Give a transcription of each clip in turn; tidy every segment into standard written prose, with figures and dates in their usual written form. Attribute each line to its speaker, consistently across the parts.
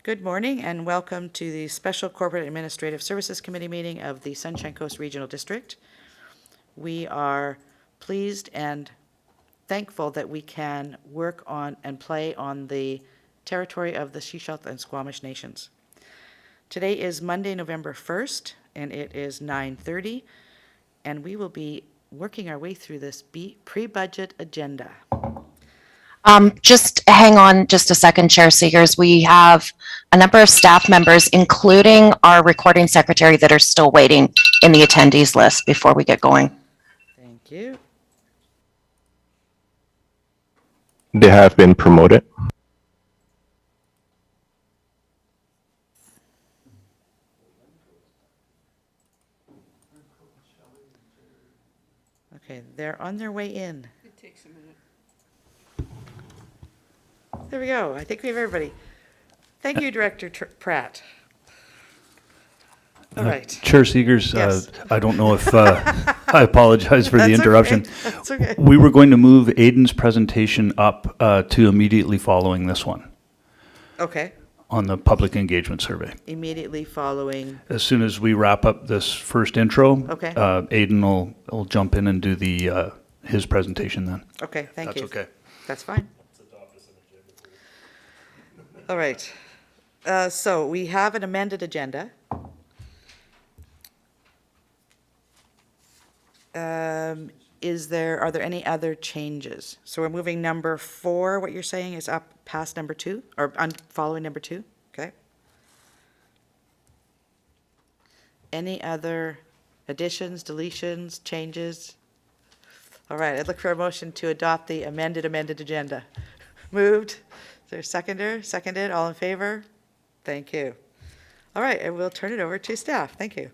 Speaker 1: Good morning and welcome to the Special Corporate Administrative Services Committee meeting of the Sunshine Coast Regional District. We are pleased and thankful that we can work on and play on the territory of the Shuswap and Squamish Nations. Today is Monday, November 1st, and it is 9:30, and we will be working our way through this pre-budget agenda.
Speaker 2: Just hang on just a second, Chair Seegers. We have a number of staff members, including our recording secretary, that are still waiting in the attendees list before we get going.
Speaker 1: Thank you.
Speaker 3: They have been promoted.
Speaker 1: Okay, they're on their way in.
Speaker 4: It takes a minute.
Speaker 1: There we go. I think we have everybody. Thank you, Director Pratt. All right.
Speaker 5: Chair Seegers,
Speaker 1: Yes.
Speaker 5: I don't know if, I apologize for the
Speaker 1: That's
Speaker 5: interruption.
Speaker 1: okay. That's okay.
Speaker 5: We were going to move Aiden's presentation up to immediately following this one
Speaker 1: Okay,
Speaker 5: on the public engagement survey.
Speaker 1: immediately following,
Speaker 5: As soon as we wrap up this first intro,
Speaker 1: Okay.
Speaker 5: Aiden will jump in and do the his presentation then.
Speaker 1: okay, thank you.
Speaker 5: That's okay.
Speaker 1: That's fine. All right. So we have an amended agenda. Are there any other changes? So we're moving number 4, what you're saying is up past number 2, or following number 2? Okay. Any other additions, deletions, changes? All right, I'd look for a motion to adopt the amended agenda. Moved. Is there a seconder? Seconded. All in favor? Thank you. All right, and we'll turn it over to staff. Thank you.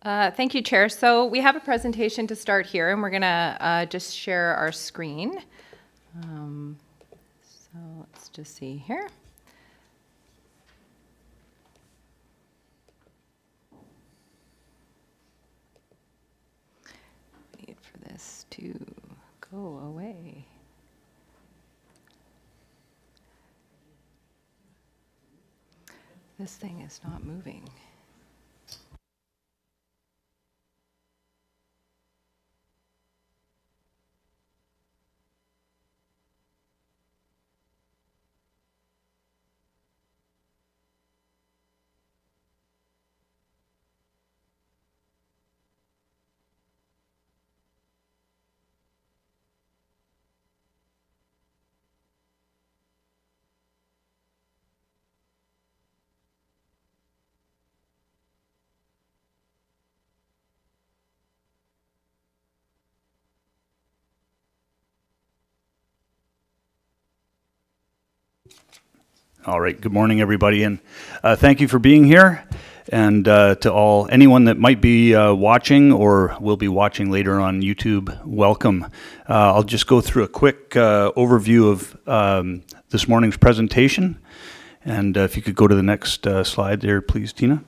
Speaker 6: Thank you, Chair. So we have a presentation to start here, and we're going to just share our screen. So let's just see here. Wait for this to go away. This thing is not moving.
Speaker 5: All right, good morning, everybody, and thank you for being here. And to anyone that might be watching or will be watching later on YouTube, welcome. I'll just go through a quick overview of this morning's presentation. And if you could go to the next slide there, please, Tina.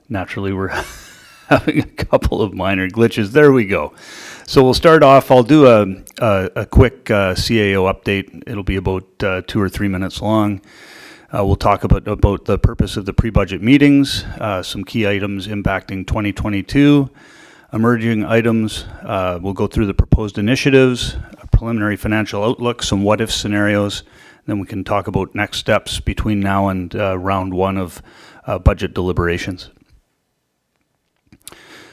Speaker 5: Naturally, we're having a couple of minor glitches. There we go. So we'll start off. I'll do a quick CAO update. It'll be about 2 or 3 minutes long. We'll talk about the purpose of the pre-budget meetings, some key items impacting 2022, emerging items. We'll go through the proposed initiatives, a preliminary financial outlook, some what-if scenarios. Then we can talk about next steps between now and round 1 of budget deliberations.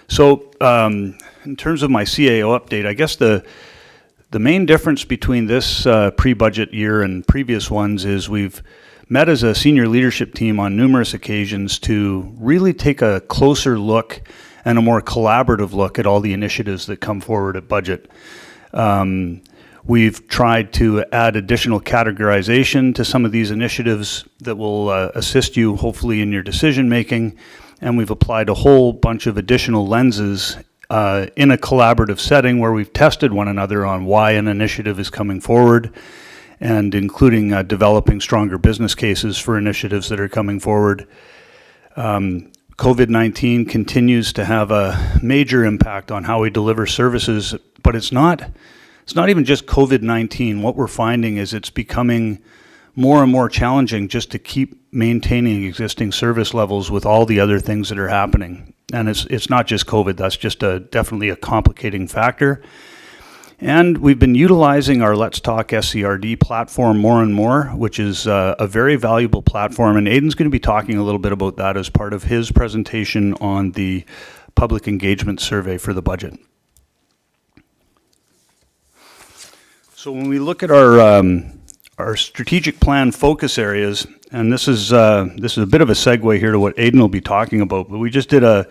Speaker 5: So in terms of my CAO update, I guess the main difference between this pre-budget year and previous ones is we've met as a senior leadership team on numerous occasions to really take a closer look and a more collaborative look at all the initiatives that come forward at budget. We've tried to add additional categorization to some of these initiatives that will assist you hopefully in your decision making. And we've applied a whole bunch of additional lenses in a collaborative setting where we've tested one another on why an initiative is coming forward, and including developing stronger business cases for initiatives that are coming forward. COVID-19 continues to have a major impact on how we deliver services, but it's not even just COVID-19. What we're finding is it's becoming more and more challenging just to keep maintaining existing service levels with all the other things that are happening. And it's not just COVID, that's just definitely a complicating factor. And we've been utilizing our Let's Talk SCRD platform more and more, which is a very valuable platform. And Aidan's going to be talking a little bit about that as part of his presentation on the public engagement survey for the budget. So when we look at our strategic plan focus areas, and this is a bit of a segue here to what Aidan will be talking about, but we just did a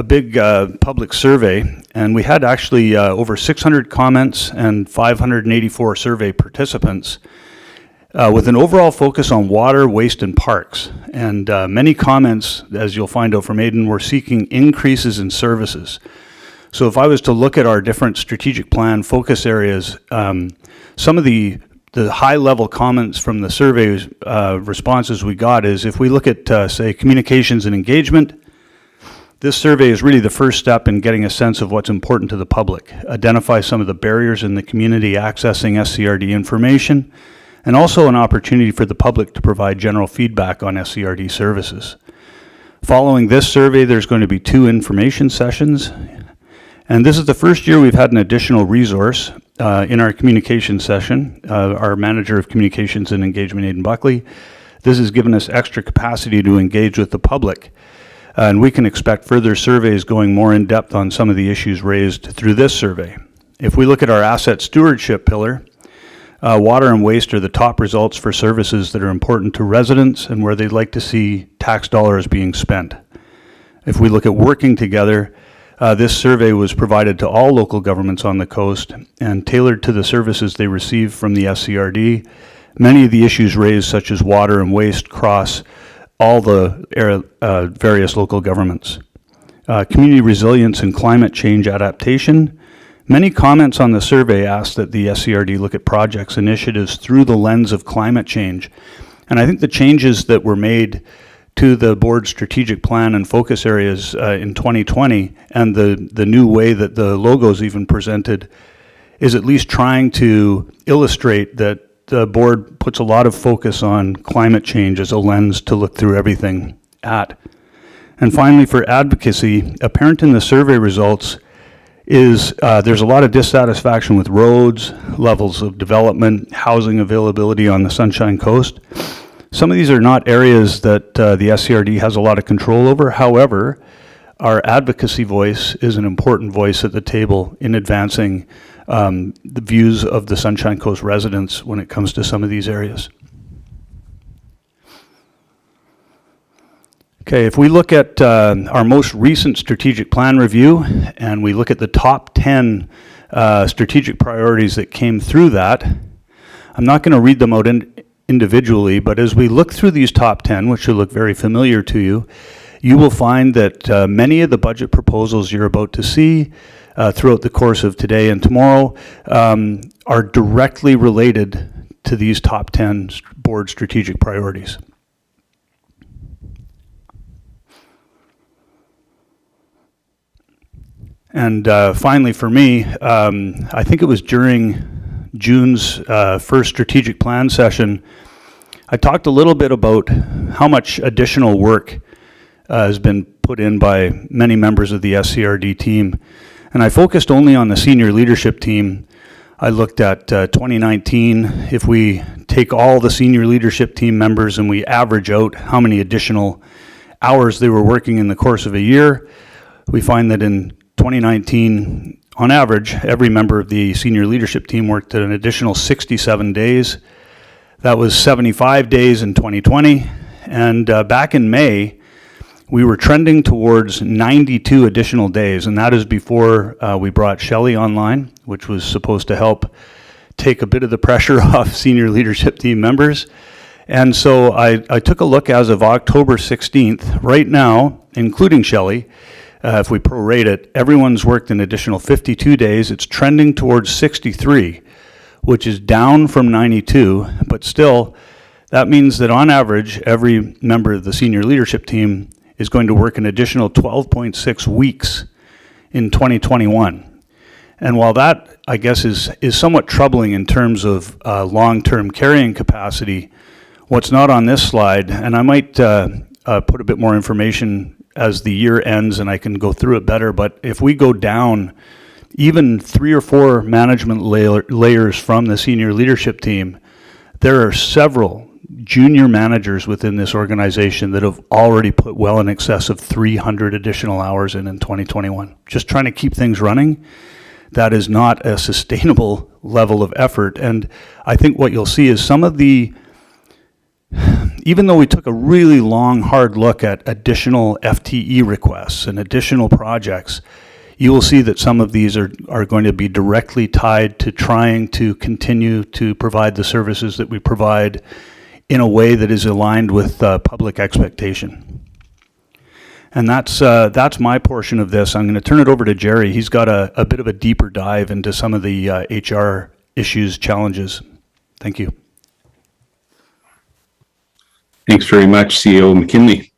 Speaker 5: big public survey, and we had actually over 600 comments and 584 survey participants with an overall focus on water, waste, and parks. And many comments, as you'll find out from Aidan, were seeking increases in services. So if I was to look at our different strategic plan focus areas, some of the high-level comments from the survey responses we got is, if we look at, say, communications and engagement, this survey is really the first step in getting a sense of what's important to the public, identify some of the barriers in the community accessing SCRD information, and also an opportunity for the public to provide general feedback on SCRD services. Following this survey, there's going to be 2 information sessions, and this is the first year we've had an additional resource in our communication session. Our Manager of Communications and Engagement, Aidan Buckley. This has given us extra capacity to engage with the public. And we can expect further surveys going more in depth on some of the issues raised through this survey. If we look at our asset stewardship pillar, water and waste are the top results for services that are important to residents and where they'd like to see tax dollars being spent. If we look at working together, this survey was provided to all local governments on the coast and tailored to the services they receive from the SCRD. Many of the issues raised, such as water and waste, cross all the various local governments. Community resilience and climate change adaptation. Many comments on the survey asked that the SCRD look at projects, initiatives through the lens of climate change. And I think the changes that were made to the board's strategic plan and focus areas in 2020, and the new way that the logo is even presented, is at least trying to illustrate that the board puts a lot of focus on climate change as a lens to look through everything at. And finally, for advocacy, apparent in the survey results is there's a lot of dissatisfaction with roads, levels of development, housing availability on the Sunshine Coast. Some of these are not areas that the SCRD has a lot of control over. However, our advocacy voice is an important voice at the table in advancing the views of the Sunshine Coast residents when it comes to some of these areas. Okay, if we look at our most recent strategic plan review and we look at the top 10 strategic priorities that came through that, I'm not going to read them out individually, but as we look through these top 10, which should look very familiar to you, you will find that many of the budget proposals you're about to see throughout the course of today and tomorrow are directly related to these top 10 board strategic priorities. And finally, for me, I think it was during June's first strategic plan session, I talked a little bit about how much additional work has been put in by many members of the SCRD team. And I focused only on the senior leadership team. I looked at 2019. If we take all the senior leadership team members and we average out how many additional hours they were working in the course of a year, we find that in 2019, on average, every member of the senior leadership team worked an additional 67 days. That was 75 days in 2020. And back in May, we were trending towards 92 additional days, and that is before we brought Shelley online, which was supposed to help take a bit of the pressure off senior leadership team members. And so I took a look as of October 16th. Right now, including Shelley, if we prorate it, everyone's worked an additional 52 days. It's trending towards 63, which is down from 92, but still, that means that on average, every member of the senior leadership team is going to work an additional 12.6 weeks in 2021. And while that, I guess, is somewhat troubling in terms of long-term carrying capacity, what's not on this slide, and I might put a bit more information as the year ends and I can go through it better, but if we go down even 3 or 4 management layers from the senior leadership team, there are several junior managers within this organization that have already put well in excess of 300 additional hours in 2021. Just trying to keep things running, that is not a sustainable level of effort. And I think what you'll see is some of the, even though we took a really long, hard look at additional FTE requests and additional projects, you will see that some of these are going to be directly tied to trying to continue to provide the services that we provide in a way that is aligned with public expectation. And that's my portion of this. I'm going to turn it over to Jerry. He's got a bit of a deeper dive into some of the HR issues, challenges. Thank you.
Speaker 4: Thanks very much, CEO McKinley.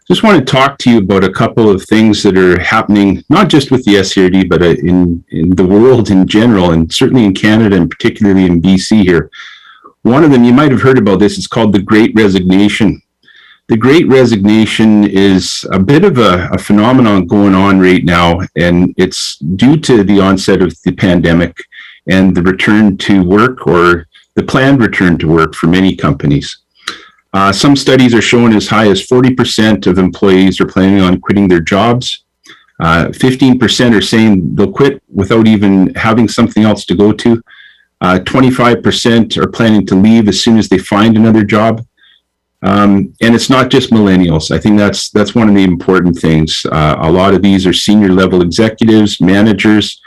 Speaker 4: Just want to talk to you about a couple of things that are happening, not just with the SCRD, but in the world in general, and certainly in Canada and particularly in BC here. One of them, you might have heard about this, it's called the Great Resignation. The Great Resignation is a bit of a phenomenon going on right now, and it's due to the onset of the pandemic and the return to work, or the planned return to work for many companies. Some studies are showing as high as 40% of employees are planning on quitting their jobs. 15% are saying they'll quit without even having something else to go to. 25% are planning to leave as soon as they find another job. And it's not just millennials. I think that's one of the important things. A lot of these are senior level executives, managers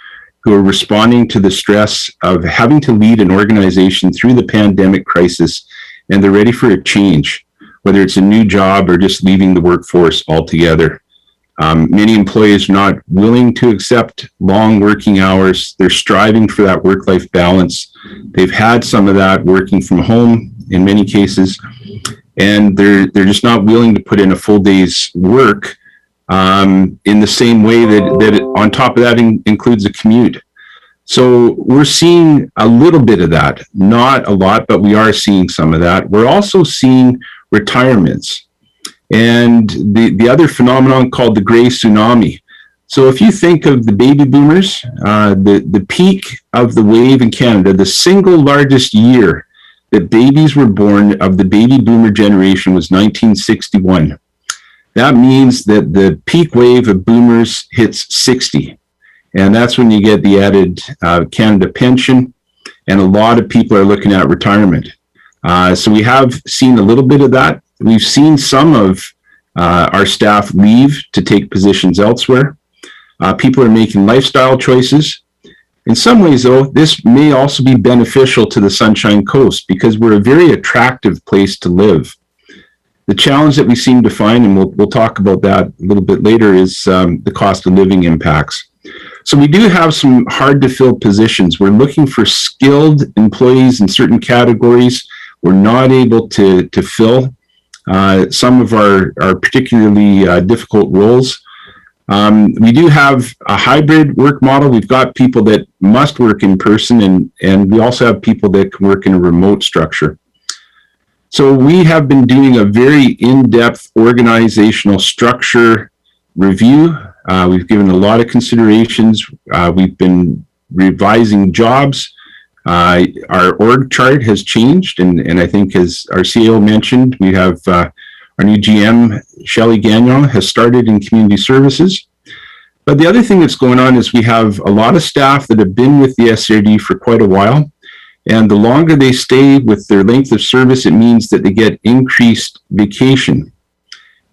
Speaker 4: who are responding to the stress of having to lead an organization through the pandemic crisis, and they're ready for a change, whether it's a new job or just leaving the workforce altogether. Many employees are not willing to accept long working hours. They're striving for that work-life balance. They've had some of that working from home in many cases, and they're just not willing to put in a full day's work in the same way that it, on top of that includes a commute. So we're seeing a little bit of that, not a lot, but we are seeing some of that. We're also seeing retirements and the other phenomenon called the gray tsunami. So if you think of the baby boomers, the peak of the wave in Canada, the single largest year that babies were born of the baby boomer generation was 1961. That means that the peak wave of boomers hits 60. And that's when you get the added Canada pension, and a lot of people are looking at retirement. So we have seen a little bit of that. We've seen some of our staff leave to take positions elsewhere. People are making lifestyle choices. In some ways, though, this may also be beneficial to the Sunshine Coast because we're a very attractive place to live. The challenge that we seem to find, and we'll talk about that a little bit later, is the cost of living impacts. So we do have some hard to fill positions. We're looking for skilled employees in certain categories. We're not able to fill some of our particularly difficult roles. We do have a hybrid work model. We've got people that must work in person, and we also have people that can work in a remote structure. So we have been doing a very in-depth organizational structure review. We've given a lot of considerations. We've been revising jobs. Our org chart has changed, and I think, as our CEO mentioned, we have our new GM, Shelley Gagnon, has started in community services. But the other thing that's going on is we have a lot of staff that have been with the SCRD for quite a while, and the longer they stay with their length of service, it means that they get increased vacation.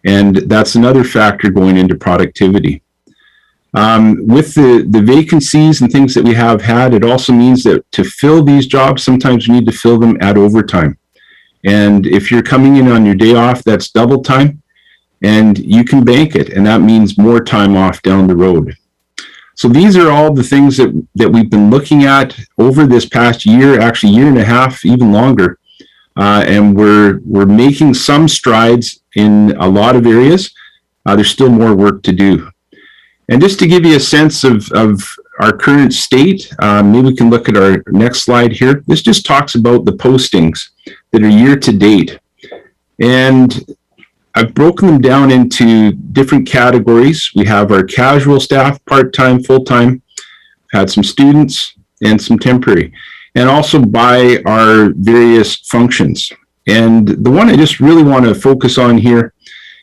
Speaker 4: And that's another factor going into productivity. With the vacancies and things that we have had, it also means that to fill these jobs, sometimes you need to fill them at overtime. And if you're coming in on your day off, that's double time, and you can bank it, and that means more time off down the road. So these are all the things that we've been looking at over this past year, actually year and a half, even longer. And we're making some strides in a lot of areas, There's still more work to do. And just to give you a sense of our current state, maybe we can look at our next slide here. This just talks about the postings that are year to date. And I've broken them down into different categories. We have our casual staff, part-time, full-time, had some students and some temporary, and also by our various functions. And the one I just really want to focus on here,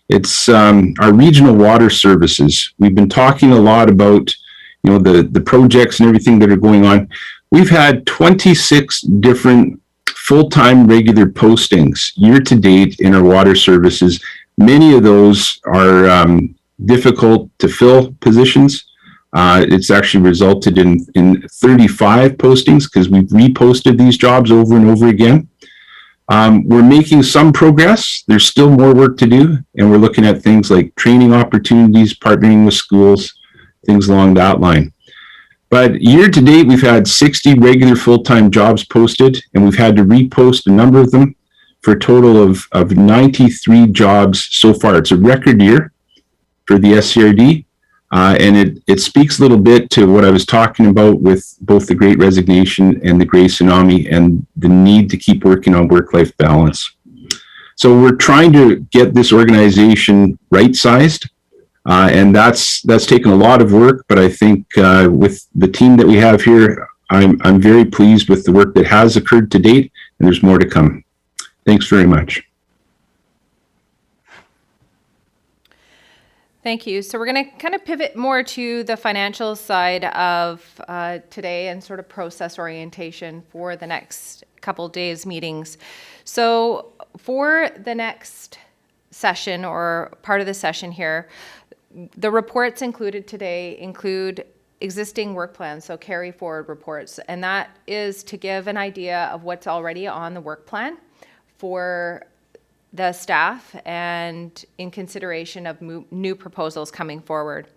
Speaker 4: it's our regional water services. We've been talking a lot about, the projects and everything that are going on. We've had 26 different full-time regular postings year to date in our water services. Many of those are difficult to fill positions. It's actually resulted in 35 postings because we've reposted these jobs over and over again. We're making some progress. There's still more work to do, and we're looking at things like training opportunities, partnering with schools, things along that line. But year to date, we've had 60 regular full-time jobs posted, and we've had to repost a number of them for a total of 93 jobs so far. It's a record year for the SCRD, and it speaks a little bit to what I was talking about with both the Great Resignation and the Great Tsunami and the need to keep working on work-life balance. So we're trying to get this organization right-sized, and that's taken a lot of work, but I think with the team that we have here, I'm very pleased with the work that has occurred to date, and there's more to come. Thanks very much.
Speaker 6: Thank you. So we're going to kind of pivot more to the financial side of today and sort of process orientation for the next couple days meetings. So for the next session or part of the session here, the reports included today include existing work plans, so carry forward reports, and that is to give an idea of what's already on the work plan for the staff and in consideration of new proposals coming forward.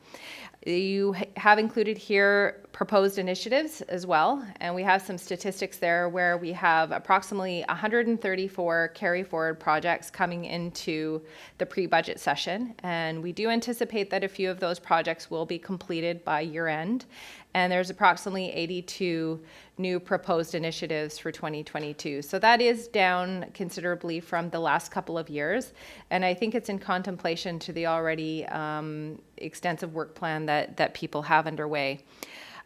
Speaker 6: You have included here proposed initiatives as well, and we have some statistics there where we have approximately 134 carry forward projects coming into the pre-budget session, and we do anticipate that a few of those projects will be completed by year end, and there's approximately 82 new proposed initiatives for 2022. So that is down considerably from the last couple of years, and I think it's in contemplation to the already extensive work plan that people have underway.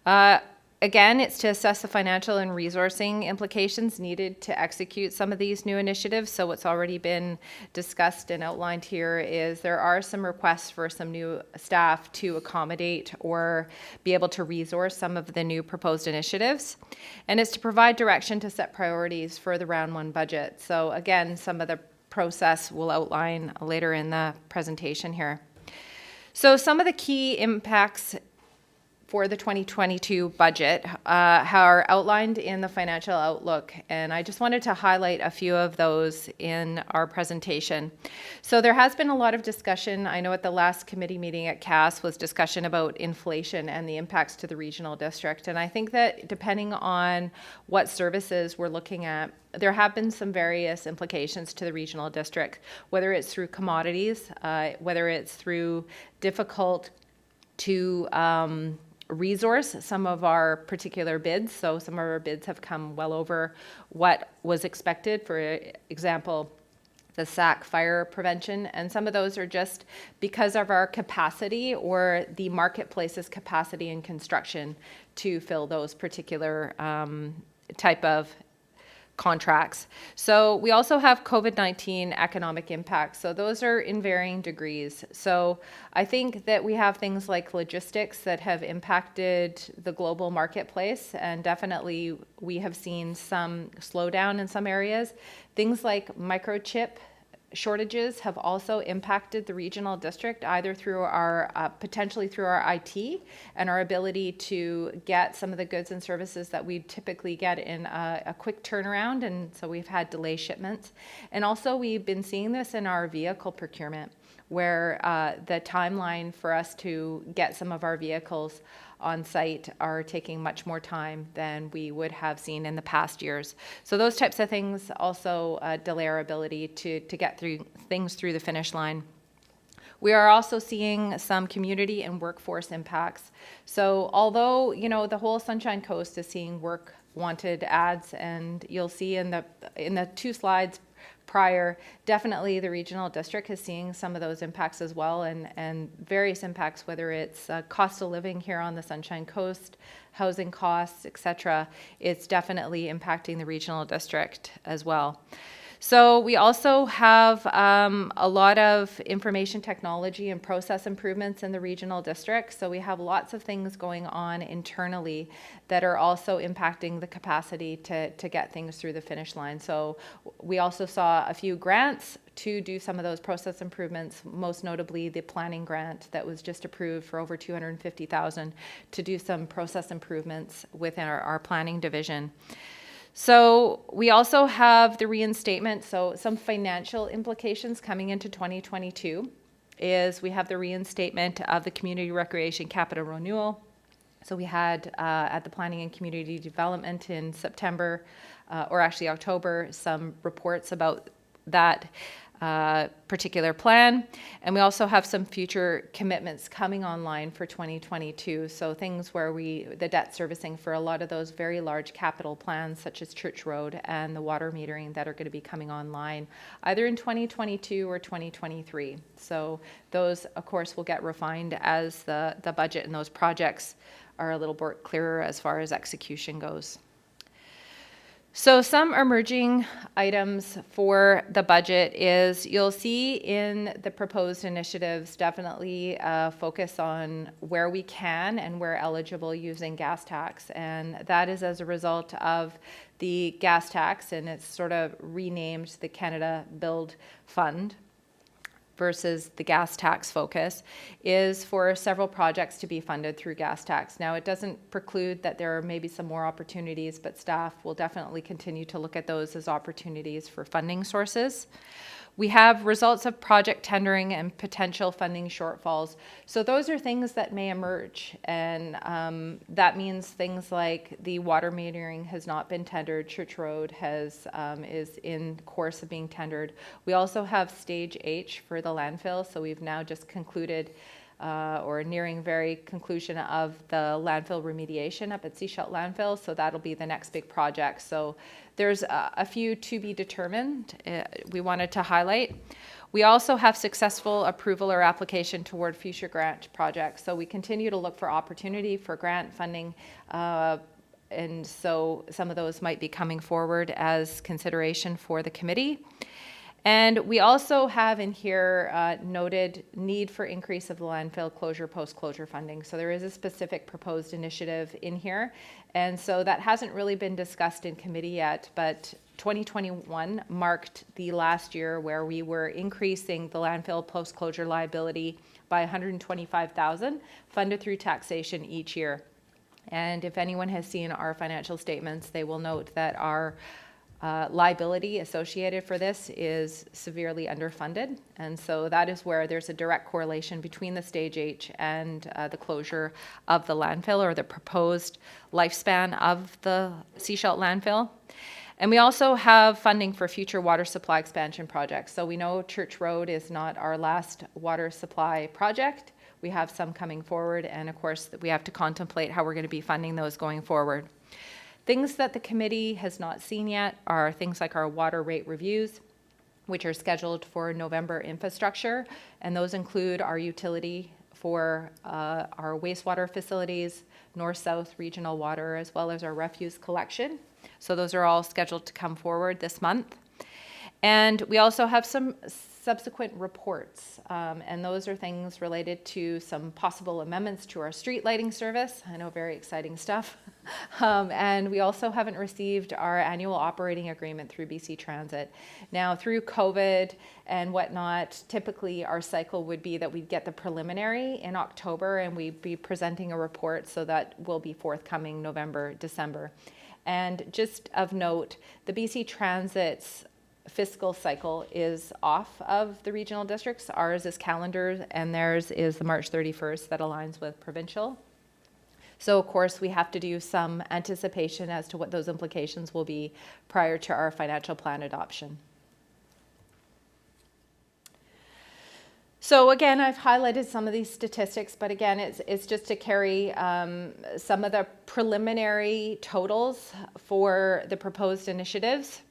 Speaker 6: Again, it's to assess the financial and resourcing implications needed to execute some of these new initiatives. So what's already been discussed and outlined here is there are some requests for some new staff to accommodate or be able to resource some of the new proposed initiatives. And it's to provide direction to set priorities for the round one budget. So again, some of the process we'll outline later in the presentation here. So some of the key impacts for the 2022 budget are outlined in the financial outlook, and I just wanted to highlight a few of those in our presentation. So there has been a lot of discussion. I know at the last committee meeting at CAS was discussion about inflation and the impacts to the regional district, and I think that depending on what services we're looking at, there have been some various implications to the regional district, whether it's through commodities, whether it's through difficult to resource some of our particular bids. So some of our bids have come well over what was expected. For example, the SAC fire prevention, and some of those are just because of our capacity or the marketplace's capacity in construction to fill those particular type of contracts. So we also have COVID-19 economic impacts. So those are in varying degrees. So I think that we have things like logistics that have impacted the global marketplace, and definitely we have seen some slowdown in some areas. Things like microchip shortages have also impacted the regional district, either through our, potentially through our IT and our ability to get some of the goods and services that we typically get in a quick turnaround, and so we've had delay shipments. And also we've been seeing this in our vehicle procurement, where the timeline for us to get some of our vehicles on site are taking much more time than we would have seen in the past years. So those types of things also delay our ability to get things through the finish line. We are also seeing some community and workforce impacts. So although, the whole Sunshine Coast is seeing work wanted ads, and you'll see in the 2 slides prior, definitely the regional district is seeing some of those impacts as well, and various impacts, whether it's cost of living here on the Sunshine Coast, housing costs, etc. It's definitely impacting the regional district as well. So we also have a lot of information technology and process improvements in the regional district. So we have lots of things going on internally that are also impacting the capacity to get things through the finish line. So we also saw a few grants to do some of those process improvements, most notably the planning grant that was just approved for over $250,000 to do some process improvements within our planning division. So we also have the reinstatement, so some financial implications coming into 2022 is we have the reinstatement of the community recreation capital renewal. So we had at the Planning and Community Development in September, or actually October, some reports about that particular plan. And we also have some future commitments coming online for 2022. So things where the debt servicing for a lot of those very large capital plans, such as Church Road and the water metering, that are going to be coming online either in 2022 or 2023. So those, of course, will get refined as the budget and those projects are a little more clearer as far as execution goes. So some emerging items for the budget is you'll see in the proposed initiatives definitely focus on where we can and where eligible using gas tax. And that is as a result of the gas tax, and it's sort of renamed the Canada Build Fund versus the gas tax focus, is for several projects to be funded through gas tax. Now, it doesn't preclude that there are maybe some more opportunities, but staff will definitely continue to look at those as opportunities for funding sources. We have results of project tendering and potential funding shortfalls. So those are things that may emerge, and that means things like the water metering has not been tendered. Church Road is in course of being tendered. We also have stage H for the landfill, so we've now just concluded or nearing very conclusion of the landfill remediation up at Seashell Landfill, so that'll be the next big project. So there's a few to be determined we wanted to highlight. We also have successful approval or application toward future grant projects. So we continue to look for opportunity for grant funding, and so some of those might be coming forward as consideration for the committee. And we also have in here noted need for increase of the landfill closure post-closure funding. So there is a specific proposed initiative in here. And so that hasn't really been discussed in committee yet, but 2021 marked the last year where we were increasing the landfill post-closure liability by $125,000 funded through taxation each year. And if anyone has seen our financial statements, they will note that our liability associated for this is severely underfunded. And so that is where there's a direct correlation between the stage H and the closure of the landfill, or the proposed lifespan of the Seashell landfill. And we also have funding for future water supply expansion projects. So we know Church Road is not our last water supply project. We have some coming forward, and of course we have to contemplate how we're going to be funding those going forward. Things that the committee has not seen yet are things like our water rate reviews, which are scheduled for November infrastructure, and those include our utility for our wastewater facilities, north-south regional water, as well as our refuse collection. So those are all scheduled to come forward this month. And we also have some subsequent reports, and those are things related to some possible amendments to our street lighting service. I know, very exciting stuff. And we also haven't received our annual operating agreement through BC Transit. Now, through COVID and whatnot, typically our cycle would be that we'd get the preliminary in October, and we'd be presenting a report, so that will be forthcoming November, December. And just of note, the BC Transit's fiscal cycle is off of the regional districts. Ours is calendar, and theirs is the March 31st that aligns with provincial. So of course we have to do some anticipation as to what those implications will be prior to our financial plan adoption. So again, I've highlighted some of these statistics, but again, it's just to carry some of the preliminary totals for the proposed initiatives.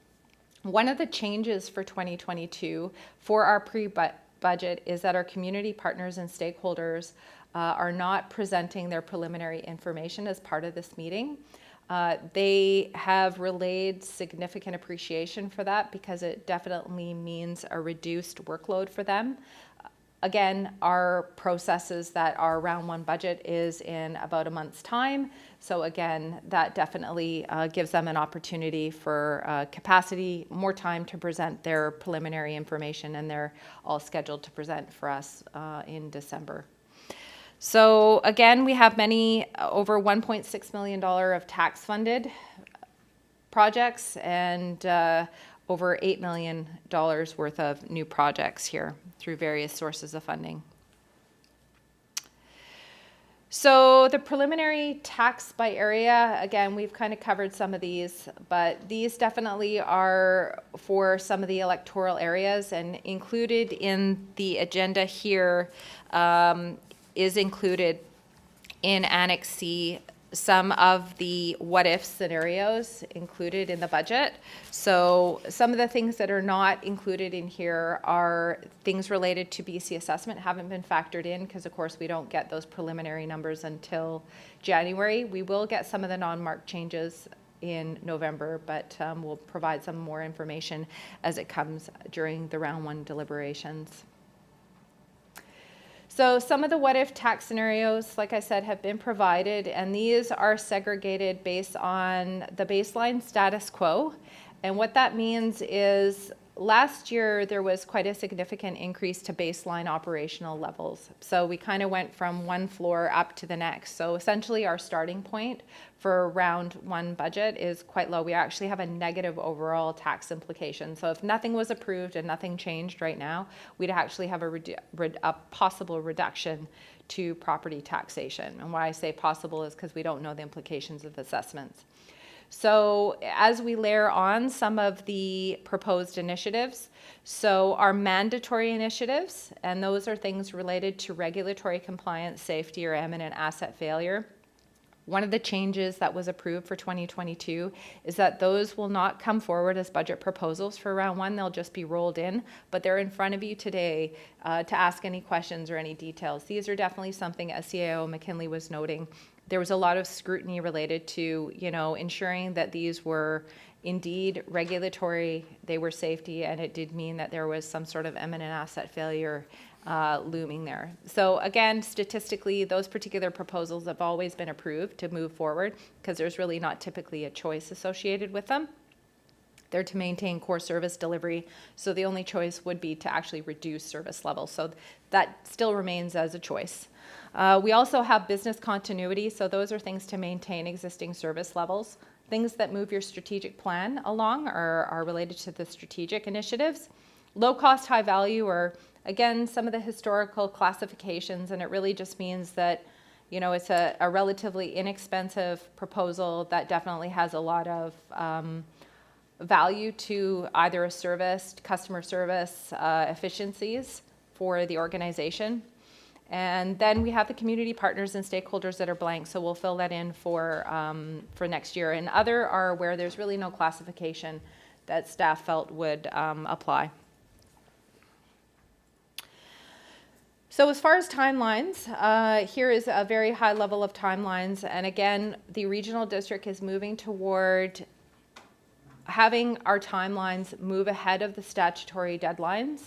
Speaker 6: One of the changes for 2022 for our pre-budget is that our community partners and stakeholders are not presenting their preliminary information as part of this meeting. They have relayed significant appreciation for that because it definitely means a reduced workload for them. Again, our processes that our round one budget is in about a month's time. So again, that definitely gives them an opportunity for capacity, more time to present their preliminary information, and they're all scheduled to present for us in December. So again, we have many, over $1.6 million of tax funded projects and over $8 million worth of new projects here through various sources of funding. So the preliminary tax by area, again, we've kind of covered some of these, but these definitely are for some of the electoral areas, and included in the agenda here is included in Annex C some of the what-if scenarios included in the budget. So some of the things that are not included in here are things related to BC assessment, haven't been factored in because, of course, we don't get those preliminary numbers until January. We will get some of the non-marked changes in November, but we'll provide some more information as it comes during the round one deliberations. So some of the what-if tax scenarios, like I said, have been provided, and these are segregated based on the baseline status quo. And what that means is last year there was quite a significant increase to baseline operational levels. So we kind of went from one floor up to the next. So essentially our starting point for round one budget is quite low. We actually have a negative overall tax implication. So if nothing was approved and nothing changed right now, we'd actually have a possible reduction to property taxation. And why I say possible is because we don't know the implications of assessments. So as we layer on some of the proposed initiatives, so our mandatory initiatives, and those are things related to regulatory compliance, safety, or imminent asset failure. One of the changes that was approved for 2022 is that those will not come forward as budget proposals for round one. They'll just be rolled in, but they're in front of you today to ask any questions or any details. These are definitely something, as CAO McKinley was noting, there was a lot of scrutiny related to, ensuring that these were indeed regulatory, they were safety, and it did mean that there was some sort of imminent asset failure looming there. So again, statistically, those particular proposals have always been approved to move forward because there's really not typically a choice associated with them. They're to maintain core service delivery, so the only choice would be to actually reduce service levels. So that still remains as a choice. We also have business continuity, so those are things to maintain existing service levels. Things that move your strategic plan along are related to the strategic initiatives. Low cost, high value are, again, some of the historical classifications, and it really just means that, it's a relatively inexpensive proposal that definitely has a lot of value to either a service, customer service efficiencies for the organization. And then we have the community partners and stakeholders that are blank, so we'll fill that in for next year. And other are where there's really no classification that staff felt would apply. So as far as timelines, here is a very high level of timelines. And again, the regional district is moving toward having our timelines move ahead of the statutory deadlines.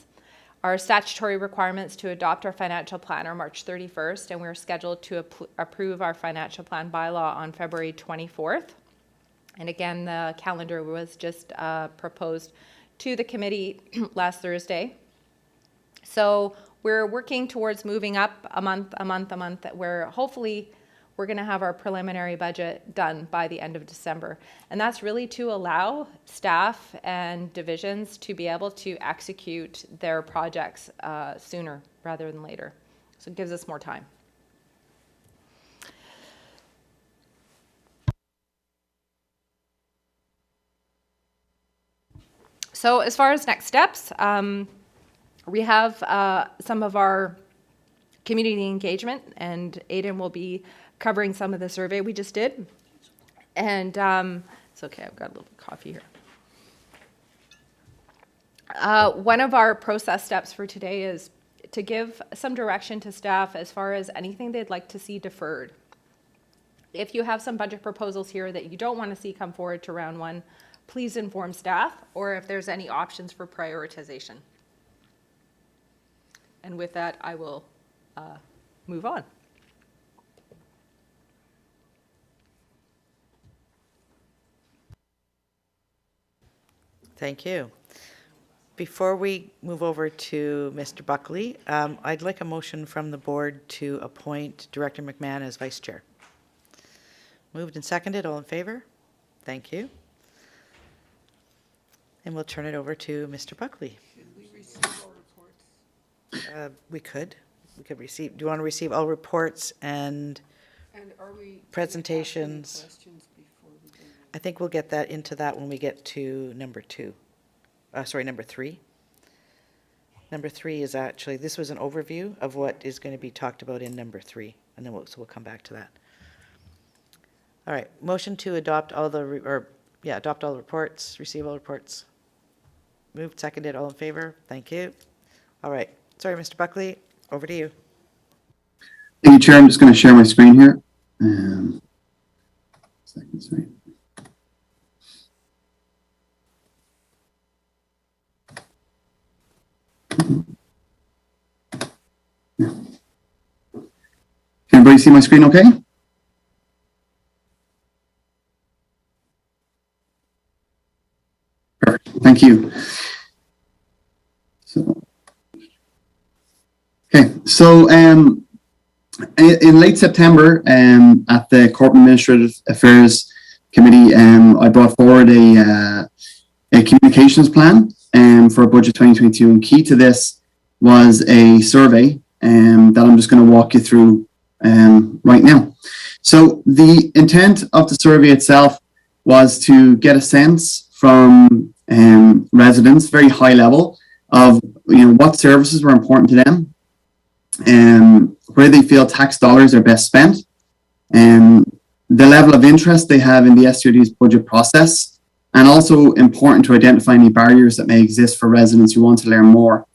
Speaker 6: Our statutory requirements to adopt our financial plan are March 31st, and we're scheduled to approve our financial plan bylaw on February 24th. And again, the calendar was just proposed to the committee last Thursday. So we're working towards moving up a month, where hopefully we're going to have our preliminary budget done by the end of December. And that's really to allow staff and divisions to be able to execute their projects sooner rather than later. So it gives us more time. So as far as next steps, We have some of our community engagement, and Aidan will be covering some of the survey we just did. And it's okay, I've got a little coffee here. One of our process steps for today is to give some direction to staff as far as anything they'd like to see deferred. If you have some budget proposals here that you don't want to see come forward to round one, please inform staff, or if there's any options for prioritization. And with that, I will move on.
Speaker 1: Thank you. Before we move over to Mr. Buckley, I'd like a motion from the board to appoint Director McMahon as vice chair. Moved and seconded, all in favor? Thank you. And we'll turn it over to Mr. Buckley.
Speaker 7: Should we receive all reports?
Speaker 1: We could receive, do you want to receive all reports and
Speaker 7: And are we?
Speaker 1: presentations?
Speaker 7: Questions before we go?
Speaker 1: I think we'll get that into that when we get to number 3. Number 3 is actually, this was an overview of what is going to be talked about in number 3, and then we'll come back to that. All right, motion to adopt all the, adopt all the reports, receive all reports. Moved, seconded, all in favor? Thank you. All right, sorry, Mr. Buckley, over to you.
Speaker 8: Thank you, Chair. I'm just going to share my screen here. Sorry. Yeah. Can everybody see my screen okay? Perfect. Thank you. So in late September, at the Corporate Administrative Affairs Committee, I brought forward a communications plan for Budget 2022, and key to this was a survey that I'm just going to walk you through right now. So the intent of the survey itself was to get a sense from residents, very high level, of what services were important to them, where they feel tax dollars are best spent, and the level of interest they have in the SCRD's budget process, and also important to identify any barriers that may exist for residents who want to learn more.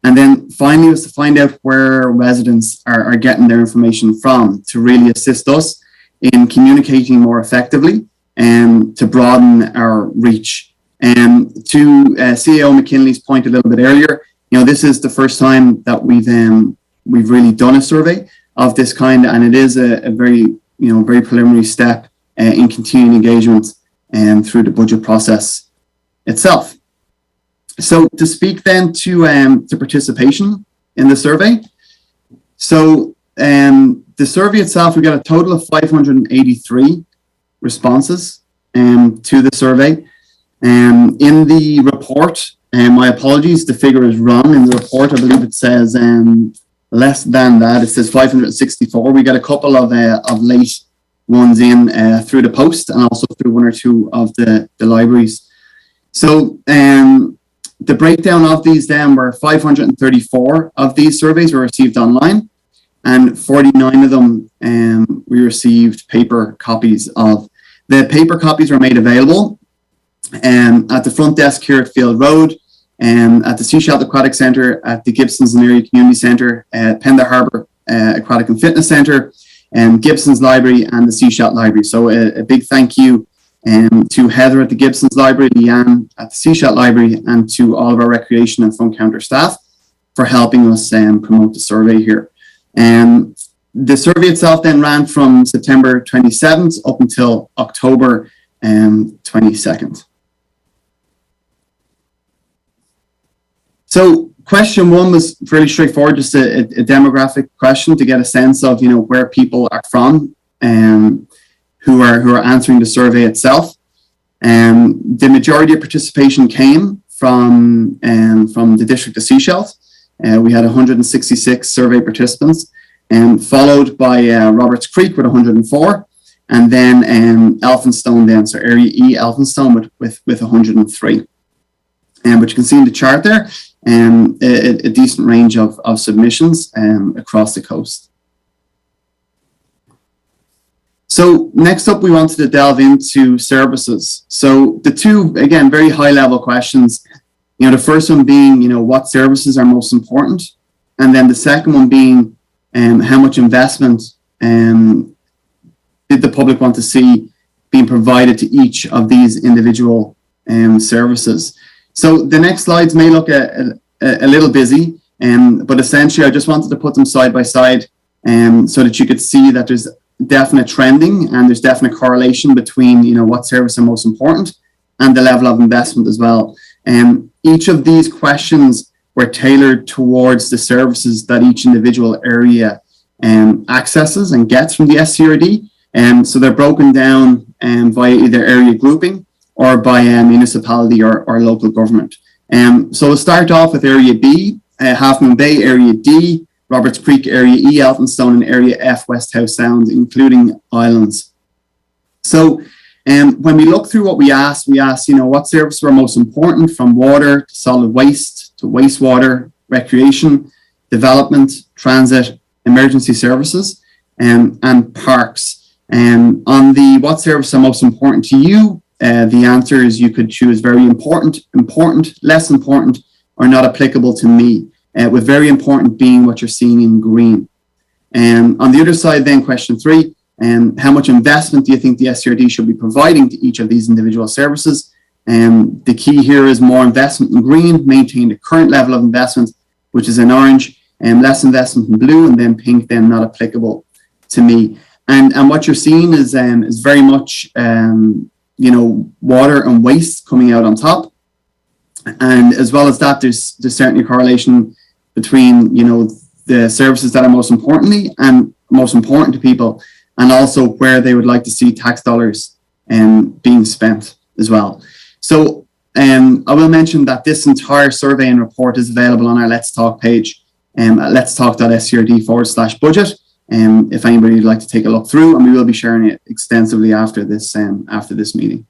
Speaker 8: And then finally was to find out where residents are getting their information from to really assist us in communicating more effectively and to broaden our reach. And to CEO McKinley's point a little bit earlier, this is the first time that we've really done a survey of this kind, and it is a very very preliminary step in continuing engagement through the budget process itself. So to speak then to participation in the survey. So the survey itself, we got a total of 583 responses to the survey. In the report, my apologies, the figure is wrong. In the report, I believe it says less than that. It says 564. We got a couple of late ones in through the post, and also through one or two of the libraries. So the breakdown of these then were 534 of these surveys were received online, and 49 of them we received paper copies of. The paper copies were made available at the front desk here at Field Road, at the Seashell Aquatic Centre, at the Gibsons and Area Community Centre, Penda Harbour Aquatic and Fitness Centre, Gibsons Library, and the Seashell Library. So a big thank you to Heather at the Gibsons Library, Leanne at the Seashell Library, and to all of our recreation and fun counter staff for helping us promote the survey here. The survey itself then ran from September 27th up until October 22nd. So question one was fairly straightforward, just a demographic question to get a sense of where people are from who are answering the survey itself. The majority of participation came from the District of Seychelles. We had 166 survey participants, followed by Roberts Creek with 104, and then Elphinstone then, so Area E Elphinstone with 103. But you can see in the chart there, a decent range of submissions across the coast. So next up, we wanted to delve into services. So the two, again, very high level questions, the first one being, what services are most important? And then the second one being, how much investment did the public want to see being provided to each of these individual services? So the next slides may look a little busy, but essentially I just wanted to put them side by side so that you could see that there's definite trending and there's definite correlation between what services are most important and the level of investment as well. Each of these questions were tailored towards the services that each individual area accesses and gets from the SCRD. So they're broken down via either area grouping or by municipality or local government. So we'll start off with Area B, Half Moon Bay, Area D, Roberts Creek, Area E, Elphinstone, and Area F, West House Sound, including islands. So when we look through what we asked, what services were most important, from water to solid waste to wastewater, recreation, development, transit, emergency services, and parks. On the what services are most important to you, the answer is you could choose very important, important, less important, or not applicable to me, with very important being what you're seeing in green. On the other side then, question 3, how much investment do you think the SCRD should be providing to each of these individual services? The key here is more investment in green, maintain the current level of investment, which is in orange, and less investment in blue, and then pink, then not applicable to me. And what you're seeing is very much, water and waste coming out on top. And as well as that, there's certainly a correlation between, the services that are most important to people, and also where they would like to see tax dollars being spent as well. So I will mention that this entire survey and report is available on our Let's Talk page at letstalk.scrd/budget. If anybody would like to take a look through, and we will be sharing it extensively after this meeting.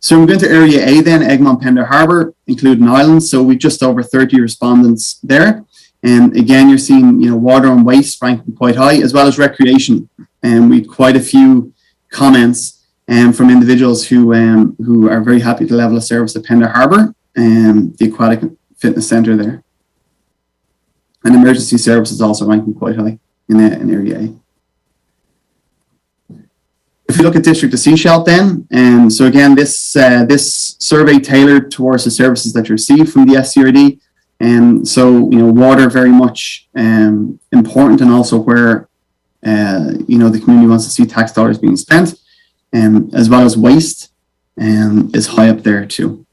Speaker 8: So we're going to Area A then, Egmont, Pender Harbour, including islands. So we've just over 30 respondents there. And again, you're seeing, water and waste ranking quite high, as well as recreation. And we had quite a few comments from individuals who are very happy with the level of service at Pender Harbour and the aquatic fitness centre there. And emergency services also ranking quite high in Area A. If you look at District of Sechelt then, so again, this survey tailored towards the services that you receive from the SCRD. So, water very much important, and also where, the community wants to see tax dollars being spent, as well as waste is high up there too.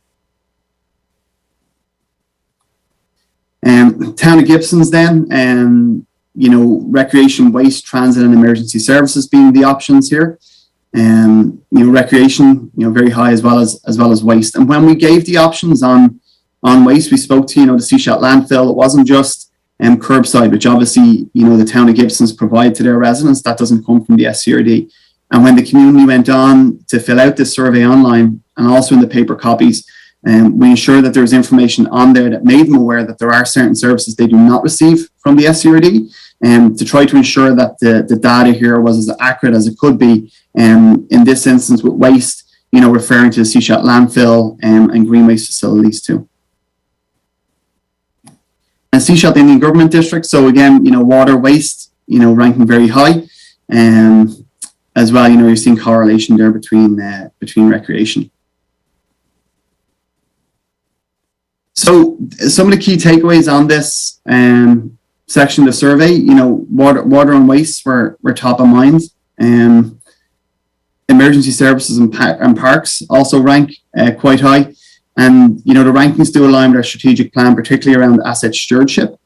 Speaker 8: Town of Gibson's then, recreation, waste, transit, and emergency services being the options here. Recreation, very high, as well as waste. And when we gave the options on waste, we spoke to, the Sechelt landfill. It wasn't just curbside, which obviously, the town of Gibson's provide to their residents. That doesn't come from the SCRD. And when the community went on to fill out this survey online and also in the paper copies, we ensured that there was information on there that made them aware that there are certain services they do not receive from the SCRD, to try to ensure that the data here was as accurate as it could be. In this instance with waste, referring to the Sechelt landfill and green waste facilities too. And Sechelt Indian Government District, so again, water, waste, ranking very high. As well, you're seeing correlation there between recreation. So some of the key takeaways on this section of the survey, water and waste were top of mind. Emergency services and parks also rank quite high. And, the rankings do align with our strategic plan, particularly around asset stewardship,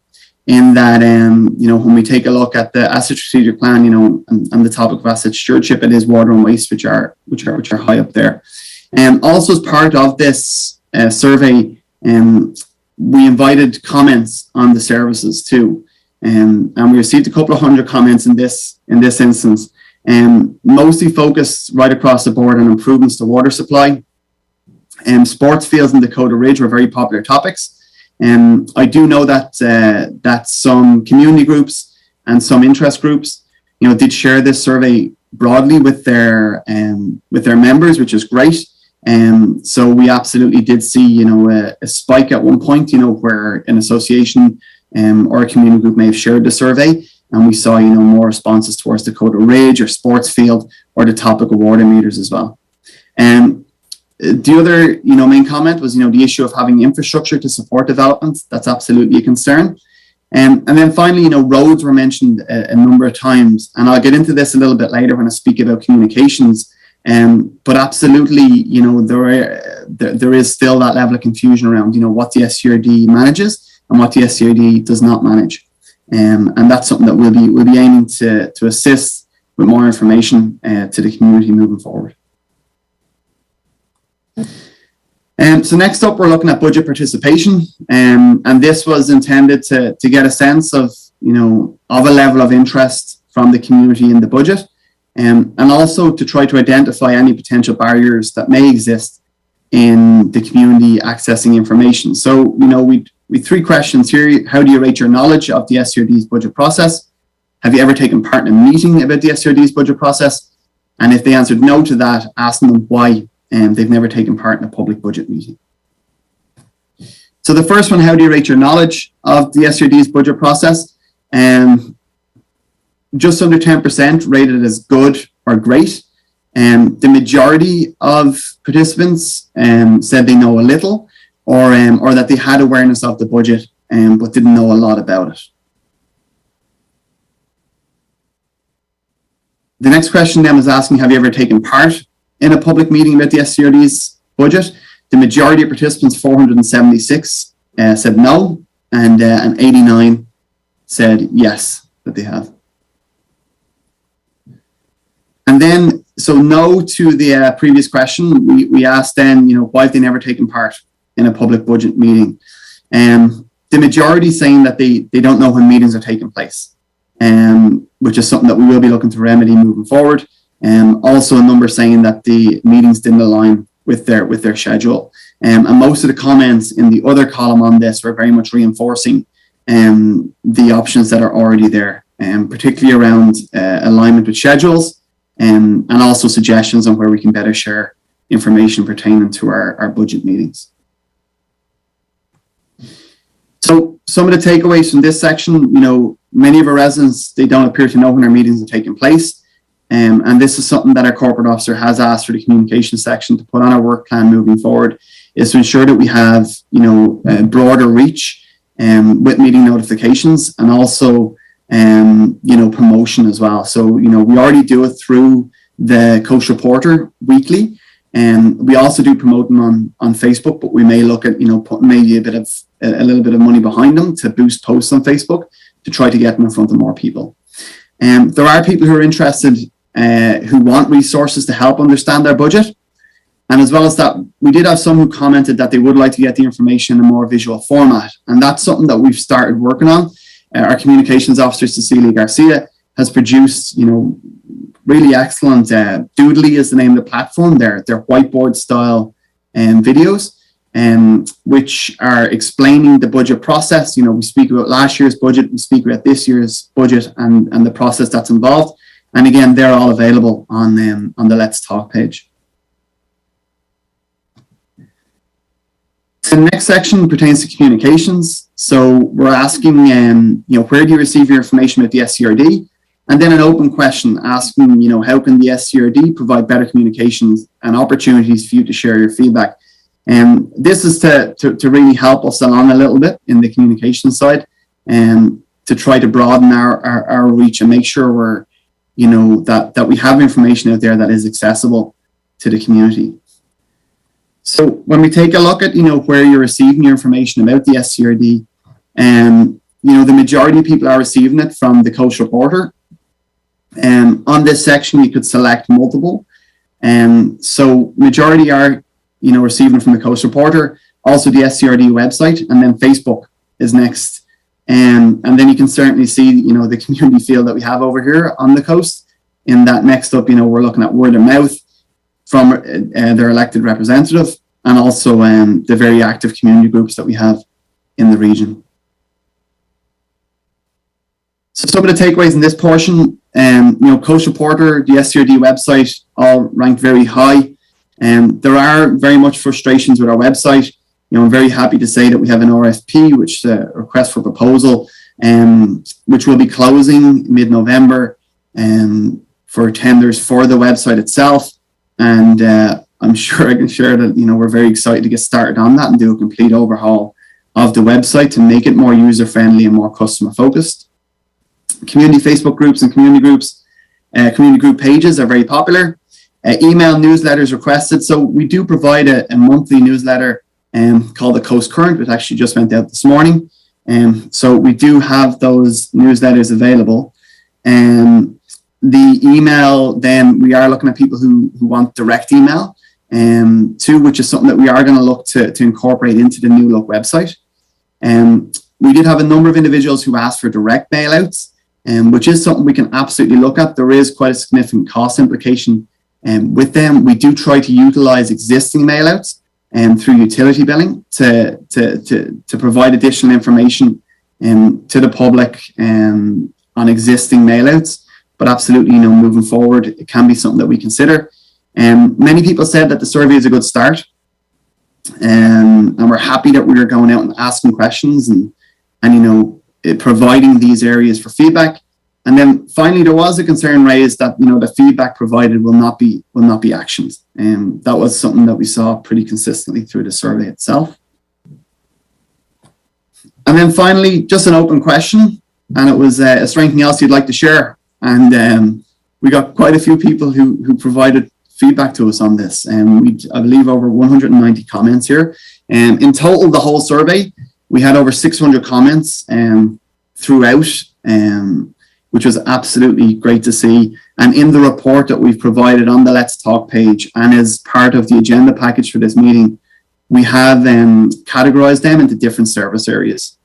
Speaker 8: in that, when we take a look at the asset strategic plan, and the topic of asset stewardship, it is water and waste, which are high up there. Also as part of this survey, we invited comments on the services too. And we received a couple of hundred comments in this instance, mostly focused right across the board on improvements to water supply, Sports fields in Dakota Ridge were very popular topics. I do know that some community groups and some interest groups, did share this survey broadly with their members, which is great. So we absolutely did see, a spike at one point, where an association or a community group may have shared the survey, and we saw, more responses towards Dakota Ridge or sports field or the topic of water meters as well. The other, main comment was, the issue of having infrastructure to support development. That's absolutely a concern. And then finally, roads were mentioned a number of times, and I'll get into this a little bit later when I speak about communications. But absolutely, there is still that level of confusion around, what the SCRD manages and what the SCRD does not manage. And that's something that we'll be aiming to assist with more information to the community moving forward. So next up, we're looking at budget participation, and this was intended to get a sense of, of a level of interest from the community in the budget, and also to try to identify any potential barriers that may exist in the community accessing information. So, we 3 questions here. How do you rate your knowledge of the SCRD's budget process? Have you ever taken part in a meeting about the SCRD's budget process? And if they answered no to that, ask them why they've never taken part in a public budget meeting. So the first one, how do you rate your knowledge of the SCRD's budget process? Just under 10% rated it as good or great. The majority of participants said they know a little, or that they had awareness of the budget but didn't know a lot about it. The next question then was asking, have you ever taken part in a public meeting about the SCRD's budget? The majority of participants, 476, said no, and 89 said yes, that they have. And then, so no to the previous question, we asked then, why have they never taken part in a public budget meeting? The majority saying that they don't know when meetings are taking place, which is something that we will be looking to remedy moving forward. Also a number saying that the meetings didn't align with their schedule. And most of the comments in the other column on this were very much reinforcing the options that are already there, particularly around alignment with schedules, and also suggestions on where we can better share information pertaining to our budget meetings. So some of the takeaways from this section, many of our residents, they don't appear to know when our meetings are taking place. And this is something that our corporate officer has asked for the communication section to put on our work plan moving forward, is to ensure that we have, a broader reach with meeting notifications, and also, promotion as well. So, we already do it through the Coast Reporter weekly, and we also do promote them on Facebook, but we may look at, putting maybe a little bit of money behind them to boost posts on Facebook to try to get them in front of more people. There are people who are interested, who want resources to help understand their budget. And as well as that, we did have some who commented that they would like to get the information in a more visual format. And that's something that we've started working on. Our communications officer, Cecilia Garcia, has produced, really excellent, Doodly is the name of the platform. They're whiteboard style videos, which are explaining the budget process. We speak about last year's budget, we speak about this year's budget, and the process that's involved. And again, they're all available on the Let's Talk page. So the next section pertains to communications. So we're asking, where do you receive your information with the SCRD? And then an open question asking, how can the SCRD provide better communications and opportunities for you to share your feedback? And this is to really help us along a little bit in the communication side, and to try to broaden our reach and make sure we're, that we have information out there that is accessible to the community. So when we take a look at, where you're receiving your information about the SCRD, the majority of people are receiving it from the Coast Reporter. On this section, you could select multiple. So majority are, receiving it from the Coast Reporter, also the SCRD website, and then Facebook is next. And then you can certainly see, the community field that we have over here on the coast. In that next up, we're looking at word of mouth from their elected representative. and also the very active community groups that we have in the region. So some of the takeaways in this portion, Coast Reporter, the SCRD website, all ranked very high. There are very much frustrations with our website. I'm very happy to say that we have an RFP, which is a request for proposal, which will be closing mid-November for tenders for the website itself. And I'm sure I can share that, we're very excited to get started on that and do a complete overhaul of the website to make it more user-friendly and more customer-focused. Community Facebook groups and community group pages are very popular. Email newsletters requested. So we do provide a monthly newsletter called the Coast Current, which actually just went out this morning. So we do have those newsletters available. The email, then we are looking at people who want direct email too, which is something that we are going to look to incorporate into the new look website. We did have a number of individuals who asked for direct mailouts, which is something we can absolutely look at. There is quite a significant cost implication with them. We do try to utilize existing mailouts through utility billing to provide additional information to the public on existing mailouts. But absolutely, moving forward, it can be something that we consider. Many people said that the survey is a good start, and we're happy that we're going out and asking questions and providing these areas for feedback. And then finally, there was a concern raised that the feedback provided will not be actioned, and that was something that we saw pretty consistently through the survey itself. And then finally, just an open question, and it was: is there anything else you'd like to share? And we got quite a few people who provided feedback to us on this, and I believe over 190 comments here. In total, the whole survey, we had over 600 comments throughout, which was absolutely great to see. And in the report that we've provided on the Let's Talk page and as part of the agenda package for this meeting, we have categorized them into different service areas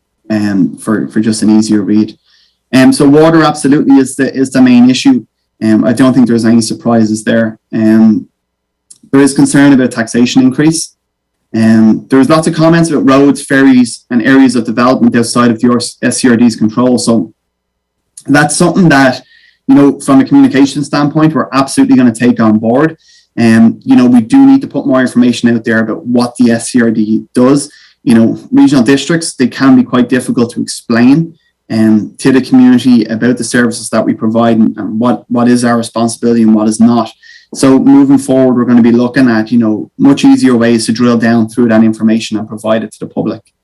Speaker 8: for just an easier read. So water absolutely is the main issue. I don't think there's any surprises there. There is concern about taxation increase. There was lots of comments about roads, ferries, and areas of development outside of the SCRD's control. So that's something that, from a communication standpoint, we're absolutely going to take on board. We do need to put more information out there about what the SCRD does. Regional districts, they can be quite difficult to explain to the community about the services that we provide and what is our responsibility and what is not. So moving forward, we're going to be looking at, much easier ways to drill down through that information and provide it to the public.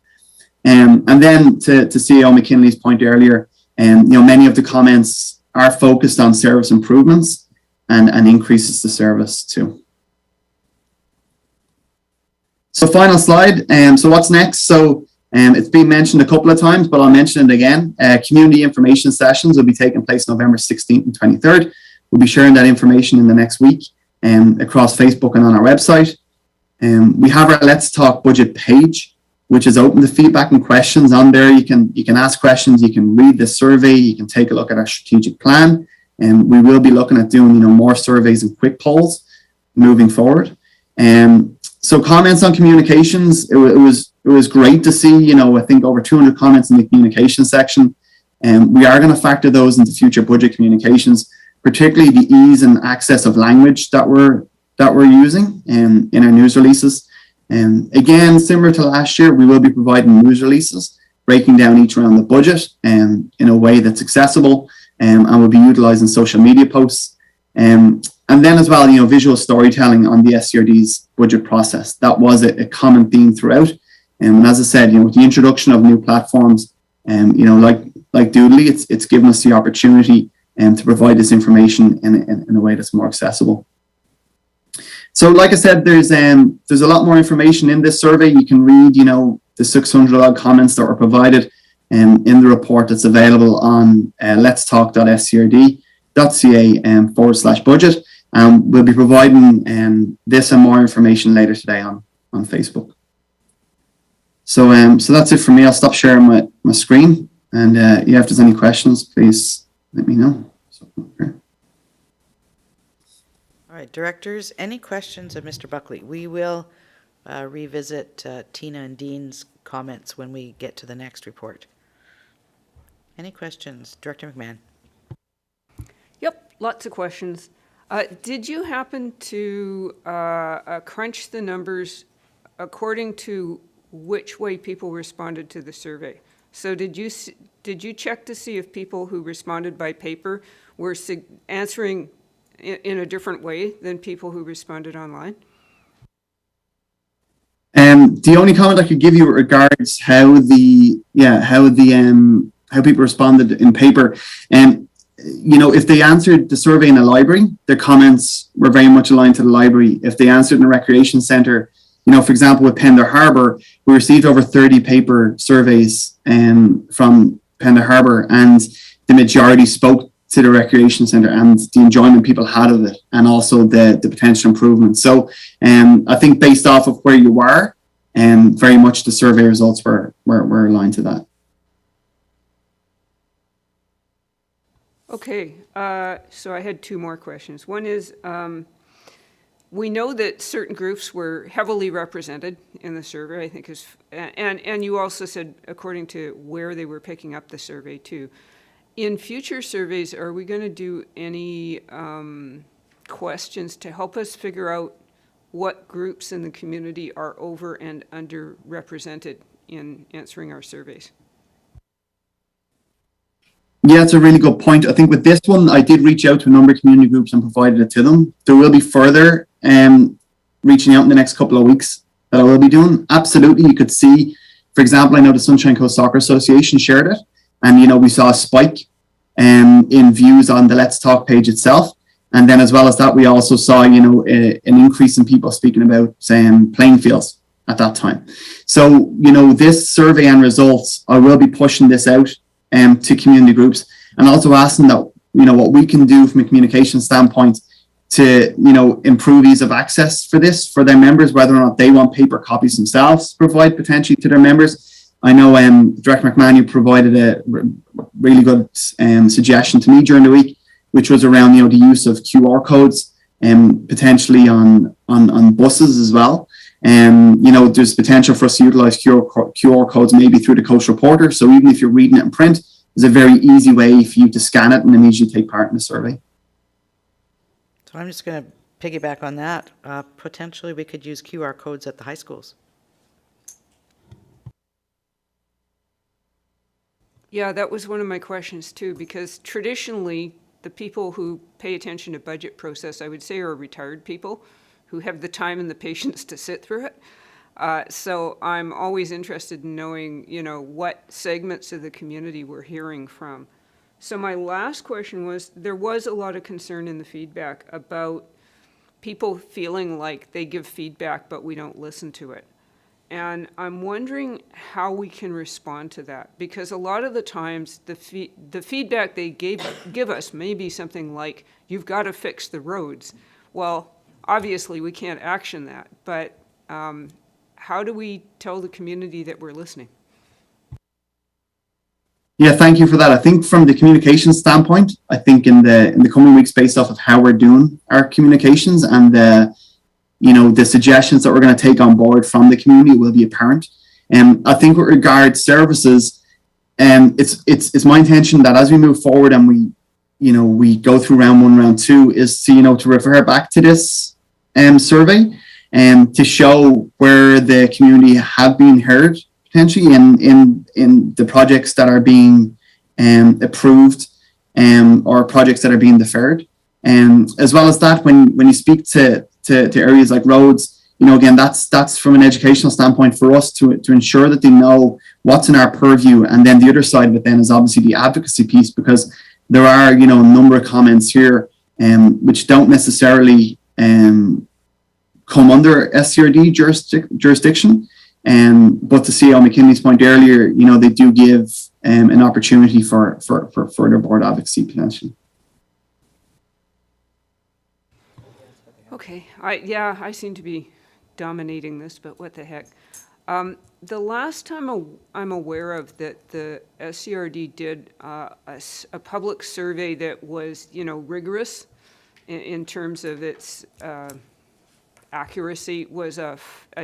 Speaker 8: And then to CEO McKinley's point earlier, many of the comments are focused on service improvements and increases to service too. So final slide. So what's next? So it's been mentioned a couple of times, but I'll mention it again. Community information sessions will be taking place November 16th and 23rd. We'll be sharing that information in the next week across Facebook and on our website. We have our Let's Talk budget page, which is open to feedback and questions. On there, you can ask questions, you can read the survey, you can take a look at our strategic plan, and we will be looking at doing more surveys and quick polls moving forward. So comments on communications, it was great to see, I think over 200 comments in the communication section. And we are going to factor those into future budget communications, particularly the ease and access of language that we're using in our news releases. And again, similar to last year, we will be providing news releases, breaking down each round the budget in a way that's accessible, and we'll be utilizing social media posts. And then as well, visual storytelling on the SCRD's budget process. That was a common theme throughout. And as I said, with the introduction of new platforms, like Doodly, it's given us the opportunity to provide this information in a way that's more accessible. So like I said, there's a lot more information in this survey. You can read, the 600 odd comments that were provided in the report that's available on letstalk.scrd.ca/budget. We'll be providing this and more information later today on Facebook. So that's it for me. I'll stop sharing my screen. And if there's any questions, please let me know.
Speaker 1: All right, directors, any questions of Mr. Buckley? We will revisit Tina and Dean's comments when we get to the next report. Any questions? Director McMahon?
Speaker 7: Yep, lots of questions. Did you happen to crunch the numbers according to which way people responded to the survey? So did you check to see if people who responded by paper were answering in a different way than people who responded online?
Speaker 8: The only comment I could give you regards how people responded in paper, if they answered the survey in a library, their comments were very much aligned to the library. If they answered in a recreation centre, for example, with Pender Harbour, we received over 30 paper surveys from Pender Harbour, and the majority spoke to the recreation centre and the enjoyment people had of it, and also the potential improvement. So I think based off of where you are, very much the survey results were aligned to that.
Speaker 7: Okay, so I had two more questions. One is, we know that certain groups were heavily represented in the survey, I think and you also said according to where they were picking up the survey too. In future surveys, are we going to do any questions to help us figure out what groups in the community are over and underrepresented in answering our surveys?
Speaker 8: Yeah, it's a really good point. I think with this one, I did reach out to a number of community groups and provided it to them. There will be further reaching out in the next couple of weeks that I will be doing. Absolutely, you could see, for example, I know the Sunshine Coast Soccer Association shared it, and we saw a spike in views on the Let's Talk page itself. And then as well as that, we also saw, an increase in people speaking about playing fields at that time. So, this survey and results, I will be pushing this out to community groups, and also asking that, what we can do from a communication standpoint to, improve ease of access for their members, whether or not they want paper copies themselves to provide potentially to their members. I know Director McMahon, you provided a really good suggestion to me during the week, which was around, the use of QR codes potentially on buses as well. There's potential for us to utilize QR codes maybe through the Coast Reporter. So even if you're reading it in print, there's a very easy way for you to scan it and immediately take part in the survey.
Speaker 1: So I'm just going to piggyback on that. Potentially, we could use QR codes at the high schools.
Speaker 7: Yeah, that was one of my questions too, because traditionally, the people who pay attention to budget process, I would say, are retired people who have the time and the patience to sit through it. So I'm always interested in knowing, what segments of the community we're hearing from. So my last question was, there was a lot of concern in the feedback about people feeling like they give feedback, but we don't listen to it. And I'm wondering how we can respond to that, because a lot of the times the feedback they give us may be something like, you've got to fix the roads. Well, obviously we can't action that, but how do we tell the community that we're listening?
Speaker 8: Yeah, thank you for that. I think from the communication standpoint, I think in the coming weeks, based off of how we're doing our communications and the suggestions that we're going to take on board from the community will be apparent. I think with regard to services, it's my intention that as we move forward and we go through round one, round two, is to refer back to this survey and to show where the community have been heard potentially in the projects that are being approved or projects that are being deferred. As well as that, when you speak to areas like roads, again, that's from an educational standpoint for us to ensure that they know what's in our purview. And then the other side of it then is obviously the advocacy piece, because there are, a number of comments here which don't necessarily come under SCRD jurisdiction. But to CEO McKinley's point earlier, they do give an opportunity for further board advocacy potentially.
Speaker 7: Okay, I seem to be dominating this, but what the heck. The last time I'm aware of that the SCRD did a public survey that was, rigorous in terms of its accuracy was a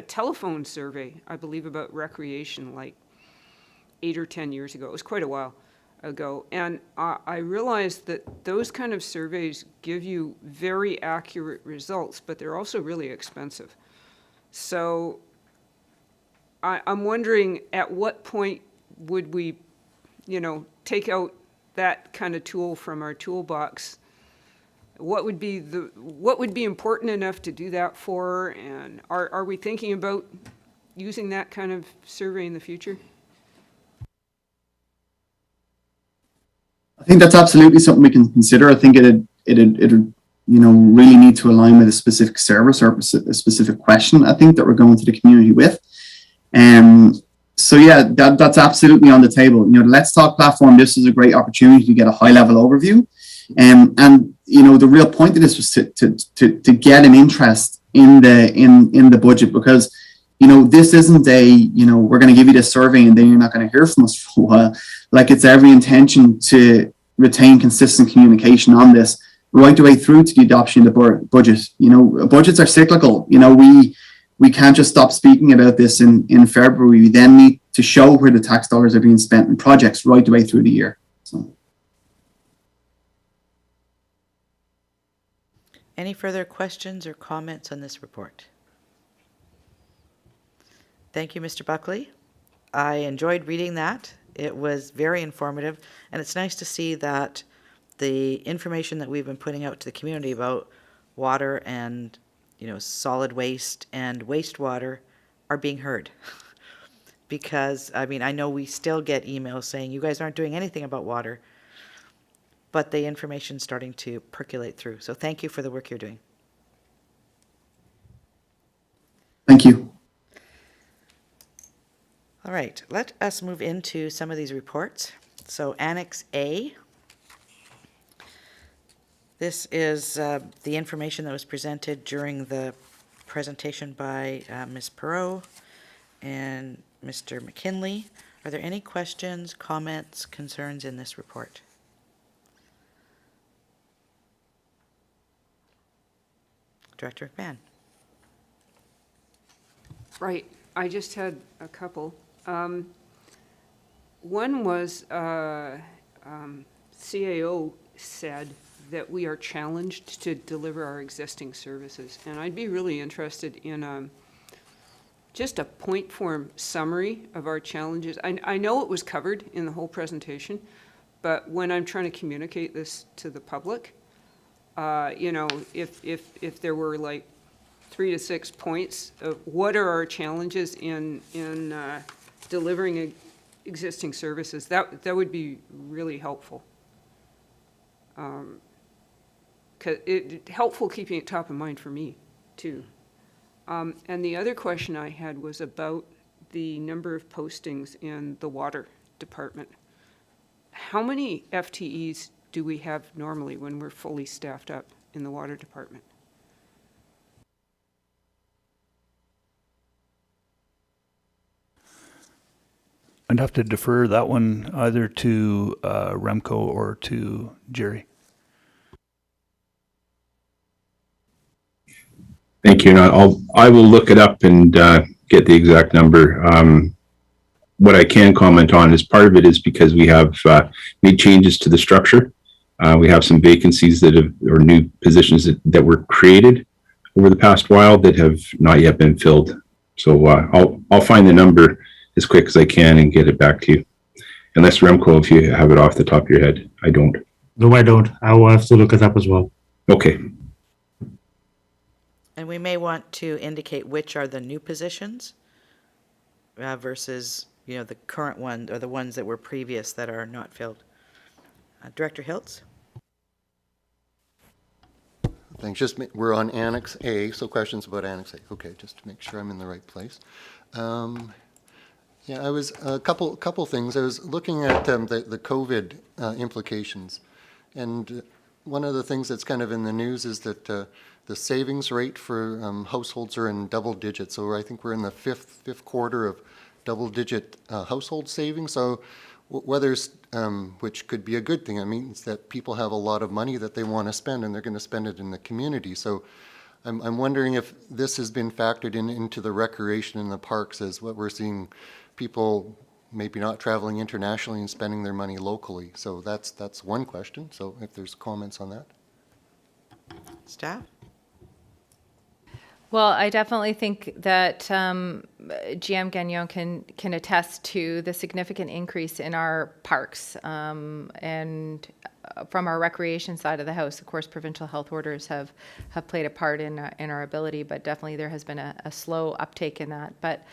Speaker 7: telephone survey, I believe, about recreation like 8 or 10 years ago. It was quite a while ago. And I realized that those kind of surveys give you very accurate results, but they're also really expensive. So I'm wondering at what point would we, take out that kind of tool from our toolbox? What would be important enough to do that for? And are we thinking about using that kind of survey in the future?
Speaker 8: I think that's absolutely something we can consider. I think it'd really need to align with a specific service or a specific question, I think, that we're going to the community with. So yeah, that's absolutely on the table. The Let's Talk platform, this is a great opportunity to get a high level overview. And the real point of this was to get an interest in the budget, because this isn't we're going to give you this survey and then you're not going to hear from us for a while. Like, it's every intention to retain consistent communication on this right the way through to the adoption of the budget. Budgets are cyclical. We can't just stop speaking about this in February. We then need to show where the tax dollars are being spent in projects right the way through the year. So.
Speaker 1: Any further questions or comments on this report? Thank you, Mr. Buckley. I enjoyed reading that. It was very informative, and it's nice to see that the information that we've been putting out to the community about water and, solid waste and wastewater are being heard. Because, I know we still get emails saying you guys aren't doing anything about water, but the information's starting to percolate through. So thank you for the work you're doing.
Speaker 8: Thank you.
Speaker 1: All right, let us move into some of these reports. So Annex A. This is the information that was presented during the presentation by Ms. Perot and Mr. McKinley. Are there any questions, comments, concerns in this report? Director McMahon.
Speaker 7: Right. I just had a couple. One was CAO said that we are challenged to deliver our existing services. And I'd be really interested in just a point form summary of our challenges. I know it was covered in the whole presentation, but when I'm trying to communicate this to the public, if there were like 3 to 6 points of what are our challenges in delivering existing services, that would be really helpful. 'Cause it's helpful keeping it top of mind for me too. And the other question I had was about the number of postings in the water department. How many FTEs do we have normally when we're fully staffed up in the water department?
Speaker 5: I'd have to defer that one either to Remco or to Jerry.
Speaker 4: Thank you. And I will look it up and get the exact number. What I can comment on is part of it is because we have made changes to the structure. We have some vacancies or new positions that were created over the past while that have not yet been filled. So I'll find the number as quick as I can and get it back to you. Unless Remco, if you have it off the top of your head. I don't.
Speaker 9: No, I don't. I will have to look it up as well.
Speaker 4: Okay.
Speaker 1: And we may want to indicate which are the new positions versus, the current one or the ones that were previous that are not filled. Director Hiltz?
Speaker 10: Thanks. We're on Annex A, so questions about Annex A. Okay, just to make sure I'm in the right place. Yeah, I was a couple things. I was looking at the COVID implications, and one of the things that's kind of in the news is that the savings rate for households are in double digits. So I think we're in the fifth quarter of double-digit household savings. So whether, which could be a good thing, it means that people have a lot of money that they want to spend, and they're going to spend it in the community. So I'm wondering if this has been factored into the recreation in the parks, as what we're seeing, people maybe not traveling internationally and spending their money locally. So that's one question. So if there's comments on that.
Speaker 1: Staff?
Speaker 6: Well, I definitely think that GM Gagnon can attest to the significant increase in our parks. And from our recreation side of the house, of course, provincial health orders have played a part in our ability, but definitely there has been a slow uptake in that. But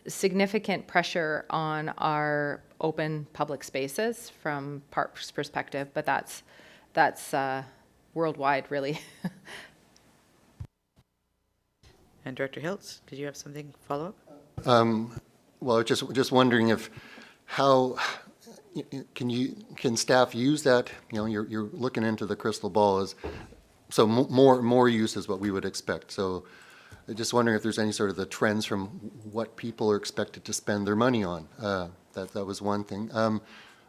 Speaker 6: significant pressure on our open public spaces from parks perspective, but that's worldwide, really.
Speaker 1: And Director Hiltz, did you have something follow up?
Speaker 10: Well, just wondering if how can staff use that? You know, you're looking into the crystal ball, as so more use is what we would expect. So just wondering if there's any sort of the trends from what people are expected to spend their money on. That was one thing.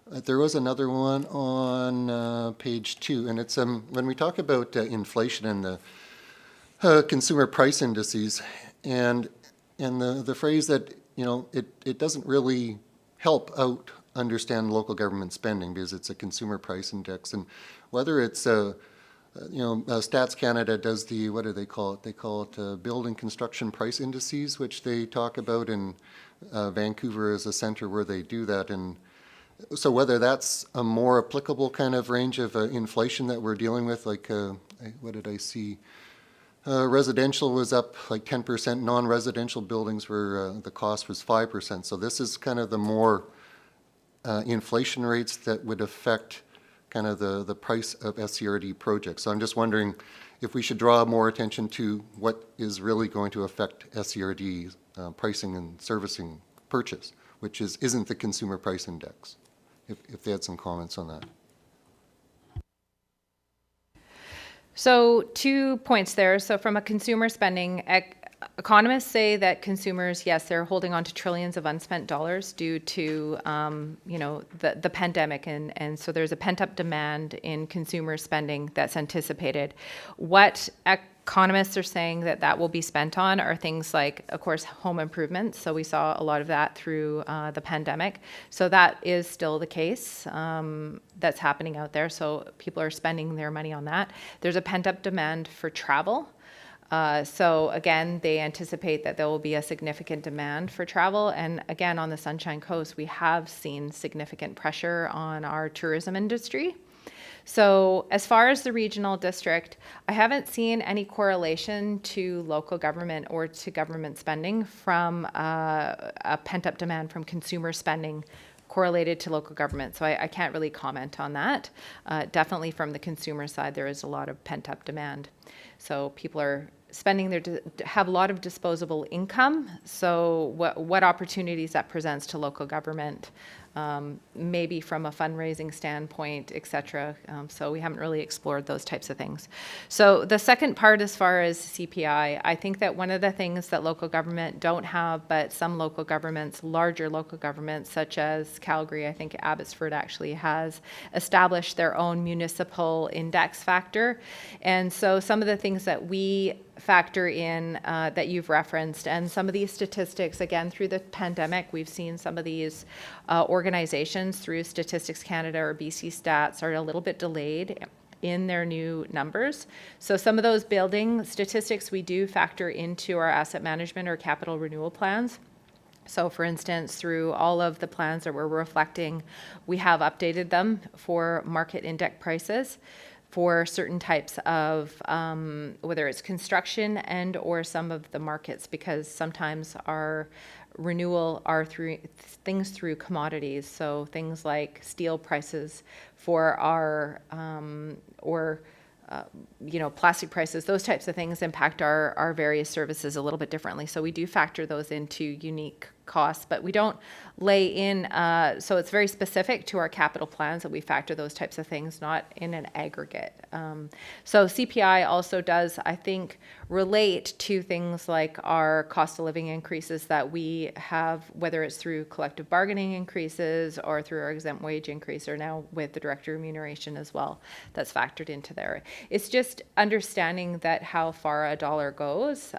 Speaker 10: There was another one on page 2, and it's when we talk about inflation and the consumer price indices, and the phrase that, you know, it doesn't really help out understand local government spending because it's a consumer price index, and whether it's Stats Canada does the, what do they call it? They call it building construction price indices, which they talk about in Vancouver as a center where they do that. And so whether that's a more applicable kind of range of inflation that we're dealing with, like what did I see? Residential was up like 10%, non-residential buildings were, the cost was 5%. So this is kind of the more inflation rates that would affect kind of the price of SCRD projects. So I'm just wondering if we should draw more attention to what is really going to affect SCRD pricing and servicing purchase, which isn't the consumer price index, if they had some comments on that.
Speaker 6: So 2 points there. So from a consumer spending, economists say that consumers, yes, they're holding on to trillions of unspent dollars due to, the pandemic. And so there's a pent-up demand in consumer spending that's anticipated. What economists are saying that will be spent on are things like, of course, home improvements. So we saw a lot of that through the pandemic. So that is still the case that's happening out there. So people are spending their money on that. There's a pent-up demand for travel. So again, they anticipate that there will be a significant demand for travel. And again, on the Sunshine Coast, we have seen significant pressure on our tourism industry. So as far as the regional district, I haven't seen any correlation to local government or to government spending from a pent-up demand from consumer spending correlated to local government. So I can't really comment on that. Definitely from the consumer side, there is a lot of pent-up demand. So people are spending have a lot of disposable income. So what opportunities that presents to local government, maybe from a fundraising standpoint, et cetera. So we haven't really explored those types of things. So the second part, as far as CPI, I think that one of the things that local government don't have, but some local governments, larger local governments, such as Calgary, I think Abbotsford actually has established their own municipal index factor. And so some of the things that we factor in that you've referenced, and some of these statistics, again, through the pandemic, we've seen some of these organizations through Statistics Canada or BC Stats are a little bit delayed in their new numbers. So some of those building statistics we do factor into our asset management or capital renewal plans. So for instance, through all of the plans that we're reflecting, we have updated them for market index prices for certain types of, whether it's construction and or some of the markets, because sometimes our renewal are through things through commodities. So things like steel prices for our, plastic prices, those types of things impact our various services a little bit differently. So we do factor those into unique costs, but we don't lay in, so it's very specific to our capital plans that we factor those types of things, not in an aggregate. So CPI also does, I think, relate to things like our cost of living increases that we have, whether it's through collective bargaining increases or through our exempt wage increase, or now with the director remuneration as well, that's factored into there. It's just understanding that how far a dollar goes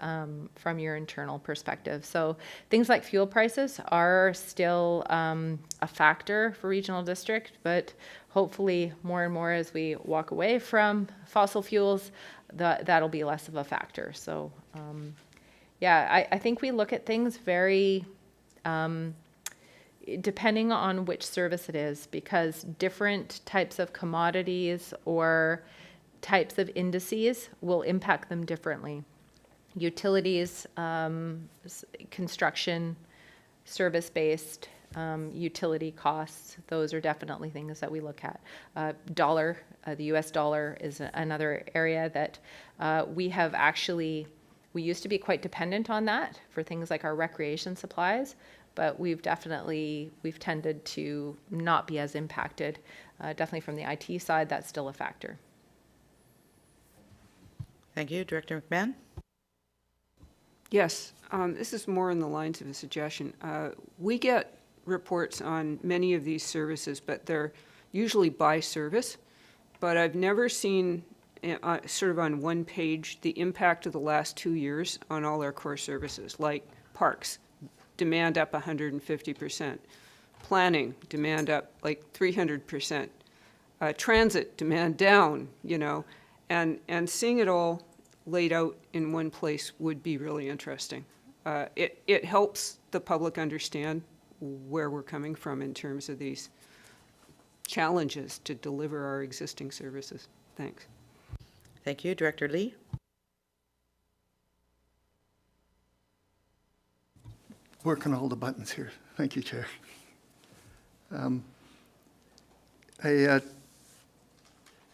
Speaker 6: from your internal perspective. So things like fuel prices are still a factor for regional district, but hopefully more and more as we walk away from fossil fuels, that'll be less of a factor. So yeah, I think we look at things very depending on which service it is, because different types of commodities or types of indices will impact them differently. Utilities, construction, service-based, utility costs, those are definitely things that we look at. Dollar, the US dollar is another area that we used to be quite dependent on that for things like our recreation supplies, but we've tended to not be as impacted. Definitely from the IT side, that's still a factor.
Speaker 1: Thank you. Director McMahon?
Speaker 7: Yes, this is more in the lines of a suggestion. We get reports on many of these services, but they're usually by service. But I've never seen, sort of on one page, the impact of the last 2 years on all our core services, like parks, demand up 150%, planning, demand up like 300%, transit, demand down, you know, and seeing it all laid out in one place would be really interesting. It helps the public understand where we're coming from in terms of these challenges to deliver our existing services. Thanks.
Speaker 1: Thank you. Director Lee?
Speaker 11: Working all the buttons here. Thank you, Chair.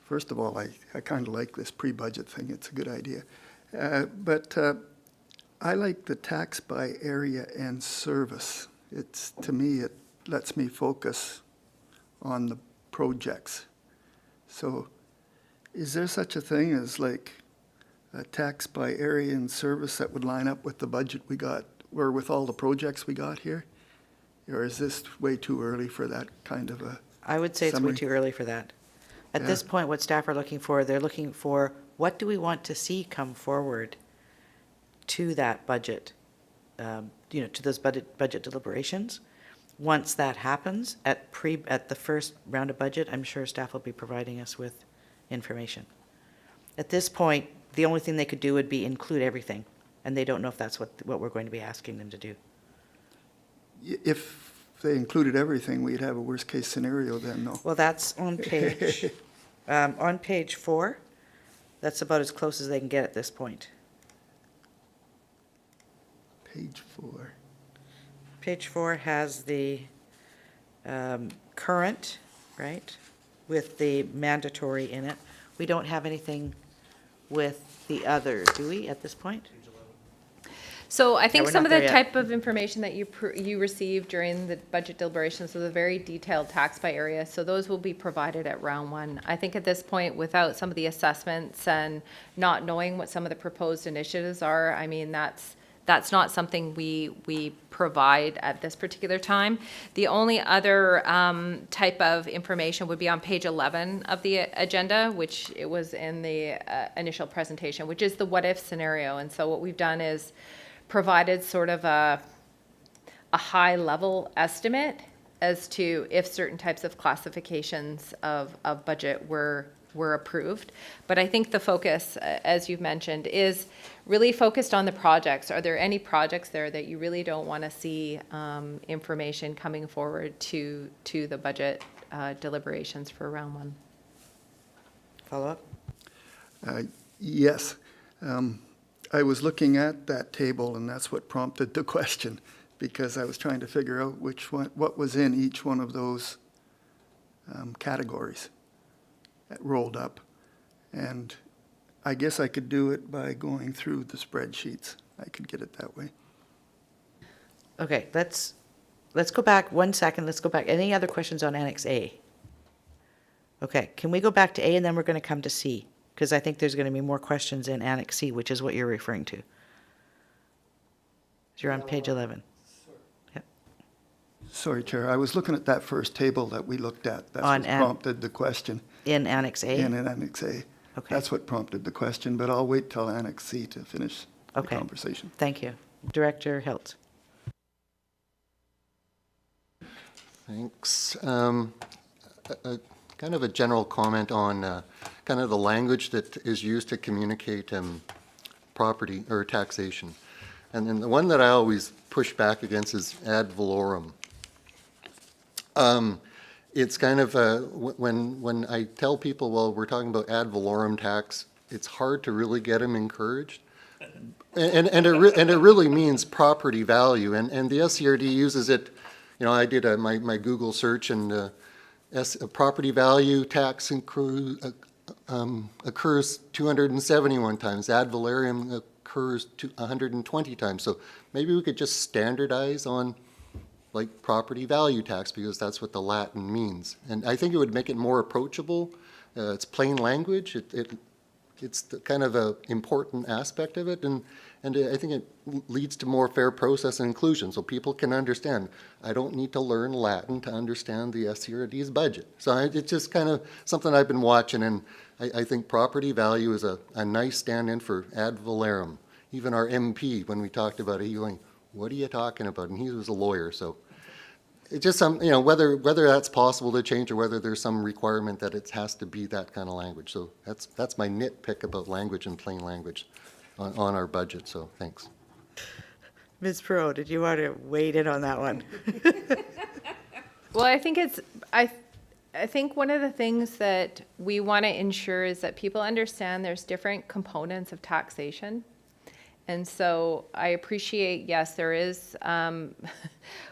Speaker 11: First of all, I kind of like this pre-budget thing. It's a good idea. But I like the tax by area and service. To me, it lets me focus on the projects. So is there such a thing as like a tax by area and service that would line up with the budget we got, or with all the projects we got here? Or is this way too early for that kind of a
Speaker 1: I would say it's way
Speaker 11: summary?
Speaker 1: too early for that. At
Speaker 11: Yeah.
Speaker 1: this point, what staff are looking for, they're looking for, what do we want to see come forward to that budget, to those budget deliberations? Once that happens, at the first round of budget, I'm sure staff will be providing us with information. At this point, the only thing they could do would be include everything, and they don't know if that's what we're going to be asking them to do.
Speaker 11: If they included everything, we'd have a worst-case scenario then, though.
Speaker 1: Well, that's on page 4. That's about as close as they can get at this point.
Speaker 11: Page 4.
Speaker 1: Page 4 has the current, right, with the mandatory in it. We don't have anything with the others, do we, at this point?
Speaker 6: So I think
Speaker 1: we're
Speaker 6: some
Speaker 1: not
Speaker 6: of the
Speaker 1: there yet.
Speaker 6: type of information that you received during the budget deliberations was a very detailed tax by area. So those will be provided at round 1. I think at this point, without some of the assessments and not knowing what some of the proposed initiatives are, I mean, that's not something we provide at this particular time. The only other type of information would be on page 11 of the agenda, which it was in the initial presentation, which is the what if scenario. And so what we've done is provided sort of a high level estimate as to if certain types of classifications of budget were approved. But I think the focus, as you've mentioned, is really focused on the projects. Are there any projects there that you really don't want to see information coming forward to the budget deliberations for round 1?
Speaker 1: Follow up?
Speaker 11: Yes. I was looking at that table, and that's what prompted the question, because I was trying to figure out what was in each one of those categories that rolled up. And I guess I could do it by going through the spreadsheets. I could get it that way.
Speaker 1: Okay, let's go back 1 second. Let's go back. Any other questions on Annex A? Okay, can we go back to A and then we're going to come to C? Because I think there's going to be more questions in Annex C, which is what you're referring to. You're on page 11. Yep.
Speaker 11: Sorry, Chair, I was looking at that first table that we looked at. That's
Speaker 1: On
Speaker 11: what
Speaker 1: an-
Speaker 11: prompted the question.
Speaker 1: In Annex A?
Speaker 11: In Annex A.
Speaker 1: Okay.
Speaker 11: That's what prompted the question, but I'll wait till Annex C to finish the
Speaker 1: Okay.
Speaker 11: conversation.
Speaker 1: Thank you. Director Hilt.
Speaker 10: Thanks. Kind of a general comment on kind of the language that is used to communicate property or taxation. And then the one that I always push back against is ad valorem. It's kind of, when I tell people, well, we're talking about ad valorem tax, it's hard to really get them encouraged. And it really means property value. And the SCRD uses it, you know, I did my Google search, and property value tax occurs 271 times. Ad valorem occurs 120 times. So maybe we could just standardize on like property value tax, because that's what the Latin means. And I think it would make it more approachable. It's plain language. It's the kind of a important aspect of it, and I think it leads to more fair process and inclusion, so people can understand. I don't need to learn Latin to understand the SCRD's budget. So it's just kind of something I've been watching, and I think property value is a nice stand-in for ad valorem. Even our MP, when we talked about it, he going, "What are you talking about?" And he was a lawyer, so it's just some, you know, whether that's possible to change or whether there's some requirement that it has to be that kind of language. So that's my nitpick about language and plain language on our budget. So thanks.
Speaker 1: Ms. Perot, did you want to wade in on that one?
Speaker 6: Well, I think I think one of the things that we want to ensure is that people understand there's different components of taxation. And so I appreciate, yes, there is,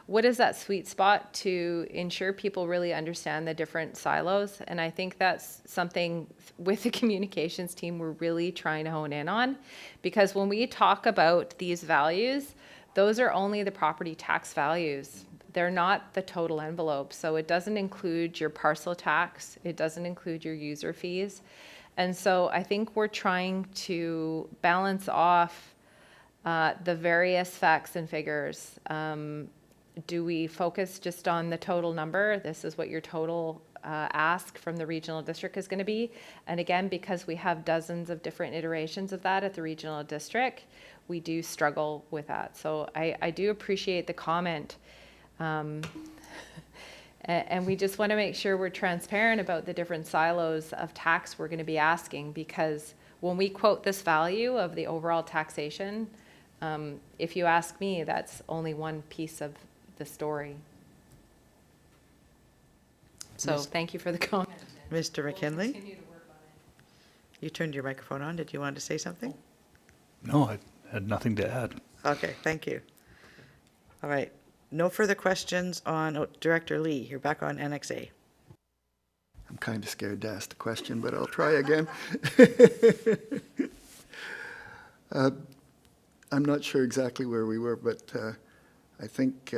Speaker 6: what is that sweet spot to ensure people really understand the different silos? And I think that's something with the communications team we're really trying to hone in on. Because when we talk about these values, those are only the property tax values. They're not the total envelope. So it doesn't include your parcel tax. It doesn't include your user fees. And so I think we're trying to balance off the various facts and figures. Do we focus just on the total number? This is what your total ask from the regional district is going to be. And again, because we have dozens of different iterations of that at the regional district, we do struggle with that. So I do appreciate the comment. And we just want to make sure we're transparent about the different silos of tax we're going to be asking, because when we quote this value of the overall taxation, if you ask me, that's only one piece of the story. So thank you for the comment.
Speaker 1: Mr. McKinley? You turned your microphone on. Did you want to say something?
Speaker 5: No, I had nothing to add.
Speaker 1: Okay, thank you. All right. No further questions on Director Lee. You're back on Annex A.
Speaker 11: I'm kind of scared to ask the question, but I'll try again. I'm not sure exactly where we were, but I think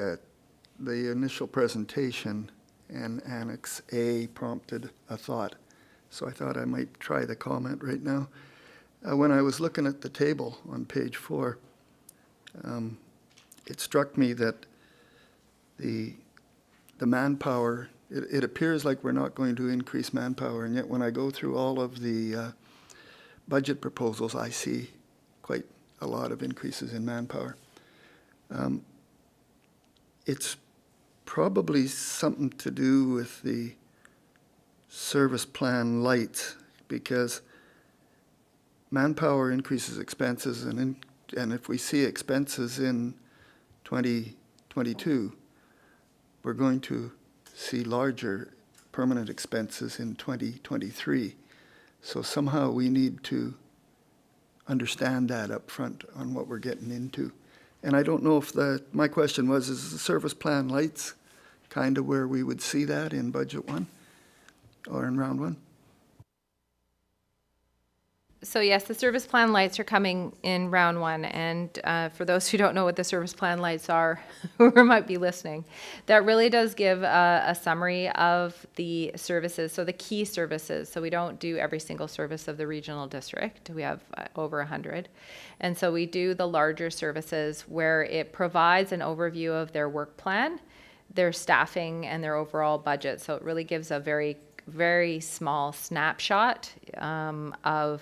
Speaker 11: the initial presentation and Annex A prompted a thought. So I thought I might try the comment right now. When I was looking at the table on page 4, it struck me that the manpower, it appears like we're not going to increase manpower, and yet when I go through all of the budget proposals, I see quite a lot of increases in manpower. It's probably something to do with the service plan lights, because manpower increases expenses, and if we see expenses in 2022, we're going to see larger permanent expenses in 2023. So somehow we need to understand that up front on what we're getting into. And I don't know if my question was, is the service plan lights kind of where we would see that in budget 1 or in round 1?
Speaker 6: So yes, the service plan lights are coming in round one, and for those who don't know what the service plan lights are, or might be listening, that really does give a summary of the services, so the key services. So we don't do every single service of the regional district. We have over 100. And so we do the larger services where it provides an overview of their work plan, their staffing, and their overall budget. So it really gives a very small snapshot of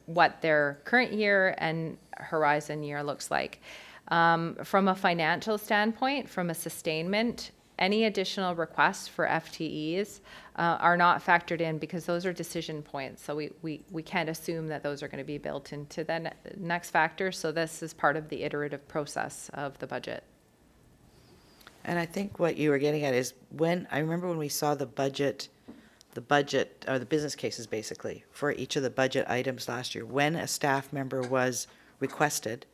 Speaker 6: what their current year and horizon year looks like. From a financial standpoint, from a sustainment, any additional requests for FTEs are not factored in because those are decision points. So we can't assume that those are going to be built into the next factor. So this is part of the iterative process of the budget.
Speaker 1: And I think what you were getting at is I remember when we saw the budget, or the business cases basically, for each of the budget items last year, when a staff member was requested,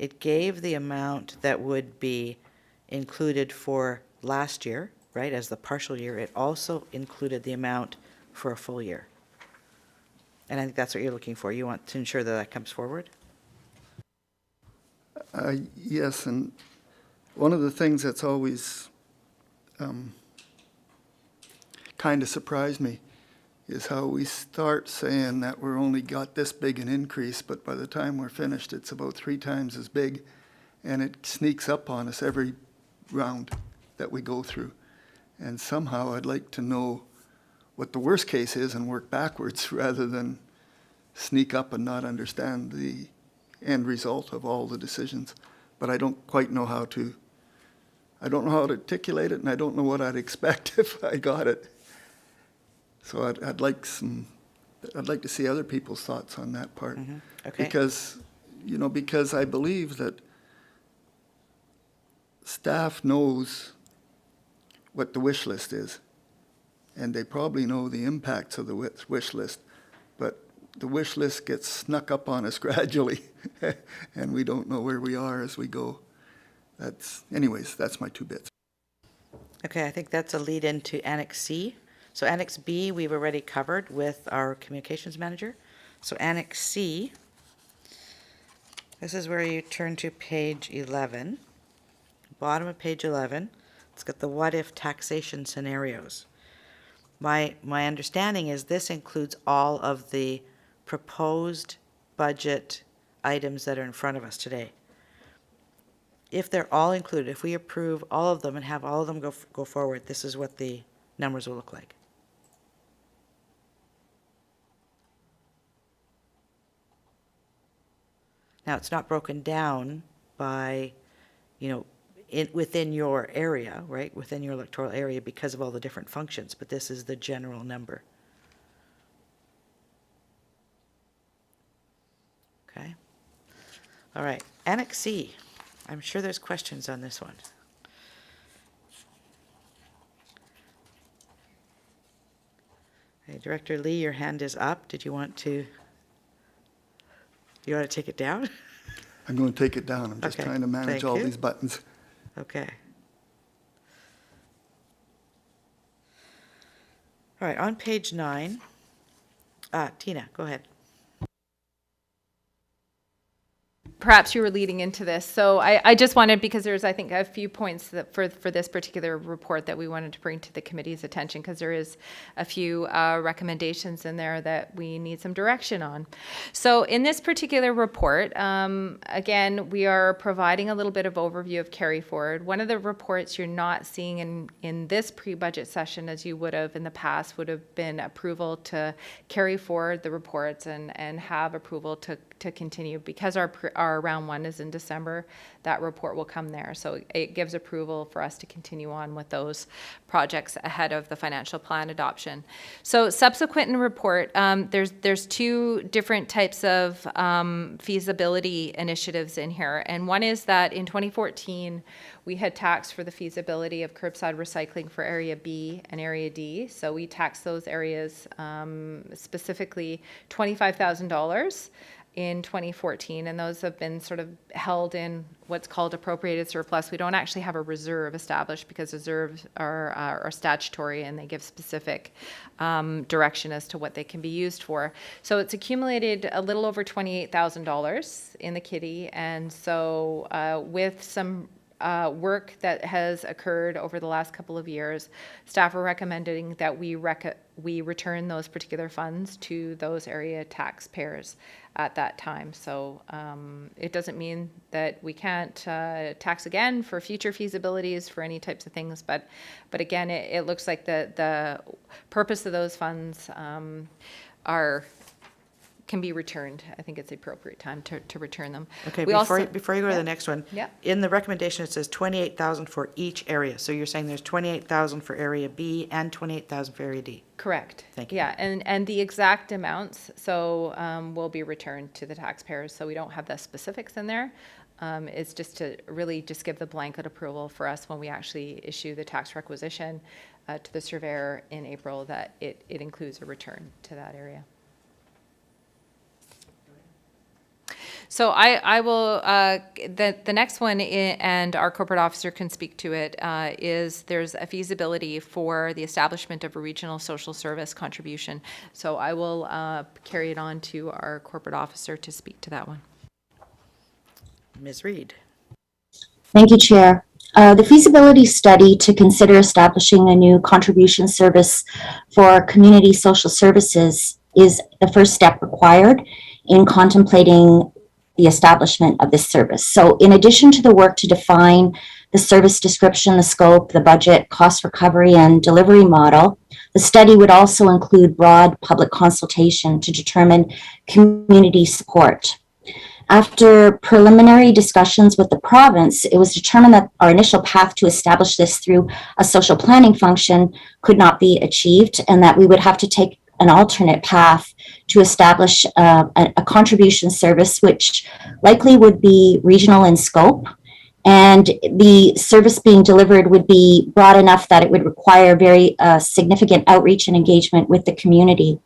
Speaker 1: it gave the amount that would be included for last year, right, as the partial year. It also included the amount for a full year. And I think that's what you're looking for. You want to ensure that that comes forward?
Speaker 11: Yes, and one of the things that's always kind of surprised me is how we start saying that we're only got this big an increase, but by the time we're finished, it's about 3 times as big, and it sneaks up on us every round that we go through. And somehow I'd like to know what the worst case is and work backwards rather than sneak up and not understand the end result of all the decisions. But I don't quite know how to, I don't know how to articulate it, and I don't know what I'd expect if I got it. So I'd like to see other people's thoughts on that part.
Speaker 1: Mm-hmm. Okay.
Speaker 11: Because I believe that staff knows what the wish list is, and they probably know the impacts of the wish list, but the wish list gets snuck up on us gradually, and we don't know where we are as we go. That's my 2 bits.
Speaker 1: Okay, I think that's a lead into Annex C. So Annex B, we've already covered with our communications manager. So Annex C, this is where you turn to page 11. Bottom of page 11, it's got the what-if taxation scenarios. My understanding is this includes all of the proposed budget items that are in front of us today. If they're all included, if we approve all of them and have all of them go forward, this is what the numbers will look like. Now, it's not broken down by, within your area, right, within your electoral area because of all the different functions, but this is the general number. Okay. All right, Annex C. I'm sure there's questions on this one. Hey, Director Lee, your hand is up. Did you want to take it down?
Speaker 11: I'm going to take it down. I'm just
Speaker 1: Okay,
Speaker 11: trying to manage
Speaker 1: thank
Speaker 11: all
Speaker 1: you.
Speaker 11: these buttons.
Speaker 1: Okay. All right, on page 9, Tina, go ahead.
Speaker 6: Perhaps you were leading into this. So I just wanted, because there's, I think, a few points that for this particular report that we wanted to bring to the committee's attention, because there is a few recommendations in there that we need some direction on. So in this particular report, again, we are providing a little bit of overview of carry forward. One of the reports you're not seeing in this pre-budget session, as you would have in the past, would have been approval to carry forward the reports and have approval to continue. Because our round 1 is in December, that report will come there. So it gives approval for us to continue on with those projects ahead of the financial plan adoption. So subsequent in the report, there's 2 different types of feasibility initiatives in here. And one is that in 2014, we had taxed for the feasibility of curbside recycling for Area B and Area D. So we taxed those areas specifically $25,000 in 2014, and those have been sort of held in what's called appropriated surplus. We don't actually have a reserve established because reserves are statutory and they give specific direction as to what they can be used for. So it's accumulated a little over $28,000 in the kitty, and so with some work that has occurred over the last couple of years, staff are recommending that we return those particular funds to those area taxpayers at that time. So it doesn't mean that we can't tax again for future feasibilities for any types of things, but again, it looks like the purpose of those funds can be returned. I think it's the appropriate time to return them.
Speaker 1: Okay,
Speaker 6: We
Speaker 1: before
Speaker 6: also-
Speaker 1: you go to
Speaker 6: Yeah.
Speaker 1: the next one.
Speaker 6: Yeah.
Speaker 1: In the recommendation, it says 28,000 for each area. So you're saying there's 28,000 for area B and 28,000 for area D?
Speaker 6: Correct.
Speaker 1: Thank you.
Speaker 6: Yeah, and the exact amounts, so will be returned to the taxpayers, so we don't have the specifics in there. It's just to really just give the blanket approval for us when we actually issue the tax requisition to the surveyor in April, that it includes a return to that area. So I will, the next one, and our corporate officer can speak to it, is there's a feasibility for the establishment of a regional social service contribution. So I will carry it on to our corporate officer to speak to that one.
Speaker 1: Ms. Reed?
Speaker 12: Thank you, Chair. The feasibility study to consider establishing a new contribution service for community social services is the first step required in contemplating the establishment of this service. So in addition to the work to define the service description, the scope, the budget, cost recovery, and delivery model, the study would also include broad public consultation to determine community support. After preliminary discussions with the province, it was determined that our initial path to establish this through a social planning function could not be achieved, and that we would have to take an alternate path to establish a contribution service, which likely would be regional in scope, and the service being delivered would be broad enough that it would require very significant outreach and engagement with the community.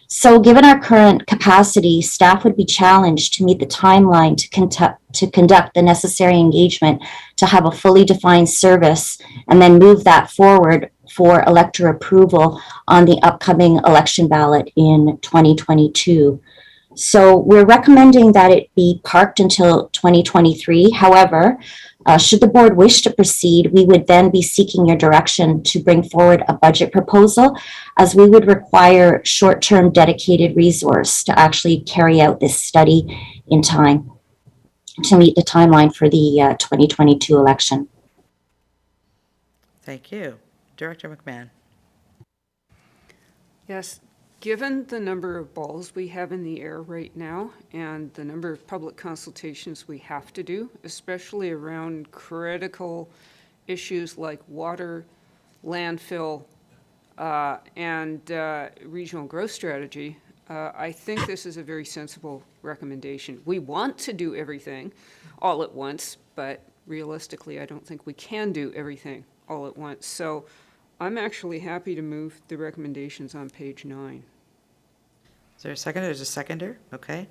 Speaker 12: So given our current capacity, staff would be challenged to meet the timeline to conduct the necessary engagement to have a fully defined service and then move that forward for elector approval on the upcoming election ballot in 2022. So we're recommending that it be parked until 2023. However, should the board wish to proceed, we would then be seeking your direction to bring forward a budget proposal, as we would require short-term dedicated resource to actually carry out this study in time to meet the timeline for the 2022 election.
Speaker 1: Thank you. Director McMahon?
Speaker 7: Yes, given the number of balls we have in the air right now and the number of public consultations we have to do, especially around critical issues like water, landfill, and regional growth strategy, I think this is a very sensible recommendation. We want to do everything all at once, but realistically, I don't think we can do everything all at once. So I'm actually happy to move the recommendations on page 9.
Speaker 1: Is there a seconder? There's a seconder. Okay.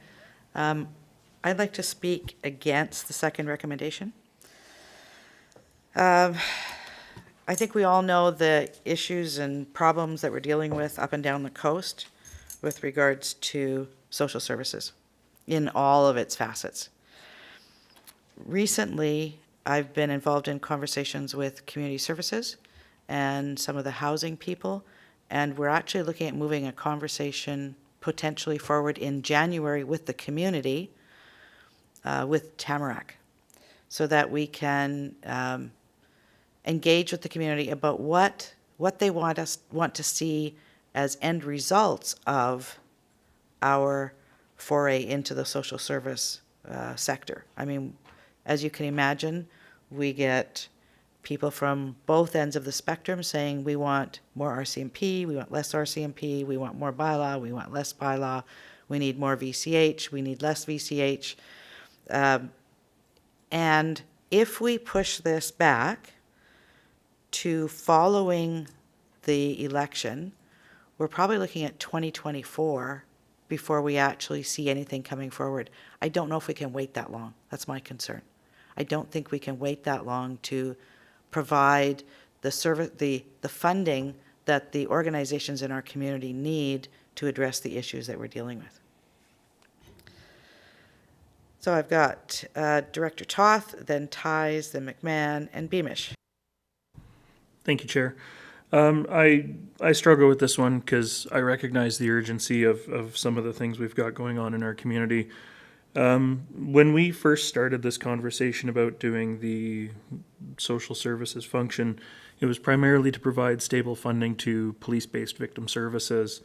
Speaker 1: I'd like to speak against the second recommendation. I think we all know the issues and problems that we're dealing with up and down the coast with regards to social services in all of its facets. Recently, I've been involved in conversations with community services and some of the housing people, and we're actually looking at moving a conversation potentially forward in January with the community, with Tamarack, so that we can engage with the community about what they want to see as end results of our foray into the social service sector. I mean, as you can imagine, we get people from both ends of the spectrum saying we want more RCMP, we want less RCMP, we want more bylaw, we want less bylaw, we need more VCH, we need less VCH. And if we push this back to following the election, we're probably looking at 2024 before we actually see anything coming forward. I don't know if we can wait that long. That's my concern. I don't think we can wait that long to provide the service, the funding that the organizations in our community need to address the issues that we're dealing with. So I've got Director Toth, then Ties, then McMahon, and Beamish.
Speaker 13: Thank you, Chair. I struggle with this one because I recognize the urgency of some of the things we've got going on in our community. When we first started this conversation about doing the social services function, it was primarily to provide stable funding to police-based victim services.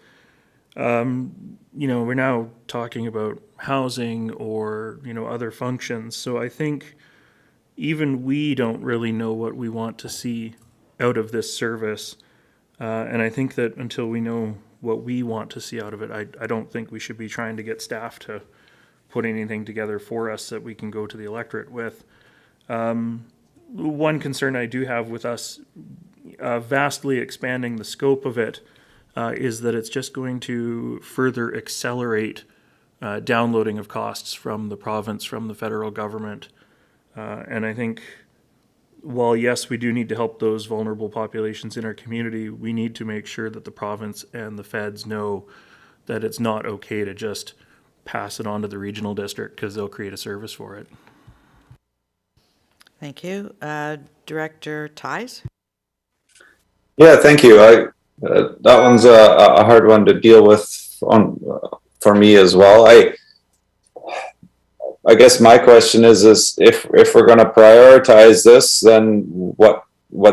Speaker 13: We're now talking about housing or, other functions. So I think even we don't really know what we want to see out of this service. And I think that until we know what we want to see out of it, I don't think we should be trying to get staff to put anything together for us that we can go to the electorate with. One concern I do have with us vastly expanding the scope of it is that it's just going to further accelerate downloading of costs from the province, from the federal government. And I think while, yes, we do need to help those vulnerable populations in our community, we need to make sure that the province and the feds know that it's not okay to just pass it on to the regional district because they'll create a service for it.
Speaker 1: Thank you. Director Ties?
Speaker 14: Yeah, thank you. That one's a hard one to deal with for me as well. I guess my question is if we're going to prioritize this, then what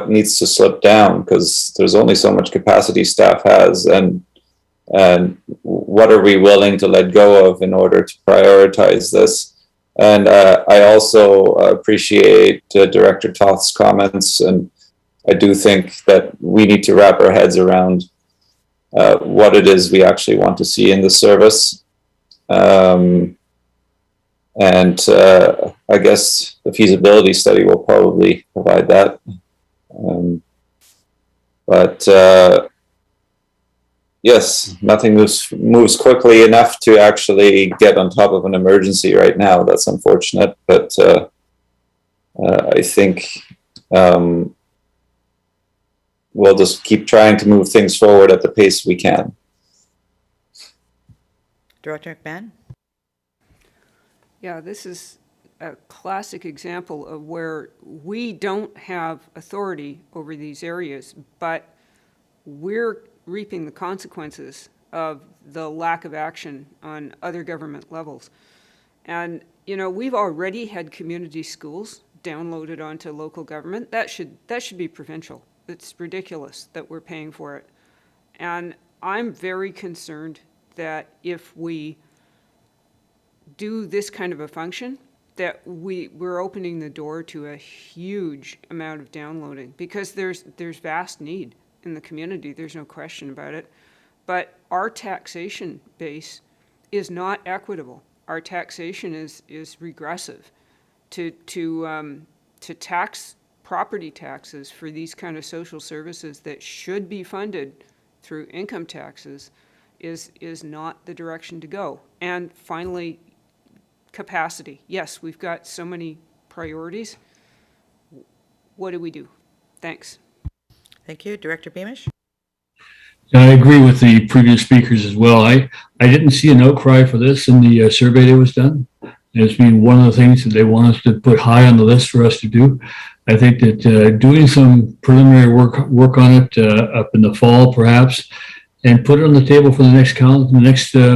Speaker 14: needs to slip down? Because there's only so much capacity staff has, and what are we willing to let go of in order to prioritize this? And I also appreciate Director Toth's comments, and I do think that we need to wrap our heads around what it is we actually want to see in the service. And I guess the feasibility study will probably provide that. But yes, nothing moves quickly enough to actually get on top of an emergency right now. That's unfortunate, but I think we'll just keep trying to move things forward at the pace we can.
Speaker 1: Director McMahon?
Speaker 7: Yeah, this is a classic example of where we don't have authority over these areas, but we're reaping the consequences of the lack of action on other government levels. And, we've already had community schools downloaded onto local government. That should be provincial. It's ridiculous that we're paying for it. And I'm very concerned that if we do this kind of a function, that we're opening the door to a huge amount of downloading, because there's vast need in the community. There's no question about it. But our taxation base is not equitable. Our taxation is regressive. To tax property taxes for these kind of social services that should be funded through income taxes is not the direction to go. And finally, capacity. Yes, we've got so many priorities. What do we do? Thanks.
Speaker 1: Thank you. Director Beamish?
Speaker 9: I agree with the previous speakers as well. I didn't see an outcry for this in the survey that was done. It's been one of the things that they want us to put high on the list for us to do. I think that doing some preliminary work on it up in the fall, perhaps, and put it on the table for the next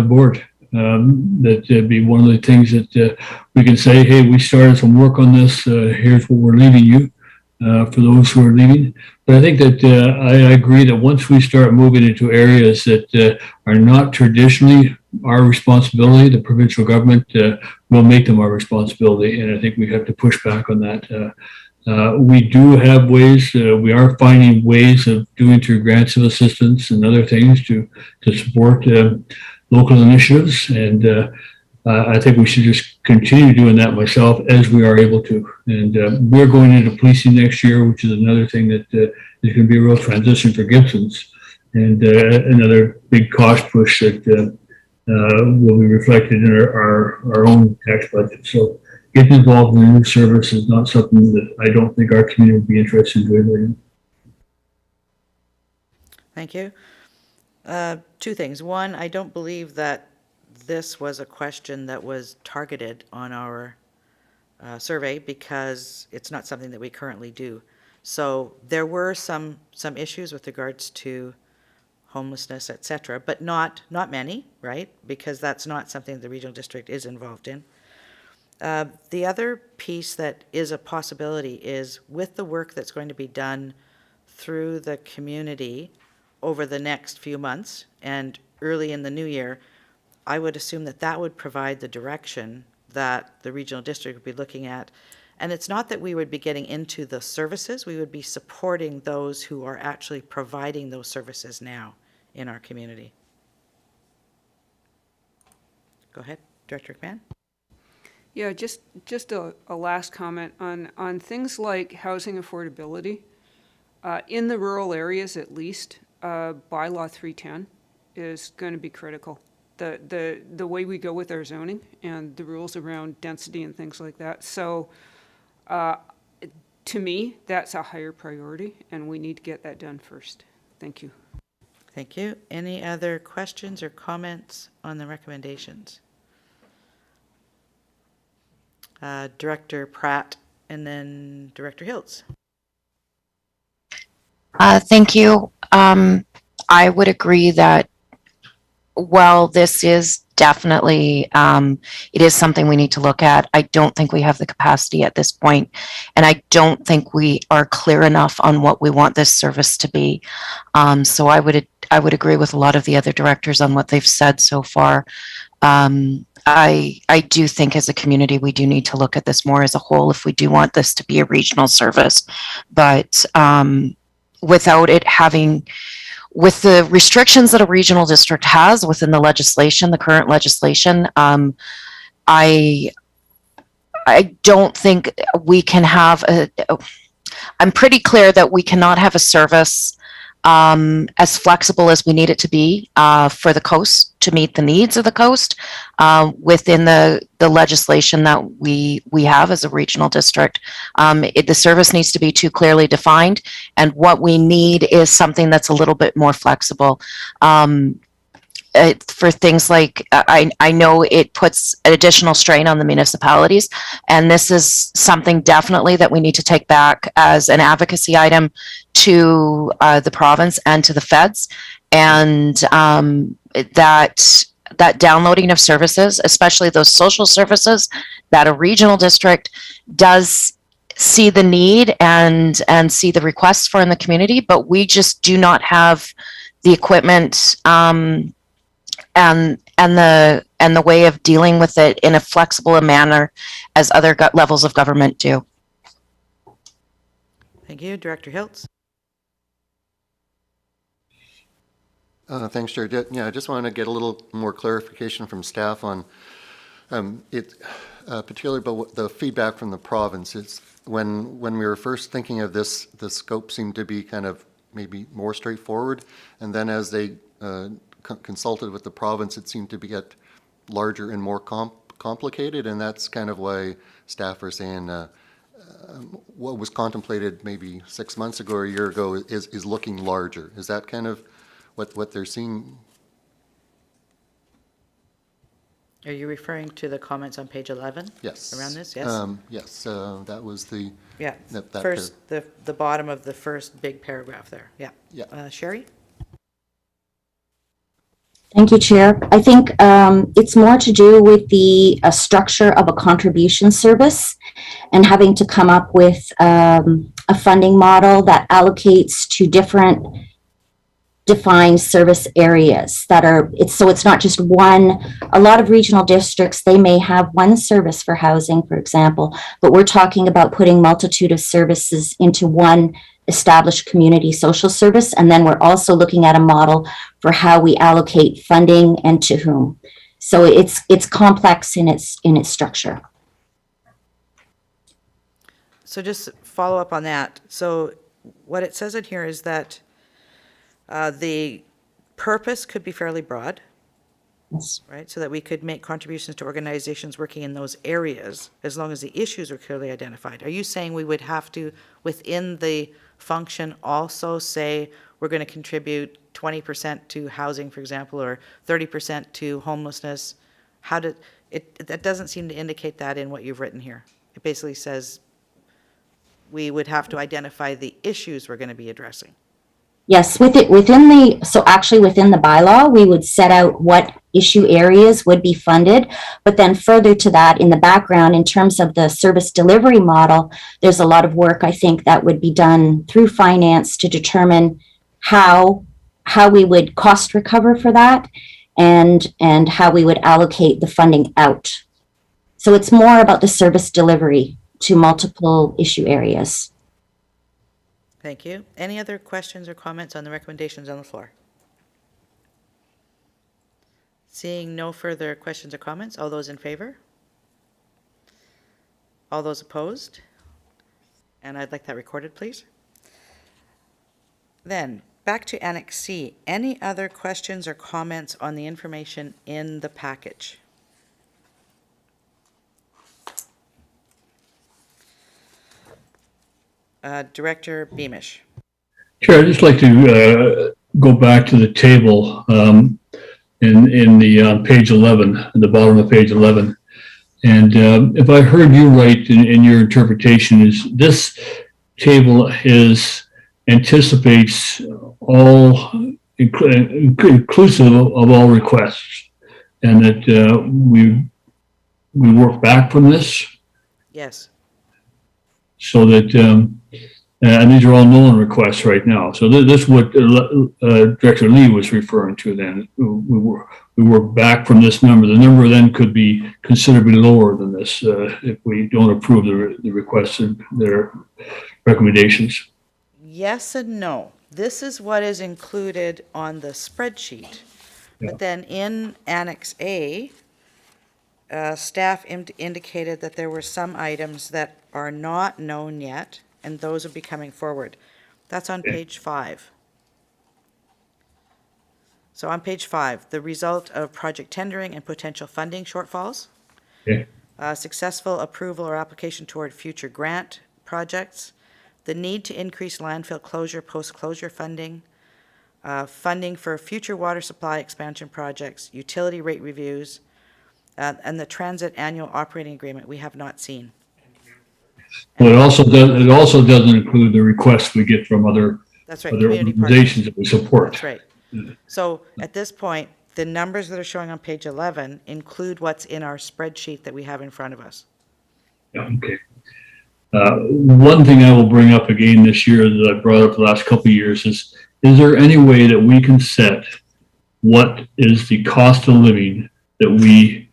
Speaker 9: board. That'd be one of the things that we can say, hey, we started some work on this. Here's what we're leaving you for those who are leaving. But I think that I agree that once we start moving into areas that are not traditionally our responsibility, the provincial government will make them our responsibility. And I think we have to push back on that. We do have ways, we are finding ways of doing through grants of assistance and other things to support local initiatives. And I think we should just continue doing that myself as we are able to. And we're going into policing next year, which is another thing that is going to be a real transition for Gibson's, and another big cost push that will be reflected in our own tax budget. So getting involved in a new service is not something that I don't think our community would be interested in doing right now.
Speaker 1: Thank you. Two things. One, I don't believe that this was a question that was targeted on our survey because it's not something that we currently do. So there were some issues with regards to homelessness, et cetera, but not many, right? Because that's not something the regional district is involved in. The other piece that is a possibility is with the work that's going to be done through the community over the next few months and early in the new year, I would assume that that would provide the direction that the regional district would be looking at. And it's not that we would be getting into the services, we would be supporting those who are actually providing those services now in our community. Go ahead, Director McMahon.
Speaker 7: Yeah, just a last comment on things like housing affordability. In the rural areas, at least, bylaw 310 is going to be critical. The way we go with our zoning and the rules around density and things like that. So, to me, that's a higher priority, and we need to get that done first. Thank you.
Speaker 1: Thank you. Any other questions or comments on the recommendations? Director Pratt and then Director Hiltz.
Speaker 2: Thank you. I would agree that while this is definitely, it is something we need to look at, I don't think we have the capacity at this point, and I don't think we are clear enough on what we want this service to be. So I would agree with a lot of the other directors on what they've said so far. I do think as a community, we do need to look at this more as a whole if we do want this to be a regional service. But without it having, with the restrictions that a regional district has within the legislation, the current legislation, I don't think we can have I'm pretty clear that we cannot have a service as flexible as we need it to be for the coast to meet the needs of the coast within the legislation that we have as a regional district. The service needs to be too clearly defined, and what we need is something that's a little bit more flexible. For things like, I know it puts an additional strain on the municipalities, and this is something definitely that we need to take back as an advocacy item to the province and to the feds, and that downloading of services, especially those social services that a regional district does see the need and see the requests for in the community, but we just do not have the equipment and the way of dealing with it in a flexible manner as other levels of government do.
Speaker 1: Thank you. Director Hiltz.
Speaker 10: Thanks, Chair. Yeah, I just want to get a little more clarification from staff on it, particularly about the feedback from the province. It's when we were first thinking of this, the scope seemed to be kind of maybe more straightforward, and then as they consulted with the province, it seemed to get larger and more complicated, and that's kind of why staff are saying what was contemplated maybe 6 months ago or a year ago is looking larger. Is that kind of what they're seeing?
Speaker 1: Are you referring to the comments on page 11?
Speaker 10: Yes.
Speaker 1: Around this, yes?
Speaker 10: Yes, that was the...
Speaker 1: Yeah,
Speaker 10: that
Speaker 1: first, the bottom of the first big paragraph there, yeah.
Speaker 10: Yeah.
Speaker 1: Sherry?
Speaker 12: Thank you, Chair. I think it's more to do with the structure of a contribution service and having to come up with a funding model that allocates to different defined service areas that are, so it's not just one. A lot of regional districts, they may have one service for housing, for example, but we're talking about putting multitude of services into one established community social service. And then we're also looking at a model for how we allocate funding and to whom. So it's complex in its structure.
Speaker 1: So just follow up on that. So what it says in here is that the purpose could be fairly broad,
Speaker 12: Yes.
Speaker 1: right? So that we could make contributions to organizations working in those areas, as long as the issues are clearly identified. Are you saying we would have to, within the function, also say, we're going to contribute 20% to housing, for example, or 30% to homelessness? How did, that doesn't seem to indicate that in what you've written here. It basically says we would have to identify the issues we're going to be addressing.
Speaker 12: Yes, within the bylaw, we would set out what issue areas would be funded. But then further to that, in the background, in terms of the service delivery model, there's a lot of work, I think, that would be done through finance to determine how we would cost recover for that and how we would allocate the funding out. So it's more about the service delivery to multiple issue areas.
Speaker 1: Thank you. Any other questions or comments on the recommendations on the floor? Seeing no further questions or comments, all those in favor? All those opposed? And I'd like that recorded, please. Then, back to Annex C. Any other questions or comments on the information in the package? Director Beamish.
Speaker 9: Chair, I'd just like to go back to the table in the page 11, at the bottom of page 11. And if I heard you right in your interpretation, is this table anticipates all inclusive of all requests, and that we work back from this
Speaker 1: Yes.
Speaker 9: so that and these are all known requests right now. So this is what Director Lee was referring to then. We work back from this number. The number then could be considerably lower than this if we don't approve the requests and their recommendations.
Speaker 1: Yes and no. This is what is included on the spreadsheet.
Speaker 9: Yeah.
Speaker 1: But then in Annex A, staff indicated that there were some items that are not known yet, and those will be coming forward. That's on page 5. So on page 5, the result of project tendering and potential funding shortfalls.
Speaker 9: Okay.
Speaker 1: Successful approval or application toward future grant projects. The need to increase landfill closure, post-closure funding. Funding for future water supply expansion projects, utility rate reviews, and the transit annual operating agreement we have not seen.
Speaker 9: Well, it also doesn't include the requests we get from other
Speaker 1: That's right,
Speaker 9: other
Speaker 1: community
Speaker 9: organizations
Speaker 1: partners.
Speaker 9: that we support.
Speaker 1: That's right. So at this point, the numbers that are showing on page 11 include what's in our spreadsheet that we have in front of us.
Speaker 9: Yeah, okay. One thing I will bring up again this year that I brought up the last couple of years is there any way that we can set what is the cost of living that we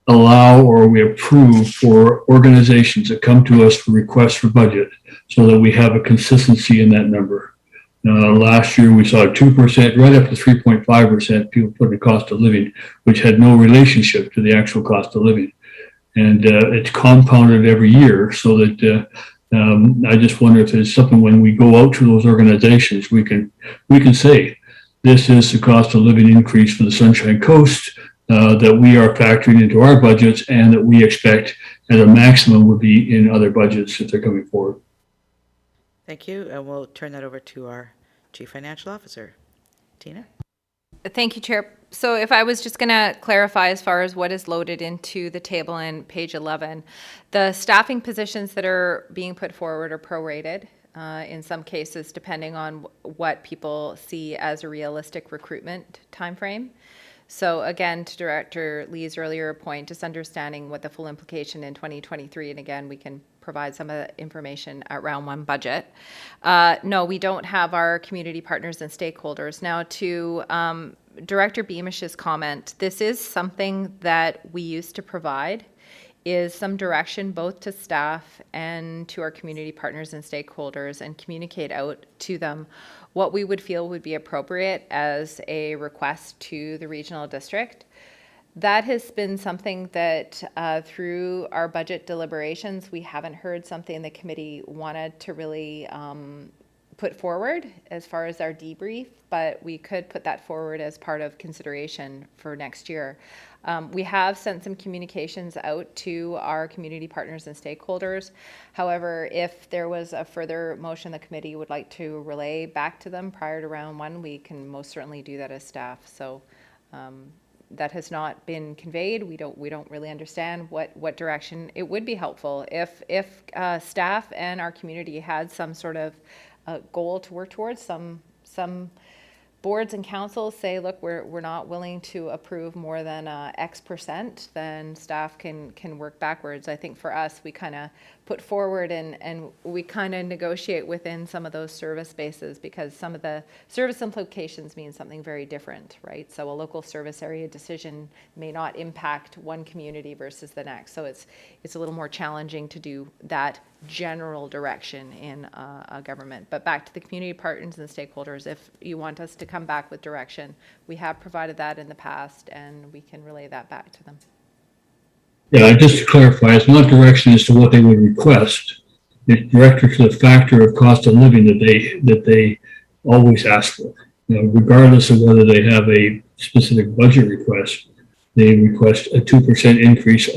Speaker 9: allow or we approve for organizations that come to us for requests for budget so that we have a consistency in that number? Last year we saw 2%, right up to 3.5% people put in cost of living, which had no relationship to the actual cost of living. And it's compounded every year so that I just wonder if there's something when we go out to those organizations, we can say, this is the cost of living increase for the Sunshine Coast that we are factoring into our budgets and that we expect at a maximum would be in other budgets if they're coming forward.
Speaker 1: Thank you, and we'll turn that over to our Chief Financial Officer. Tina?
Speaker 6: Thank you, Chair. So if I was just going to clarify as far as what is loaded into the table in page 11, the staffing positions that are being put forward are prorated in some cases, depending on what people see as a realistic recruitment timeframe. So again, to Director Lee's earlier point, just understanding what the full implication in 2023, and again, we can provide some of the information at round one budget. No, we don't have our community partners and stakeholders. Now to Director Beamish's comment, this is something that we used to provide, is some direction both to staff and to our community partners and stakeholders and communicate out to them what we would feel would be appropriate as a request to the regional district. That has been something that through our budget deliberations, we haven't heard something the committee wanted to really put forward as far as our debrief, but we could put that forward as part of consideration for next year. We have sent some communications out to our community partners and stakeholders. However, if there was a further motion the committee would like to relay back to them prior to round one, we can most certainly do that as staff. So that has not been conveyed. We don't really understand what direction. It would be helpful if staff and our community had some sort of goal to work towards. Some boards and councils say, look, we're not willing to approve more than X percent, then staff can work backwards. I think for us, we kind of put forward and we kind of negotiate within some of those service bases, because some of the service implications mean something very different, right? So a local service area decision may not impact one community versus the next. So it's a little more challenging to do that general direction in a government. But back to the community partners and stakeholders, if you want us to come back with direction, we have provided that in the past and we can relay that back to them.
Speaker 9: Yeah, just to clarify, it's not direction as to what they would request. It's directed to the factor of cost of living that they always ask for. You know, regardless of whether they have a specific budget request, they request a 2% increase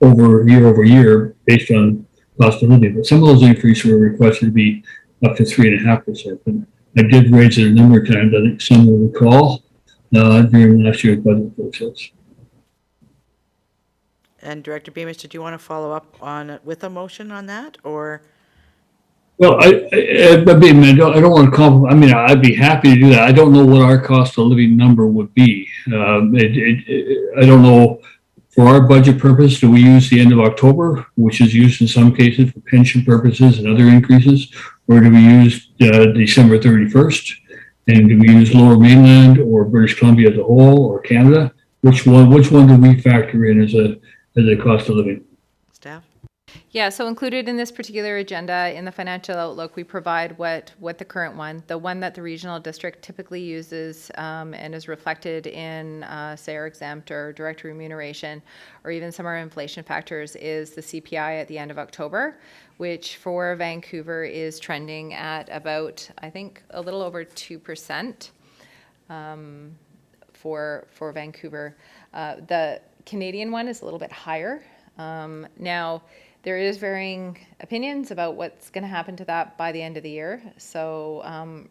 Speaker 9: over year based on cost of living. But some of those increases were requested to be up to 3.5%. And I did raise it a number of times. I think some will recall during last year's budget process.
Speaker 1: And Director Beamish, did you want to follow up with a motion on that, or?
Speaker 9: Well, I don't want to compliment. I mean, I'd be happy to do that. I don't know what our cost of living number would be. I don't know. For our budget purpose, do we use the end of October, which is used in some cases for pension purposes and other increases, or do we use December 31st? And do we use Lower Mainland or British Columbia as a whole, or Canada? Which one do we factor in as a cost of living?
Speaker 1: Staff?
Speaker 6: Yeah, so included in this particular agenda, in the financial outlook, we provide what the current one, the one that the regional district typically uses and is reflected in, say, our exempt or direct remuneration, or even some of our inflation factors, is the CPI at the end of October, which for Vancouver is trending at about, I think, a little over 2% for Vancouver. The Canadian one is a little bit higher. Now, there is varying opinions about what's going to happen to that by the end of the year. So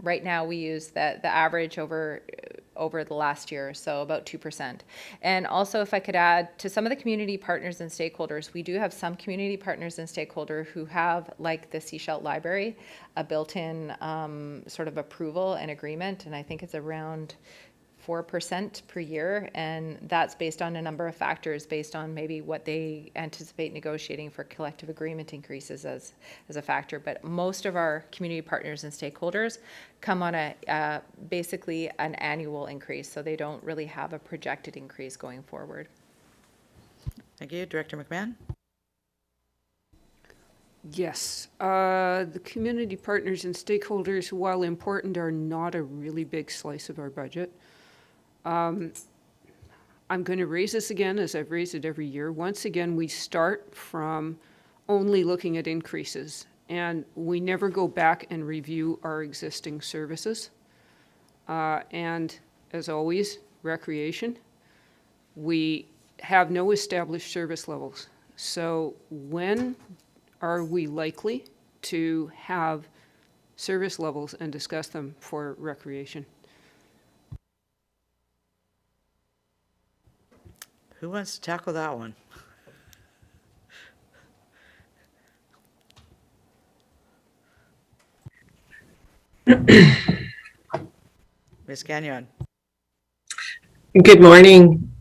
Speaker 6: right now we use the average over the last year, so about 2%. And also, if I could add, to some of the community partners and stakeholders, we do have some community partners and stakeholders who have, like the Seashell Library, a built-in sort of approval and agreement, and I think it's around 4% per year, and that's based on a number of factors, based on maybe what they anticipate negotiating for collective agreement increases as a factor. But most of our community partners and stakeholders come on a basically an annual increase, so they don't really have a projected increase going forward.
Speaker 1: Thank you. Director McMahon?
Speaker 7: Yes, the community partners and stakeholders, while important, are not a really big slice of our budget. I'm going to raise this again, as I've raised it every year. Once again, we start from only looking at increases, and we never go back and review our existing services. And as always, recreation, we have no established service levels. So when are we likely to have service levels and discuss them for recreation?
Speaker 1: Who wants to tackle that one? Ms. Gagnon.
Speaker 15: Good morning.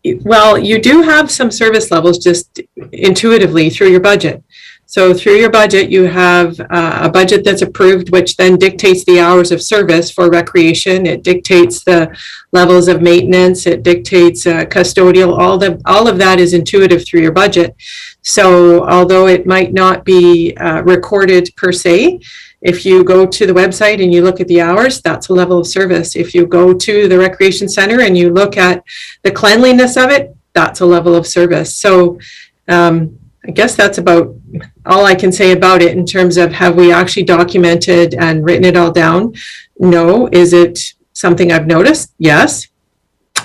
Speaker 15: Well, you do have some service levels just intuitively through your budget. So through your budget, you have a budget that's approved, which then dictates the hours of service for recreation. It dictates the levels of maintenance. It dictates custodial. All of that is intuitive through your budget. So although it might not be recorded per se, if you go to the website and you look at the hours, that's a level of service. If you go to the recreation center and you look at the cleanliness of it, that's a level of service. So I guess that's about all I can say about it in terms of have we actually documented and written it all down? No. Is it something I've noticed? Yes.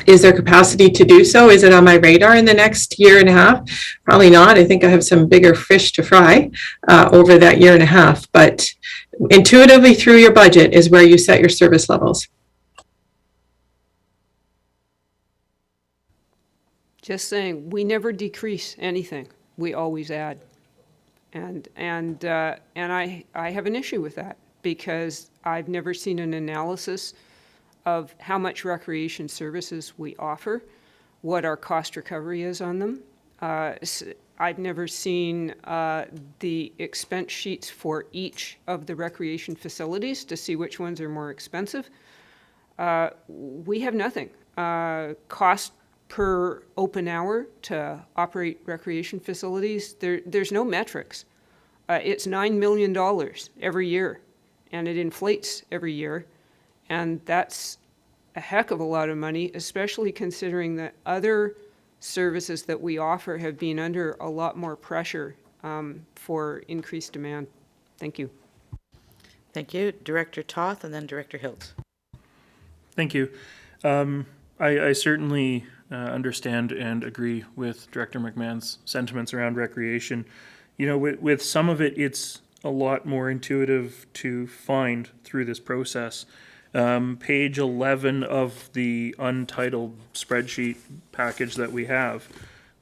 Speaker 15: Is there capacity to do so? Is it on my radar in the next year and a half? Probably not. I think I have some bigger fish to fry over that year and a half. But intuitively through your budget is where you set your service levels.
Speaker 7: Just saying, we never decrease anything. We always add. And I have an issue with that because I've never seen an analysis of how much recreation services we offer, what our cost recovery is on them. I've never seen the expense sheets for each of the recreation facilities to see which ones are more expensive. We have nothing. Cost per open hour to operate recreation facilities, there's no metrics. It's $9 million every year, and it inflates every year. And that's a heck of a lot of money, especially considering that other services that we offer have been under a lot more pressure for increased demand. Thank you.
Speaker 1: Thank you. Director Toth and then Director Hilt.
Speaker 13: Thank you. I certainly understand and agree with Director McMahon's sentiments around recreation. You know, with some of it, it's a lot more intuitive to find through this process. Page 11 of the Untitled spreadsheet package that we have,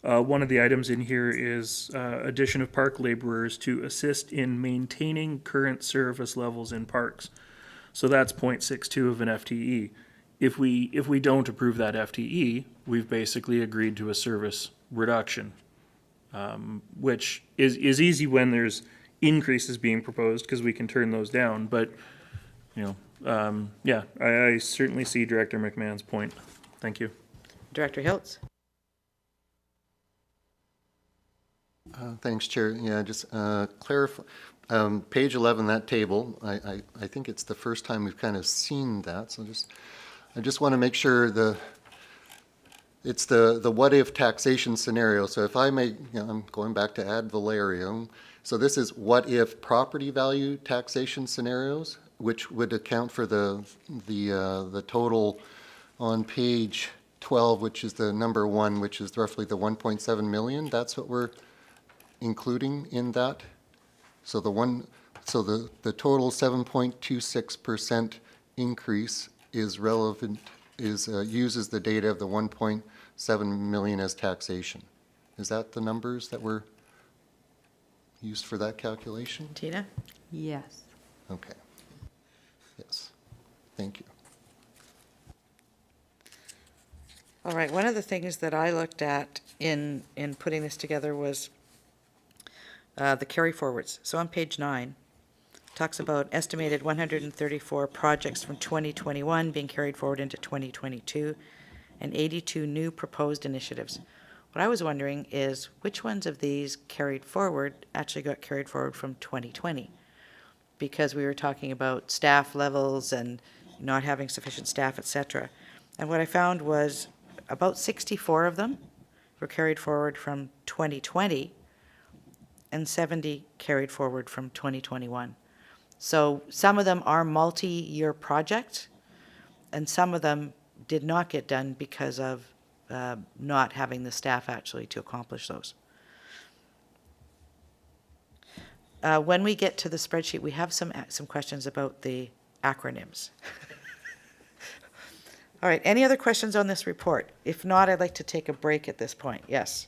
Speaker 13: one of the items in here is addition of park laborers to assist in maintaining current service levels in parks. So that's 0.62 of an FTE. If we don't approve that FTE, we've basically agreed to a service reduction, which is easy when there's increases being proposed because we can turn those down. But, you know, yeah, I certainly see Director McMahon's point. Thank you.
Speaker 1: Director Hiltz.
Speaker 10: Thanks, Chair. Yeah, just clarify. Page 11, that table, I think it's the first time we've kind of seen that. So I just want to make sure it's the what if taxation scenario. So if I may, you know, I'm going back to ad valorem. So this is what if property value taxation scenarios, which would account for the total on page 12, which is the number 1, which is roughly the 1.7 million. That's what we're including in that. So the total 7.26% increase is relevant, uses the data of the 1.7 million as taxation. Is that the numbers that were used for that calculation?
Speaker 1: Tina?
Speaker 16: Yes.
Speaker 10: Okay. Yes. Thank you.
Speaker 1: All right, one of the things that I looked at in putting this together was the carry forwards. So on page 9, talks about estimated 134 projects from 2021 being carried forward into 2022 and 82 new proposed initiatives. What I was wondering is which ones of these carried forward actually got carried forward from 2020? Because we were talking about staff levels and not having sufficient staff, et cetera. And what I found was about 64 of them were carried forward from 2020 and 70 carried forward from 2021. So some of them are multi-year projects, and some of them did not get done because of not having the staff actually to accomplish those. When we get to the spreadsheet, we have some questions about the acronyms. All right, any other questions on this report? If not, I'd like to take a break at this point, yes.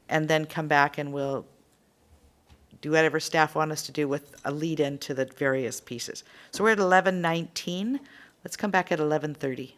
Speaker 1: And then come back and we'll do whatever staff want us to do with a lead in to the various pieces. So we're at 11:19. Let's come back at 11:30.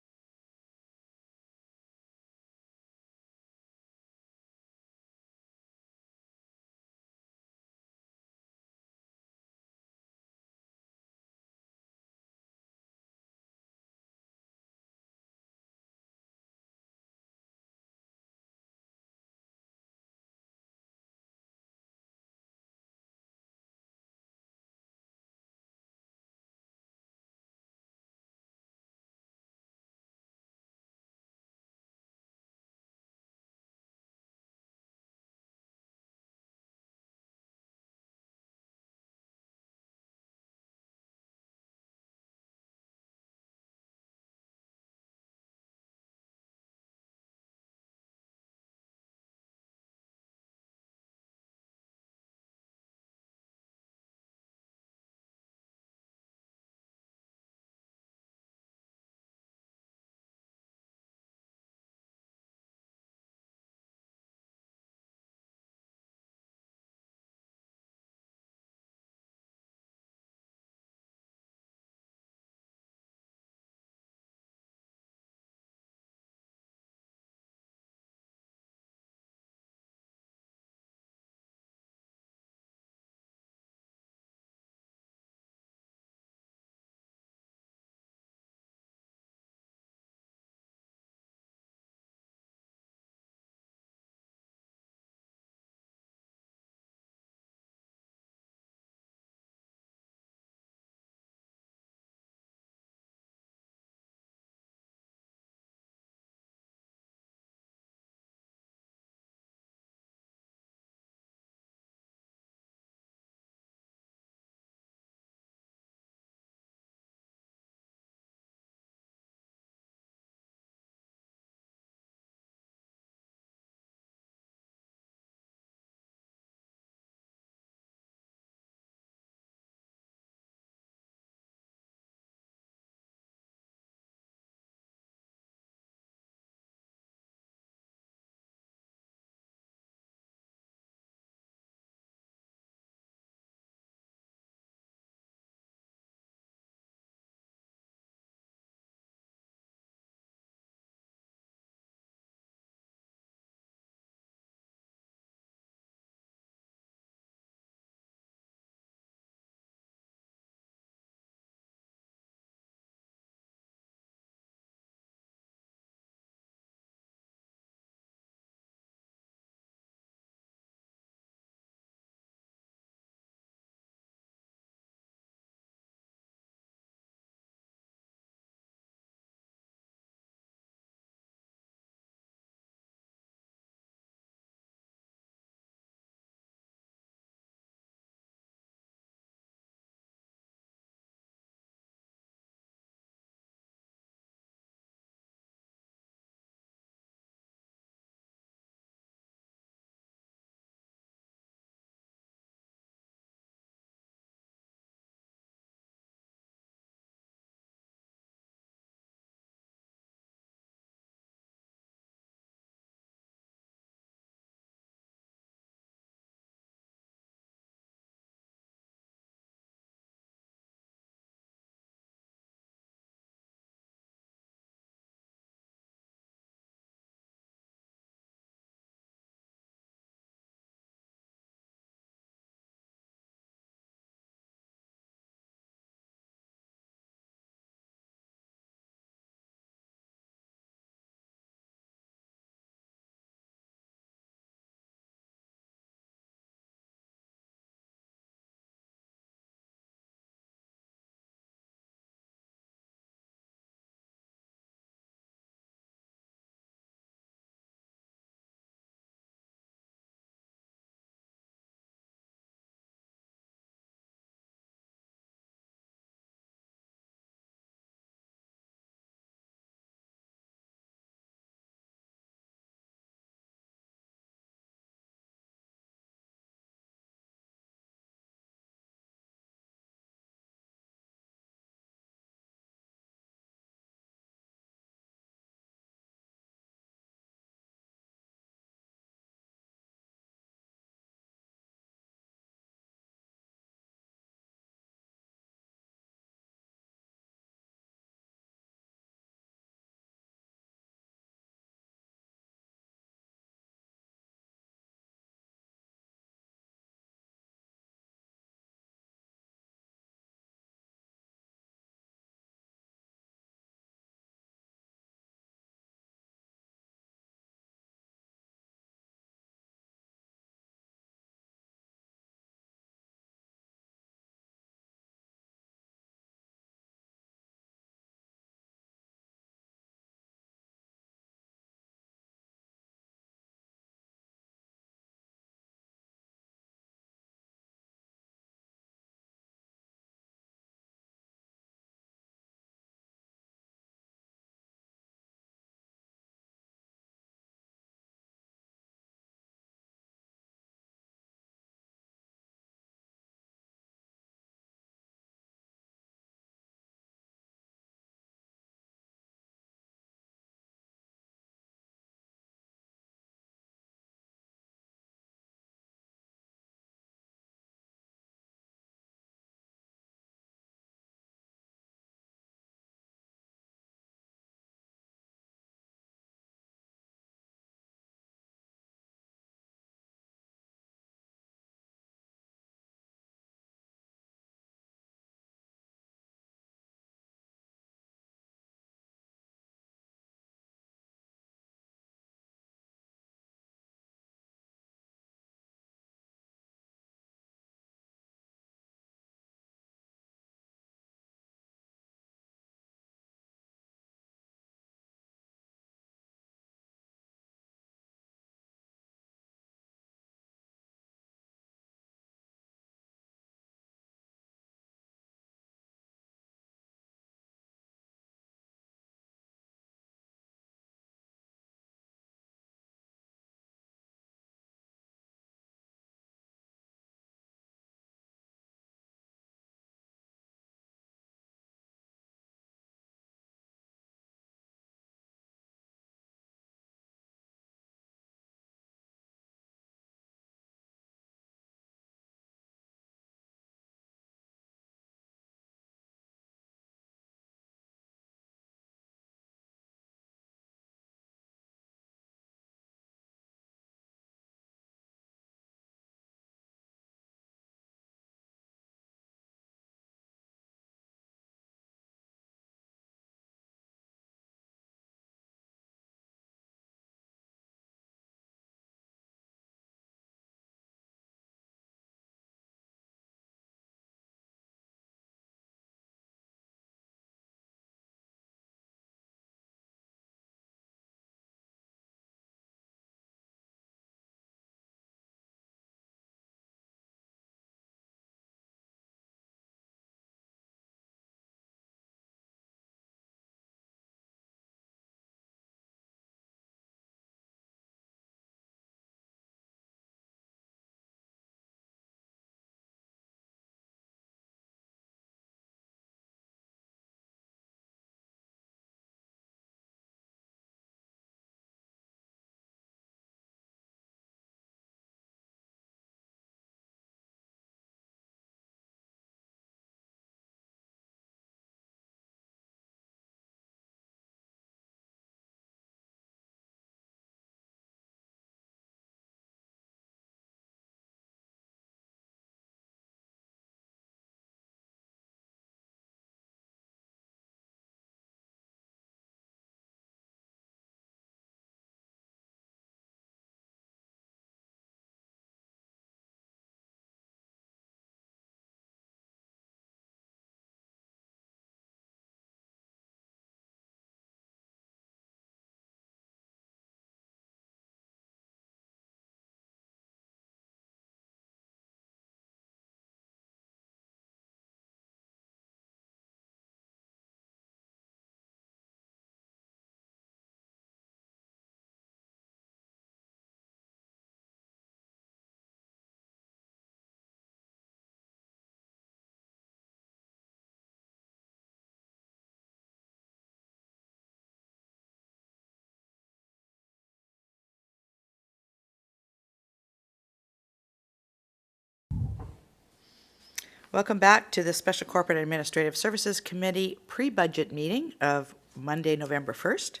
Speaker 1: Welcome back to the Special Corporate Administrative Services Committee pre-budget meeting of Monday, November 1st.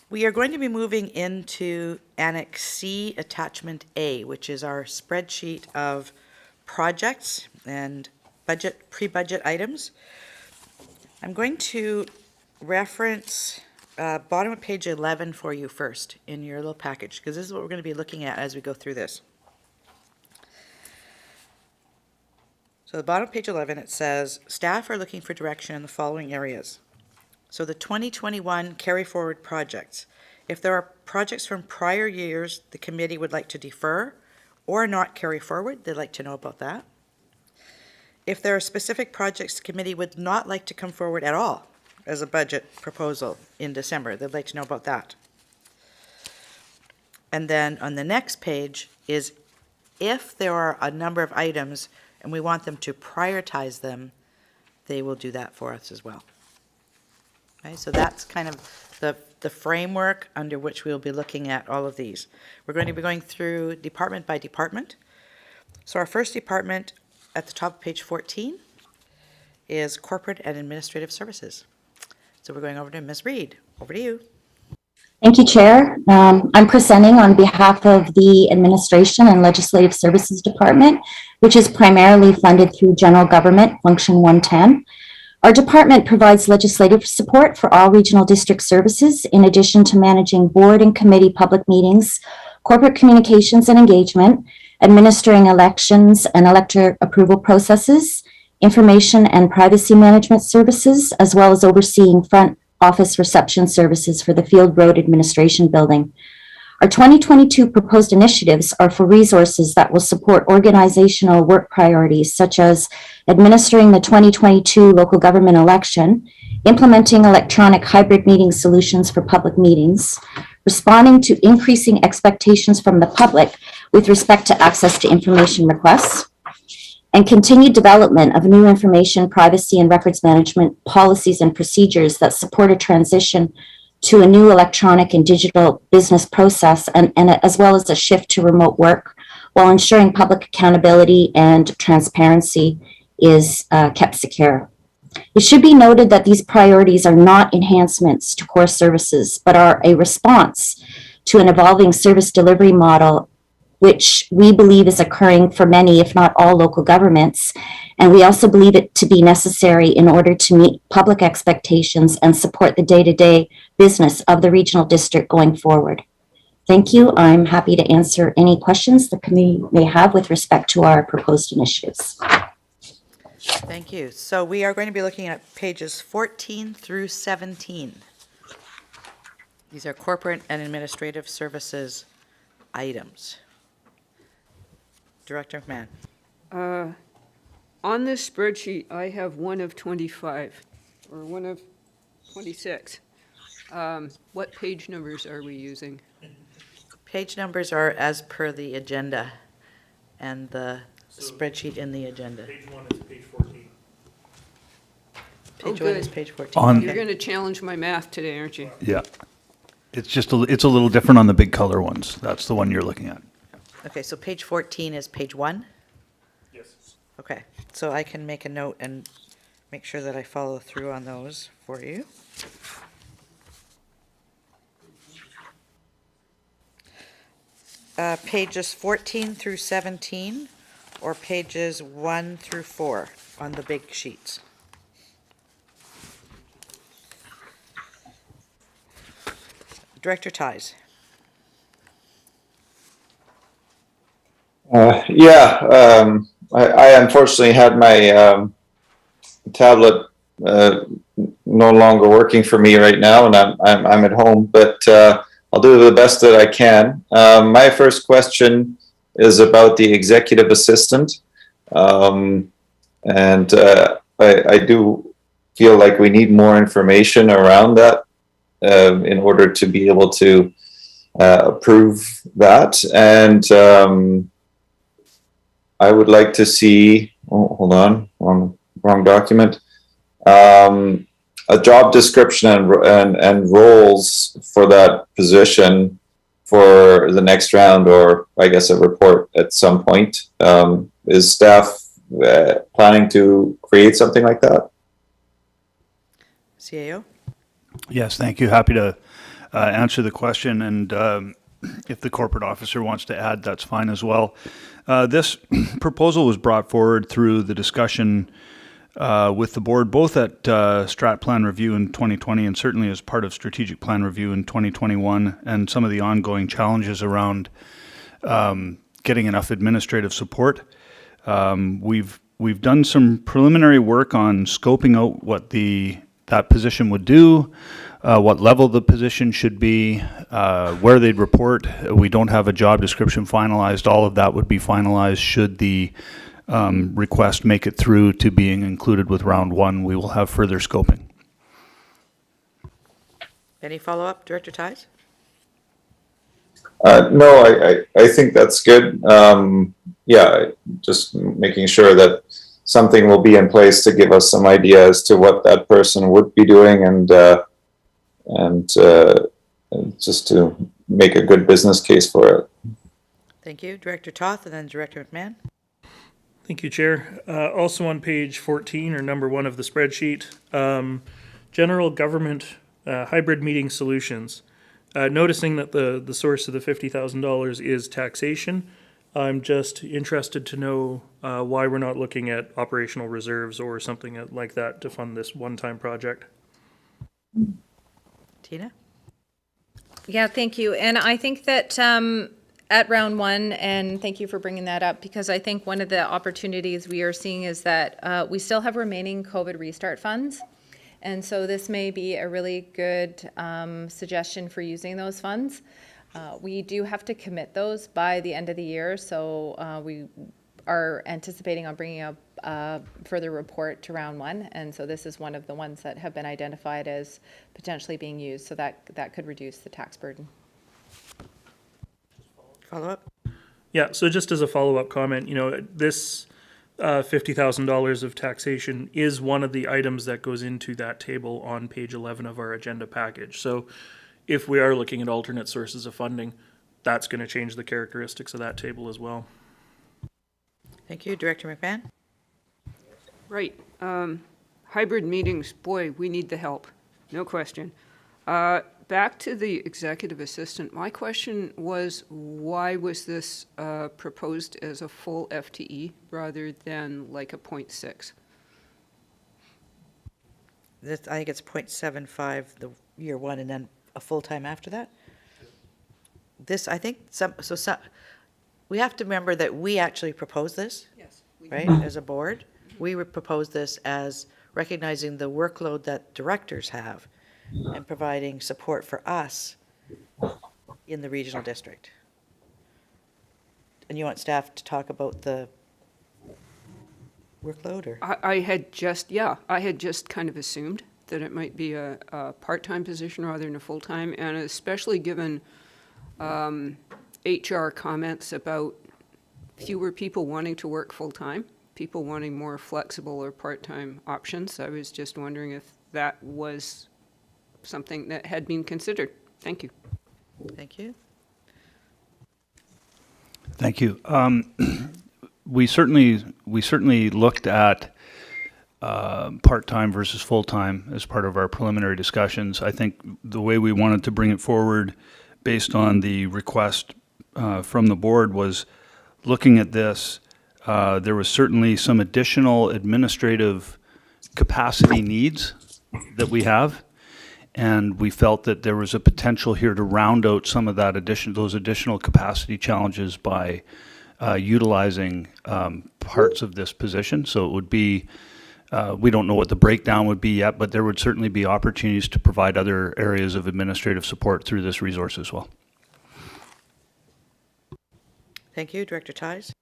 Speaker 1: We are going to be moving into Annex C, Attachment A, which is our spreadsheet of projects and pre-budget items. I'm going to reference bottom of page 11 for you first in your little package, because this is what we're going to be looking at as we go through this. So the bottom of page 11, it says, staff are looking for direction in the following areas. So the 2021 carry forward projects. If there are projects from prior years the committee would like to defer or not carry forward, they'd like to know about that. If there are specific projects the committee would not like to come forward at all as a budget proposal in December, they'd like to know about that. And then on the next page is if there are a number of items and we want them to prioritize them, they will do that for us as well. Okay, so that's kind of the framework under which we'll be looking at all of these. We're going to be going through department by department. So our first department at the top of page 14 is Corporate and Administrative Services. So we're going over to Ms. Reed. Over to you.
Speaker 12: Thank you, Chair. I'm presenting on behalf of the Administration and Legislative Services Department, which is primarily funded through General Government Function 110. Our department provides legislative support for all regional district services, in addition to managing board and committee public meetings, corporate communications and engagement, administering elections and elector approval processes, information and privacy management services, as well as overseeing front office reception services for the Field Road Administration Building. Our 2022 proposed initiatives are for resources that will support organizational work priorities, such as administering the 2022 local government election, implementing electronic hybrid meeting solutions for public meetings, responding to increasing expectations from the public with respect to access to information requests, and continued development of new information, privacy, and records management policies and procedures that support a transition to a new electronic and digital business process, and as well as a shift to remote work, while ensuring public accountability and transparency is kept secure. It should be noted that these priorities are not enhancements to core services, but are a response to an evolving service delivery model, which we believe is occurring for many, if not all, local governments. And we also believe it to be necessary in order to meet public expectations and support the day-to-day business of the regional district going forward. Thank you. I'm happy to answer any questions the committee may have with respect to our proposed initiatives.
Speaker 1: Thank you. So we are going to be looking at pages 14 through 17. These are corporate and administrative services items. Director McMahon.
Speaker 7: On this spreadsheet, I have one of 25, or one of 26. What page numbers are we using?
Speaker 1: Page numbers are as per the agenda and the spreadsheet in the agenda.
Speaker 13: Page 1 is page 14.
Speaker 1: Page
Speaker 7: Oh,
Speaker 1: 1
Speaker 7: good.
Speaker 1: is page 14.
Speaker 5: On-
Speaker 7: You're going to challenge my math today, aren't you?
Speaker 5: Yeah. It's a little different on the big color ones. That's the one you're looking at.
Speaker 1: Okay, so page 14 is page 1?
Speaker 13: Yes.
Speaker 1: Okay, so I can make a note and make sure that I follow through on those for you. Pages 14 through 17, or pages 1 through 4 on the big sheets? Director Ties.
Speaker 14: I unfortunately had my tablet no longer working for me right now, and I'm at home, but I'll do the best that I can. My first question is about the executive assistant, and I do feel like we need more information around that in order to be able to approve that. And I would like to see, hold on, wrong document, a job description and roles for that position for the next round, or I guess a report at some point. Is staff planning to create something like that?
Speaker 1: CAO?
Speaker 5: Yes, thank you. Happy to answer the question, and if the corporate officer wants to add, that's fine as well. This proposal was brought forward through the discussion with the board, both at Strat Plan Review in 2020 and certainly as part of Strategic Plan Review in 2021, and some of the ongoing challenges around getting enough administrative support. We've done some preliminary work on scoping out what that position would do, what level the position should be, where they'd report. We don't have a job description finalized. All of that would be finalized should the request make it through to being included with round one. We will have further scoping.
Speaker 1: Any follow-up, Director Ties?
Speaker 14: No, I think that's good. Yeah, just making sure that something will be in place to give us some idea as to what that person would be doing, and just to make a good business case for it.
Speaker 1: Thank you. Director Toth and then Director McMahon.
Speaker 13: Thank you, Chair. Also on page 14, or number 1 of the spreadsheet, general government hybrid meeting solutions. Noticing that the source of the $50,000 is taxation, I'm just interested to know why we're not looking at operational reserves or something like that to fund this one-time project.
Speaker 1: Tina?
Speaker 6: Yeah, thank you. And I think that at round one, and thank you for bringing that up, because I think one of the opportunities we are seeing is that we still have remaining COVID restart funds. And so this may be a really good suggestion for using those funds. We do have to commit those by the end of the year, so we are anticipating on bringing up a further report to round one, and so this is one of the ones that have been identified as potentially being used, so that could reduce the tax burden.
Speaker 1: Follow-up?
Speaker 13: Yeah, so just as a follow-up comment, this $50,000 of taxation is one of the items that goes into that table on page 11 of our agenda package. So if we are looking at alternate sources of funding, that's going to change the characteristics of that table as well.
Speaker 1: Thank you. Director McMahon?
Speaker 7: Right. Hybrid meetings, boy, we need the help. No question. Back to the executive assistant. My question was, why was this proposed as a full FTE rather than like a 0.6?
Speaker 1: I think it's 0.75 the year one and then a full-time after that. This, I think, we have to remember that we actually proposed this,
Speaker 7: Yes.
Speaker 1: right, as a board. We proposed this as recognizing the workload that directors have and providing support for us in the regional district. And you want staff to talk about the workload, or?
Speaker 7: I had just kind of assumed that it might be a part-time position rather than a full-time, and especially given HR comments about fewer people wanting to work full-time, people wanting more flexible or part-time options. I was just wondering if that was something that had been considered. Thank you.
Speaker 1: Thank you.
Speaker 5: Thank you. We certainly looked at part-time versus full-time as part of our preliminary discussions. I think the way we wanted to bring it forward based on the request from the board was looking at this. There was certainly some additional administrative capacity needs that we have, and we felt that there was a potential here to round out some of those additional capacity challenges by utilizing parts of this position. So it would be, we don't know what the breakdown would be yet, but there would certainly be opportunities to provide other areas of administrative support through this resource as well.
Speaker 1: Thank you. Director Ties?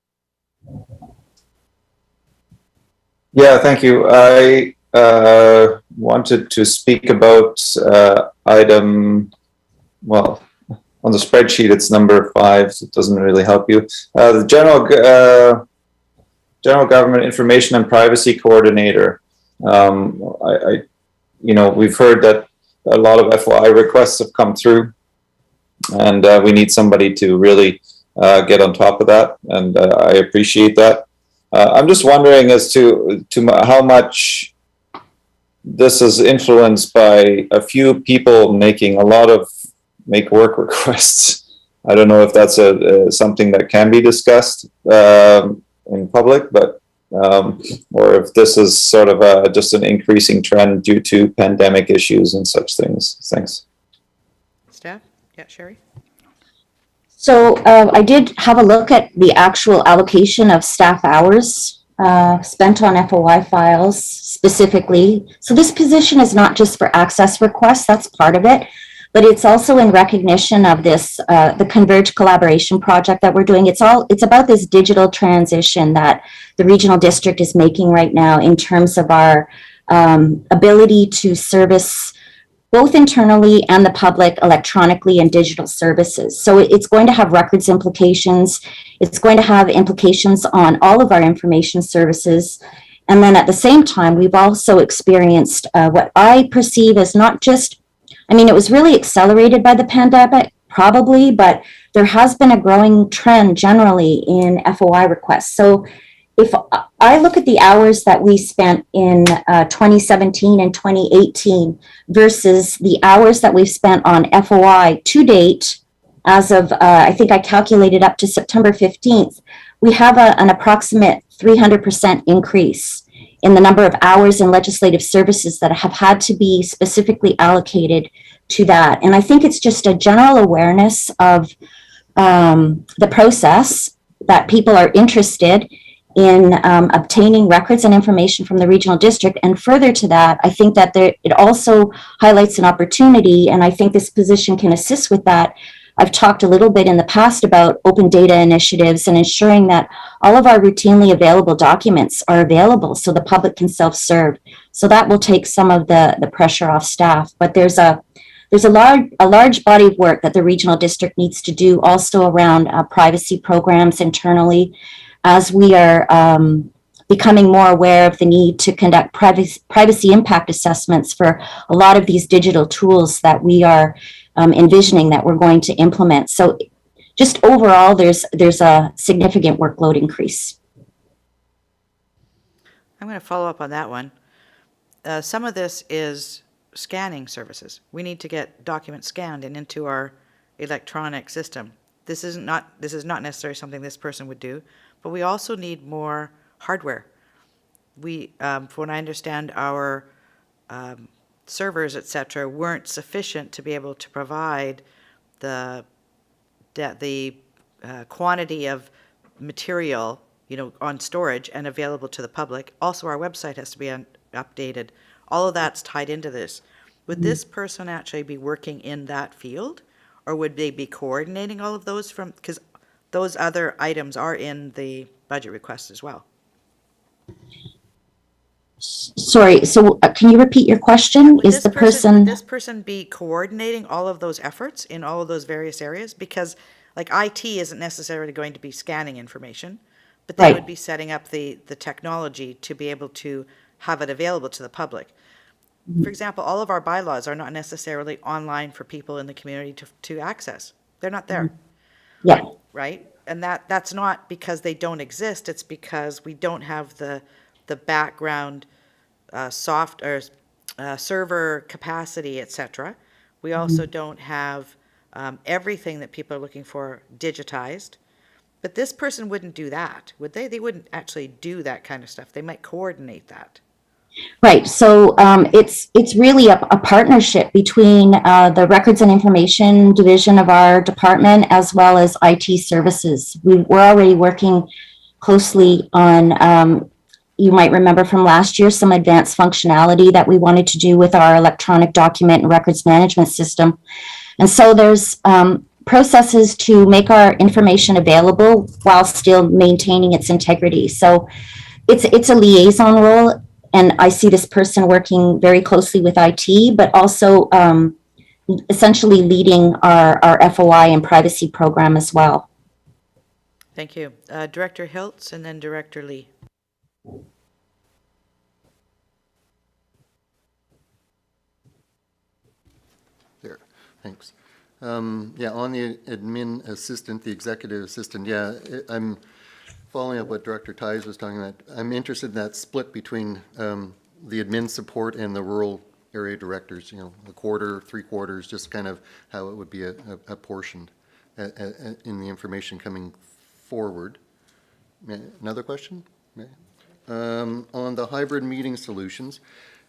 Speaker 14: Yeah, thank you. I wanted to speak about item, well, on the spreadsheet it's number 5, so it doesn't really help you. The General Government Information and Privacy Coordinator. We've heard that a lot of FOI requests have come through, and we need somebody to really get on top of that, and I appreciate that. I'm just wondering as to how much this is influenced by a few people making a lot of make work requests. I don't know if that's something that can be discussed in public, but or if this is sort of just an increasing trend due to pandemic issues and such things. Thanks.
Speaker 1: Staff? Yeah, Sherry?
Speaker 12: So I did have a look at the actual allocation of staff hours spent on FOI files specifically. So this position is not just for access requests, that's part of it, but it's also in recognition of this, the Converge collaboration project that we're doing. It's about this digital transition that the regional district is making right now in terms of our ability to service both internally and the public electronically and digital services. So it's going to have records implications. It's going to have implications on all of our information services. And then at the same time, we've also experienced what I perceive as not just, I mean, it was really accelerated by the pandemic, probably, but there has been a growing trend generally in FOI requests. So if I look at the hours that we spent in 2017 and 2018 versus the hours that we've spent on FOI to date, as of, I think I calculated up to September 15th, we have an approximate 300% increase in the number of hours in legislative services that have had to be specifically allocated to that. And I think it's just a general awareness of the process, that people are interested in obtaining records and information from the regional district. And further to that, I think that it also highlights an opportunity, and I think this position can assist with that. I've talked a little bit in the past about open data initiatives and ensuring that all of our routinely available documents are available so the public can self-serve. So that will take some of the pressure off staff. But there's a large body of work that the regional district needs to do also around privacy programs internally, as we are becoming more aware of the need to conduct privacy impact assessments for a lot of these digital tools that we are envisioning that we're going to implement. So just overall, there's a significant workload increase.
Speaker 1: I'm going to follow up on that one. Some of this is scanning services. We need to get documents scanned and into our electronic system. This is not necessarily something this person would do, but we also need more hardware. We, from what I understand, our servers, et cetera, weren't sufficient to be able to provide the quantity of material, on storage and available to the public. Also, our website has to be updated. All of that's tied into this. Would this person actually be working in that field, or would they be coordinating all of those because those other items are in the budget request as well?
Speaker 12: Sorry, so can you repeat your question?
Speaker 1: Would this person be coordinating all of those efforts in all of those various areas? Because like IT isn't necessarily going to be scanning information, but they would be setting up the technology to be able to have it available to the public. For example, all of our bylaws are not necessarily online for people in the community to access. They're not there.
Speaker 12: Yeah.
Speaker 1: Right? And that's not because they don't exist. It's because we don't have the background server capacity, et cetera. We also don't have everything that people are looking for digitized. But this person wouldn't do that, would they? They wouldn't actually do that kind of stuff. They might coordinate that.
Speaker 12: Right. So it's really a partnership between the Records and Information Division of our department as well as IT services. We're already working closely on, you might remember from last year, some advanced functionality that we wanted to do with our electronic document and records management system. And so there's processes to make our information available while still maintaining its integrity. So it's a liaison role. And I see this person working very closely with IT, but also essentially leading our FOI and privacy program as well.
Speaker 1: Thank you. Director Hiltz and then Director Lee.
Speaker 10: There, thanks. Yeah, on the admin assistant, the executive assistant, yeah, I'm following up what Director Ties was talking about, I'm interested in that split between the admin support and the rural area directors, you know, a quarter, 3/4, just kind of how it would be apportioned in the information coming forward. Another question? On the hybrid meeting solutions,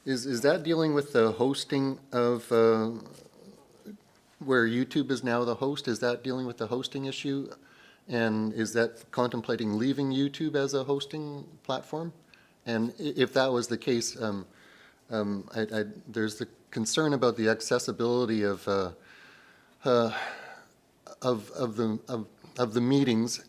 Speaker 10: is that dealing with the hosting of, where YouTube is now the host, is that dealing with the hosting issue? And is that contemplating leaving YouTube as a hosting platform? And if that was the case, there's the concern about the accessibility of the meetings.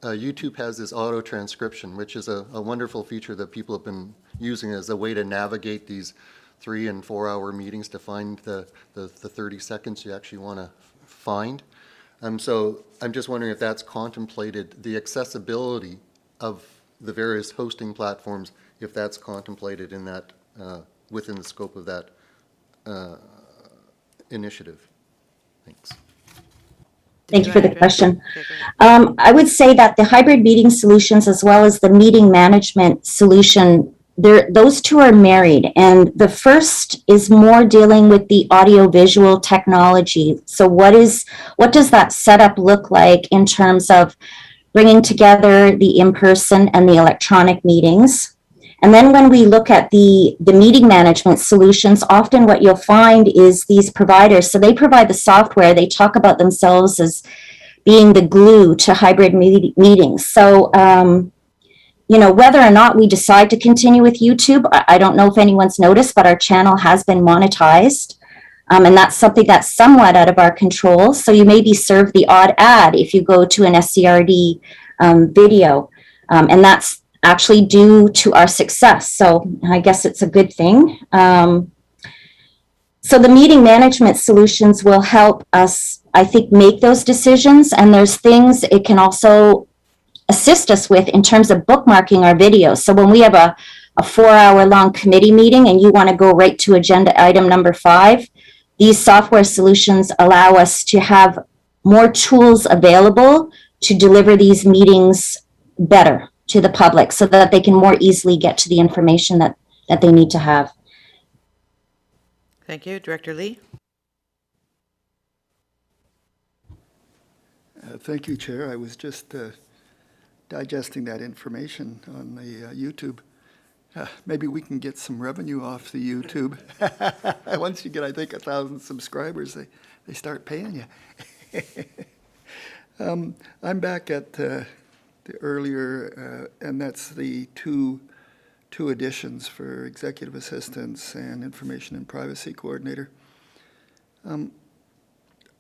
Speaker 10: YouTube has this auto transcription, which is a wonderful feature that people have been using as a way to navigate these 3 and 4 hour meetings to find the 30 seconds you actually want to find. So I'm just wondering if that's contemplated, the accessibility of the various hosting platforms, if that's contemplated in that, within the scope of that initiative. Thanks.
Speaker 12: Thank you for the question. I would say that the hybrid meeting solutions as well as the meeting management solution, those two are married. And the first is more dealing with the audio-visual technology. So what does that setup look like in terms of bringing together the in-person and the electronic meetings? And then when we look at the meeting management solutions, often what you'll find is these providers, so they provide the software, they talk about themselves as being the glue to hybrid meetings. So, you know, whether or not we decide to continue with YouTube, I don't know if anyone's noticed, but our channel has been monetized. And that's something that's somewhat out of our control. So you may be served the odd ad if you go to an SCRD video. And that's actually due to our success. So I guess it's a good thing. So the meeting management solutions will help us, I think, make those decisions. And there's things it can also assist us with in terms of bookmarking our videos. So when we have a 4-hour long committee meeting and you want to go right to agenda item number 5, these software solutions allow us to have more tools available to deliver these meetings better to the public so that they can more easily get to the information that they need to have.
Speaker 1: Thank you. Director Lee?
Speaker 11: Thank you, Chair. I was just digesting that information on the YouTube. Maybe we can get some revenue off the YouTube. Once you get, I think, 1,000 subscribers, they start paying you. I'm back at the earlier, and that's the two additions for executive assistants and information and privacy coordinator.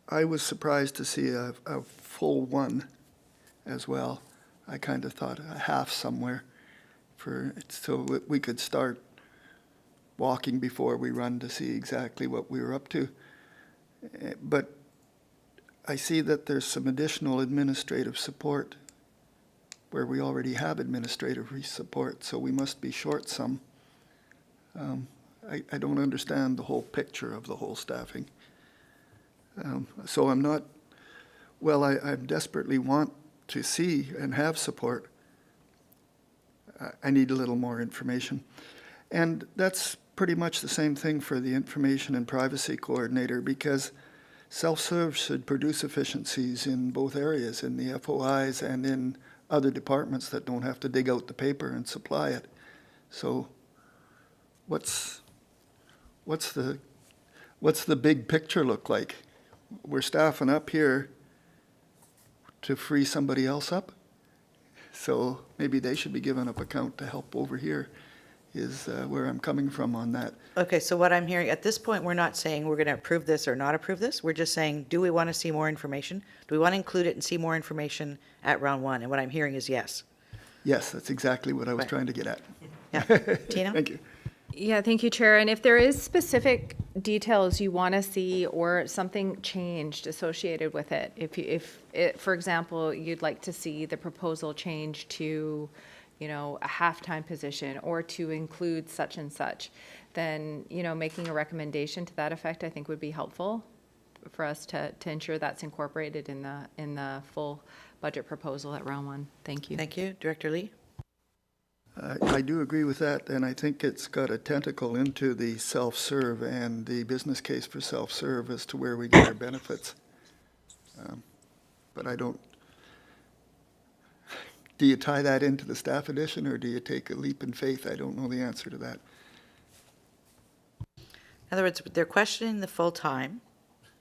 Speaker 11: I was surprised to see a full one as well. I kind of thought a half somewhere so we could start walking before we run to see exactly what we were up to. But I see that there's some additional administrative support where we already have administrative support, so we must be short some. I don't understand the whole picture of the whole staffing. So I'm not, well, I desperately want to see and have support. I need a little more information. And that's pretty much the same thing for the information and privacy coordinator, because self-serve should produce efficiencies in both areas, in the FOIs and in other departments that don't have to dig out the paper and supply it. So what's the big picture look like? We're staffing up here to free somebody else up. So maybe they should be given up account to help over here is where I'm coming from on that.
Speaker 1: Okay, so what I'm hearing, at this point, we're not saying we're going to approve this or not approve this. We're just saying, do we want to see more information? Do we want to include it and see more information at round 1? And what I'm hearing is yes.
Speaker 11: Yes, that's exactly what I was
Speaker 1: Right.
Speaker 11: trying to get at.
Speaker 1: Yeah. Tina?
Speaker 11: Thank you.
Speaker 6: Yeah, thank you, Chair. And if there is specific details you want to see or something changed associated with it, if it, for example, you'd like to see the proposal change to, you know, a half-time position or to include such and such, then, you know, making a recommendation to that effect, I think would be helpful. for us to ensure that's incorporated in the full budget proposal at round one. Thank you.
Speaker 1: Thank you. Director Lee?
Speaker 11: I do agree with that, and I think it's got a tentacle into the self-serve and the business case for self-serve as to where we get our benefits. But I don't, do you tie that into the staff edition, or do you take a leap in faith? I don't know the answer to that.
Speaker 1: In other words, they're questioning the full-time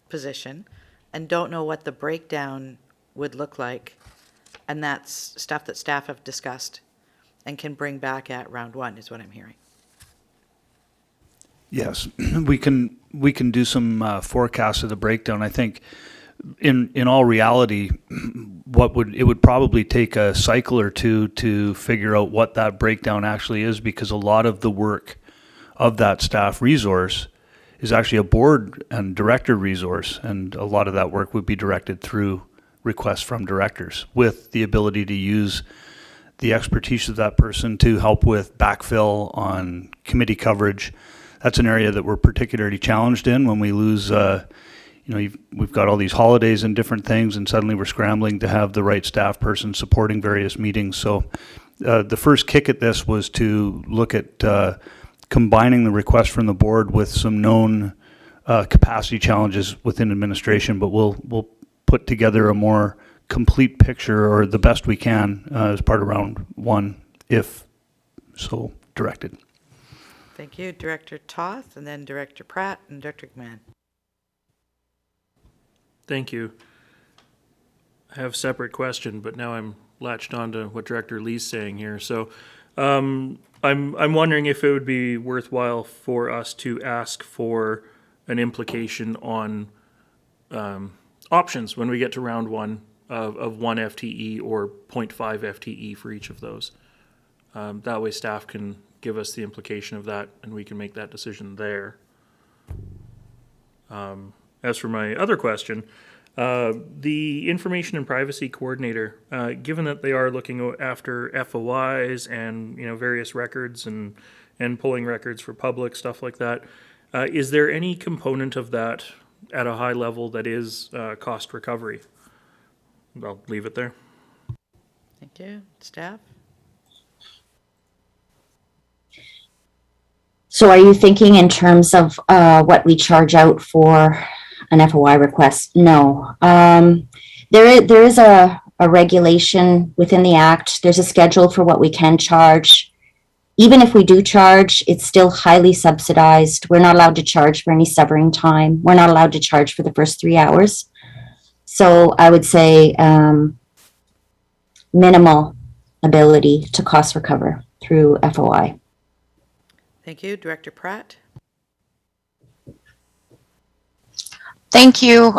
Speaker 1: position and don't know what the breakdown would look like, and that's stuff that staff have discussed and can bring back at round one, is what I'm hearing.
Speaker 5: Yes, we can do some forecasts of the breakdown. I think in all reality, it would probably take a cycle or two to figure out what that breakdown actually is, because a lot of the work of that staff resource is actually a board and director resource, and a lot of that work would be directed through requests from directors with the ability to use the expertise of that person to help with backfill on committee coverage. That's an area that we're particularly challenged in when we lose, we've got all these holidays and different things, and suddenly we're scrambling to have the right staff person supporting various meetings. So the first kick at this was to look at combining the request from the board with some known capacity challenges within administration, but we'll put together a more complete picture, or the best we can, as part of round one, if so directed.
Speaker 1: Thank you. Director Toth, and then Director Pratt, and Director McMahon.
Speaker 13: Thank you. I have a separate question, but now I'm latched on to what Director Lee's saying here. So I'm wondering if it would be worthwhile for us to ask for an implication on options when we get to round one of 1 FTE or 0.5 FTE for each of those. That way staff can give us the implication of that and we can make that decision there. As for my other question, the Information and Privacy Coordinator, given that they are looking after FOIs and various records and pulling records for public, stuff like that, is there any component of that at a high level that is cost recovery? I'll leave it there.
Speaker 1: Thank you. Staff?
Speaker 12: So are you thinking in terms of what we charge out for an FOI request? No. There is a regulation within the Act. There's a schedule for what we can charge. Even if we do charge, it's still highly subsidized. We're not allowed to charge for any subbing time. We're not allowed to charge for the first 3 hours. So I would say minimal ability to cost recover through FOI.
Speaker 1: Thank you. Director Pratt?
Speaker 2: Thank you.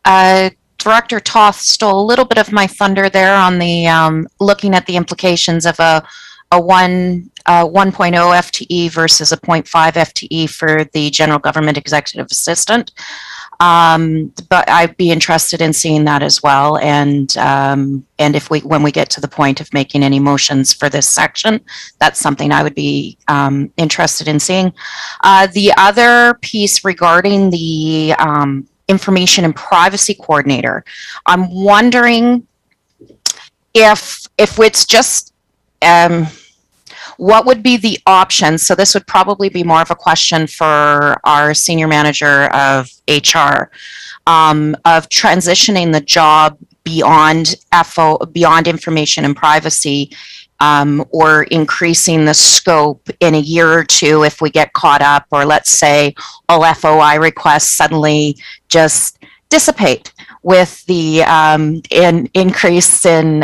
Speaker 2: Director Toth stole a little bit of my thunder there on the looking at the implications of a 1.0 FTE versus a 0.5 FTE for the general government executive assistant. But I'd be interested in seeing that as well. And if when we get to the point of making any motions for this section, that's something I would be interested in seeing. The other piece regarding the Information and Privacy Coordinator, I'm wondering if it's just what would be the options? So this would probably be more of a question for our senior manager of HR, of transitioning the job beyond beyond information and privacy, or increasing the scope in a year or two if we get caught up, or let's say all FOI requests suddenly just dissipate with the increase in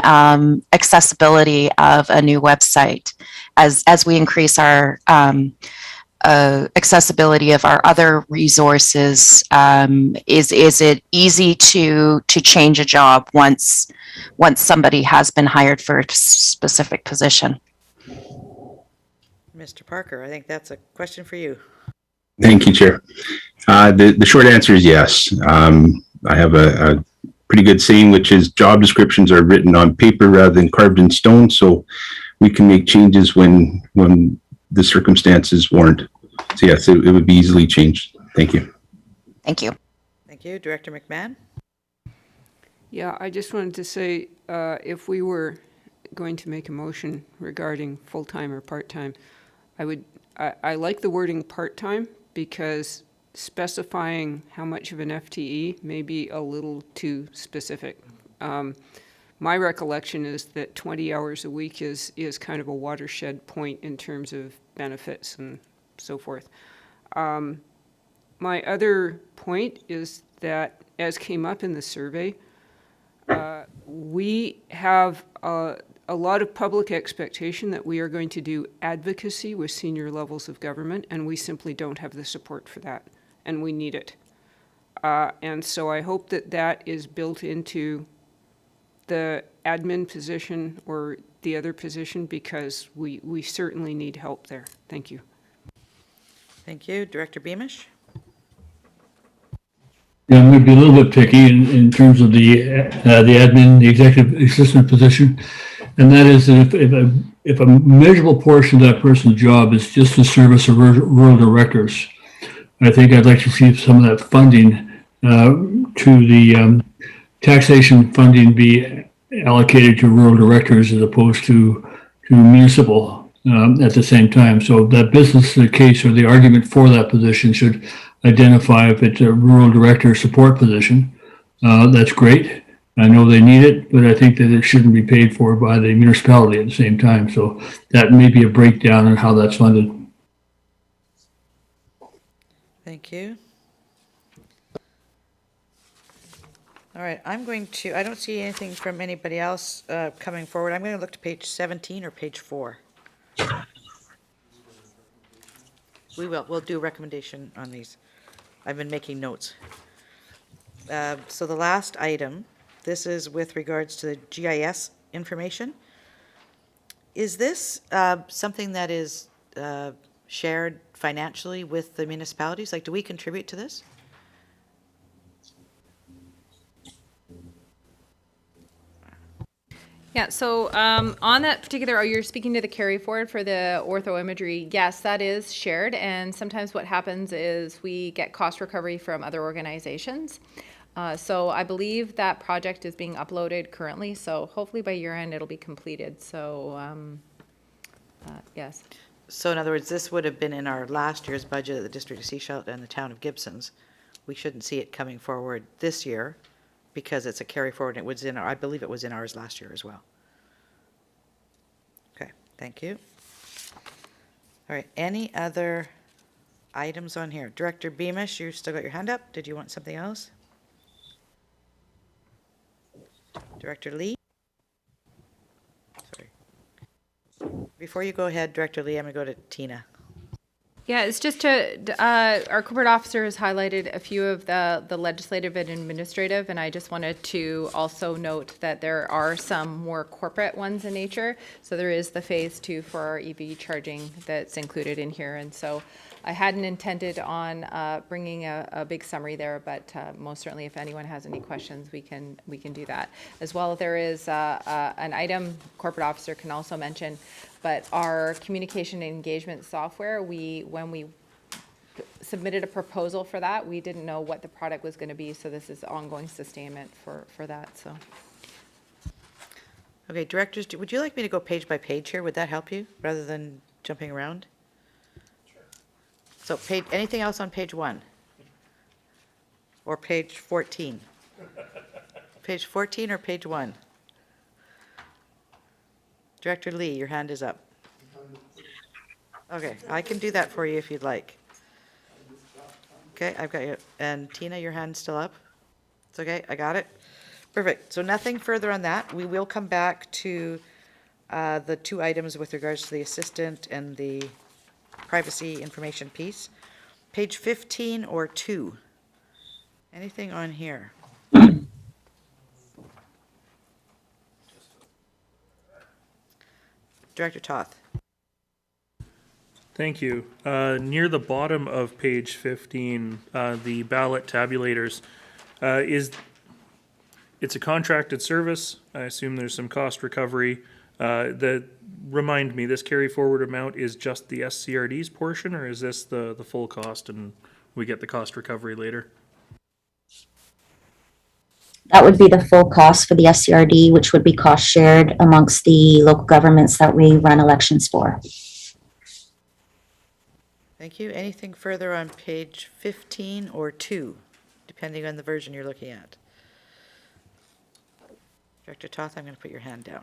Speaker 2: accessibility of a new website. As we increase our accessibility of our other resources, is it easy to change a job once somebody has been hired for a specific position?
Speaker 1: Mr. Parker, I think that's a question for you.
Speaker 4: Thank you, Chair. The short answer is yes. I have a pretty good saying, which is job descriptions are written on paper rather than carved in stone. So we can make changes when the circumstances warrant. So yes, it would be easily changed. Thank you.
Speaker 2: Thank you.
Speaker 1: Thank you. Director McMahon?
Speaker 7: Yeah, I just wanted to say, if we were going to make a motion regarding full-time or part-time, I like the wording part-time because specifying how much of an FTE may be a little too specific. My recollection is that 20 hours a week is kind of a watershed point in terms of benefits and so forth. My other point is that, as came up in the survey, we have a lot of public expectation that we are going to do advocacy with senior levels of government, and we simply don't have the support for that, and we need it. And so I hope that that is built into the admin position or the other position, because we certainly need help there. Thank you.
Speaker 1: Thank you. Director Beamish?
Speaker 9: Yeah, I'm going to be a little bit picky in terms of the admin, the executive assistant position. And that is that if a measurable portion of that person's job is just the service of rural directors, I think I'd like to see some of that funding to the taxation funding be allocated to rural directors as opposed to municipal at the same time. So that business case or the argument for that position should identify if it's a rural director support position. That's great. I know they need it, but I think that it shouldn't be paid for by the municipality at the same time. So that may be a breakdown on how that's funded.
Speaker 1: Thank you. All right, I don't see anything from anybody else coming forward. I'm going to look to page 17 or page 4. We'll do a recommendation on these. I've been making notes. So the last item, this is with regards to the GIS information. Is this something that is shared financially with the municipalities? Like, do we contribute to this?
Speaker 6: Yeah, so on that particular, you're speaking to the carry forward for the ortho imagery. Yes, that is shared, and sometimes what happens is we get cost recovery from other organizations. So I believe that project is being uploaded currently, so hopefully by year end it'll be completed. So yes.
Speaker 1: So in other words, this would have been in our last year's budget of the District of Sechelt and the Town of Gibsons. We shouldn't see it coming forward this year, because it's a carry forward, and it was I believe it was in ours last year as well. Okay, thank you. All right, any other items on here? Director Beamish, you still got your hand up. Did you want something else? Director Lee? Sorry. Before you go ahead, Director Lee, I'm going to go to Tina.
Speaker 6: Yeah, it's just our corporate officer has highlighted a few of the legislative and administrative, and I just wanted to also note that there are some more corporate ones in nature. So there is the phase 2 for our EV charging that's included in here. And so I hadn't intended on bringing a big summary there, but most certainly if anyone has any questions, we can do that. As well, there is an item corporate officer can also mention, but our communication and engagement software, when we submitted a proposal for that, we didn't know what the product was going to be, so this is ongoing sustainment for that. So.
Speaker 1: Okay, directors, would you like me to go page by page here? Would that help you, rather than jumping around? Sure. So anything else on page 1? Or page 14? Page 14 or page 1? Director Lee, your hand is up. Okay, I can do that for you if you'd like. Okay, I've got you. And Tina, your hand's still up? It's okay, I got it. Perfect. So nothing further on that. We will come back to the 2 items with regards to the assistant and the privacy information piece. Page 15 or 2? Anything on here? Director Toth.
Speaker 13: Thank you. Near the bottom of page 15, the ballot tabulators, it's a contracted service. I assume there's some cost recovery. Remind me, this carry forward amount is just the SCRD's portion, or is this the full cost and we get the cost recovery later?
Speaker 12: That would be the full cost for the SCRD, which would be cost shared amongst the local governments that we run elections for.
Speaker 1: Thank you. Anything further on page 15 or 2, depending on the version you're looking at? Director Toth, I'm going to put your hand down.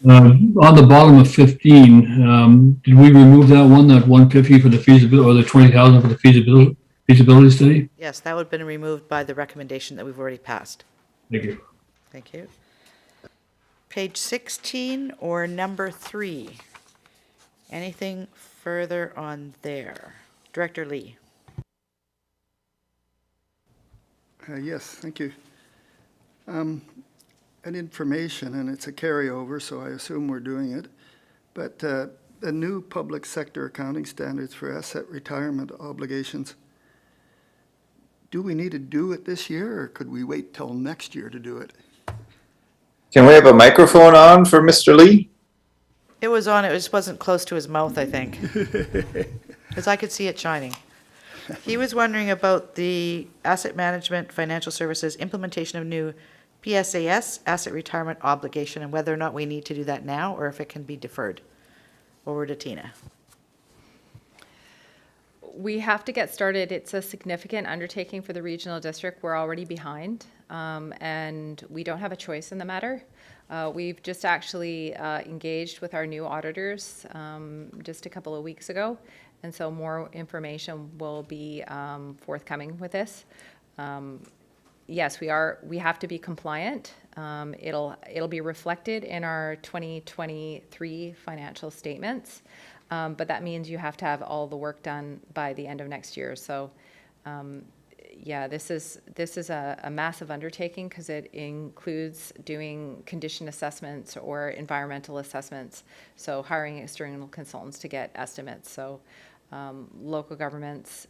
Speaker 9: On the bottom of 15, did we remove that 150 for the feasibility, or the 20,000 for the feasibility study?
Speaker 1: Yes, that would have been removed by the recommendation that we've already passed.
Speaker 9: Thank you.
Speaker 1: Thank you. Page 16 or number 3? Anything further on there? Director Lee.
Speaker 11: Yes, thank you. An information, and it's a carryover, so I assume we're doing it, but the new public sector accounting standards for asset retirement obligations, do we need to do it this year, or could we wait till next year to do it?
Speaker 14: Can we have a microphone on for Mr. Lee?
Speaker 1: It was on, it just wasn't close to his mouth, I think. Because I could see it shining. He was wondering about the asset management, financial services, implementation of new PSAS, asset retirement obligation, and whether or not we need to do that now or if it can be deferred. Over to Tina.
Speaker 6: We have to get started. It's a significant undertaking for the regional district. We're already behind, and we don't have a choice in the matter. We've just actually engaged with our new auditors just a couple of weeks ago, and so more information will be forthcoming with this. Yes, we have to be compliant. It'll be reflected in our 2023 financial statements, but that means you have to have all the work done by the end of next year. So, yeah, this is a massive undertaking because it includes doing condition assessments or environmental assessments. So hiring external consultants to get estimates. So local governments,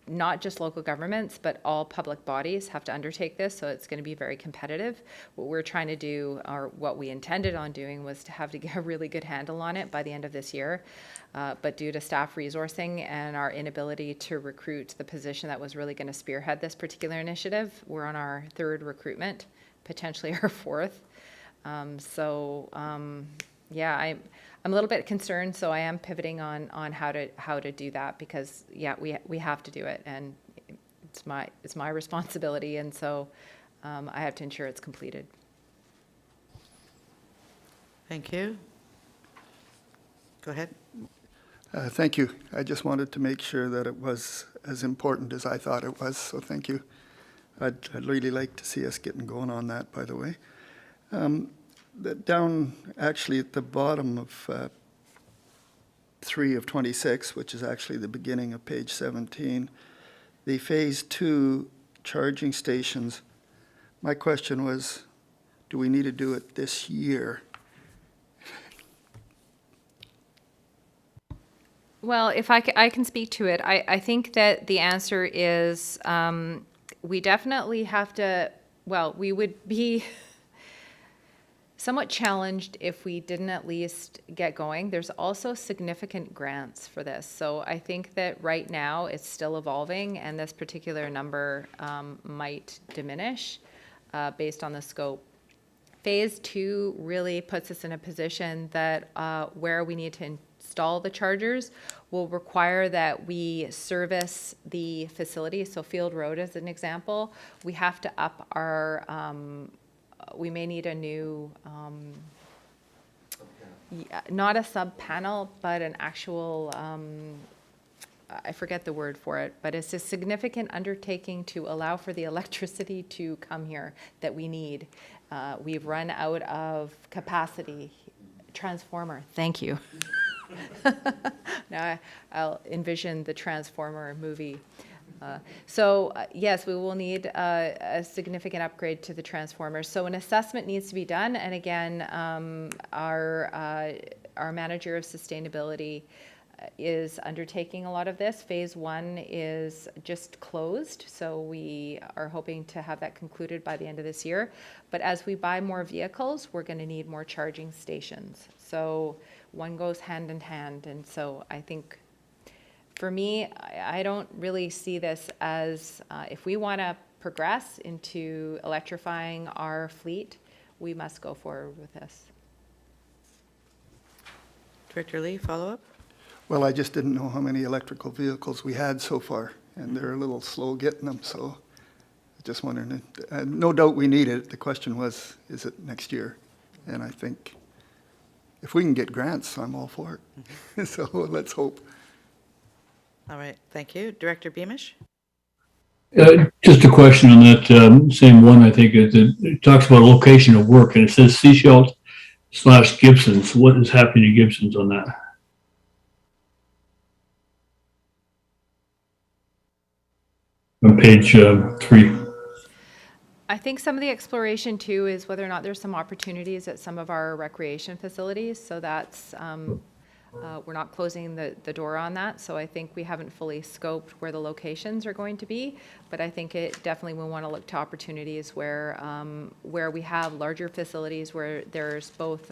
Speaker 6: not just local governments, but all public bodies have to undertake this, so it's going to be very competitive. What we're trying to do, or what we intended on doing, was to have to get a really good handle on it by the end of this year. But due to staff resourcing and our inability to recruit the position that was really going to spearhead this particular initiative, we're on our 3rd recruitment, potentially our 4th. Yeah, I'm a little bit concerned, so I am pivoting on how to do that because, yeah, we have to do it, and it's my responsibility, and so I have to ensure it's completed.
Speaker 1: Thank you. Go ahead.
Speaker 11: Thank you. I just wanted to make sure that it was as important as I thought it was, so thank you. I'd really like to see us getting going on that, by the way. Down actually at the bottom of 3 of 26, which is actually the beginning of page 17, the phase 2 charging stations, my question was, do we need to do it this year?
Speaker 6: Well, if I can speak to it, I think that the answer is we definitely have to, well, we would be somewhat challenged if we didn't at least get going. There's also significant grants for this. So I think that right now it's still evolving, and this particular number might diminish based on the scope. Phase 2 really puts us in a position that where we need to install the chargers will require that we service the facility. So Field Road as an example, we have to up our, we may need a new, not a sub panel, but an actual, I forget the word for it, but it's a significant undertaking to allow for the electricity to come here that we need. We've run out of capacity. Transformer, thank you. Now I'll envision the Transformer movie. Yes, we will need a significant upgrade to the transformers. So an assessment needs to be done, and again, our manager of sustainability is undertaking a lot of this. Phase 1 is just closed, so we are hoping to have that concluded by the end of this year. But as we buy more vehicles, we're going to need more charging stations. So one goes hand in hand, and so I think for me, I don't really see this as, if we want to progress into electrifying our fleet, we must go forward with this.
Speaker 1: Director Lee, follow-up?
Speaker 11: Well, I just didn't know how many electrical vehicles we had so far, and they're a little slow getting them, so just wondering. No doubt we need it. The question was, is it next year? And I think if we can get grants, I'm all for it. So let's hope.
Speaker 1: All right, thank you. Director Beamish?
Speaker 9: Just a question on that same one, I think, it talks about location of work, and it says Seashell/Gibsons. What is happening to Gibsons on that? On page 3.
Speaker 6: I think some of the exploration too is whether or not there's some opportunities at some of our recreation facilities. So that's, we're not closing the door on that. So I think we haven't fully scoped where the locations are going to be. But I think it definitely we want to look to opportunities where we have larger facilities where there's both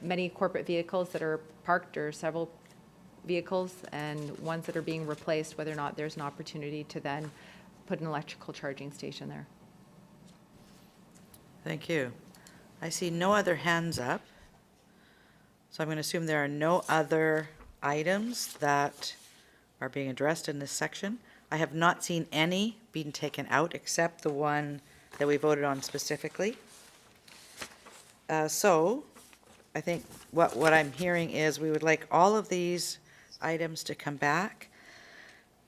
Speaker 6: many corporate vehicles that are parked or several vehicles and ones that are being replaced, whether or not there's an opportunity to then put an electrical charging station there.
Speaker 1: Thank you. I see no other hands up. So I'm going to assume there are no other items that are being addressed in this section. I have not seen any being taken out except the one that we voted on specifically. So I think what I'm hearing is we would like all of these items to come back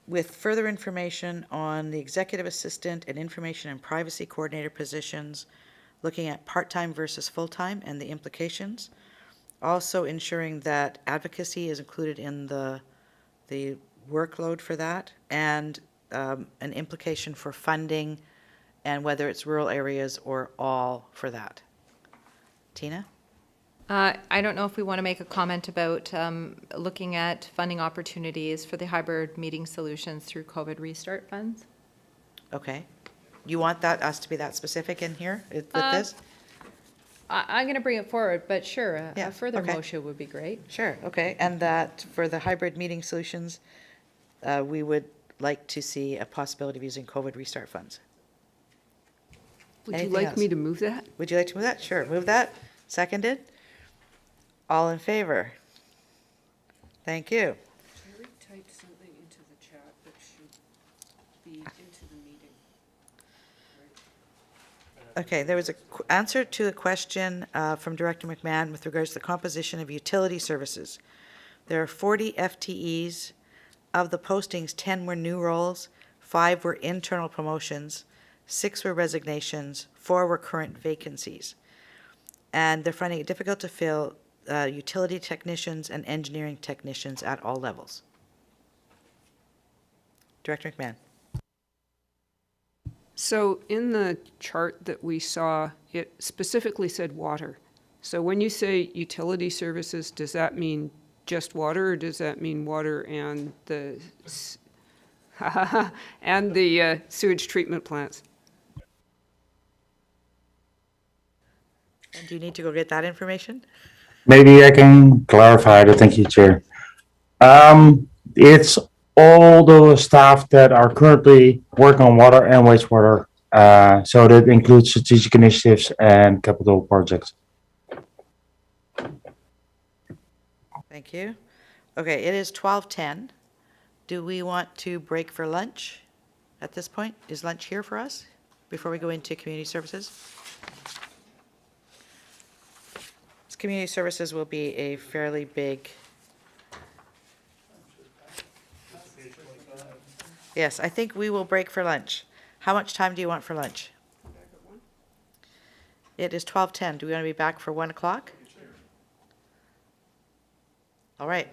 Speaker 1: with further information on the executive assistant and information and privacy coordinator positions, looking at part-time versus full-time and the implications. Also ensuring that advocacy is included in the workload for that, and an implication for funding and whether it's rural areas or all for that. Tina?
Speaker 6: I don't know if we want to make a comment about looking at funding opportunities for the hybrid meeting solutions through COVID restart funds.
Speaker 1: Okay. You want us to be that specific in here with this?
Speaker 6: I'm going to bring it forward, but sure, a further
Speaker 1: okay.
Speaker 6: motion would be great.
Speaker 1: Sure, okay. And that for the hybrid meeting solutions, we would like to see a possibility of using COVID restart funds.
Speaker 7: Would
Speaker 1: Anything
Speaker 7: you like
Speaker 1: else?
Speaker 7: me to move that?
Speaker 1: Would you like to move that? Sure, move that. Seconded? All in favor? Thank you.
Speaker 7: Terry typed something into the chat that should be into the meeting.
Speaker 1: Okay, there was a answer to a question from Director McMahon with regards to the composition of utility services. There are 40 FTEs. Of the postings, 10 were new roles, 5 were internal promotions, 6 were resignations, 4 were current vacancies. And they're finding it difficult to fill utility technicians and engineering technicians at all levels. Director McMahon.
Speaker 7: So in the chart that we saw, it specifically said water. So when you say utility services, does that mean just water, or does that mean water and the and the sewage treatment plants?
Speaker 1: And do you need to go get that information?
Speaker 16: Maybe I can clarify that. Thank you, Chair. It's all the staff that are currently working on water and wastewater. So that includes strategic initiatives and capital projects.
Speaker 1: Thank you. Okay, it is 12:10. Do we want to break for lunch at this point? Is lunch here for us before we go into community services? Community services will be a fairly big. Yes, I think we will break for lunch. How much time do you want for lunch? It is 12:10. Do we want to be back for 1 o'clock? All right.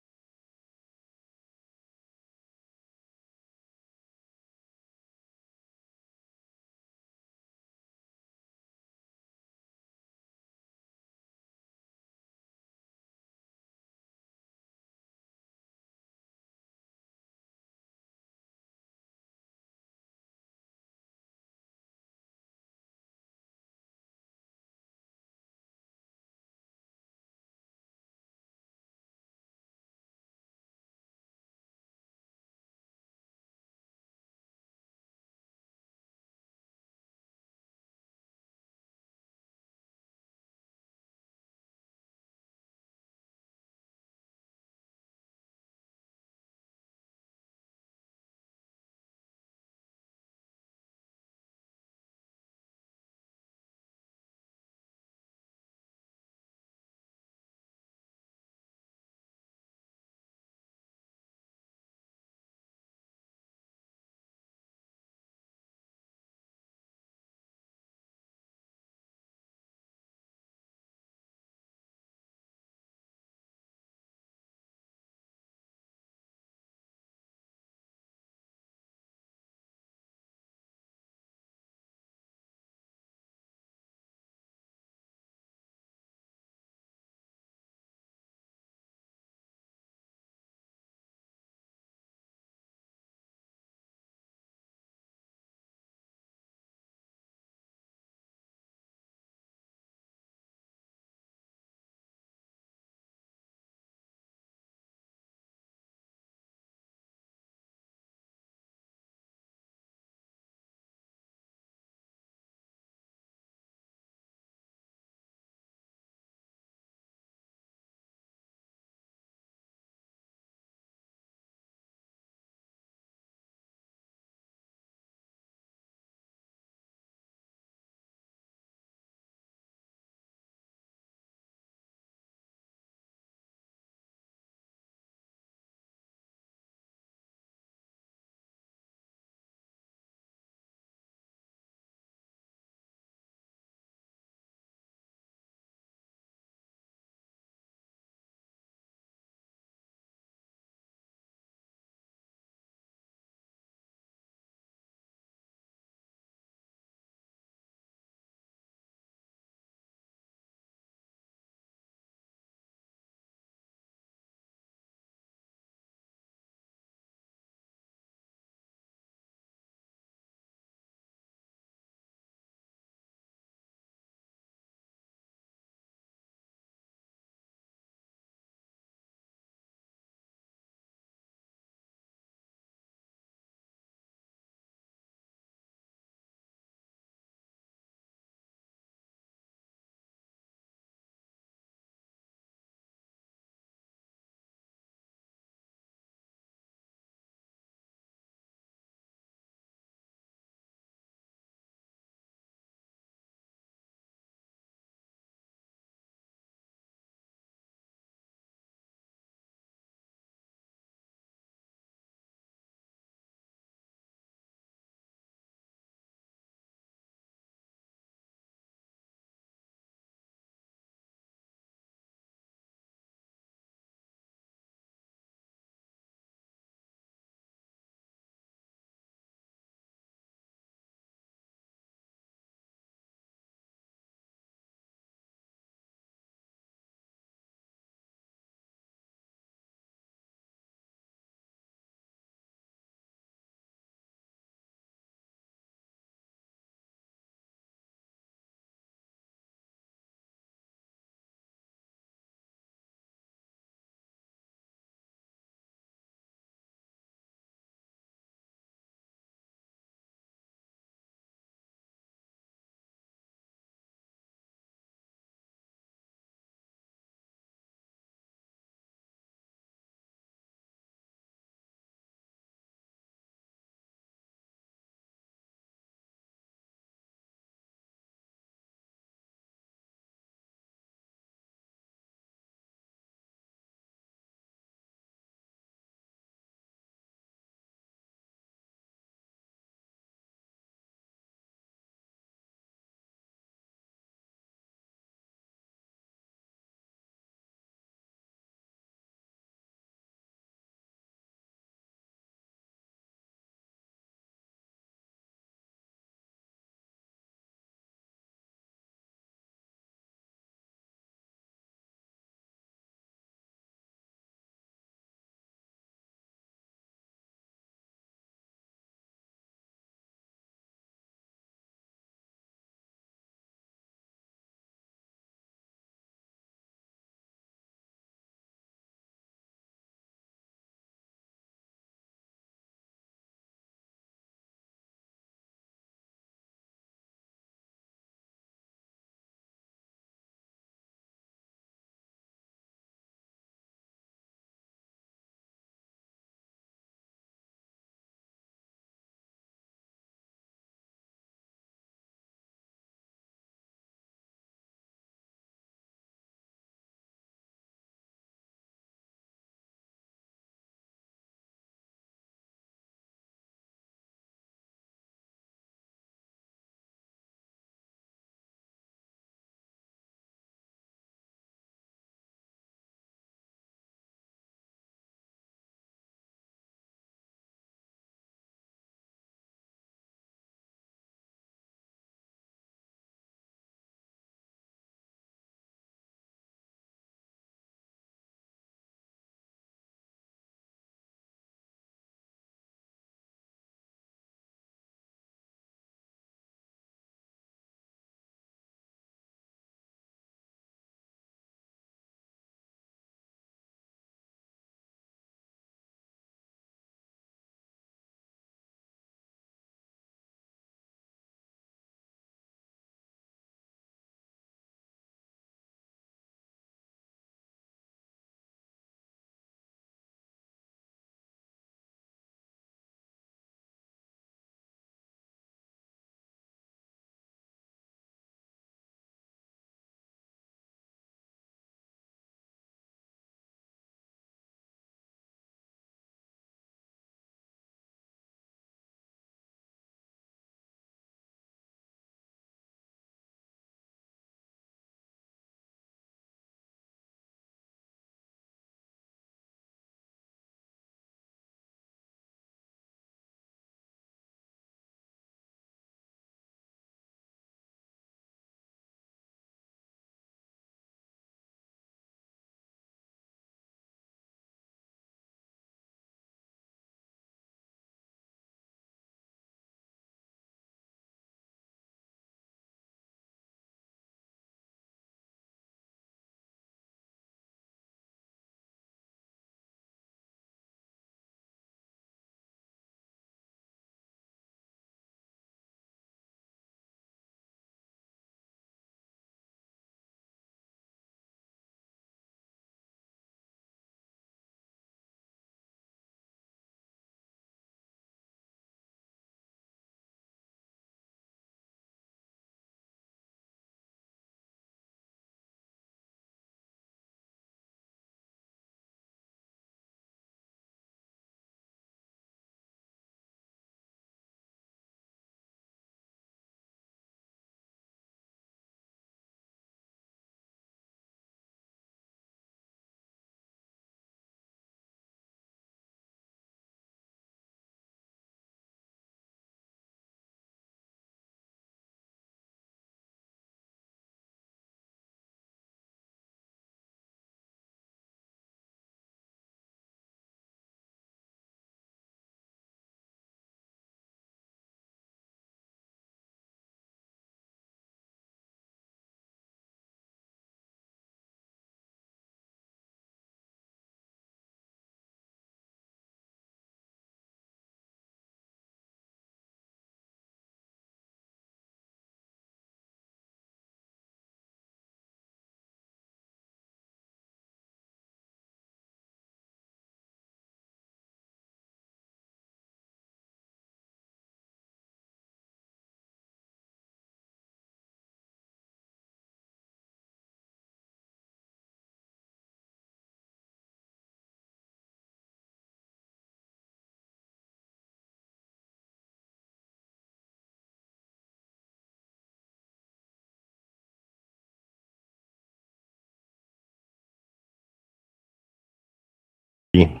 Speaker 1: Good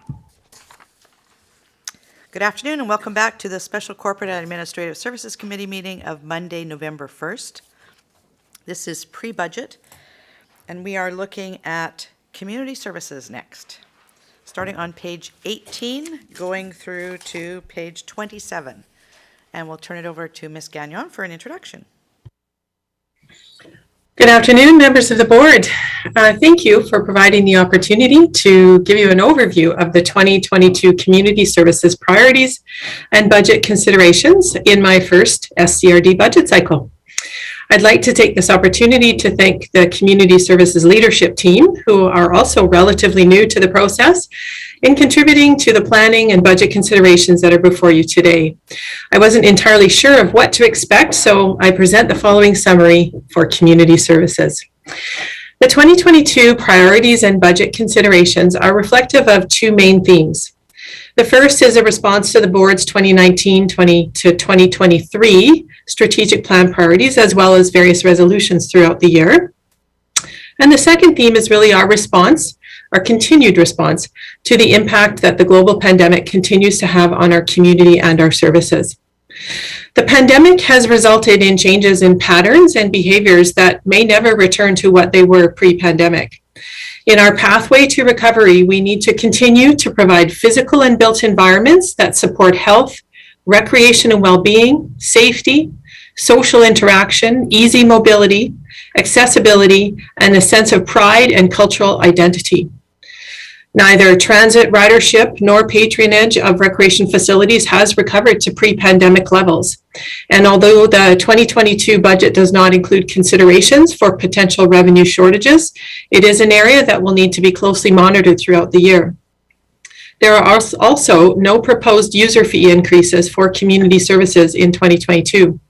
Speaker 1: afternoon and welcome back to the Special Corporate and Administrative Services Committee meeting of Monday, November 1st. This is pre-budget, and we are looking at community services next, starting on page 18, going through to page 27. And we'll turn it over to Ms. Gagnon for an introduction.
Speaker 15: Good afternoon, members of the board. Thank you for providing the opportunity to give you an overview of the 2022 Community Services Priorities and Budget Considerations in my first SCRD budget cycle. I'd like to take this opportunity to thank the Community Services Leadership Team, who are also relatively new to the process, in contributing to the planning and budget considerations that are before you today. I wasn't entirely sure of what to expect, so I present the following summary for community services. The 2022 priorities and budget considerations are reflective of two main themes. The first is a response to the board's 2019-20 to 2023 strategic plan priorities, as well as various resolutions throughout the year. And the second theme is really our response, our continued response to the impact that the global pandemic continues to have on our community and our services. The pandemic has resulted in changes in patterns and behaviors that may never return to what they were pre-pandemic. In our pathway to recovery, we need to continue to provide physical and built environments that support health, recreation and well-being, safety, social interaction, easy mobility, accessibility, and a sense of pride and cultural identity. Neither transit ridership nor patronage of recreation facilities has recovered to pre-pandemic levels. And although the 2022 budget does not include considerations for potential revenue shortages, it is an area that will need to be closely monitored throughout the year. There are also no proposed user fee increases for community services in 2022.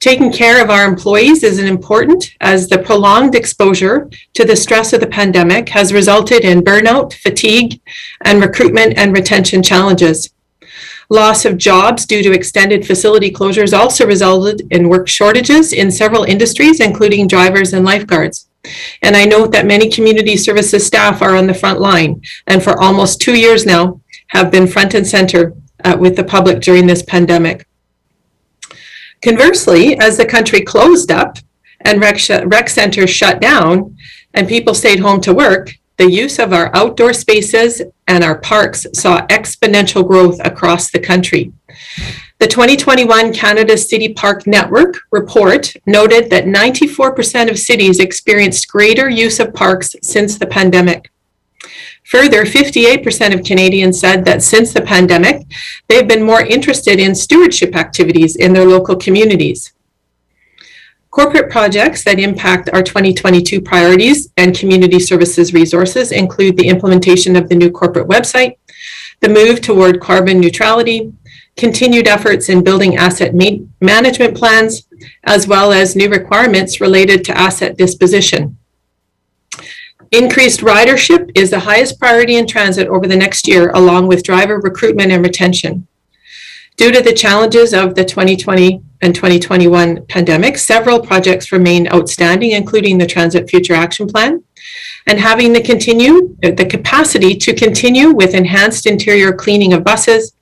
Speaker 15: Taking care of our employees is important, as the prolonged exposure to the stress of the pandemic has resulted in burnout, fatigue, and recruitment and retention challenges. Loss of jobs due to extended facility closures also resulted in work shortages in several industries, including drivers and lifeguards. And I note that many community services staff are on the front line, and for almost 2 years now have been front and center with the public during this pandemic. Conversely, as the country closed up and rec centers shut down and people stayed home to work, the use of our outdoor spaces and our parks saw exponential growth across the country. The 2021 Canada City Park Network report noted that 94% of cities experienced greater use of parks since the pandemic. Further, 58% of Canadians said that since the pandemic, they've been more interested in stewardship activities in their local communities. Corporate projects that impact our 2022 priorities and community services resources include the implementation of the new corporate website, the move toward carbon neutrality, continued efforts in building asset management plans, as well as new requirements related to asset disposition. Increased ridership is the highest priority in transit over the next year, along with driver recruitment and retention. Due to the challenges of the 2020 and 2021 pandemic, several projects remain outstanding, including the Transit Future Action Plan, and having the capacity to continue with enhanced interior cleaning of buses,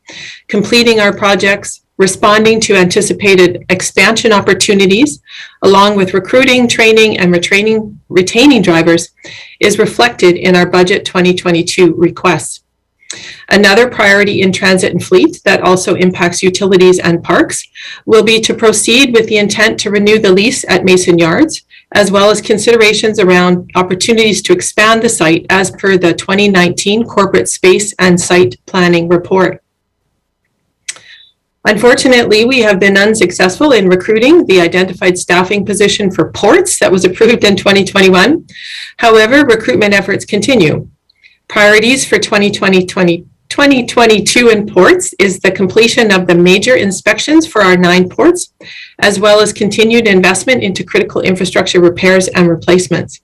Speaker 15: completing our projects, responding to anticipated expansion opportunities, along with recruiting, training, and retaining drivers, is reflected in our Budget 2022 requests. Another priority in transit and fleet that also impacts utilities and parks will be to proceed with the intent to renew the lease at Mason Yards, as well as considerations around opportunities to expand the site as per the 2019 Corporate Space and Site Planning Report. Unfortunately, we have been unsuccessful in recruiting the identified staffing position for ports that was approved in 2021. However, recruitment efforts continue. Priorities for 2022 in ports is the completion of the major inspections for our 9 ports, as well as continued investment into critical infrastructure repairs and replacements.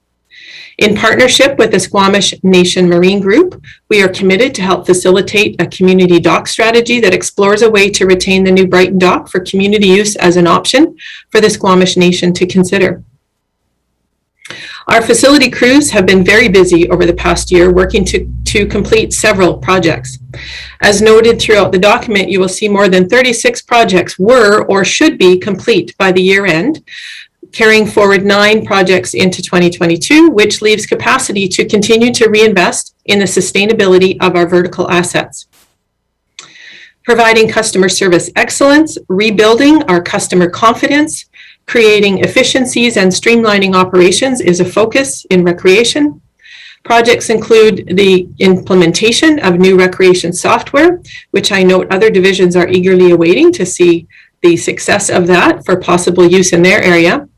Speaker 15: In partnership with the Squamish Nation Marine Group, we are committed to help facilitate a community dock strategy that explores a way to retain the new Brighton dock for community use as an option for the Squamish Nation to consider. Our facility crews have been very busy over the past year working to to complete several projects. As noted throughout the document, you will see more than 36 projects were or should be complete by the year end, carrying forward 9 projects into 2022, which leaves capacity to continue to reinvest in the sustainability of our vertical assets. Providing customer service excellence, rebuilding our customer confidence, creating efficiencies and streamlining operations is a focus in recreation. Projects include the implementation of new recreation software, which I note other divisions are eagerly awaiting to see the success of that for possible use in their area.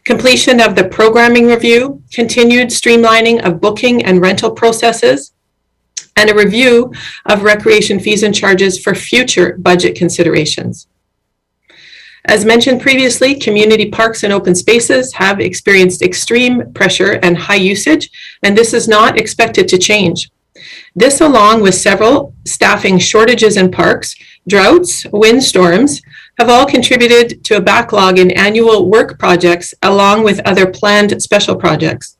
Speaker 15: Completion of the programming review, continued streamlining of booking and rental processes, and a review of recreation fees and charges for future budget considerations. As mentioned previously, community parks and open spaces have experienced extreme pressure and high usage, and this is not expected to change. This, along with several staffing shortages in parks, droughts, windstorms, have all contributed to a backlog in annual work projects along with other planned special projects.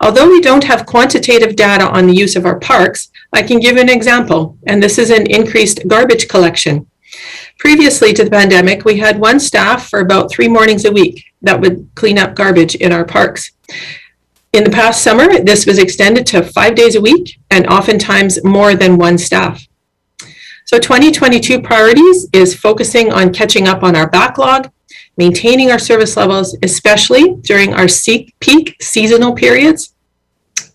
Speaker 15: Although we don't have quantitative data on the use of our parks, I can give an example, and this is an increased garbage collection. Previously to the pandemic, we had 1 staff for about 3 mornings a week that would clean up garbage in our parks. In the past summer, this was extended to 5 days a week and oftentimes more than 1 staff. So 2022 priorities is focusing on catching up on our backlog, maintaining our service levels, especially during our peak seasonal periods,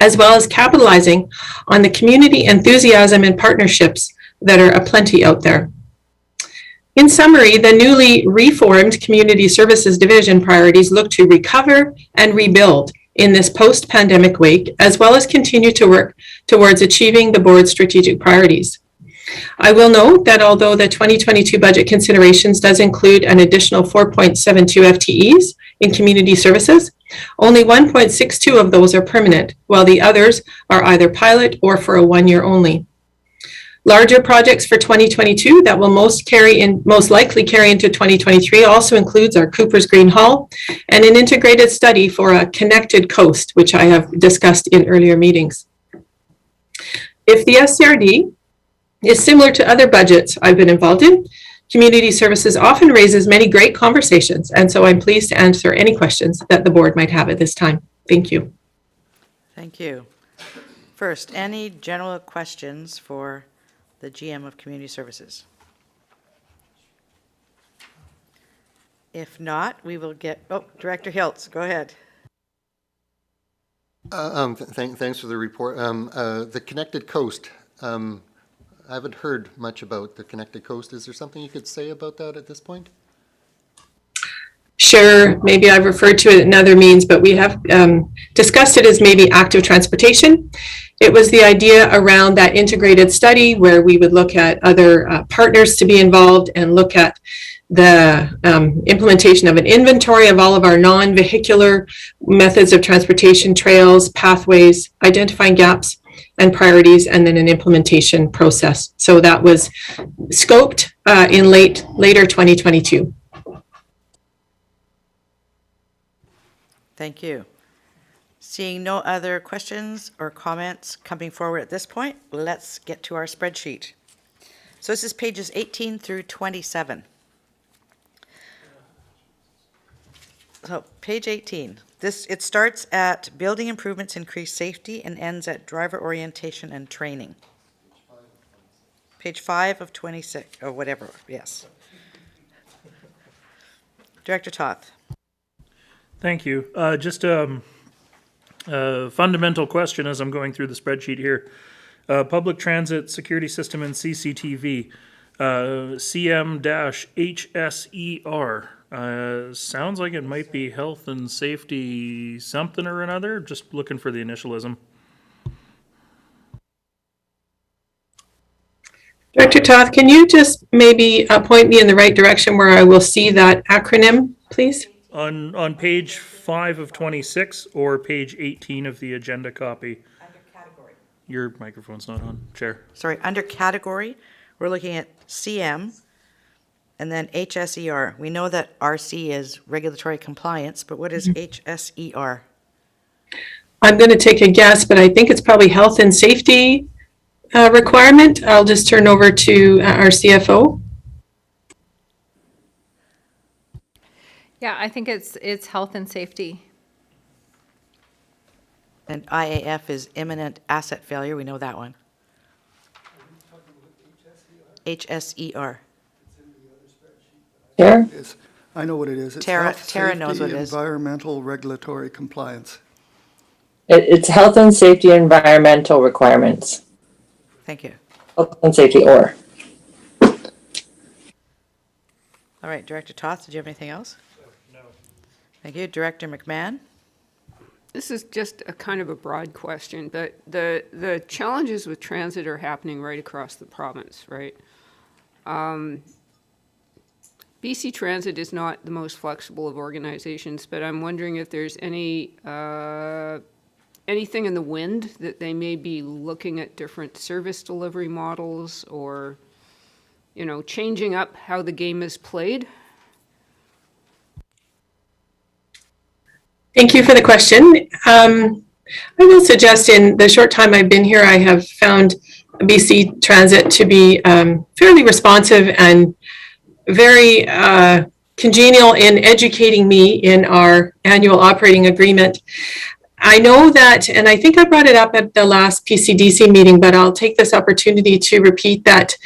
Speaker 15: as well as capitalizing on the community enthusiasm and partnerships that are aplenty out there. In summary, the newly reformed Community Services Division priorities look to recover and rebuild in this post-pandemic wake, as well as continue to work towards achieving the board's strategic priorities. I will note that although the 2022 budget considerations does include an additional 4.72 FTEs in community services, only 1.62 of those are permanent, while the others are either pilot or for a 1 year only. Larger projects for 2022 that will most likely carry into 2023 also includes our Cooper's Green Hall and an integrated study for a connected coast, which I have discussed in earlier meetings. If the SCRD is similar to other budgets I've been involved in, community services often raises many great conversations, and so I'm pleased to answer any questions that the board might have at this time. Thank you.
Speaker 1: Thank you. First, any general questions for the GM of Community Services? If not, we will get, Director Hiltz, go ahead.
Speaker 10: Thanks for the report. The Connected Coast, I haven't heard much about the Connected Coast. Is there something you could say about that at this point?
Speaker 15: Sure, maybe I've referred to it in other means, but we have discussed it as maybe active transportation. It was the idea around that integrated study where we would look at other partners to be involved and look at the implementation of an inventory of all of our non-vehicular methods of transportation, trails, pathways, identifying gaps and priorities, and then an implementation process. So that was scoped in later 2022.
Speaker 1: Thank you. Seeing no other questions or comments coming forward at this point, let's get to our spreadsheet. So this is pages 18 through 27. So page 18, it starts at building improvements increase safety and ends at driver orientation and training. Page 5 of 26, or whatever, yes. Director Toth.
Speaker 13: Thank you. Just a fundamental question as I'm going through the spreadsheet here. Public transit security system and CCTV, CM-HSER. Sounds like it might be health and safety something or another. Just looking for the initialism.
Speaker 15: Director Toth, can you just maybe point me in the right direction where I will see that acronym, please?
Speaker 13: On page 5 of 26 or page 18 of the agenda copy.
Speaker 1: Under category.
Speaker 13: Your microphone's not on, Chair.
Speaker 1: Sorry, under category, we're looking at CM and then HSER. We know that RC is regulatory compliance, but what is HSER?
Speaker 15: I'm going to take a guess, but I think it's probably health and safety requirement. I'll just turn over to our CFO.
Speaker 6: Yeah, I think it's health and safety.
Speaker 1: And IAF is imminent asset failure, we know that one. HSER.
Speaker 11: Chair? I know what it is. It's
Speaker 1: Tara-
Speaker 11: health,
Speaker 1: Tara knows
Speaker 11: safety,
Speaker 1: what it is.
Speaker 11: environmental, regulatory compliance.
Speaker 17: It's health and safety environmental requirements.
Speaker 1: Thank you.
Speaker 17: Health and safety or.
Speaker 1: All right, Director Toth, did you have anything else? No. Thank you. Director McMahon?
Speaker 7: This is just a kind of a broad question, but the challenges with transit are happening right across the province, right? BC Transit is not the most flexible of organizations, but I'm wondering if there's anything in the wind that they may be looking at different service delivery models or, you know, changing up how the game is played.
Speaker 15: Thank you for the question. I will suggest in the short time I've been here, I have found BC Transit to be fairly responsive and very congenial in educating me in our annual operating agreement. I know that, and I think I brought it up at the last PCDC meeting, but I'll take this opportunity to repeat that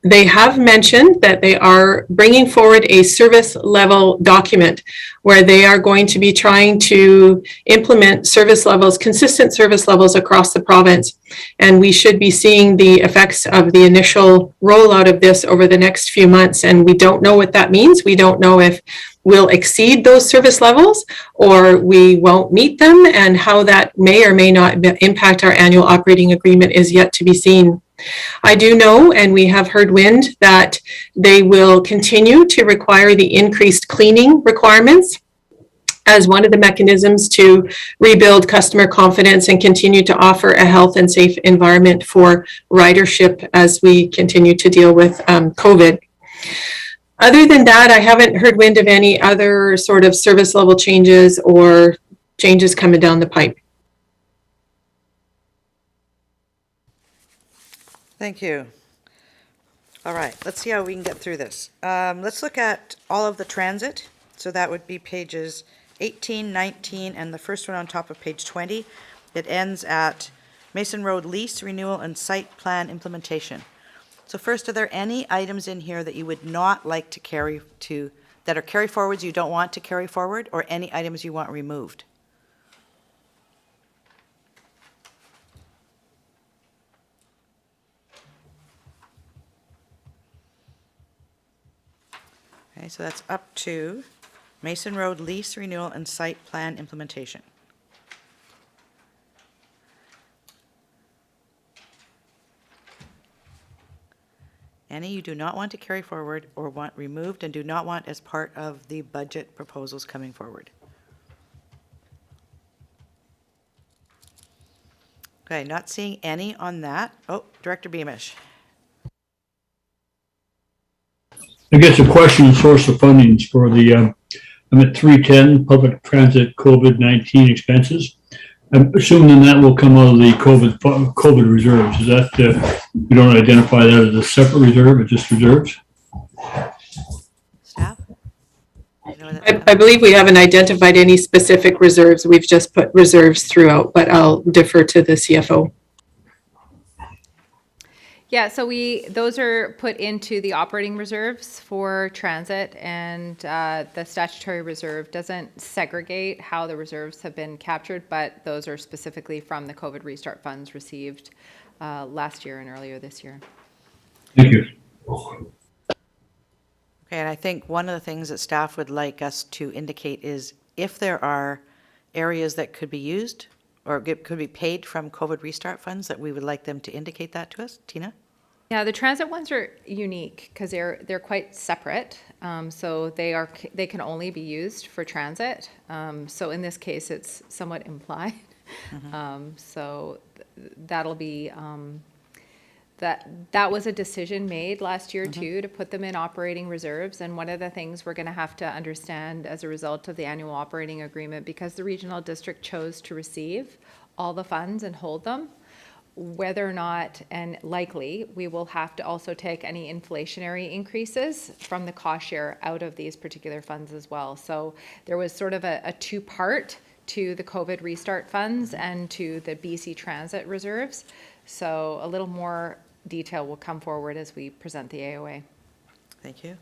Speaker 15: they have mentioned that they are bringing forward a service level document where they are going to be trying to implement service levels, consistent service levels across the province. And we should be seeing the effects of the initial rollout of this over the next few months. And we don't know what that means. We don't know if we'll exceed those service levels or we won't meet them, and how that may or may not impact our annual operating agreement is yet to be seen. I do know, and we have heard wind, that they will continue to require the increased cleaning requirements as one of the mechanisms to rebuild customer confidence and continue to offer a health and safe environment for ridership as we continue to deal with COVID. Other than that, I haven't heard wind of any other sort of service level changes or changes coming down the pipe.
Speaker 1: Thank you. All right, let's see how we can get through this. Let's look at all of the transit. So that would be pages 18, 19, and the first one on top of page 20. It ends at Mason Road lease renewal and site plan implementation. So first, are there any items in here that you would not like to carry to, that are carry forwards you don't want to carry forward, or any items you want removed? Okay, so that's up to Mason Road lease renewal and site plan implementation. Any you do not want to carry forward or want removed and do not want as part of the budget proposals coming forward? Okay, not seeing any on that. Oh, Director Beamish.
Speaker 9: I guess the question is source of funding for the, I'm at 310, public transit COVID-19 expenses. I'm assuming that will come out of the COVID reserves. Is that, we don't identify that as a separate reserve, it's just reserves?
Speaker 1: Staff?
Speaker 15: I believe we haven't identified any specific reserves. We've just put reserves throughout, but I'll defer to the CFO.
Speaker 6: Yeah, so those are put into the operating reserves for transit, and the statutory reserve doesn't segregate how the reserves have been captured, but those are specifically from the COVID restart funds received last year and earlier this year.
Speaker 9: Thank you.
Speaker 1: Okay, and I think one of the things that staff would like us to indicate is if there are areas that could be used or could be paid from COVID restart funds, that we would like them to indicate that to us. Tina?
Speaker 6: Yeah, the transit ones are unique because they're quite separate. So they can only be used for transit. So in this case, it's somewhat implied. So that'll be that was a decision made last year too, to put them in operating reserves. And one of the things we're going to have to understand as a result of the annual operating agreement, because the regional district chose to receive all the funds and hold them, whether or not, and likely, we will have to also take any inflationary increases from the cost share out of these particular funds as well. So there was sort of a two-part to the COVID restart funds and to the BC Transit reserves. So a little more detail will come forward as we present the AOA.
Speaker 1: Thank you.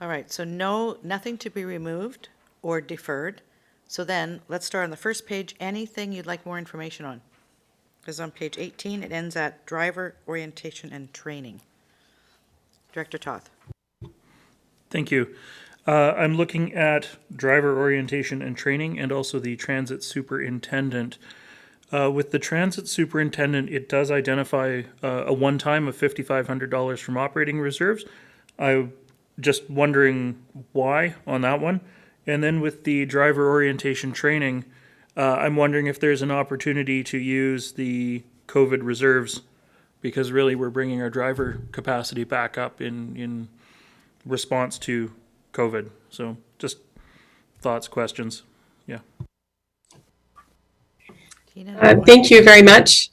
Speaker 1: All right, so nothing to be removed or deferred. So then, let's start on the first page. Anything you'd like more information on? Because on page 18, it ends at driver orientation and training. Director Toth.
Speaker 13: Thank you. I'm looking at driver orientation and training and also the transit superintendent. With the transit superintendent, it does identify a one-time of $5,500 from operating reserves. I'm just wondering why on that one. And then with the driver orientation training, I'm wondering if there's an opportunity to use the COVID reserves, because really we're bringing our driver capacity back up in response to COVID. So just thoughts, questions. Yeah.
Speaker 15: Thank you very much.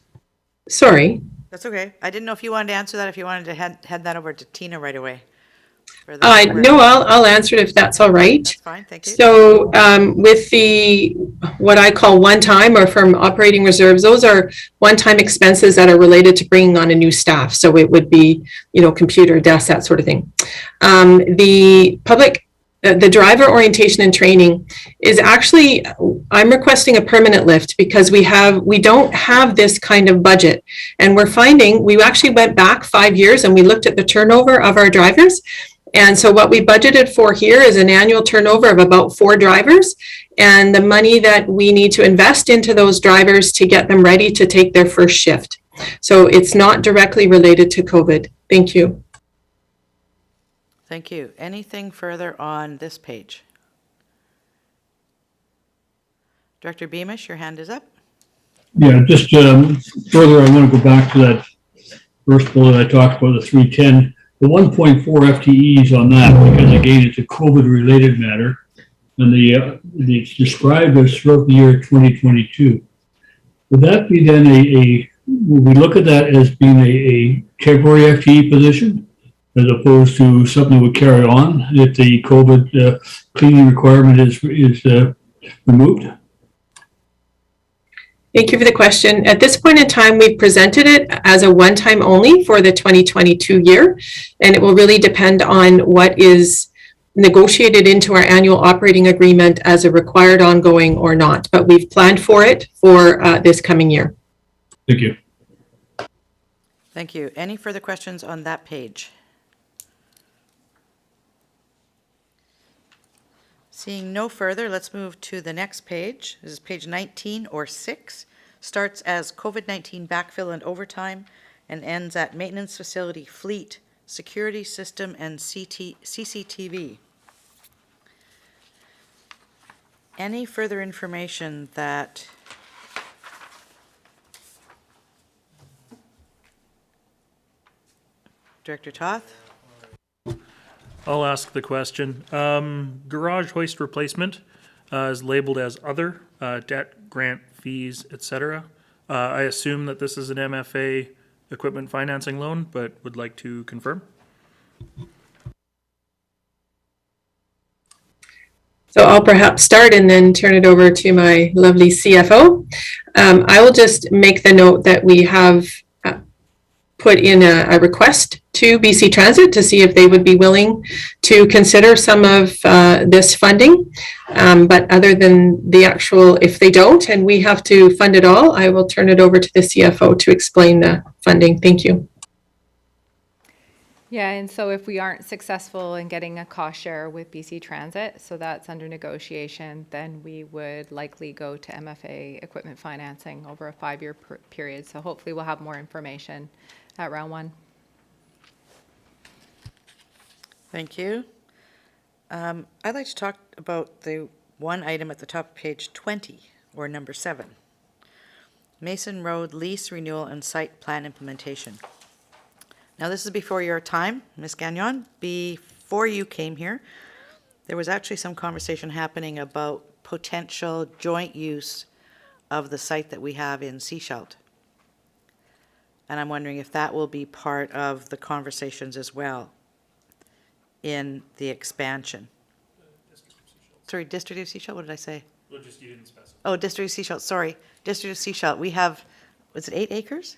Speaker 15: Sorry.
Speaker 1: That's okay. I didn't know if you wanted to answer that, if you wanted to head that over to Tina right away.
Speaker 15: No, I'll answer it if that's all right.
Speaker 1: That's fine, thank you.
Speaker 15: So with the, what I call one-time or from operating reserves, those are one-time expenses that are related to bringing on a new staff. So it would be, computer, desks, that sort of thing. The driver orientation and training is actually, I'm requesting a permanent lift because we don't have this kind of budget. And we're finding, we actually went back 5 years and we looked at the turnover of our drivers. And so what we budgeted for here is an annual turnover of about 4 drivers, and the money that we need to invest into those drivers to get them ready to take their first shift. So it's not directly related to COVID. Thank you.
Speaker 1: Thank you. Anything further on this page? Director Beamish, your hand is up.
Speaker 9: Yeah, just further, I want to go back to that first bullet I talked about, the 310. The 1.4 FTEs on that, because again, it's a COVID-related matter, and it's described as throughout the year 2022. Would that be then would we look at that as being a temporary FTE position, as opposed to something that would carry on if the COVID cleaning requirement is removed?
Speaker 15: Thank you for the question. At this point in time, we've presented it as a one-time only for the 2022 year, and it will really depend on what is negotiated into our annual operating agreement as a required ongoing or not. But we've planned for it for this coming year.
Speaker 9: Thank you.
Speaker 1: Thank you. Any further questions on that page? Seeing no further, let's move to the next page. This is page 19 or 6. Starts as COVID-19 backfill and overtime and ends at maintenance facility fleet, security system, and CCTV. Any further information that Director Toth?
Speaker 13: I'll ask the question. Garage hoist replacement is labeled as other, debt, grant, fees, etc. I assume that this is an MFA equipment financing loan, but would like to confirm.
Speaker 15: So I'll perhaps start and then turn it over to my lovely CFO. I will just make the note that we have put in a request to BC Transit to see if they would be willing to consider some of this funding. But other than the actual, if they don't and we have to fund it all, I will turn it over to the CFO to explain the funding. Thank you.
Speaker 6: Yeah, and so if we aren't successful in getting a cost share with BC Transit, so that's under negotiation, then we would likely go to MFA equipment financing over a 5-year period. So hopefully we'll have more information at round 1.
Speaker 1: Thank you. I'd like to talk about the one item at the top of page 20, or number 7. Mason Road lease renewal and site plan implementation. Now, this is before your time, Ms. Gagnon. Before you came here, there was actually some conversation happening about potential joint use of the site that we have in Seashelt. And I'm wondering if that will be part of the conversations as well in the expansion. Sorry, District of Seashelt, what did I say?
Speaker 13: Well, just you didn't specify.
Speaker 1: Oh, District of Seashelt, sorry. District of Seashelt, we have, was it 8 acres?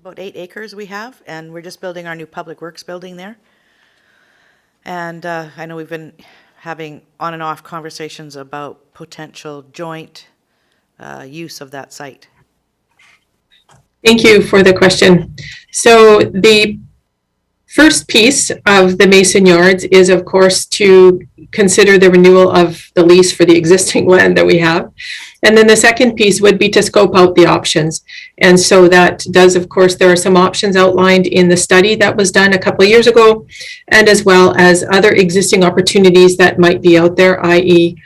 Speaker 1: About 8 acres we have, and we're just building our new Public Works building there. And I know we've been having on and off conversations about potential joint use of that site.
Speaker 15: Thank you for the question. So the first piece of the Mason Yards is, of course, to consider the renewal of the lease for the existing land that we have. And then the second piece would be to scope out the options. And so that does, of course, there are some options outlined in the study that was done a couple of years ago, and as well as other existing opportunities that might be out there, i.e.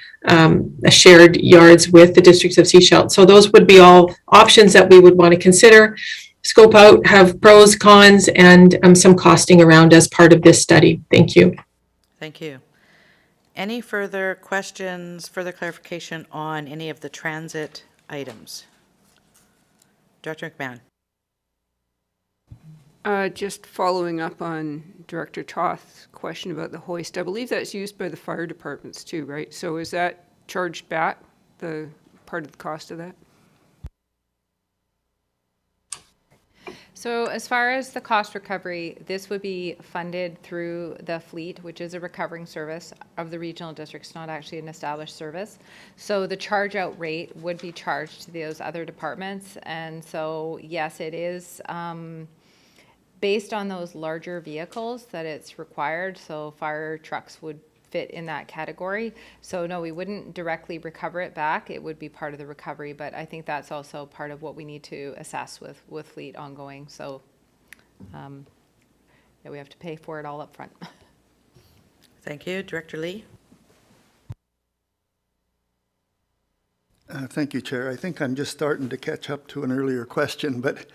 Speaker 15: Shared yards with the districts of Seashelt. So those would be all options that we would want to consider, scope out, have pros, cons, and some costing around as part of this study. Thank you.
Speaker 1: Thank you. Any further questions, further clarification on any of the transit items? Director McMahon.
Speaker 7: Just following up on Director Toth's question about the hoist, I believe that's used by the fire departments too, right? So is that charged back, the part of the cost of that?
Speaker 6: So as far as the cost recovery, this would be funded through the fleet, which is a recovering service of the regional districts, not actually an established service. So the charge out rate would be charged to those other departments. And so, yes, it is based on those larger vehicles that it's required. So fire trucks would fit in that category. So no, we wouldn't directly recover it back. It would be part of the recovery, but I think that's also part of what we need to assess with fleet ongoing. So yeah, we have to pay for it all up front.
Speaker 1: Thank you. Director Lee.
Speaker 11: Thank you, Chair. I think I'm just starting to catch up to an earlier question, but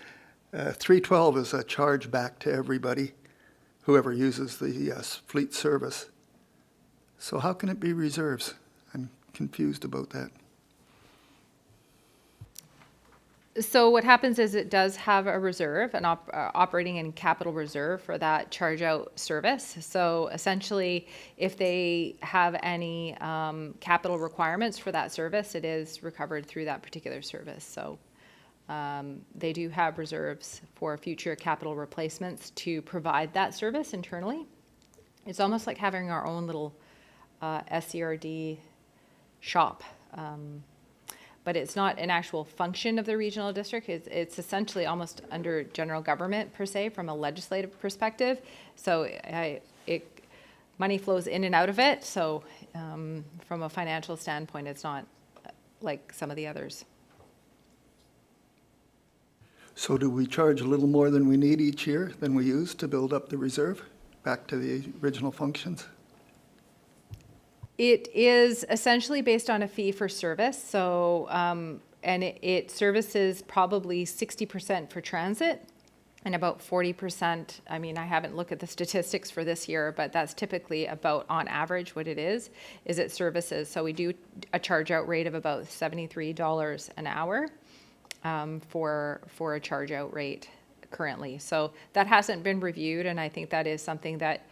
Speaker 11: 312 is a charge back to everybody, whoever uses the fleet service. So how can it be reserves? I'm confused about that.
Speaker 6: So what happens is it does have a reserve, an operating and capital reserve for that charge out service. So essentially, if they have any capital requirements for that service, it is recovered through that particular service. So they do have reserves for future capital replacements to provide that service internally. It's almost like having our own little SCRD shop. But it's not an actual function of the regional district. It's essentially almost under general government per se from a legislative perspective. So money flows in and out of it. So from a financial standpoint, it's not like some of the others.
Speaker 11: So do we charge a little more than we need each year than we use to build up the reserve back to the original functions?
Speaker 6: It is essentially based on a fee for service. So, and it services probably 60% for transit and about 40%. I mean, I haven't looked at the statistics for this year, but that's typically about on average what it is it services. So we do a charge out rate of about $73 an hour for a charge out rate currently. So that hasn't been reviewed, and I think that is something that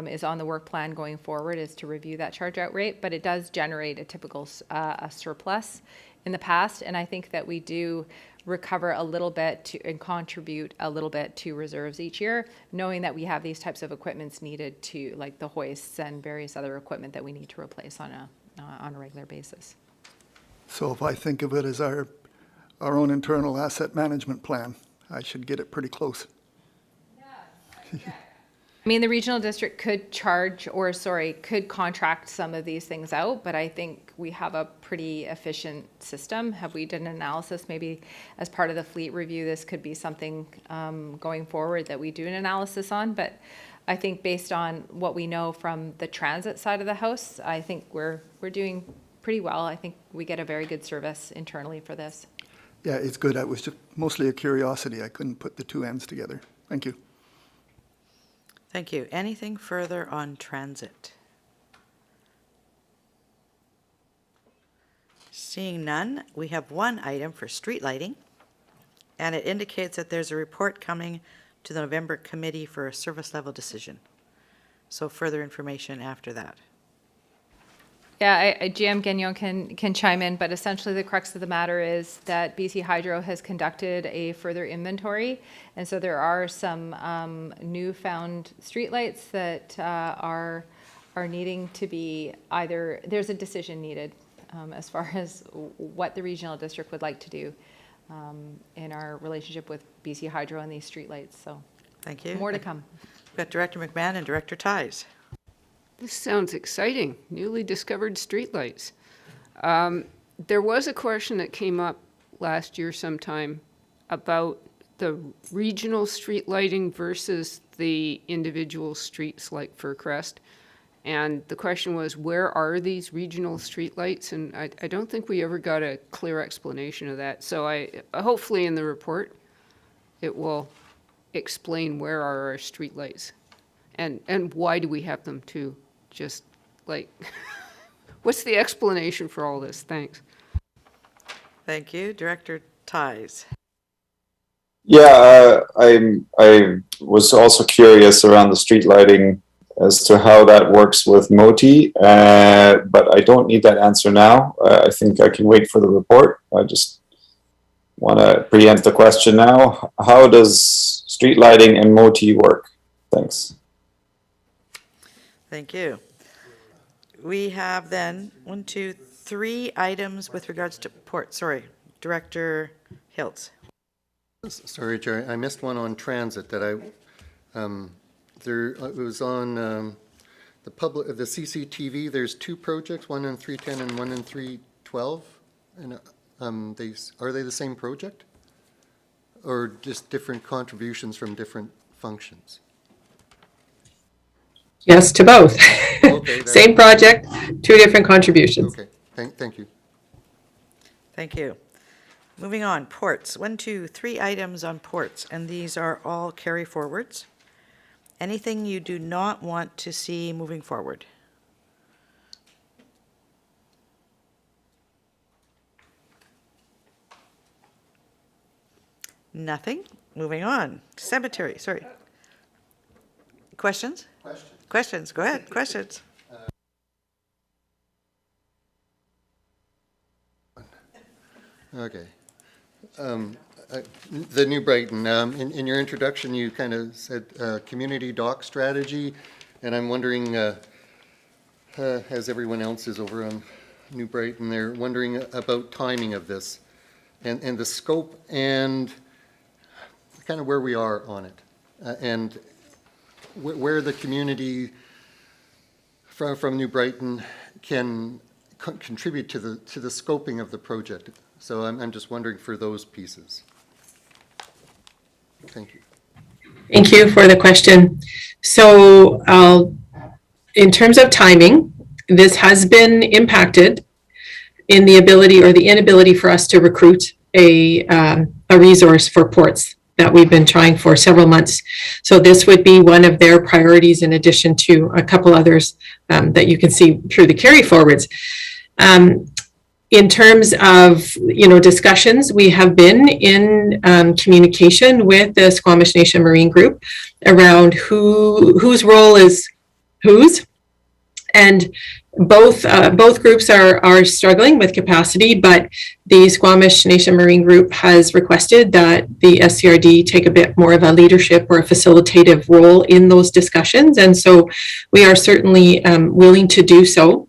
Speaker 6: is on the work plan going forward, is to review that charge out rate, but it does generate a typical a surplus in the past, and I think that we do recover a little bit and contribute a little bit to reserves each year, knowing that we have these types of equipments needed to, like the hoists and various other equipment that we need to replace on a regular basis.
Speaker 11: So if I think of it as our own internal asset management plan, I should get it pretty close.
Speaker 6: I mean, the regional district could could contract some of these things out, but I think we have a pretty efficient system. Have we done an analysis? Maybe as part of the fleet review, this could be something going forward that we do an analysis on. But I think based on what we know from the transit side of the house, I think we're doing pretty well. I think we get a very good service internally for this.
Speaker 11: yeah, it's good. It was just mostly a curiosity. I couldn't put the two ends together. Thank you.
Speaker 1: Thank you. Anything further on transit? Seeing none, we have one item for street lighting, and it indicates that there's a report coming to the November committee for a service level decision. So further information after that.
Speaker 6: Yeah, GM Gagnon can chime in, but essentially the crux of the matter is that BC Hydro has conducted a further inventory, and so there are some newfound streetlights that are needing to be either, there's a decision needed as far as what the regional district would like to do in our relationship with BC Hydro and these streetlights. So
Speaker 1: thank you.
Speaker 6: More to come.
Speaker 1: We've got Director McMahon and Director Ties.
Speaker 7: This sounds exciting, newly discovered streetlights. There was a question that came up last year sometime about the regional street lighting versus the individual streets like Fircrest. And the question was, where are these regional streetlights? And I don't think we ever got a clear explanation of that. So hopefully in the report, it will explain where are our streetlights and why do we have them too? Just like, what's the explanation for all this? Thanks.
Speaker 1: Thank you. Director Ties.
Speaker 14: Yeah, I was also curious around the street lighting as to how that works with MOTI, but I don't need that answer now. I think I can wait for the report. I just want to preempt the question now. How does street lighting and MOTI work? Thanks.
Speaker 1: Thank you. We have then 1, 2, 3 items with regards to port. Sorry, Director Hiltz.
Speaker 10: Sorry, Jerry, I missed one on transit that it was on the CCTV. There's 2 projects, one in 310 and one in 312. And are they the same project, or just different contributions from different functions?
Speaker 15: Yes, to both.
Speaker 10: Okay,
Speaker 15: Same project, 2 different contributions.
Speaker 10: Okay, thank you.
Speaker 1: Thank you. Moving on, ports. 1, 2, 3 items on ports, and these are all carry forwards. Anything you do not want to see moving forward? Nothing. Moving on. Cemetery, sorry. Questions? Questions, go ahead, questions.
Speaker 10: Okay. The New Brighton, in your introduction, you kind of said community dock strategy, and I'm wondering, as everyone else is over on New Brighton, they're wondering about timing of this and the scope and kind of where we are on it, and where the community from New Brighton can contribute to the scoping of the project. So I'm just wondering for those pieces. Thank you.
Speaker 15: Thank you for the question. So in terms of timing, this has been impacted in the ability or the inability for us to recruit a resource for ports that we've been trying for several months. So this would be one of their priorities in addition to a couple others that you can see through the carry forwards. In terms of, discussions, we have been in communication with the Squamish Nation Marine Group around whose role is whose. And both groups are struggling with capacity, but the Squamish Nation Marine Group has requested that the SCRD take a bit more of a leadership or a facilitative role in those discussions. And so we are certainly willing to do so.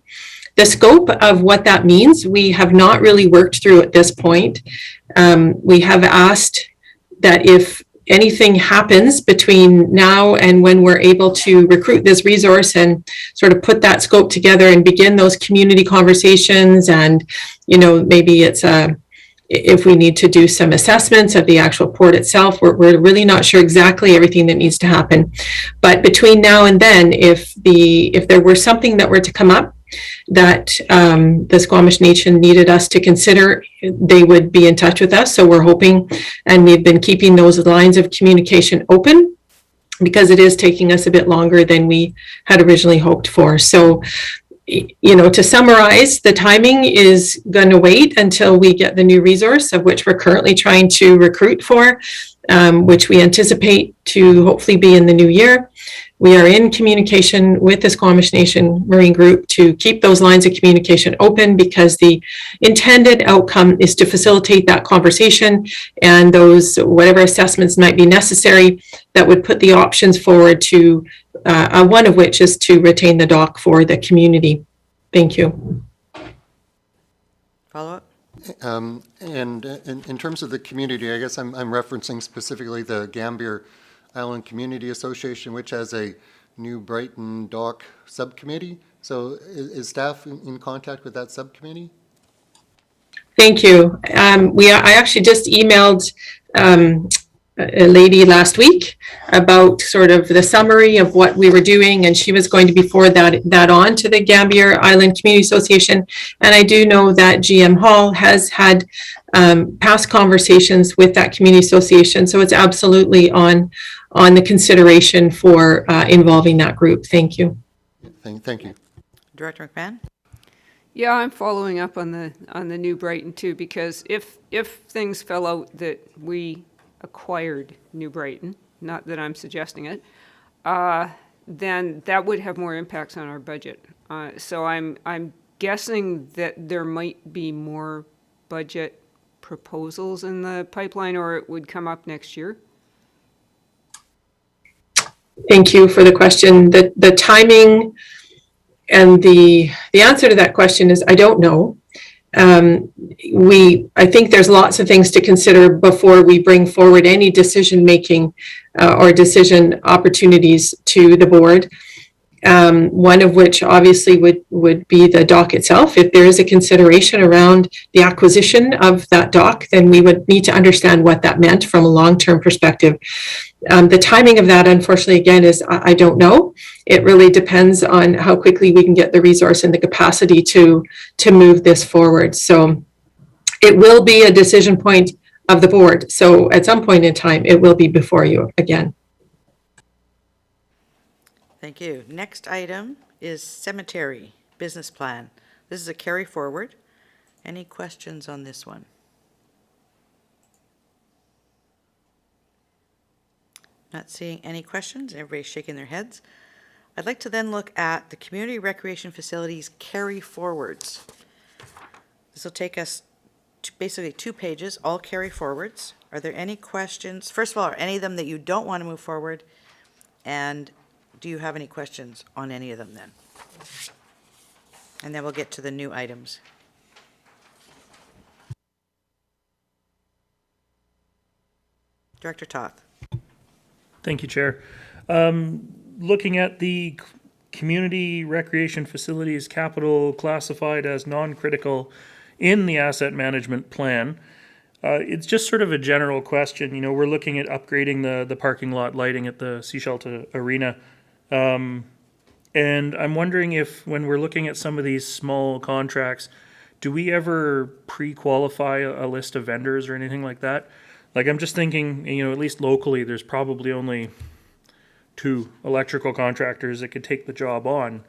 Speaker 15: The scope of what that means, we have not really worked through at this point. We have asked that if anything happens between now and when we're able to recruit this resource and sort of put that scope together and begin those community conversations, and maybe it's if we need to do some assessments of the actual port itself, we're really not sure exactly everything that needs to happen. But between now and then, if there were something that were to come up that the Squamish Nation needed us to consider, they would be in touch with us. So we're hoping, and we've been keeping those lines of communication open because it is taking us a bit longer than we had originally hoped for. So, you know, to summarize, the timing is going to wait until we get the new resource, of which we're currently trying to recruit for, which we anticipate to hopefully be in the new year. We are in communication with the Squamish Nation Marine Group to keep those lines of communication open, because the intended outcome is to facilitate that conversation and those whatever assessments might be necessary that would put the options forward to one of which is to retain the dock for the community. Thank you.
Speaker 1: Follow up?
Speaker 10: And in terms of the community, I guess I'm referencing specifically the Gambier Island Community Association, which has a New Brighton Dock subcommittee. So is staff in contact with that subcommittee?
Speaker 15: Thank you. I actually just emailed a lady last week about sort of the summary of what we were doing, and she was going to be forward that on to the Gambier Island Community Association. And I do know that GM Hall has had past conversations with that community association, so it's absolutely on the consideration for involving that group. Thank you.
Speaker 10: Thank you.
Speaker 1: Director McMahon?
Speaker 7: Yeah, I'm following up on the New Brighton too, because if things fell out that we acquired New Brighton, not that I'm suggesting it, then that would have more impacts on our budget. So I'm guessing that there might be more budget proposals in the pipeline, or it would come up next year.
Speaker 15: Thank you for the question. The timing and the answer to that question is I don't know. I think there's lots of things to consider before we bring forward any decision making or decision opportunities to the board. One of which obviously would be the dock itself. If there is a consideration around the acquisition of that dock, then we would need to understand what that meant from a long-term perspective. The timing of that, unfortunately, again, is I don't know. It really depends on how quickly we can get the resource and the capacity to move this forward. So it will be a decision point of the board. So at some point in time, it will be before you again.
Speaker 1: Thank you. Next item is cemetery business plan. This is a carry forward. Any questions on this one? Not seeing any questions. Everybody's shaking their heads. I'd like to then look at the community recreation facilities carry forwards. This will take us to basically 2 pages, all carry forwards. Are there any questions? First of all, are any of them that you don't want to move forward? And do you have any questions on any of them then? And then we'll get to the new items. Director Toth.
Speaker 13: Thank you, Chair. Looking at the community recreation facilities capital classified as non-critical in the asset management plan, it's just sort of a general question. You know, we're looking at upgrading the parking lot lighting at the Sea Shelter Arena. And I'm wondering if, when we're looking at some of these small contracts, do we ever pre-qualify a list of vendors or anything like that? Like, I'm just thinking, you know, at least locally, there's probably only 2 electrical contractors that could take the job on.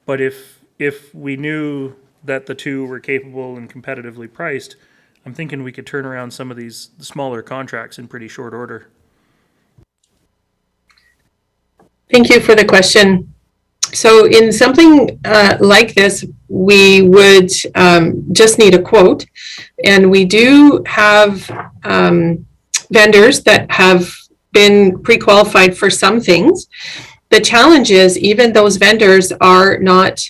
Speaker 13: But if we knew that the 2 were capable and competitively priced, I'm thinking we could turn around some of these smaller contracts in pretty short order.
Speaker 15: Thank you for the question. So in something like this, we would just need a quote. And we do have vendors that have been pre-qualified for some things. The challenge is even those vendors are not,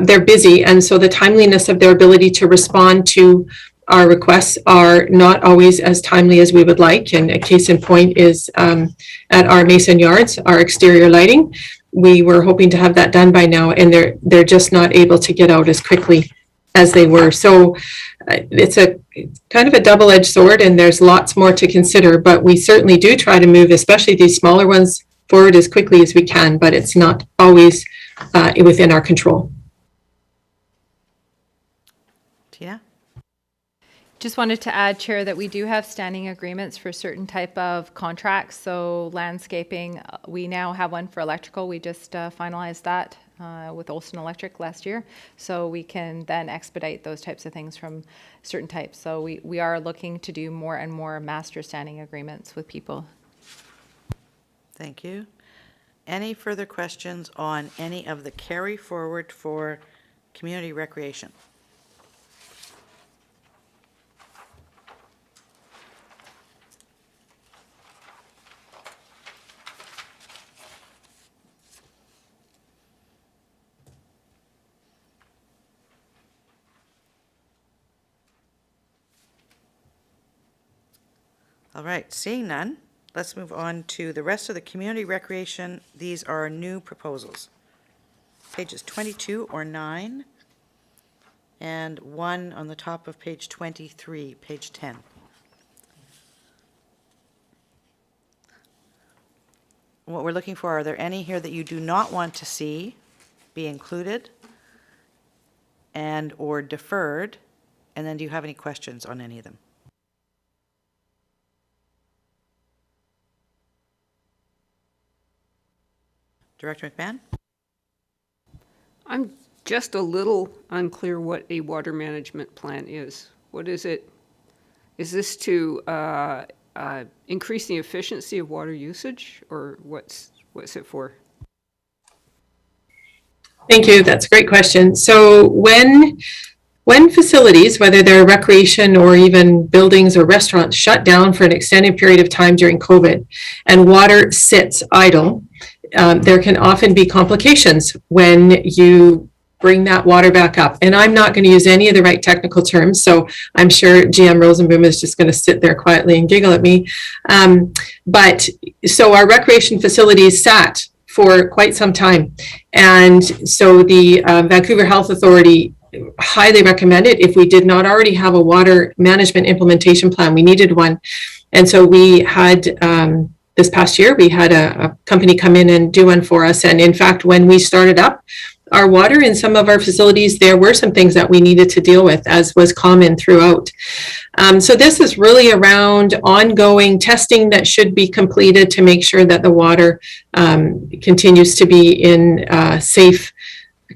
Speaker 15: they're busy. And so the timeliness of their ability to respond to our requests are not always as timely as we would like. And a case in point is at our Mason Yards, our exterior lighting. We were hoping to have that done by now, and they're just not able to get out as quickly as they were. So it's a kind of a double-edged sword, and there's lots more to consider, but we certainly do try to move, especially these smaller ones, forward as quickly as we can, but it's not always within our control.
Speaker 6: Just wanted to add, Chair, that we do have standing agreements for certain type of contracts. So landscaping, we now have one for electrical. We just finalized that with Olson Electric last year. So we can then expedite those types of things from certain types. So we are looking to do more and more master standing agreements with people.
Speaker 1: Thank you. Any further questions on any of the carry forward for community recreation? All right, seeing none, let's move on to the rest of the community recreation. These are new proposals. Pages 22 or 9, and one on the top of page 23, page 10. What we're looking for, are there any here that you do not want to see be included and or deferred? And then do you have any questions on any of them? Director McMahon?
Speaker 7: I'm just a little unclear what a water management plan is. What is it? Is this to increase the efficiency of water usage, or what's it for?
Speaker 15: Thank you. That's a great question. So when facilities, whether they're recreation or even buildings or restaurants, shut down for an extended period of time during COVID and water sits idle, there can often be complications when you bring that water back up. And I'm not going to use any of the right technical terms, so I'm sure GM Rosenboom is just going to sit there quietly and giggle at me. But so our recreation facilities sat for quite some time. And so the Vancouver Health Authority highly recommended, if we did not already have a water management implementation plan, we needed one. And so we had, this past year, we had a company come in and do one for us. And in fact, when we started up our water in some of our facilities, there were some things that we needed to deal with, as was common throughout. So this is really around ongoing testing that should be completed to make sure that the water continues to be in safe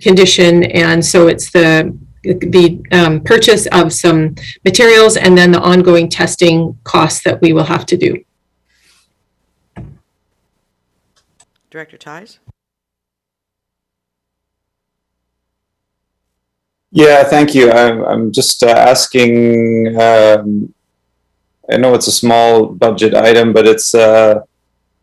Speaker 15: condition. And so it's the purchase of some materials and then the ongoing testing costs that we will have to do.
Speaker 1: Director Ties?
Speaker 14: Yeah, thank you. I'm just asking, I know it's a small budget item, but it's the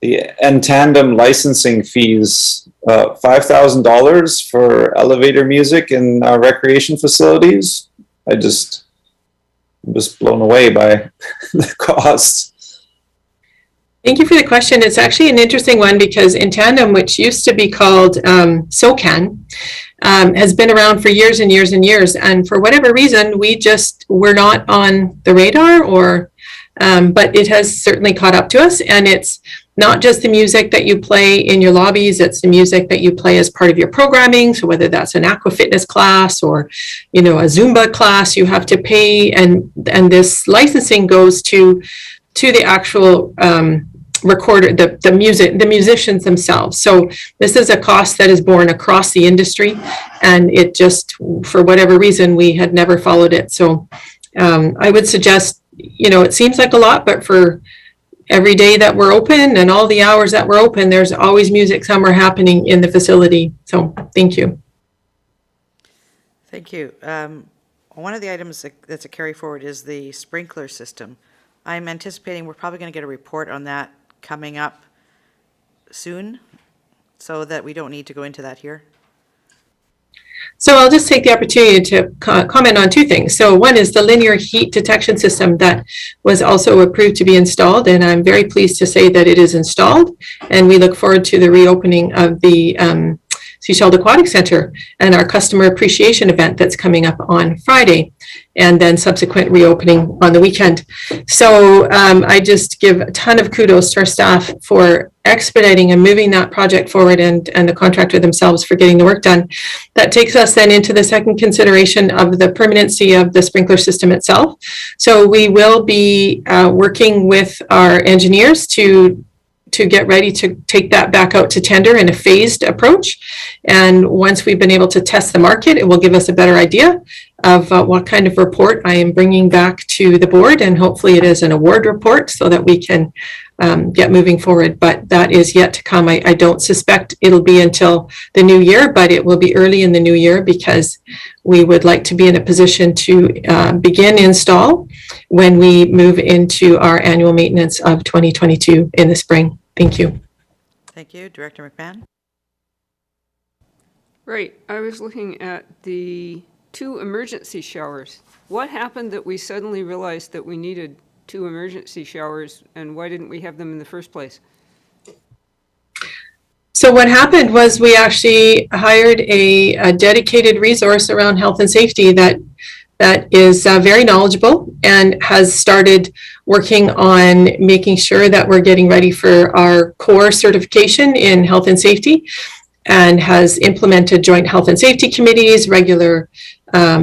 Speaker 14: in tandem licensing fees, $5,000 for elevator music in recreation facilities. I'm just blown away by the cost.
Speaker 15: Thank you for the question. It's actually an interesting one because In Tandem, which used to be called SOCAN, has been around for years and years and years. And for whatever reason, we just were not on the radar, but it has certainly caught up to us. And it's not just the music that you play in your lobbies, it's the music that you play as part of your programming. So whether that's an aqua fitness class or, a Zumba class, you have to pay. And this licensing goes to the actual recorder, the musicians themselves. So this is a cost that is borne across the industry, and it just, for whatever reason, we had never followed it. So I would suggest, it seems like a lot, but for every day that we're open and all the hours that we're open, there's always music somewhere happening in the facility. So thank you.
Speaker 1: Thank you. One of the items that's a carry forward is the sprinkler system. I'm anticipating we're probably going to get a report on that coming up soon, so that we don't need to go into that here.
Speaker 15: So I'll just take the opportunity to comment on two things. So one is the linear heat detection system that was also approved to be installed, and I'm very pleased to say that it is installed, and we look forward to the reopening of the Seashell Aquatic Center and our customer appreciation event that's coming up on Friday, and then subsequent reopening on the weekend. So I just give a ton of kudos to our staff for expediting and moving that project forward, and the contractor themselves for getting the work done. That takes us then into the second consideration of the permanency of the sprinkler system itself. So we will be working with our engineers to get ready to take that back out to tender in a phased approach. And once we've been able to test the market, it will give us a better idea of what kind of report I am bringing back to the board. And hopefully it is an award report so that we can get moving forward. But that is yet to come. I don't suspect it'll be until the new year, but it will be early in the new year because we would like to be in a position to begin install when we move into our annual maintenance of 2022 in the spring. Thank you.
Speaker 1: Thank you. Director McMahon?
Speaker 7: Right. I was looking at the 2 emergency showers. What happened that we suddenly realized that we needed 2 emergency showers, and why didn't we have them in the first place?
Speaker 15: So what happened was we actually hired a dedicated resource around health and safety that is very knowledgeable and has started working on making sure that we're getting ready for our core certification in health and safety, and has implemented joint health and safety committees, regular, oh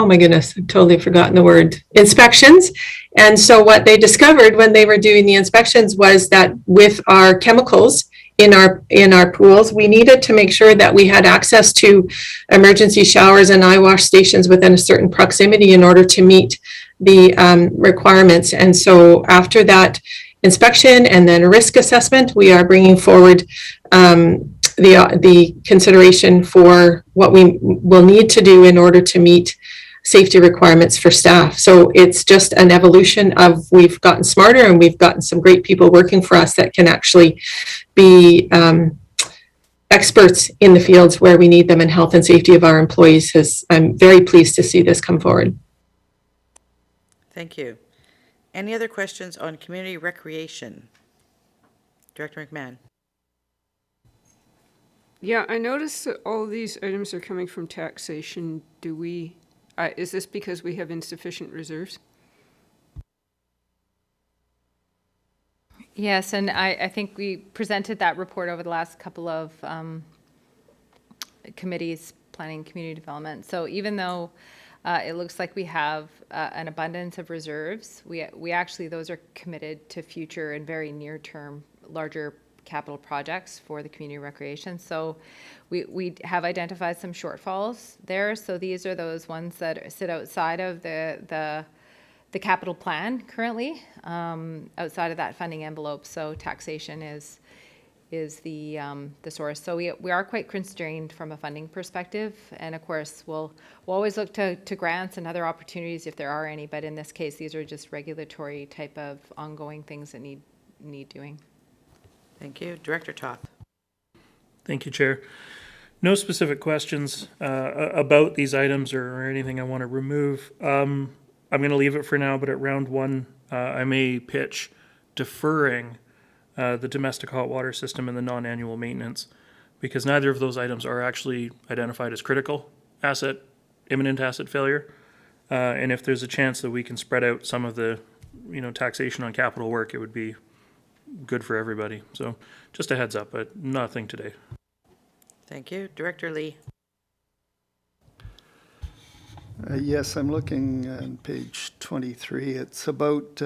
Speaker 15: my goodness, I've totally forgotten the word, inspections. And so what they discovered when they were doing the inspections was that with our chemicals in our pools, we needed to make sure that we had access to emergency showers and eye wash stations within a certain proximity in order to meet the requirements. And so after that inspection and then risk assessment, we are bringing forward the consideration for what we will need to do in order to meet safety requirements for staff. So it's just an evolution of, we've gotten smarter and we've gotten some great people working for us that can actually be experts in the fields where we need them, in health and safety of our employees. I'm very pleased to see this come forward.
Speaker 1: Thank you. Any other questions on community recreation? Director McMahon?
Speaker 7: Yeah, I noticed that all of these items are coming from taxation. Do we, is this because we have insufficient reserves?
Speaker 6: Yes, and I think we presented that report over the last couple of committees, planning, community development. So even though it looks like we have an abundance of reserves, we actually, those are committed to future and very near-term larger capital projects for the community recreation. So we have identified some shortfalls there. So these are those ones that sit outside of the capital plan currently, outside of that funding envelope. So taxation is the source. So we are quite constrained from a funding perspective, and of course we'll always look to grants and other opportunities if there are any. But in this case, these are just regulatory type of ongoing things that need doing.
Speaker 1: Thank you. Director Toth?
Speaker 13: Thank you, Chair. No specific questions about these items or anything I want to remove. I'm going to leave it for now, but at round 1, I may pitch deferring the domestic hot water system and the non-annual maintenance, because neither of those items are actually identified as critical asset, imminent asset failure. And if there's a chance that we can spread out some of the, taxation on capital work, it would be good for everybody. So just a heads up, but nothing today.
Speaker 1: Thank you. Director Lee?
Speaker 11: Yes, I'm looking on page 23. It's about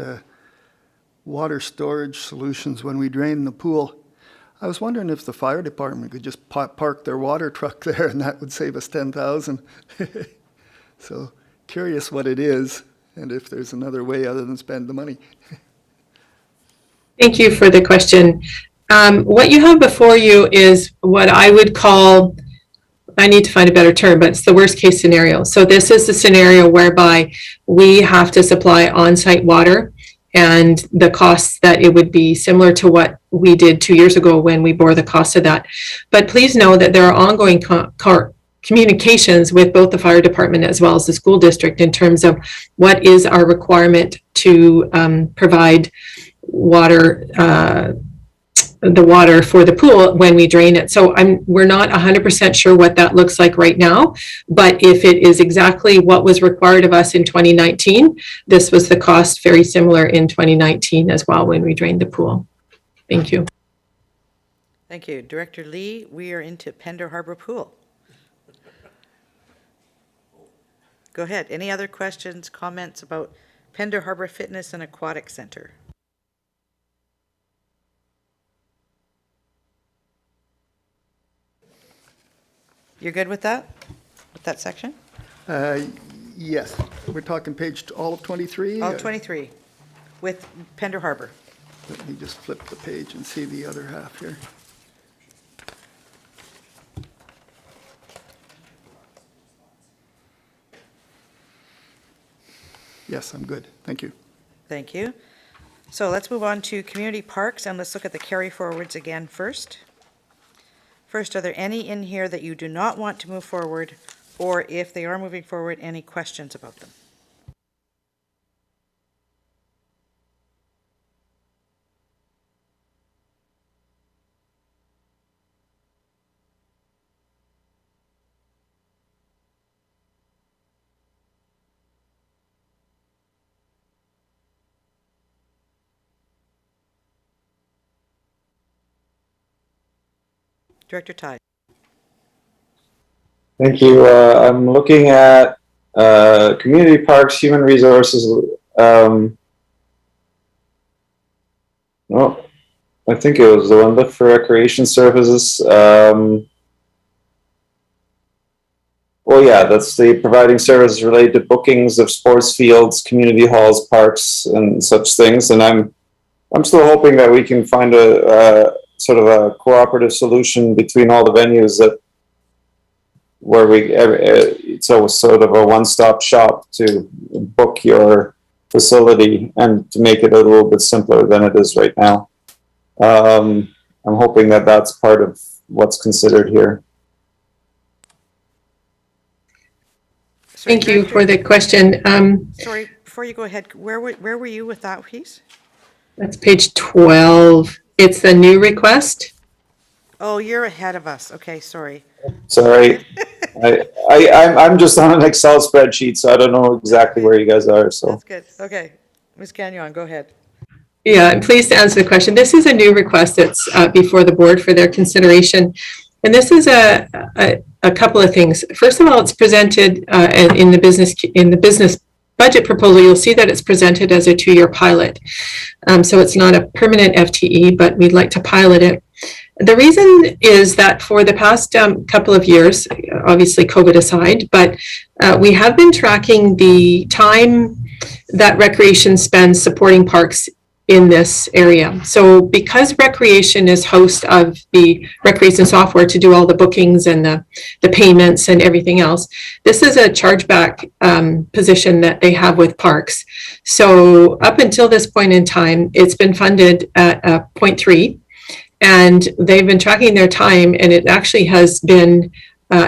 Speaker 11: water storage solutions when we drain the pool. I was wondering if the fire department could just park their water truck there, and that would save us $10,000. So curious what it is, and if there's another way other than spend the money.
Speaker 15: Thank you for the question. What you have before you is what I would call, I need to find a better term, but it's the worst case scenario. So this is the scenario whereby we have to supply on-site water, and the costs that it would be similar to what we did 2 years ago when we bore the cost of that. But please know that there are ongoing communications with both the fire department as well as the school district in terms of what is our requirement to provide water the water for the pool when we drain it. So we're not 100% sure what that looks like right now, but if it is exactly what was required of us in 2019, this was the cost very similar in 2019 as well when we drained the pool. Thank you.
Speaker 1: Thank you. Director Lee, we are into Pender Harbor Pool. Go ahead. Any other questions, comments about Pender Harbor Fitness and Aquatic Center? You're good with that? With that section?
Speaker 11: Yes, we're talking all of 23?
Speaker 1: All 23 with Pender Harbor.
Speaker 11: Let me just flip the page and see the other half here. Yes, I'm good. Thank you.
Speaker 1: Thank you. So let's move on to community parks, and let's look at the carry forwards again first. First, are there any in here that you do not want to move forward, or if they are moving forward, any questions about them? Director Ty.
Speaker 14: Thank you. I'm looking at community parks, human resources. No, I think it was the one look for recreation services. Well, yeah, that's the providing services related to bookings of sports fields, community halls, parks, and such things. And I'm still hoping that we can find a sort of a cooperative solution between all the venues where it's sort of a one-stop shop to book your facility and to make it a little bit simpler than it is right now. I'm hoping that that's part of what's considered here.
Speaker 15: Thank you for the question.
Speaker 1: Sorry, before you go ahead, where were you with that piece?
Speaker 15: That's page 12. It's the new request.
Speaker 1: Oh, you're ahead of us. Okay, sorry.
Speaker 14: Sorry. I'm just on an Excel spreadsheet, so I don't know exactly where you guys are. So
Speaker 1: That's good. Okay. Ms. Gagnon, go ahead.
Speaker 15: Yeah, I'm pleased to answer the question. This is a new request that's before the board for their consideration. And this is a couple of things. First of all, it's presented in the business budget proposal. You'll see that it's presented as a 2-year pilot. So it's not a permanent FTE, but we'd like to pilot it. The reason is that for the past couple of years, obviously COVID aside, but we have been tracking the time that recreation spends supporting parks in this area. So because recreation is host of the recreation software to do all the bookings and the payments and everything else, this is a chargeback position that they have with parks. So up until this point in time, it's been funded at 0.3, and they've been tracking their time, and it actually has been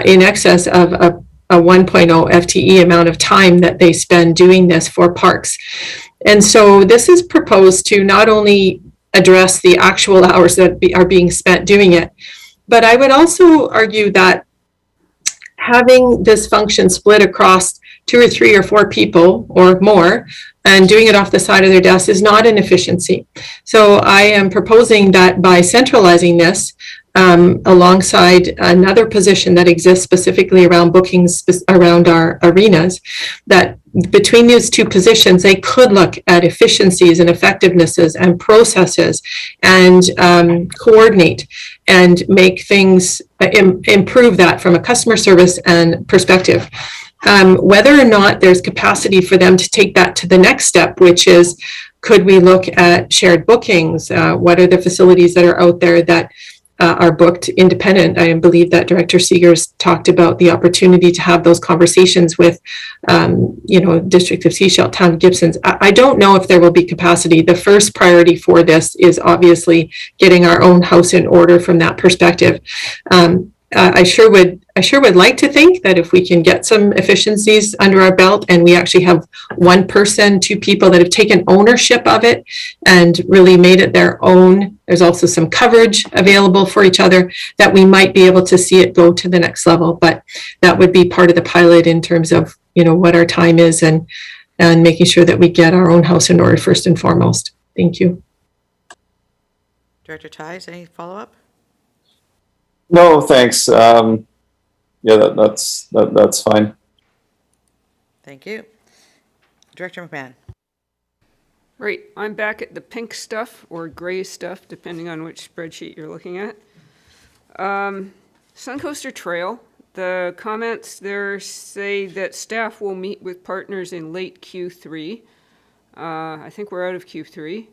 Speaker 15: in excess of a 1.0 FTE amount of time that they spend doing this for parks. And so this is proposed to not only address the actual hours that are being spent doing it, but I would also argue that having this function split across 2 or 3 or 4 people or more and doing it off the side of their desk is not an efficiency. So I am proposing that by centralizing this alongside another position that exists specifically around bookings around our arenas, that between these 2 positions, they could look at efficiencies and effectivenesses and processes and coordinate and make things, improve that from a customer service and perspective. Whether or not there's capacity for them to take that to the next step, which is, could we look at shared bookings? What are the facilities that are out there that are booked independent? I believe that Director Seegers talked about the opportunity to have those conversations with, District of Sechelt, Town of Gibson's. I don't know if there will be capacity. The first priority for this is obviously getting our own house in order from that perspective. I sure would like to think that if we can get some efficiencies under our belt and we actually have one person, two people that have taken ownership of it and really made it their own, there's also some coverage available for each other, that we might be able to see it go to the next level. But that would be part of the pilot in terms of, what our time is and making sure that we get our own house in order first and foremost. Thank you.
Speaker 1: Director Ties, any follow-up?
Speaker 14: No, thanks. That's fine.
Speaker 1: Thank you. Director McMahon.
Speaker 7: Right, I'm back at the pink stuff or gray stuff, depending on which spreadsheet you're looking at. Suncoaster Trail, the comments there say that staff will meet with partners in late Q3. I think we're out of Q3,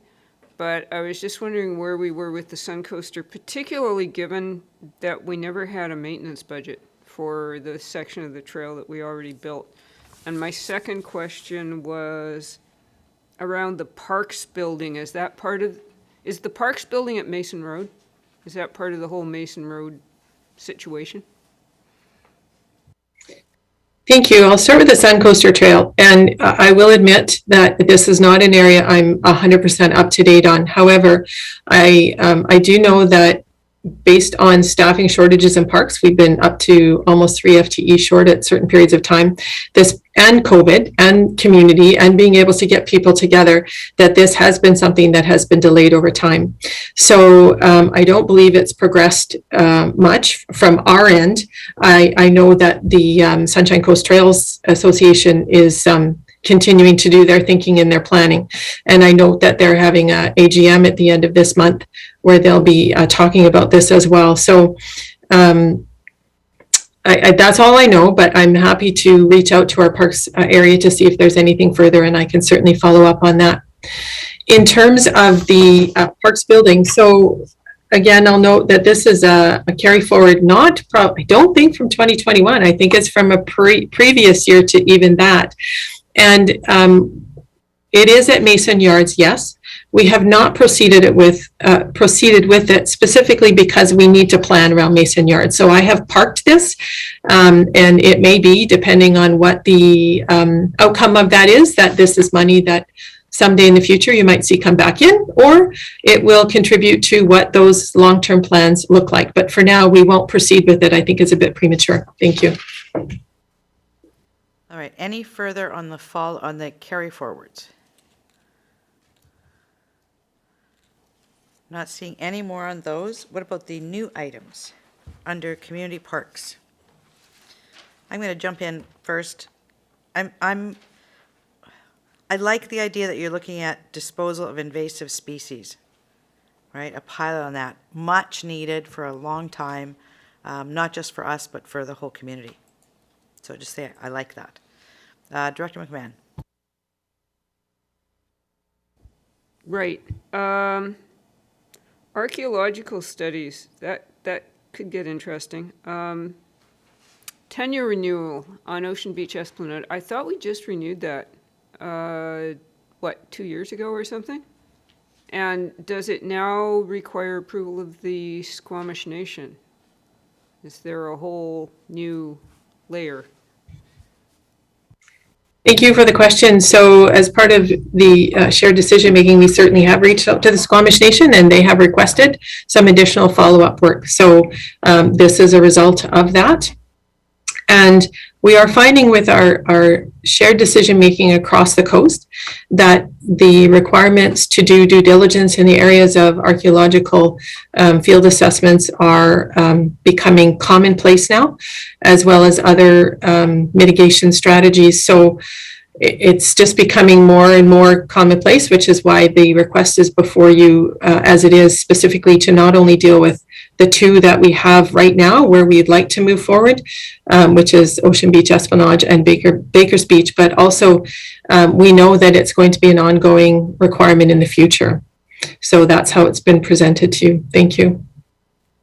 Speaker 7: but I was just wondering where we were with the Suncoaster, particularly given that we never had a maintenance budget for the section of the trail that we already built. And my second question was around the Parks building. Is the Parks building at Mason Road? Is that part of the whole Mason Road situation?
Speaker 15: Thank you. I'll start with the Suncoaster Trail, and I will admit that this is not an area I'm 100% up to date on. However, I do know that based on staffing shortages in parks, we've been up to almost 3 FTE short at certain periods of time. This and COVID and community and being able to get people together, that this has been something that has been delayed over time. So I don't believe it's progressed much from our end. I know that the Sunshine Coast Trails Association is continuing to do their thinking and their planning. And I know that they're having a AGM at the end of this month where they'll be talking about this as well. So that's all I know, but I'm happy to reach out to our parks area to see if there's anything further, and I can certainly follow up on that. In terms of the parks building, so again, I'll note that this is a carry forward, I don't think from 2021. I think it's from a previous year to even that. And it is at Mason Yards, yes. We have not proceeded with it specifically because we need to plan around Mason Yards. So I have parked this, and it may be, depending on what the outcome of that is, that this is money that someday in the future you might see come back in, or it will contribute to what those long-term plans look like. But for now, we won't proceed with it. I think it's a bit premature. Thank you.
Speaker 1: All right, any further on the carry forwards? Not seeing any more on those. What about the new items under community parks? I'm going to jump in first. I like the idea that you're looking at disposal of invasive species, right? A pilot on that, much needed for a long time, not just for us, but for the whole community. So just say I like that. Director McMahon.
Speaker 7: Right. Archaeological studies, that could get interesting. 10-year renewal on Ocean Beach Esplanade. I thought we just renewed that, 2 years ago or something? And does it now require approval of the Squamish Nation? Is there a whole new layer?
Speaker 15: Thank you for the question. So as part of the shared decision making, we certainly have reached out to the Squamish Nation, and they have requested some additional follow-up work. So this is a result of that. And we are finding with our shared decision making across the coast that the requirements to do due diligence in the areas of archaeological field assessments are becoming commonplace now, as well as other mitigation strategies. So it's just becoming more and more commonplace, which is why the request is before you as it is, specifically to not only deal with the two that we have right now where we'd like to move forward, which is Ocean Beach Esplanade and Baker's Beach, but also we know that it's going to be an ongoing requirement in the future. So that's how it's been presented to you. Thank you.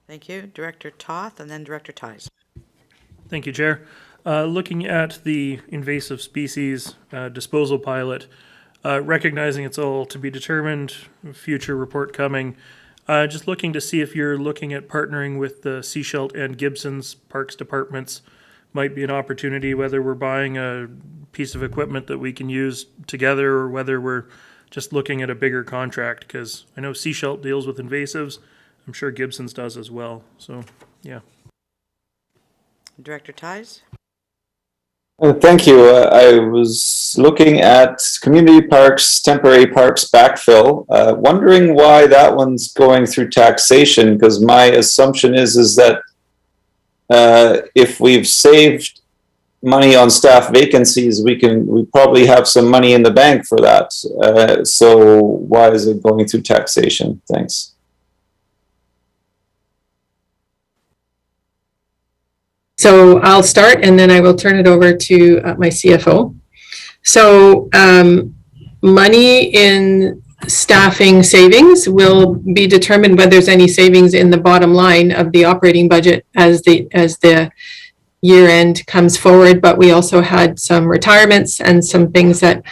Speaker 1: Thank you. Director Toth and then Director Ties.
Speaker 13: Thank you, Chair. Looking at the invasive species disposal pilot, recognizing it's all to be determined, future report coming, Just looking to see if you're looking at partnering with the Seashelt and Gibson's Parks departments. Might be an opportunity, whether we're buying a piece of equipment that we can use together or whether we're just looking at a bigger contract, because I know Seashelt deals with invasives. I'm sure Gibson's does as well. So, yeah.
Speaker 1: Director Ties?
Speaker 14: Thank you. I was looking at community parks, temporary parks backfill, wondering why that one's going through taxation, because my assumption is that if we've saved money on staff vacancies, we probably have some money in the bank for that. So why is it going through taxation? Thanks.
Speaker 15: So I'll start and then I will turn it over to my CFO. So money in staffing savings will be determined whether there's any savings in the bottom line of the operating budget as the year end comes forward. But we also had some retirements and some things that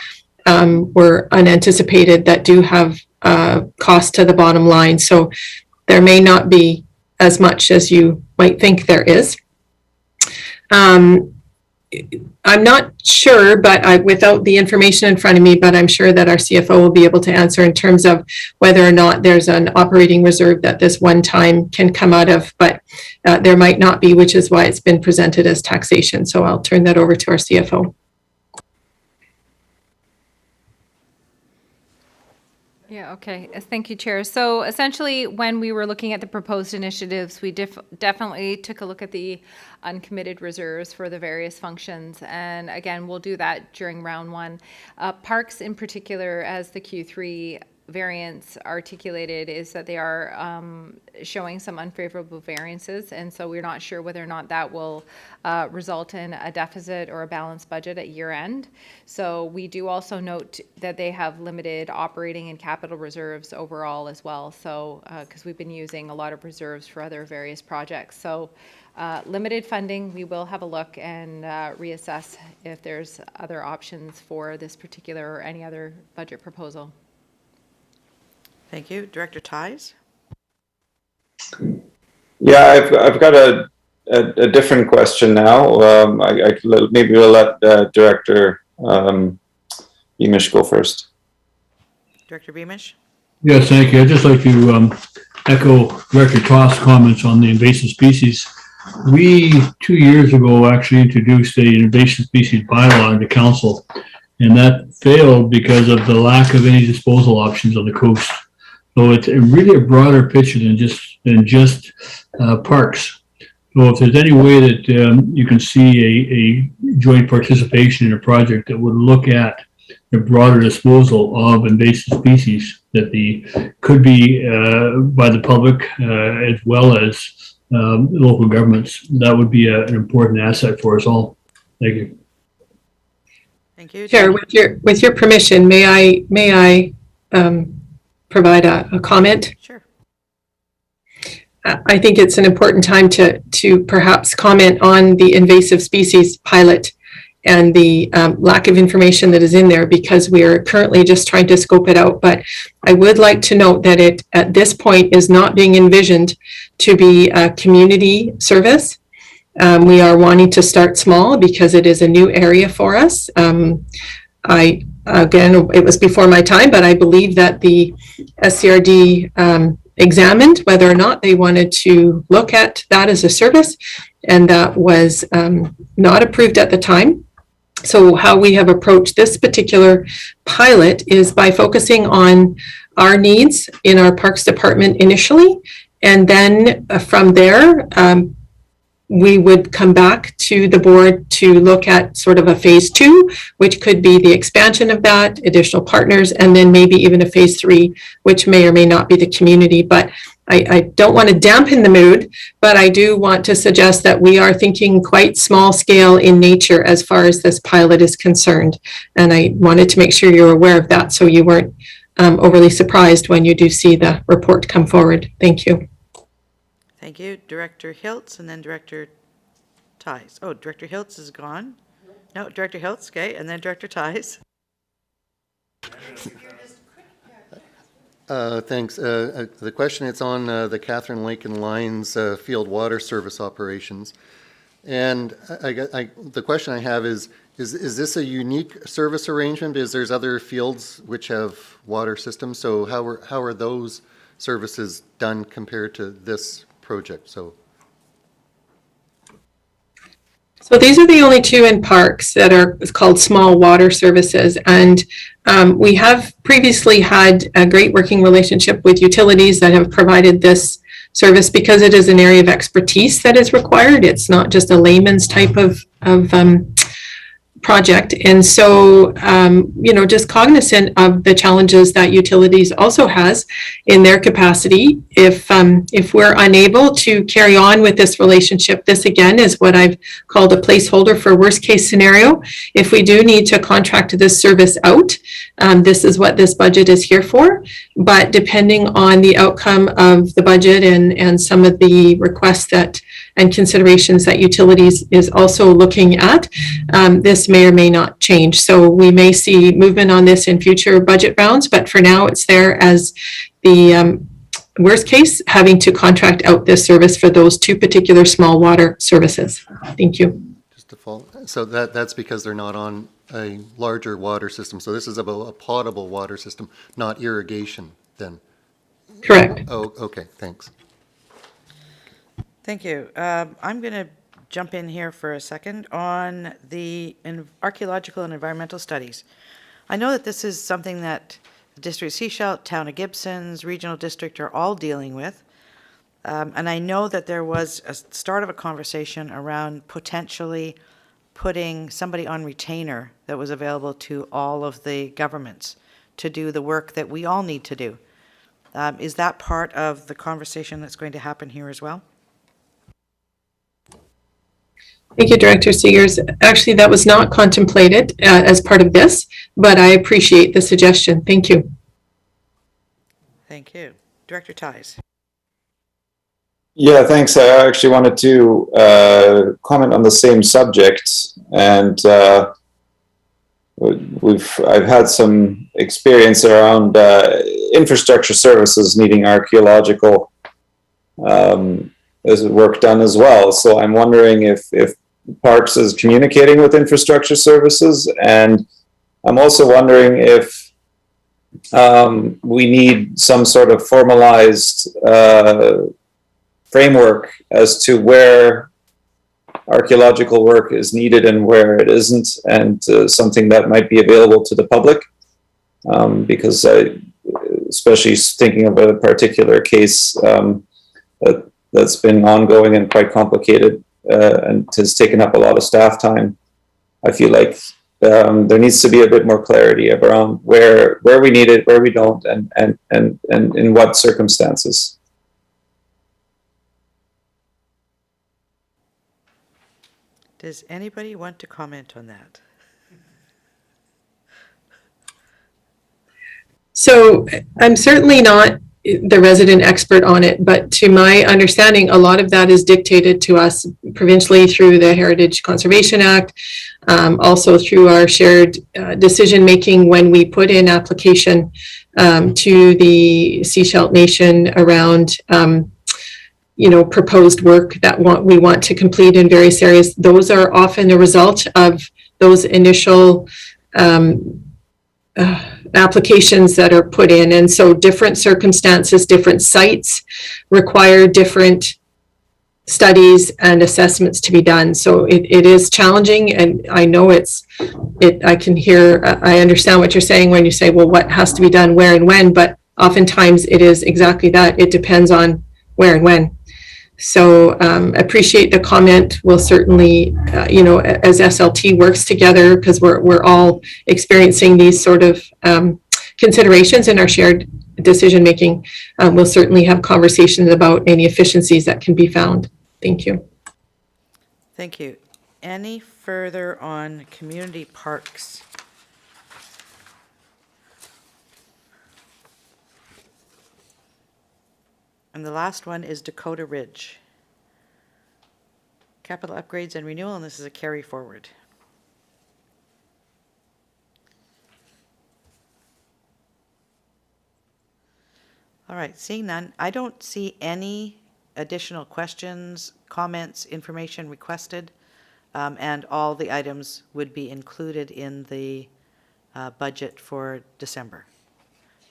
Speaker 15: were unanticipated that do have cost to the bottom line. So there may not be as much as you might think there is. I'm not sure, but without the information in front of me, but I'm sure that our CFO will be able to answer in terms of whether or not there's an operating reserve that this one time can come out of, but there might not be, which is why it's been presented as taxation. So I'll turn that over to our CFO.
Speaker 6: Yeah, okay. Thank you, Chair. So essentially, when we were looking at the proposed initiatives, we definitely took a look at the uncommitted reserves for the various functions. And again, we'll do that during round one. Parks in particular, as the Q3 variance articulated, is that they are showing some unfavorable variances. And so we're not sure whether or not that will result in a deficit or a balanced budget at year end. So we do also note that they have limited operating and capital reserves overall as well. So because we've been using a lot of reserves for other various projects. So limited funding, we will have a look and reassess if there's other options for this particular or any other budget proposal.
Speaker 1: Thank you. Director Ties?
Speaker 14: Yeah, I've got a different question now. Maybe we'll let Director Beamish go first.
Speaker 1: Director Beamish?
Speaker 9: Yes, thank you. I'd just like to echo Director Toss' comments on the invasive species. We, 2 years ago, actually introduced an invasive species bylaw in the council, and that failed because of the lack of any disposal options on the coast. So it's really a broader picture than just parks. So if there's any way that you can see a joint participation in a project that would look at the broader disposal of invasive species that could be by the public as well as local governments, that would be an important asset for us all. Thank you.
Speaker 1: Thank you.
Speaker 15: Chair, with your permission, may I provide a comment?
Speaker 1: Sure.
Speaker 15: I think it's an important time to perhaps comment on the invasive species pilot and the lack of information that is in there, because we are currently just trying to scope it out. But I would like to note that it, at this point, is not being envisioned to be a community service. We are wanting to start small because it is a new area for us. Again, it was before my time, but I believe that the SCRD examined whether or not they wanted to look at that as a service, and that was not approved at the time. So how we have approached this particular pilot is by focusing on our needs in our Parks Department initially, and then from there, we would come back to the board to look at sort of a phase 2, which could be the expansion of that, additional partners, and then maybe even a phase 3, which may or may not be the community. But I don't want to dampen the mood, but I do want to suggest that we are thinking quite small scale in nature as far as this pilot is concerned. And I wanted to make sure you're aware of that so you weren't overly surprised when you do see the report come forward. Thank you.
Speaker 1: Thank you. Director Hiltz and then Director Ties. Oh, Director Hiltz is gone. No, Director Hiltz, okay, and then Director Ties.
Speaker 10: Thanks. The question, it's on the Catherine Lake and Lyons field water service operations. And the question I have is this a unique service arrangement? Because there's other fields which have water systems. So how are those services done compared to this project?
Speaker 15: So these are the only two in parks that are called small water services. And we have previously had a great working relationship with utilities that have provided this service because it is an area of expertise that is required. It's not just a layman's type of project. And so, just cognizant of the challenges that utilities also has in their capacity. If we're unable to carry on with this relationship, this again is what I've called a placeholder for worst case scenario. If we do need to contract this service out, this is what this budget is here for. But depending on the outcome of the budget and some of the requests and considerations that utilities is also looking at, this may or may not change. So we may see movement on this in future budget rounds, but for now it's there as the worst case, having to contract out this service for those two particular small water services. Thank you.
Speaker 10: Just to follow, so that's because they're not on a larger water system. So this is about a potable water system, not irrigation then?
Speaker 15: Correct.
Speaker 10: Oh, okay, thanks.
Speaker 1: Thank you. I'm going to jump in here for a second on the archaeological and environmental studies. I know that this is something that the District of Sechelt, Town of Gibson's, Regional District are all dealing with. And I know that there was a start of a conversation around potentially putting somebody on retainer that was available to all of the governments to do the work that we all need to do. Is that part of the conversation that's going to happen here as well?
Speaker 15: Thank you, Director Seegers. Actually, that was not contemplated as part of this, but I appreciate the suggestion. Thank you.
Speaker 1: Thank you. Director Ties.
Speaker 14: Yeah, thanks. I actually wanted to comment on the same subject, and I've had some experience around infrastructure services needing archaeological work done as well. So I'm wondering if Parks is communicating with infrastructure services, and I'm also wondering if we need some sort of formalized framework as to where archaeological work is needed and where it isn't, and something that might be available to the public, because especially thinking of a particular case that's been ongoing and quite complicated and has taken up a lot of staff time. I feel like there needs to be a bit more clarity around where we need it, where we don't, and in what circumstances.
Speaker 1: Does anybody want to comment on that?
Speaker 15: So I'm certainly not the resident expert on it, but to my understanding, a lot of that is dictated to us provincially through the Heritage Conservation Act, also through our shared decision-making when we put in application to the Sechelt Nation around proposed work that we want to complete in various areas. Those are often a result of those initial applications that are put in. And so different circumstances, different sites require different studies and assessments to be done. So it is challenging, and I know I understand what you're saying when you say, well, what has to be done where and when, but oftentimes it is exactly that. It depends on where and when. So appreciate the comment. We'll certainly, as SLT works together, because we're all experiencing these sort of considerations in our shared decision making, we'll certainly have conversations about any efficiencies that can be found. Thank you.
Speaker 1: Thank you. Any further on community parks? And the last one is Dakota Ridge. Capital upgrades and renewal, and this is a carry forward. All right, seeing none, I don't see any additional questions, comments, information requested, and all the items would be included in the budget for December.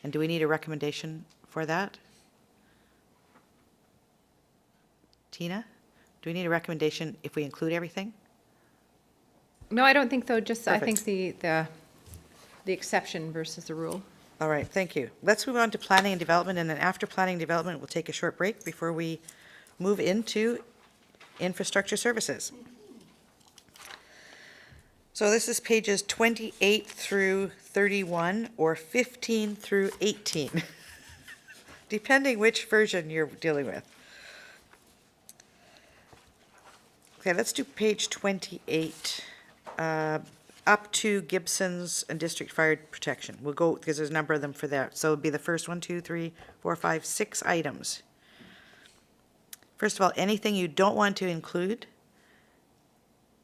Speaker 1: And do we need a recommendation for that? Tina, do we need a recommendation if we include everything?
Speaker 6: No, I don't think so, just, I
Speaker 1: Perfect.
Speaker 6: think the exception versus the rule.
Speaker 1: All right, thank you. Let's move on to planning and development, and then after planning and development, we'll take a short break before we move into infrastructure services. So this is pages 28 through 31, or 15 through 18, depending which version you're dealing with. Okay, let's do page 28, up to Gibson's and District Fire Protection. We'll go, because there's a number of them for that. So it'll be the first 1, 2, 3, 4, 5, 6 items. First of all, anything you don't want to include?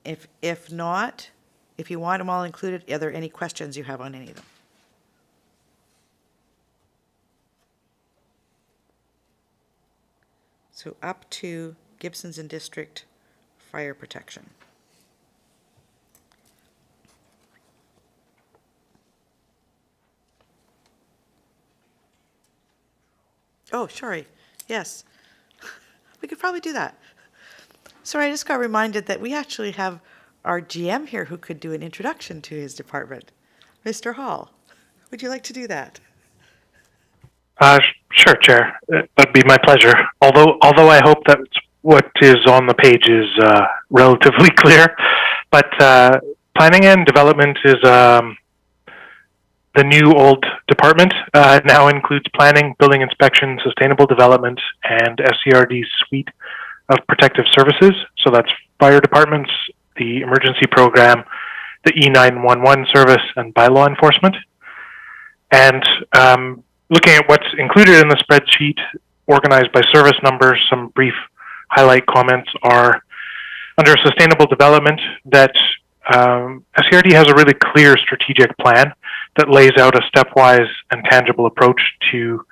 Speaker 1: If not, if you want them all included, are there any questions you have on any of them? So up to Gibson's and District Fire Protection. Oh, sorry, yes. We could probably do that. Sorry, I just got reminded that we actually have our GM here who could do an introduction to his department. Mr. Hall, would you like to do that?
Speaker 18: Sure, Chair. That'd be my pleasure. Although I hope that what is on the page is relatively clear, but planning and development is the new old department. Now includes planning, building inspection, sustainable development, and SCRD's suite of protective services. So that's fire departments, the emergency program, the E911 service, and by law enforcement. And looking at what's included in the spreadsheet, organized by service numbers, some brief highlight comments are under sustainable development that SCRD has a really clear strategic plan that lays out a stepwise and tangible approach to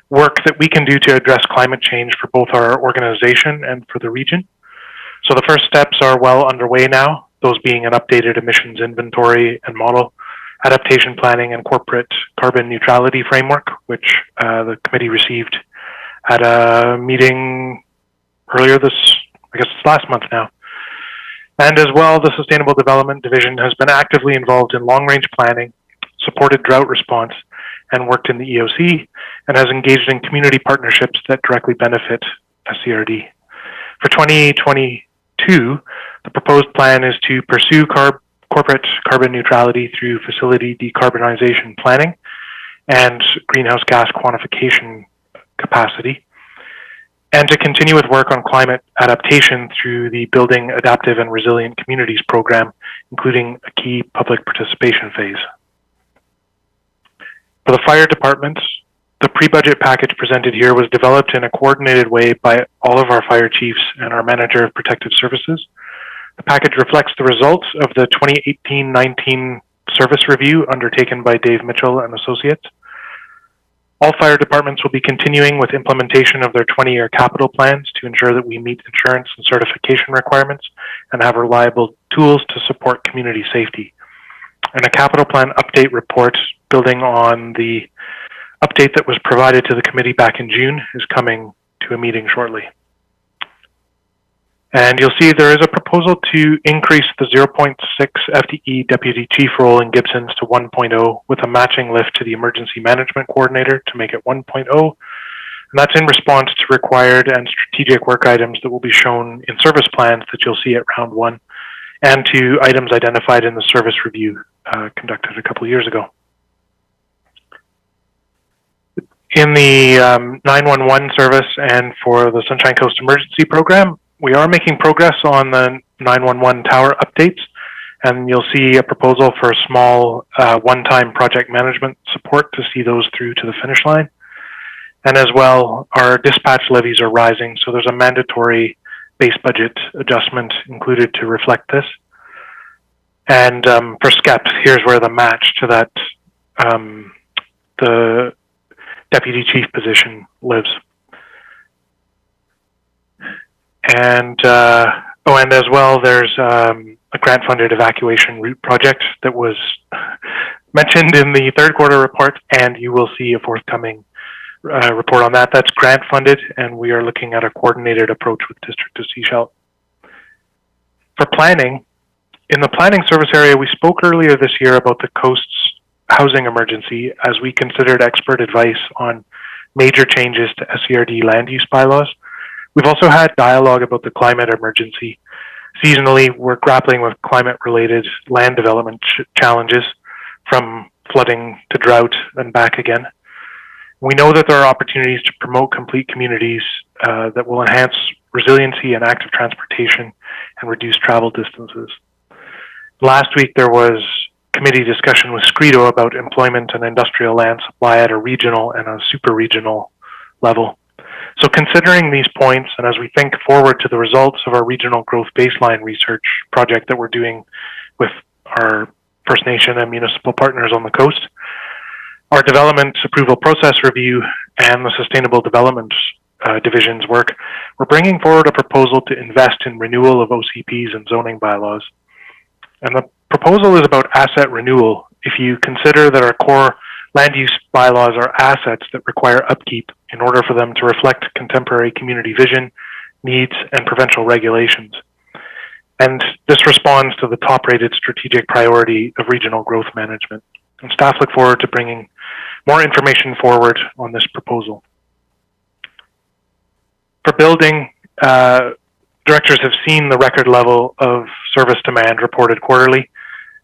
Speaker 18: work that we can do to address climate change for both our organization and for the region. So the first steps are well underway now, those being an updated emissions inventory and model, adaptation planning, and corporate carbon neutrality framework, which the committee received at a meeting earlier this, I guess it's last month now. And as well, the Sustainable Development Division has been actively involved in long-range planning, supported drought response, and worked in the EOC, and has engaged in community partnerships that directly benefit SCRD. For 2022, the proposed plan is to pursue corporate carbon neutrality through facility decarbonization planning and greenhouse gas quantification capacity, and to continue with work on climate adaptation through the Building Adaptive and Resilient Communities program, including a key public participation phase. For the fire departments, the pre-budget package presented here was developed in a coordinated way by all of our fire chiefs and our manager of protective services. The package reflects the results of the 2018-19 service review undertaken by Dave Mitchell and Associates. All fire departments will be continuing with implementation of their 20-year capital plans to ensure that we meet insurance and certification requirements and have reliable tools to support community safety. And a capital plan update report building on the update that was provided to the committee back in June is coming to a meeting shortly. And you'll see there is a proposal to increase the 0.6 FTE deputy chief role in Gibson's to 1.0 with a matching lift to the emergency management coordinator to make it 1.0. And that's in response to required and strategic work items that will be shown in service plans that you'll see at round 1, and to items identified in the service review conducted a couple of years ago. In the 911 service and for the Sunshine Coast Emergency Program, we are making progress on the 911 tower updates, and you'll see a proposal for a small one-time project management support to see those through to the finish line. And as well, our dispatch levies are rising, so there's a mandatory base budget adjustment included to reflect this. And for SCEPs, here's where the match to that, the deputy chief position lives. And and as well, there's a grant-funded evacuation route project that was mentioned in the third quarter report, and you will see a forthcoming report on that. That's grant-funded, and we are looking at a coordinated approach with District of Sechelt. For planning, in the planning service area, we spoke earlier this year about the coast's housing emergency as we considered expert advice on major changes to SCRD land use bylaws. We've also had dialogue about the climate emergency. Seasonally, we're grappling with climate-related land development challenges, from flooding to drought and back again. We know that there are opportunities to promote complete communities that will enhance resiliency and active transportation and reduce travel distances. Last week, there was committee discussion with SCRD about employment and industrial land supply at a regional and a super regional level. So considering these points, and as we think forward to the results of our regional growth baseline research project that we're doing with our First Nation and municipal partners on the coast, our development approval process review, and the sustainable development division's work, we're bringing forward a proposal to invest in renewal of OCPs and zoning bylaws. And the proposal is about asset renewal. If you consider that our core land use bylaws are assets that require upkeep in order for them to reflect contemporary community vision, needs, and provincial regulations. And this responds to the top-rated strategic priority of regional growth management. And staff look forward to bringing more information forward on this proposal. For building, directors have seen the record level of service demand reported quarterly.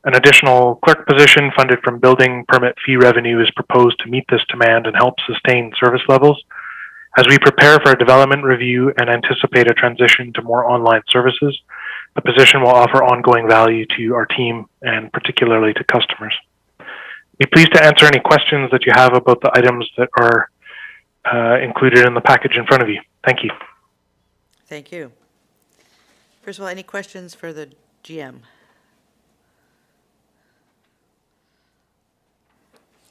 Speaker 18: An additional clerk position funded from building permit fee revenue is proposed to meet this demand and help sustain service levels. As we prepare for a development review and anticipate a transition to more online services, the position will offer ongoing value to our team and particularly to customers. Be pleased to answer any questions that you have about the items that are included in the package in front of you. Thank you.
Speaker 1: Thank you. First of all, any questions for the GM?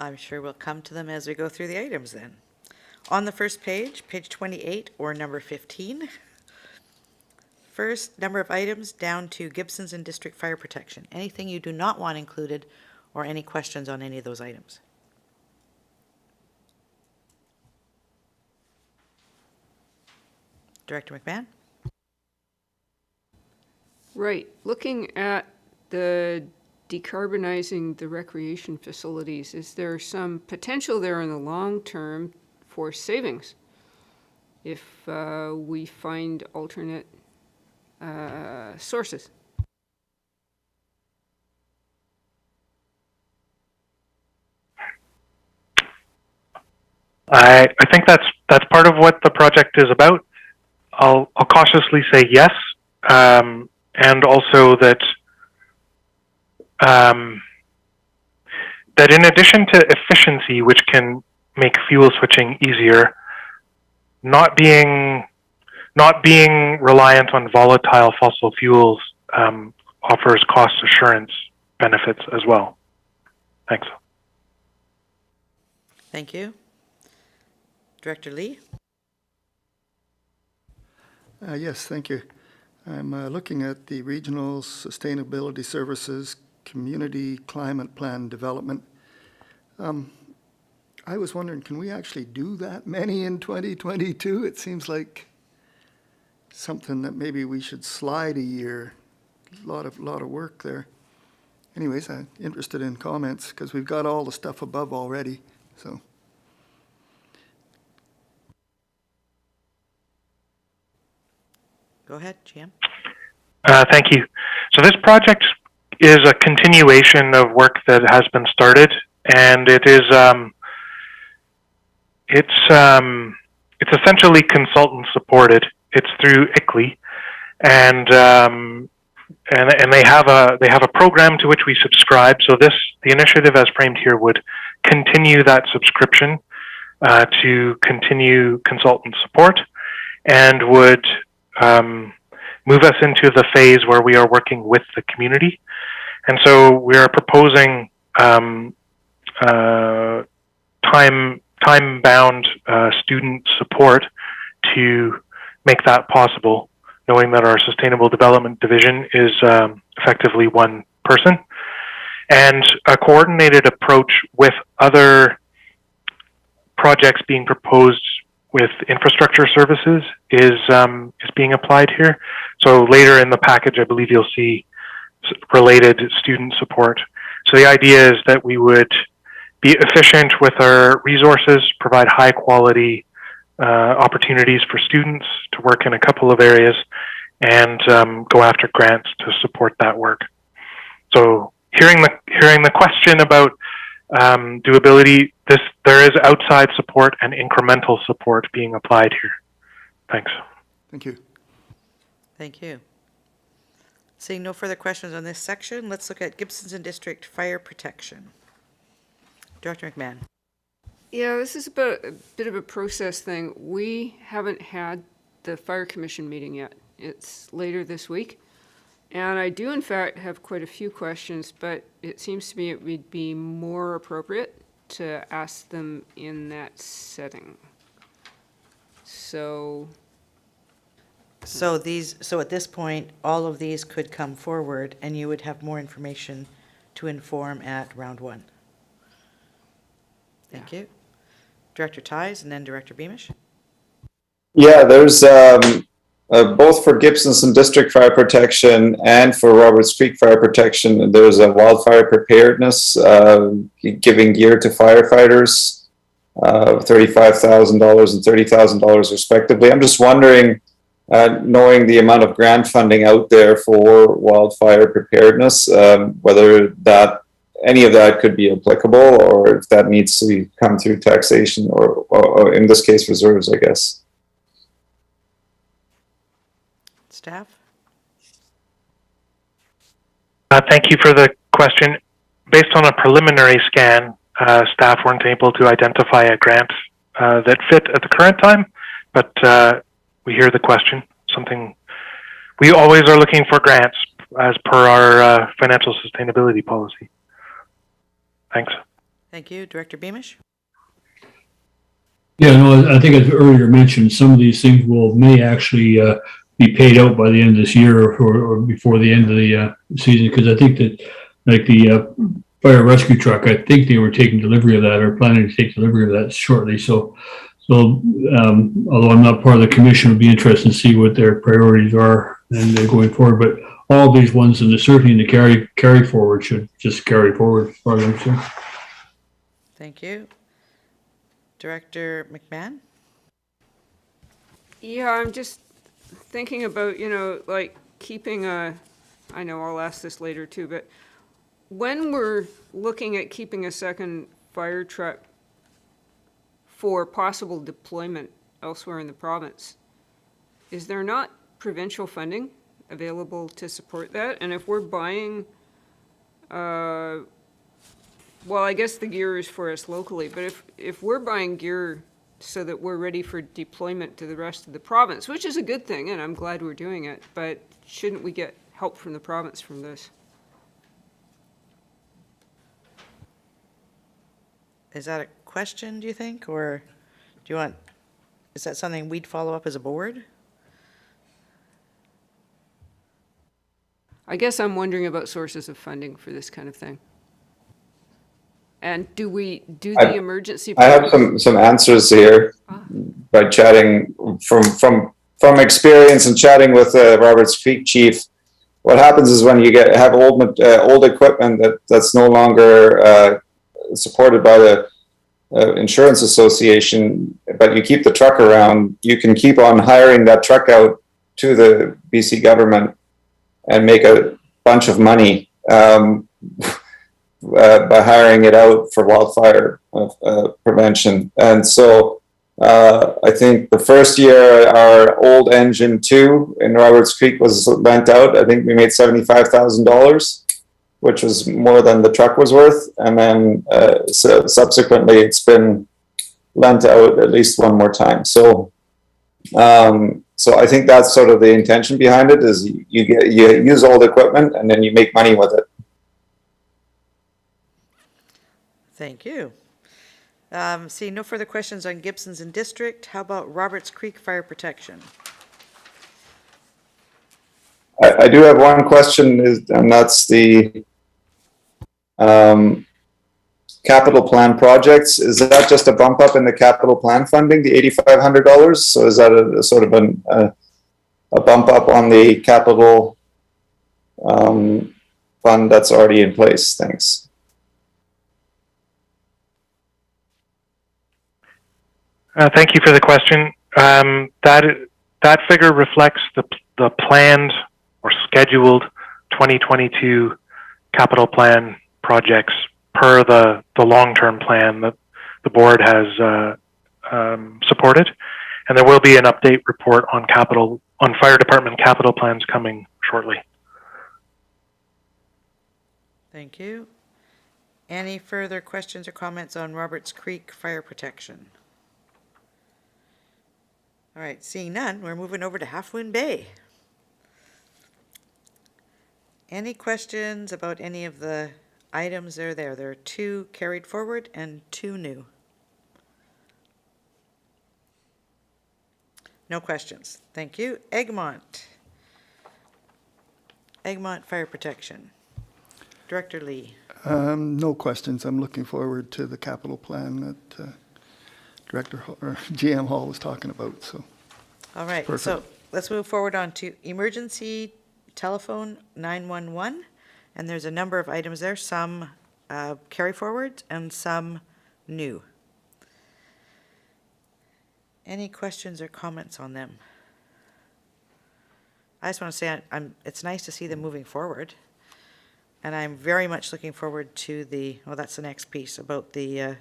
Speaker 1: I'm sure we'll come to them as we go through the items then. On the first page, page 28 or number 15. First, number of items down to Gibsons and District Fire Protection. Anything you do not want included or any questions on any of those items? Director McMahon?
Speaker 7: Right. Looking at the decarbonizing the recreation facilities, is there some potential there in the long term for savings if we find alternate sources?
Speaker 18: I think that's part of what the project is about. I'll cautiously say yes, and also that that in addition to efficiency, which can make fuel switching easier, not being reliant on volatile fossil fuels offers cost assurance benefits as well. Thanks.
Speaker 1: Thank you. Director Lee?
Speaker 11: Yes, thank you. I'm looking at the Regional Sustainability Services Community Climate Plan Development. I was wondering, can we actually do that many in 2022? It seems like something that maybe we should slide a year. A lot of work there. Anyways, I'm interested in comments because we've got all the stuff above already. So.
Speaker 1: Go ahead, GM.
Speaker 18: Thank you. So this project is a continuation of work that has been started, and it is it's essentially consultant supported. It's through ICLEI, and they have a program to which we subscribe. So the initiative as framed here would continue that subscription to continue consultant support, and would move us into the phase where we are working with the community. And so we are proposing time time-bound student support to make that possible, knowing that our Sustainable Development Division is effectively one person. And a coordinated approach with other projects being proposed with infrastructure services is being applied here. So later in the package, I believe you'll see related student support. So the idea is that we would be efficient with our resources, provide high quality opportunities for students to work in a couple of areas, and go after grants to support that work. So hearing the question about doability, there is outside support and incremental support being applied here. Thanks.
Speaker 11: Thank you.
Speaker 1: Thank you. Seeing no further questions on this section, let's look at Gibson's District Fire Protection. Director McMahon.
Speaker 7: Yeah, this is about a bit of a process thing. We haven't had the Fire Commission meeting yet. It's later this week. And I do, in fact, have quite a few questions, but it seems to me it would be more appropriate to ask them in that setting. So
Speaker 1: at this point, all of these could come forward and you would have more information to inform at round one. Thank you. Director Ties and then Director Beamish.
Speaker 14: Yeah, there's both for Gibson's and District Fire Protection and for Roberts Creek Fire Protection, there's a wildfire preparedness, giving gear to firefighters, $35,000 and $30,000 respectively. I'm just wondering, knowing the amount of grant funding out there for wildfire preparedness, whether any of that could be applicable, or if that needs to come through taxation or in this case, reserves, I guess.
Speaker 1: Staff?
Speaker 18: Thank you for the question. Based on a preliminary scan, staff weren't able to identify a grant that fit at the current time, but we hear the question. Something we always are looking for grants as per our financial sustainability policy. Thanks.
Speaker 1: Thank you. Director Beamish?
Speaker 9: Yeah, no, I think as earlier mentioned, some of these things may actually be paid out by the end of this year or before the end of the season, because I think that like the fire rescue truck, I think they were taking delivery of that or planning to take delivery of that shortly. So although I'm not part of the commission, it'll be interesting to see what their priorities are and they're going forward. But all these ones, and certainly in the carry forward, should just carry forward as far as I'm concerned.
Speaker 1: Thank you. Director McMahon?
Speaker 7: yeah, I'm just thinking about, like keeping I know I'll ask this later too, but when we're looking at keeping a second fire truck for possible deployment elsewhere in the province, is there not provincial funding available to support that? And if we're buying, well, I guess the gear is for us locally, but if we're buying gear so that we're ready for deployment to the rest of the province, which is a good thing, and I'm glad we're doing it, but shouldn't we get help from the province from this?
Speaker 1: Is that a question, do you think, or is that something we'd follow up as a board?
Speaker 7: I guess I'm wondering about sources of funding for this kind of thing. And do we do the emergency?
Speaker 14: I have some answers here by chatting from experience and chatting with Roberts Creek chief. What happens is when you have old equipment that's no longer supported by the insurance association, but you keep the truck around, you can keep on hiring that truck out to the BC government and make a bunch of money by hiring it out for wildfire prevention. And so I think the first year our old engine 2 in Roberts Creek was lent out. I think we made $75,000, which was more than the truck was worth. And then subsequently it's been lent out at least one more time. So I think that's sort of the intention behind it, is you use old equipment and then you make money with it.
Speaker 1: Thank you. Seeing no further questions on Gibson's and District, how about Roberts Creek Fire Protection?
Speaker 14: I do have one question, and that's the capital plan projects. Is that just a bump up in the capital plan funding, the $8,500? So is that a sort of a bump up on the capital fund that's already in place? Thanks.
Speaker 18: Thank you for the question. That figure reflects the planned or scheduled 2022 capital plan projects per the long-term plan that the board has supported, and there will be an update report on fire department capital plans coming shortly.
Speaker 1: Thank you. Any further questions or comments on Roberts Creek Fire Protection? All right, seeing none, we're moving over to Half Moon Bay. Any questions about any of the items that are there? There are 2 carried forward and 2 new. No questions. Thank you. Egmont. Egmont Fire Protection. Director Lee.
Speaker 11: No questions. I'm looking forward to the capital plan that GM Hall was talking about, so.
Speaker 1: All right,
Speaker 11: Perfect.
Speaker 1: so let's move forward on to emergency telephone 911. And there's a number of items there, some carry forward and some new. Any questions or comments on them? I just want to say it's nice to see them moving forward. And I'm very much looking forward to that's the next piece about the,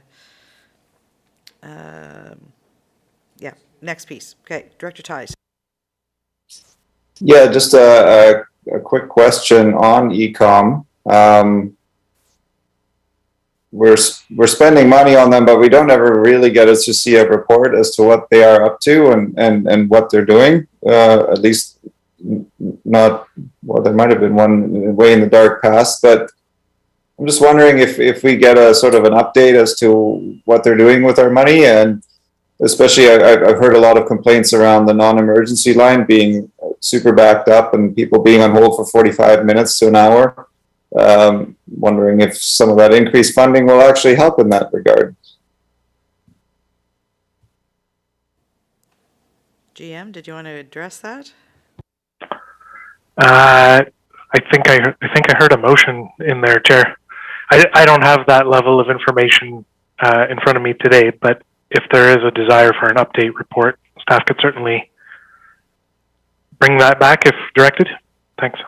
Speaker 1: next piece. Okay, Director Ties.
Speaker 14: Yeah, just a quick question on ecom. We're spending money on them, but we don't ever really get to see a report as to what they are up to and what they're doing. At least not, well, there might have been one way in the dark past, but I'm just wondering if we get a sort of an update as to what they're doing with our money. And especially I've heard a lot of complaints around the non-emergency line being super backed up and people being on hold for 45 minutes to an hour. Wondering if some of that increased funding will actually help in that regard.
Speaker 1: GM, did you want to address that?
Speaker 18: I think I heard a motion in there, Chair. I don't have that level of information in front of me today, but if there is a desire for an update report, staff could certainly bring that back if directed. Thanks.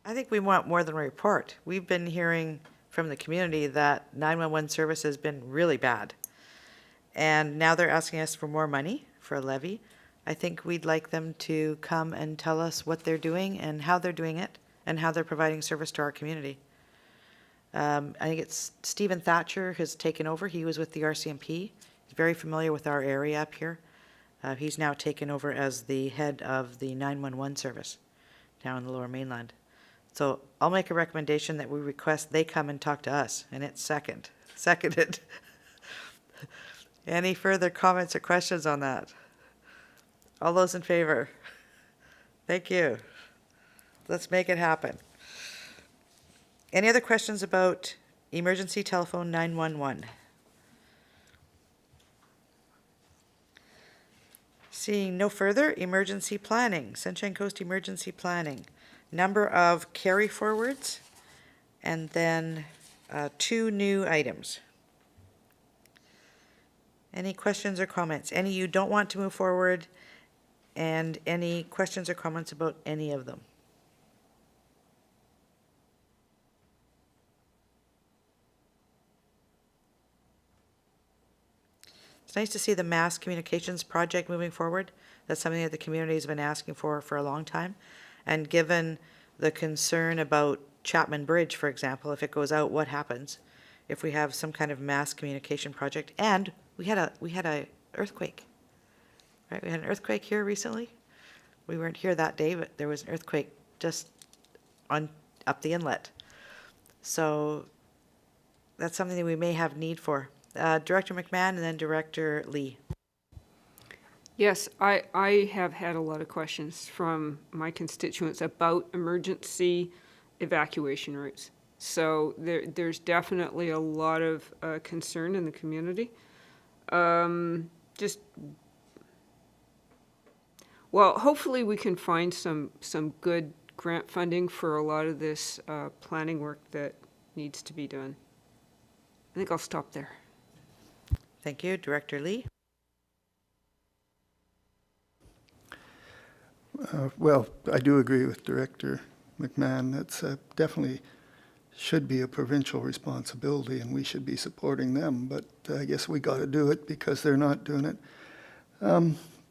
Speaker 1: I think we want more than a report. We've been hearing from the community that 911 service has been really bad. And now they're asking us for more money for a levy. I think we'd like them to come and tell us what they're doing and how they're doing it and how they're providing service to our community. I think it's Stephen Thatcher has taken over. He was with the RCMP. He's very familiar with our area up here. He's now taken over as the head of the 911 service down in the Lower Mainland. So I'll make a recommendation that we request they come and talk to us, and it's seconded. Any further comments or questions on that? All those in favor? Thank you. Let's make it happen. Any other questions about emergency telephone 911? Seeing no further, emergency planning, Sunshine Coast emergency planning. Number of carry forwards, and then 2 new items. Any questions or comments? Any you don't want to move forward, and any questions or comments about any of them? It's nice to see the mass communications project moving forward. That's something that the community has been asking for a long time. And given the concern about Chapman Bridge, for example, if it goes out, what happens if we have some kind of mass communication project? And we had a earthquake, right? We had an earthquake here recently. We weren't here that day, but there was an earthquake just up the inlet. So that's something that we may have need for. Director McMahon and then Director Lee.
Speaker 7: Yes, I have had a lot of questions from my constituents about emergency evacuation routes. So there's definitely a lot of concern in the community. Well, hopefully we can find some good grant funding for a lot of this planning work that needs to be done. I think I'll stop there.
Speaker 1: Thank you. Director Lee?
Speaker 11: Well, I do agree with Director McMahon. That's definitely should be a provincial responsibility, and we should be supporting them. But I guess we got to do it because they're not doing it.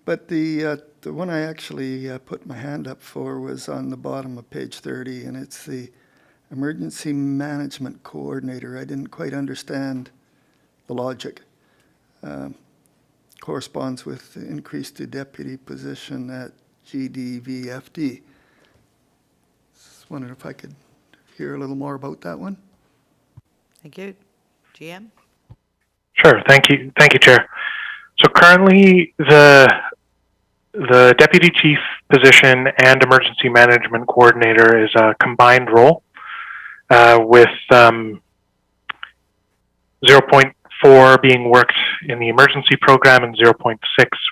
Speaker 11: But the one I actually put my hand up for was on the bottom of page 30, and it's the Emergency Management Coordinator. I didn't quite understand the logic. Corresponds with the increase to deputy position at GDVFD. Just wondering if I could hear a little more about that one.
Speaker 1: Thank you. GM?
Speaker 18: Sure. Thank you, Chair. So currently, the deputy chief position and emergency management coordinator is a combined role with 0.4 being worked in the emergency program and 0.6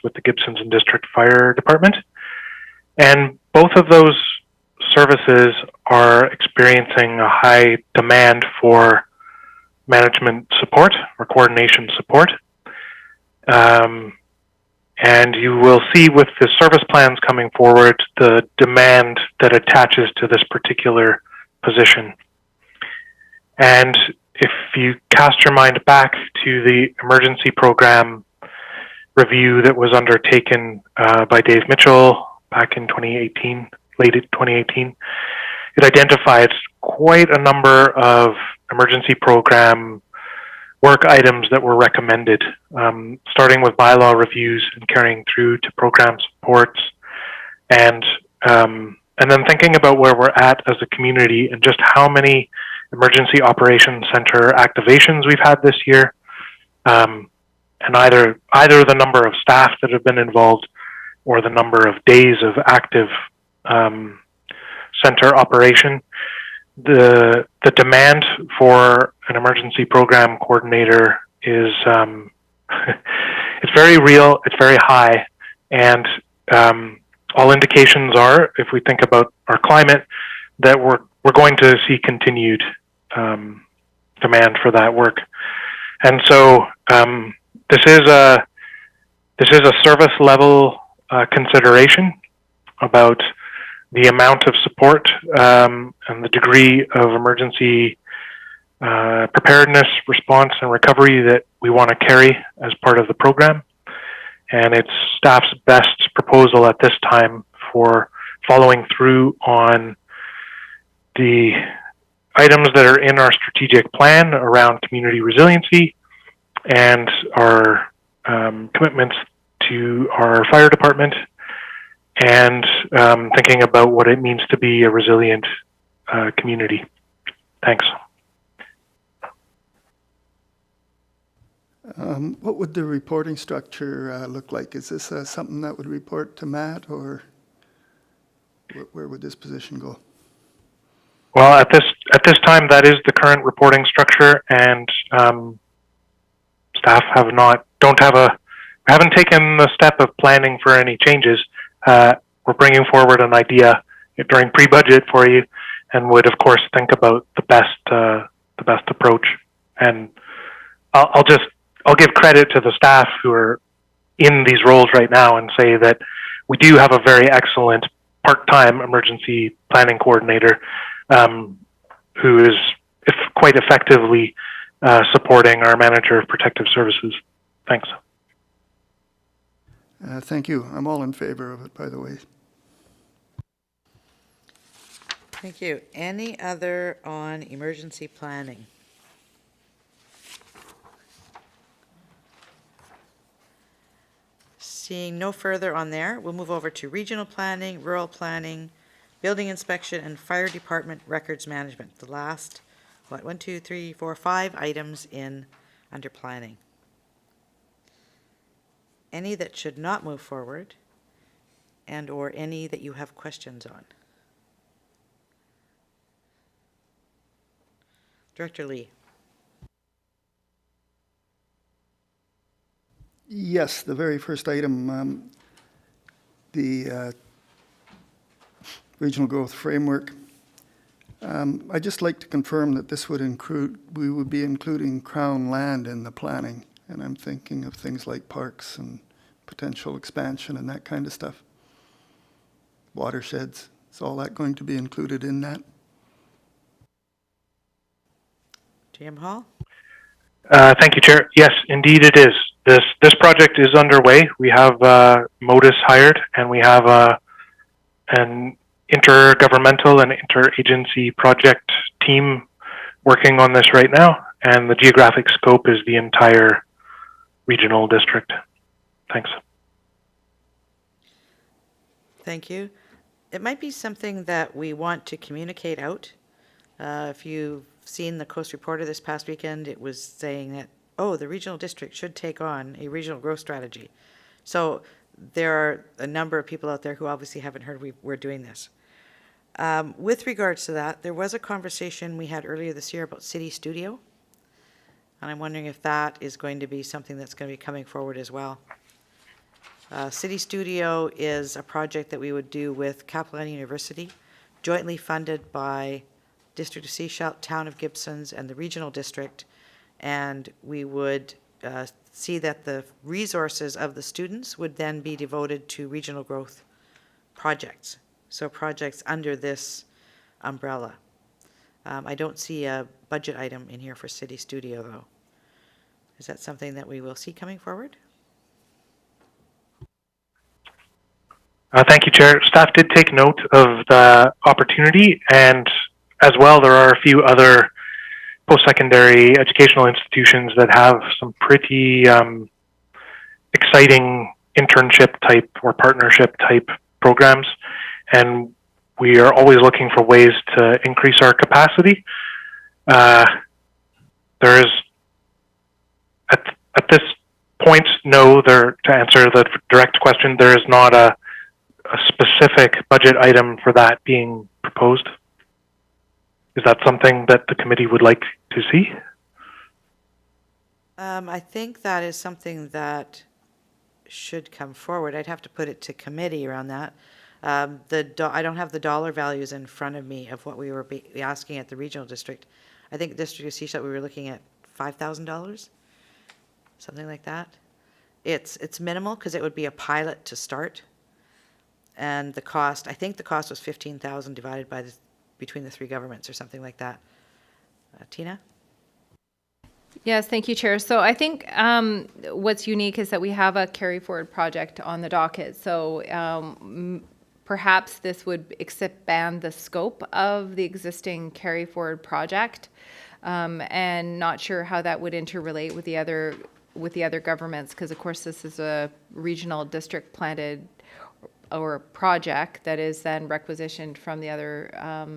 Speaker 18: with the Gibsons and District Fire Department. And both of those services are experiencing a high demand for management support or coordination support. And you will see with the service plans coming forward the demand that attaches to this particular position. And if you cast your mind back to the emergency program review that was undertaken by Dave Mitchell back in 2018, late 2018, it identified quite a number of emergency program work items that were recommended, starting with bylaw reviews and carrying through to program supports, and then thinking about where we're at as a community and just how many emergency operations center activations we've had this year, and either the number of staff that have been involved or the number of days of active center operation. The demand for an emergency program coordinator is it's very real, it's very high, and all indications are, if we think about our climate, that we're going to see continued demand for that work. And so this is a service level consideration about the amount of support and the degree of emergency preparedness, response, and recovery that we want to carry as part of the program. And it's staff's best proposal at this time for following through on the items that are in our strategic plan around community resiliency and our commitments to our fire department, and thinking about what it means to be a resilient community. Thanks.
Speaker 11: What would the reporting structure look like? Is this something that would report to Matt, or where would this position go?
Speaker 18: Well, at this time, that is the current reporting structure, and staff haven't taken the step of planning for any changes. We're bringing forward an idea during pre-budget for you, and would of course think about the best approach. And I'll give credit to the staff who are in these roles right now and say that we do have a very excellent part-time emergency planning coordinator who is quite effectively supporting our manager of protective services. Thanks.
Speaker 11: Thank you. I'm all in favor of it, by the way.
Speaker 1: Thank you. Any other on emergency planning? Seeing no further on there, we'll move over to regional planning, rural planning, building inspection, and fire department records management. The last, 5 items in under planning. Any that should not move forward, and/or any that you have questions on? Director Lee.
Speaker 11: Yes, the very first item, the regional growth framework. I'd just like to confirm that this would include, we would be including Crown land in the planning. And I'm thinking of things like parks and potential expansion and that kind of stuff. Watersheds, is all that going to be included in that?
Speaker 1: Jim Hall?
Speaker 18: Thank you, Chair. Yes, indeed it is. This project is underway. We have Modus hired, and we have an intergovernmental and interagency project team working on this right now, and the geographic scope is the entire regional district. Thanks.
Speaker 1: Thank you. It might be something that we want to communicate out. If you've seen the Coast Reporter this past weekend, it was saying that, oh, the regional district should take on a regional growth strategy. So there are a number of people out there who obviously haven't heard we're doing this. With regards to that, there was a conversation we had earlier this year about City Studio. And I'm wondering if that is going to be something that's going to be coming forward as well. City Studio is a project that we would do with Capilano University, jointly funded by District of Sechelt, Town of Gibsons, and the Regional District. And we would see that the resources of the students would then be devoted to regional growth projects. So projects under this umbrella. I don't see a budget item in here for City Studio, though. Is that something that we will see coming forward?
Speaker 18: Thank you, Chair. Staff did take note of the opportunity, and as well, there are a few other post-secondary educational institutions that have some pretty exciting internship type or partnership type programs, and we are always looking for ways to increase our capacity. There is, at this point, no, to answer the direct question, there is not a specific budget item for that being proposed. Is that something that the committee would like to see?
Speaker 1: I think that is something that should come forward. I'd have to put it to committee around that. I don't have the dollar values in front of me of what we were asking at the regional district. I think District of Sechelt, we were looking at $5,000, something like that. It's minimal because it would be a pilot to start. And the cost, I think the cost was $15,000 divided by between the three governments or something like that. Tina?
Speaker 6: Yes, thank you, Chair. So I think what's unique is that we have a carry forward project on the docket. So perhaps this would expand the scope of the existing carry forward project, and not sure how that would interrelate with the other governments, because of course this is a regional district planted or project that is then requisitioned from the other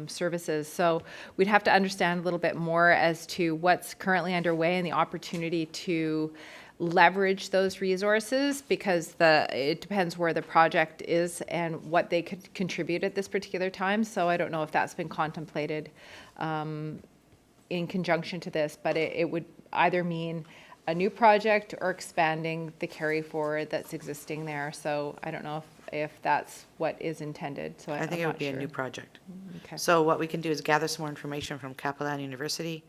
Speaker 6: services. So we'd have to understand a little bit more as to what's currently underway and the opportunity to leverage those resources, because it depends where the project is and what they could contribute at this particular time. So I don't know if that's been contemplated in conjunction to this, but it would either mean a new project or expanding the carry forward that's existing there. So I don't know if that's what is intended. So
Speaker 1: I think it would be a new project.
Speaker 6: Okay.
Speaker 1: So what we can do is gather some more information from Capilano University,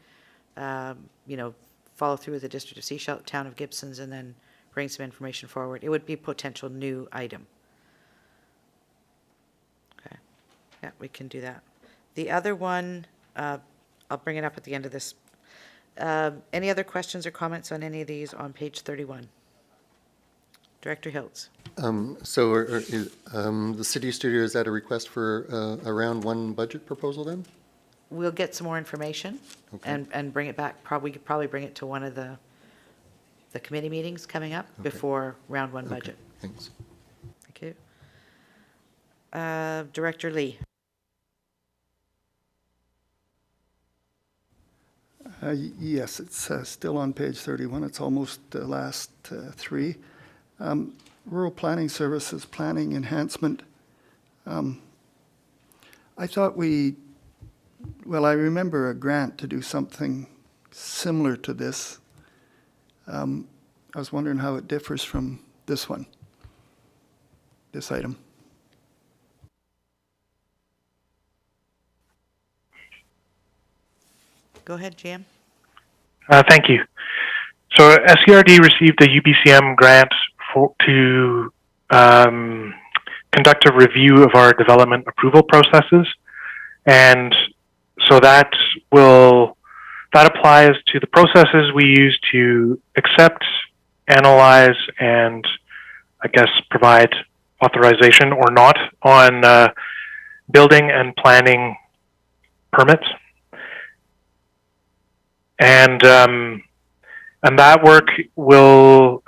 Speaker 1: follow through with the District of Sechelt, Town of Gibsons, and then bring some information forward. It would be a potential new item. Okay. Yeah, we can do that. The other one, I'll bring it up at the end of this. Any other questions or comments on any of these on page 31? Director Hiltz.
Speaker 10: The City Studio, is that a request for a round one budget proposal then?
Speaker 1: We'll get some more information and bring it back. We could probably bring it to one of the committee meetings coming up before round one budget.
Speaker 10: Thanks.
Speaker 1: Thank you. Director Lee.
Speaker 11: Yes, it's still on page 31. It's almost the last three. Rural Planning Services, Planning Enhancement. I thought I remember a grant to do something similar to this. I was wondering how it differs from this one, this item.
Speaker 1: Go ahead, Jan.
Speaker 18: Thank you. So SCRD received a UBCM grant to conduct a review of our development approval processes. And so that applies to the processes we use to accept, analyze, and I guess provide authorization or not on building and planning permits. And that work will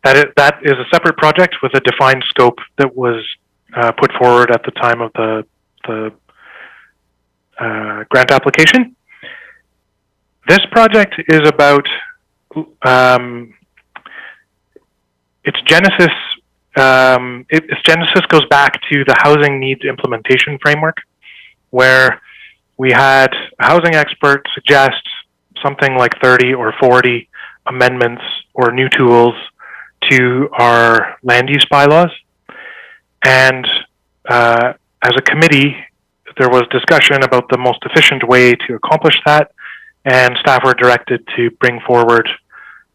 Speaker 18: that is a separate project with a defined scope that was put forward at the time of the grant application. This project is about its genesis. Its genesis goes back to the Housing Needs Implementation Framework, where we had a housing expert suggest something like 30 or 40 amendments or new tools to our land use bylaws. And as a committee, there was discussion about the most efficient way to accomplish that, and staff were directed to bring forward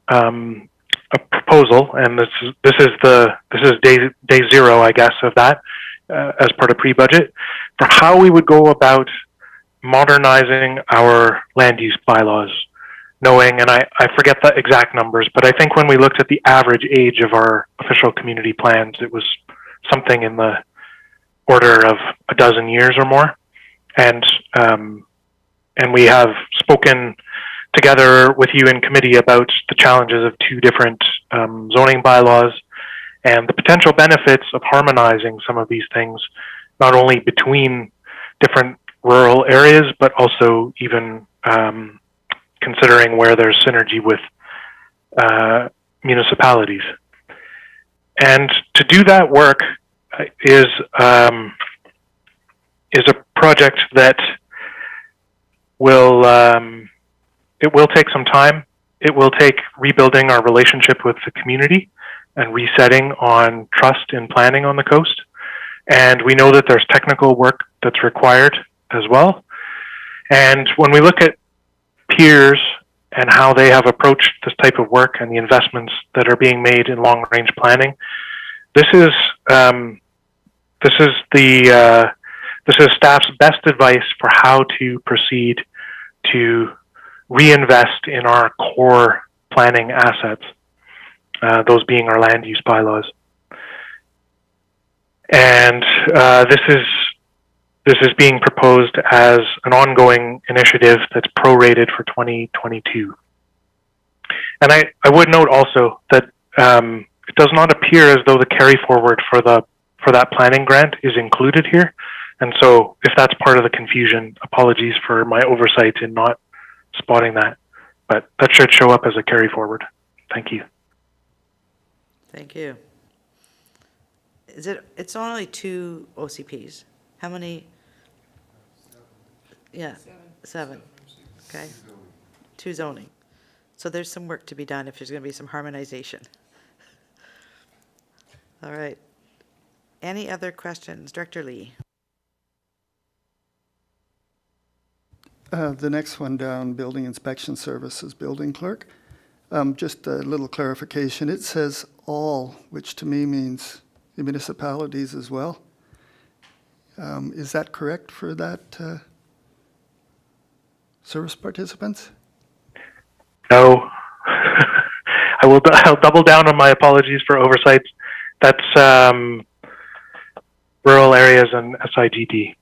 Speaker 18: a proposal, and this is day zero, I guess, of that as part of pre-budget, for how we would go about modernizing our land use bylaws, knowing, and I forget the exact numbers, but I think when we looked at the average age of our official community plans, it was something in the order of a dozen years or more. And we have spoken together with you in committee about the challenges of two different zoning bylaws and the potential benefits of harmonizing some of these things, not only between different rural areas, but also even considering where there's synergy with municipalities. And to do that work is a project that will take some time. It will take rebuilding our relationship with the community and resetting on trust in planning on the coast. And we know that there's technical work that's required as well. And when we look at peers and how they have approached this type of work and the investments that are being made in long-range planning, this is staff's best advice for how to proceed to reinvest in our core planning assets, those being our land use bylaws. And this is being proposed as an ongoing initiative that's prorated for 2022. And I would note also that it does not appear as though the carry forward for that planning grant is included here. And so if that's part of the confusion, apologies for my oversight in not spotting that, but that should show up as a carry forward. Thank you.
Speaker 1: Thank you. It's only 2 OCPs. How many? Yeah, 7. Okay. 2 zoning. So there's some work to be done if there's going to be some harmonization. All right. Any other questions? Director Lee.
Speaker 11: The next one down, Building Inspection Services, Building Clerk. Just a little clarification. It says all, which to me means the municipalities as well. Is that correct for that service participants?
Speaker 18: No. I'll double down on my apologies for oversight. That's rural areas and SIGD.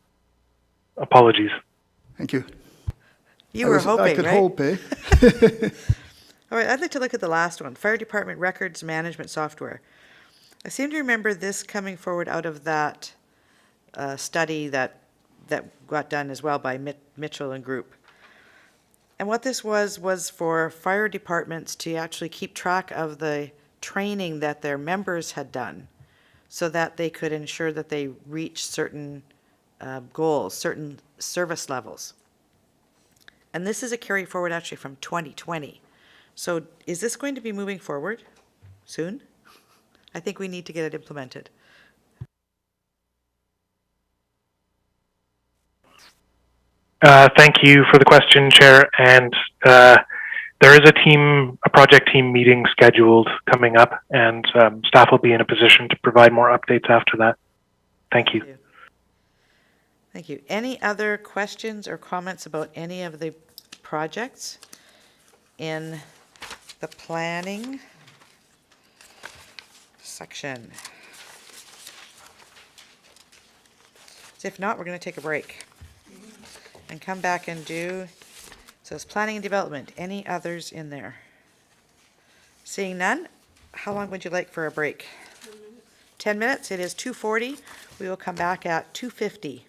Speaker 18: Apologies.
Speaker 11: Thank you.
Speaker 1: You were hoping,
Speaker 11: I could
Speaker 1: right?
Speaker 11: hope, eh?
Speaker 1: All right, I'd like to look at the last one, Fire Department Records Management Software. I seem to remember this coming forward out of that study that got done as well by Mitchell and Group. And what this was for fire departments to actually keep track of the training that their members had done so that they could ensure that they reach certain goals, certain service levels. And this is a carry forward actually from 2020. So is this going to be moving forward soon? I think we need to get it implemented.
Speaker 18: Thank you for the question, Chair. And there is a project team meeting scheduled coming up, and staff will be in a position to provide more updates after that. Thank you.
Speaker 1: Thank you. Any other questions or comments about any of the projects in the planning section? If not, we're going to take a break and come back and do, so it's planning and development. Any others in there? Seeing none, how long would you like for a break? 10 minutes. It is 2:40. We will come back at 2:50.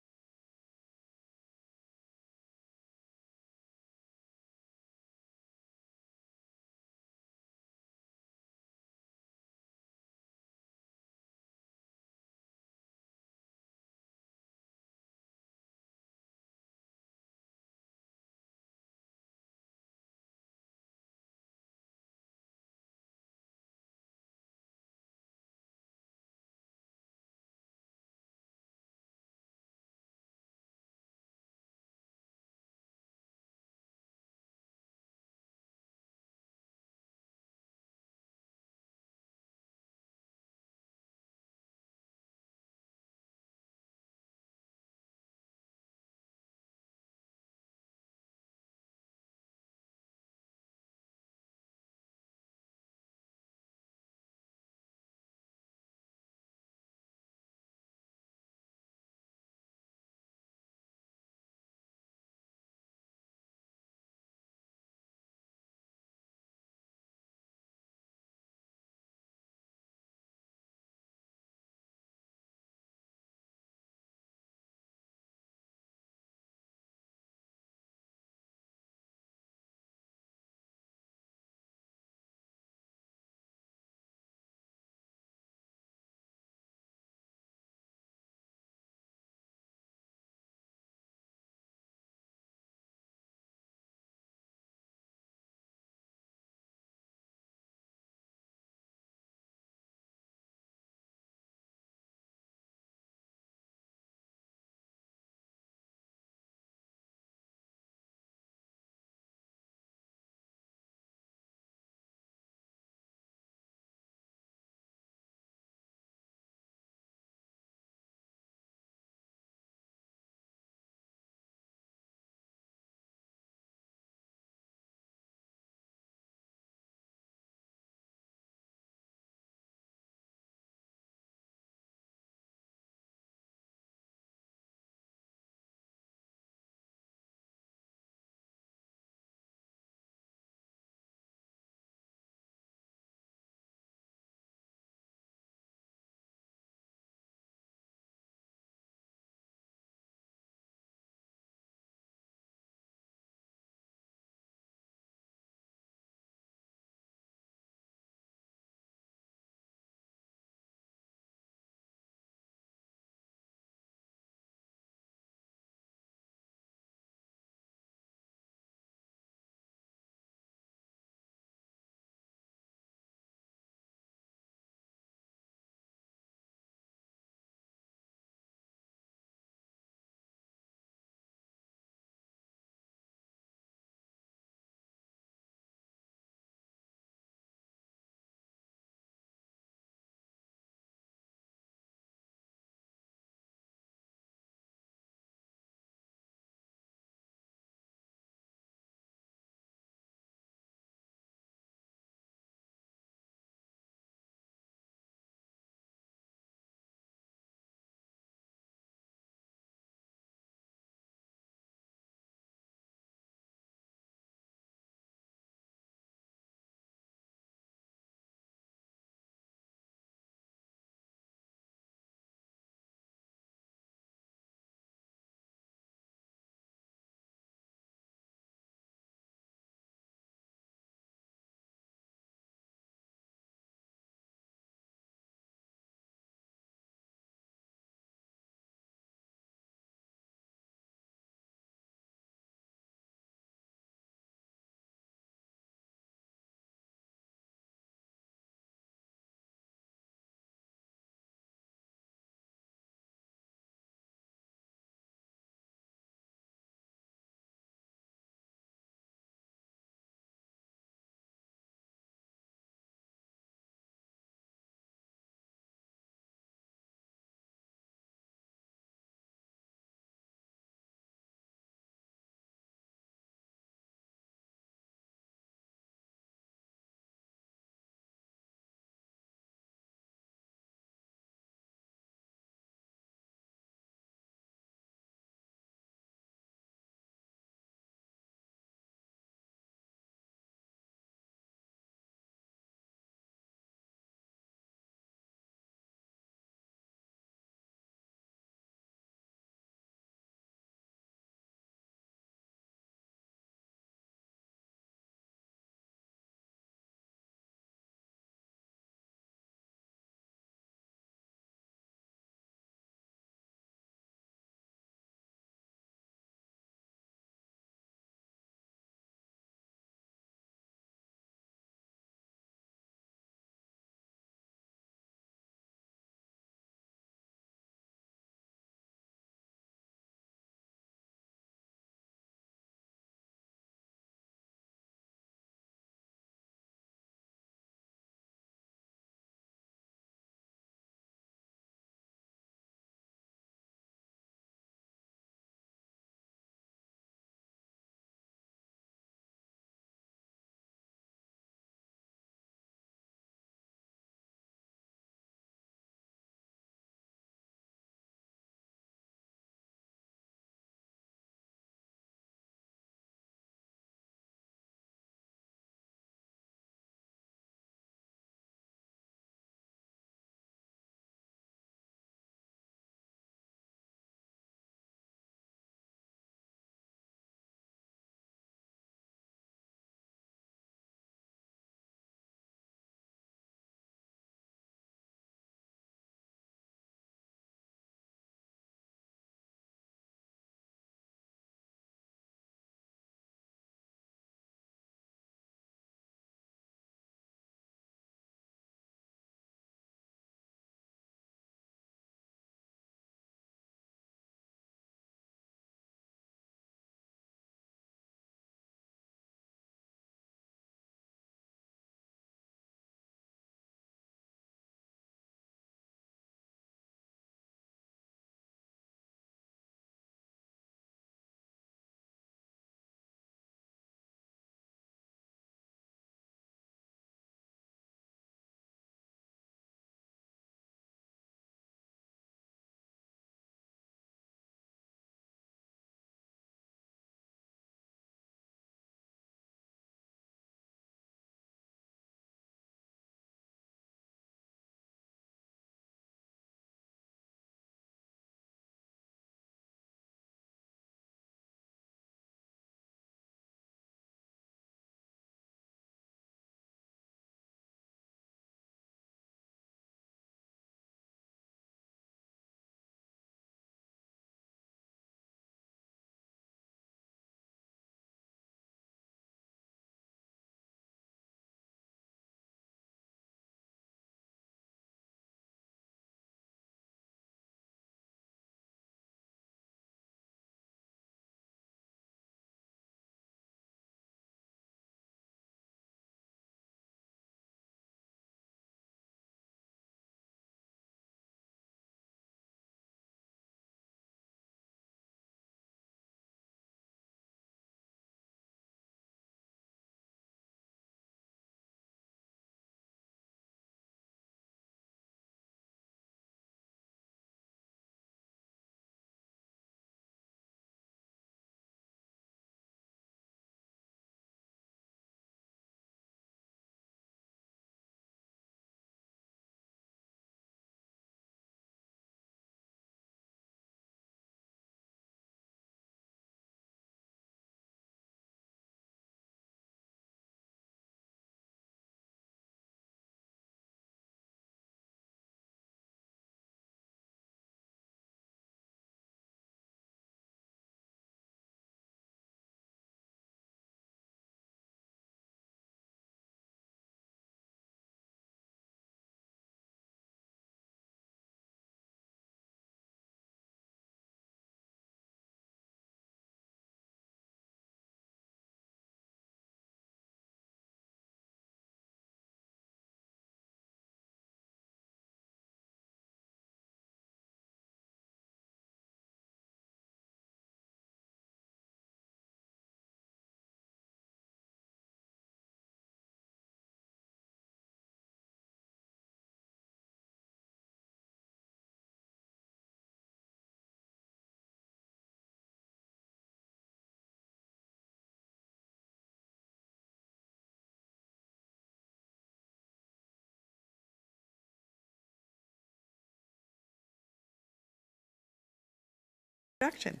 Speaker 1: Introduction.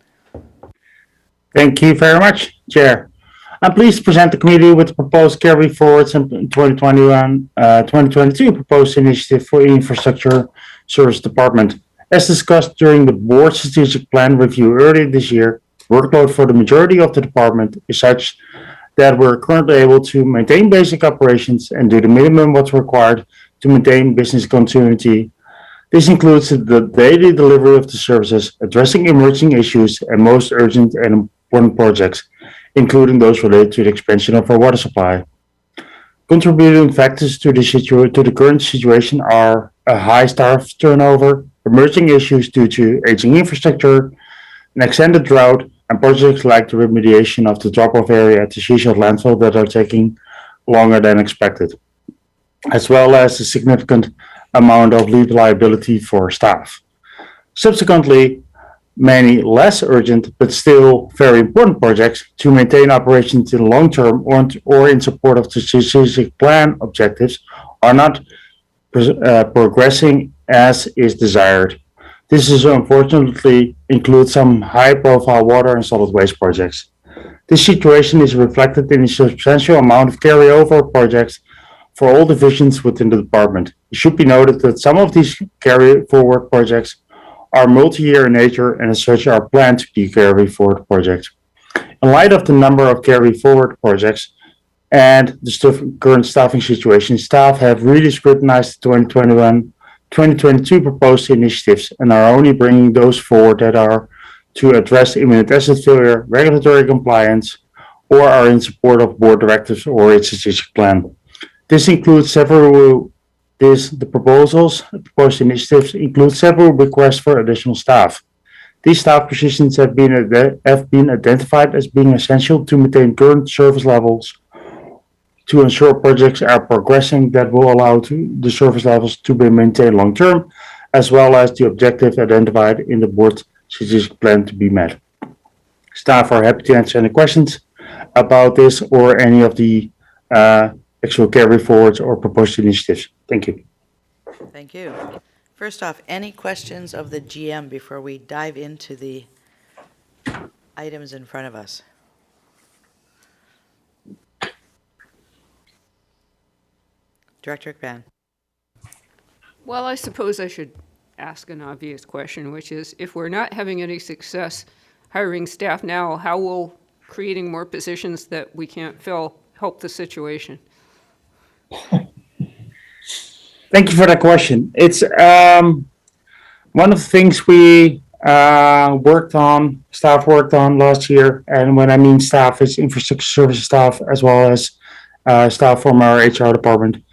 Speaker 16: Thank you very much, Chair. I'm pleased to present the committee with the proposed carry forwards in 2022 proposed initiative for infrastructure service department. As discussed during the board strategic plan review earlier this year, workload for the majority of the department is such that we're currently able to maintain basic operations and do the minimum what's required to maintain business continuity. This includes the daily delivery of the services, addressing emerging issues and most urgent and important projects, including those related to the expansion of our water supply. Contributing factors to the current situation are a high staff turnover, emerging issues due to aging infrastructure, an extended drought, and projects like the remediation of the drop-off area at the Seashore landfill that are taking longer than expected, as well as a significant amount of leave liability for staff. Subsequently, many less urgent but still very important projects to maintain operations in the long term or in support of the strategic plan objectives are not progressing as is desired. This is unfortunately includes some high-profile water and solid waste projects. This situation is reflected in a substantial amount of carryover projects for all divisions within the department. It should be noted that some of these carry-forward projects are multi-year in nature and as such are planned to be carry-forward projects. In light of the number of carry-forward projects and the current staffing situation, staff have really scrutinized the 2022 proposed initiatives and are only bringing those forward that are to address imminent asset failure, regulatory compliance, or are in support of board directives or its strategic plan. This includes the proposed initiatives include several requests for additional staff. These staff positions have been identified as being essential to maintain current service levels, to ensure projects are progressing that will allow the service levels to be maintained long term, as well as the objective identified in the board strategic plan to be met. Staff are happy to answer any questions about this or any of the actual carry forwards or proposed initiatives. Thank you.
Speaker 1: Thank you. First off, any questions of the GM before we dive into the items in front of us? Director McBann.
Speaker 7: Well, I suppose I should ask an obvious question, which is, if we're not having any success hiring staff now, how will creating more positions that we can't fill help the situation?
Speaker 16: Thank you for that question. It's one of the things we staff worked on last year, and when I mean staff, it's infrastructure services staff as well as staff from our HR department,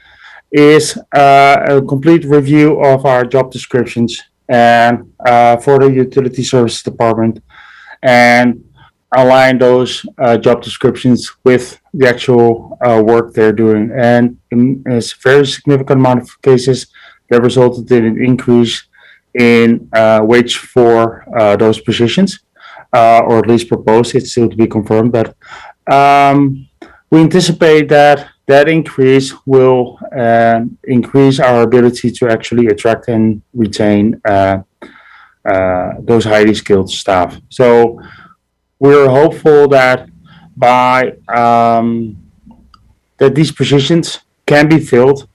Speaker 16: is a complete review of our job descriptions and for the utility services department, and align those job descriptions with the actual work they're doing. And in a very significant amount of cases, that resulted in an increase in wage for those positions, or at least proposed. It's still to be confirmed, but we anticipate that that increase will increase our ability to actually attract and retain those highly skilled staff. So we're hopeful that that these positions can be filled.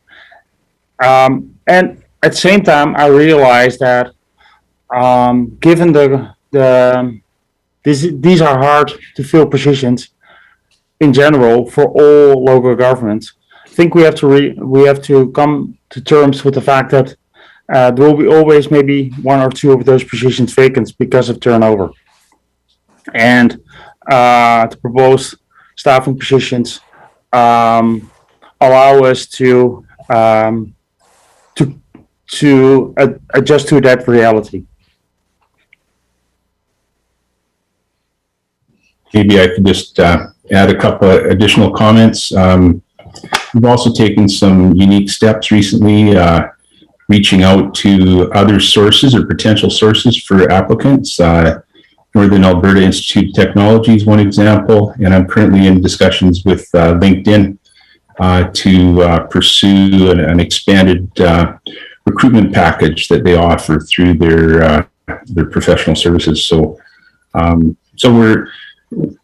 Speaker 16: And at the same time, I realize that given these are hard to fill positions in general for all local governments, I think we have to come to terms with the fact that there will be always maybe one or two of those positions vacant because of turnover. And to propose staffing positions allow us to adjust to that reality.
Speaker 4: Maybe I could just add a couple of additional comments. We've also taken some unique steps recently, reaching out to other sources or potential sources for applicants. Northern Alberta Institute of Technology is one example, and I'm currently in discussions with LinkedIn to pursue an expanded recruitment package that they offer through their professional services. So So we're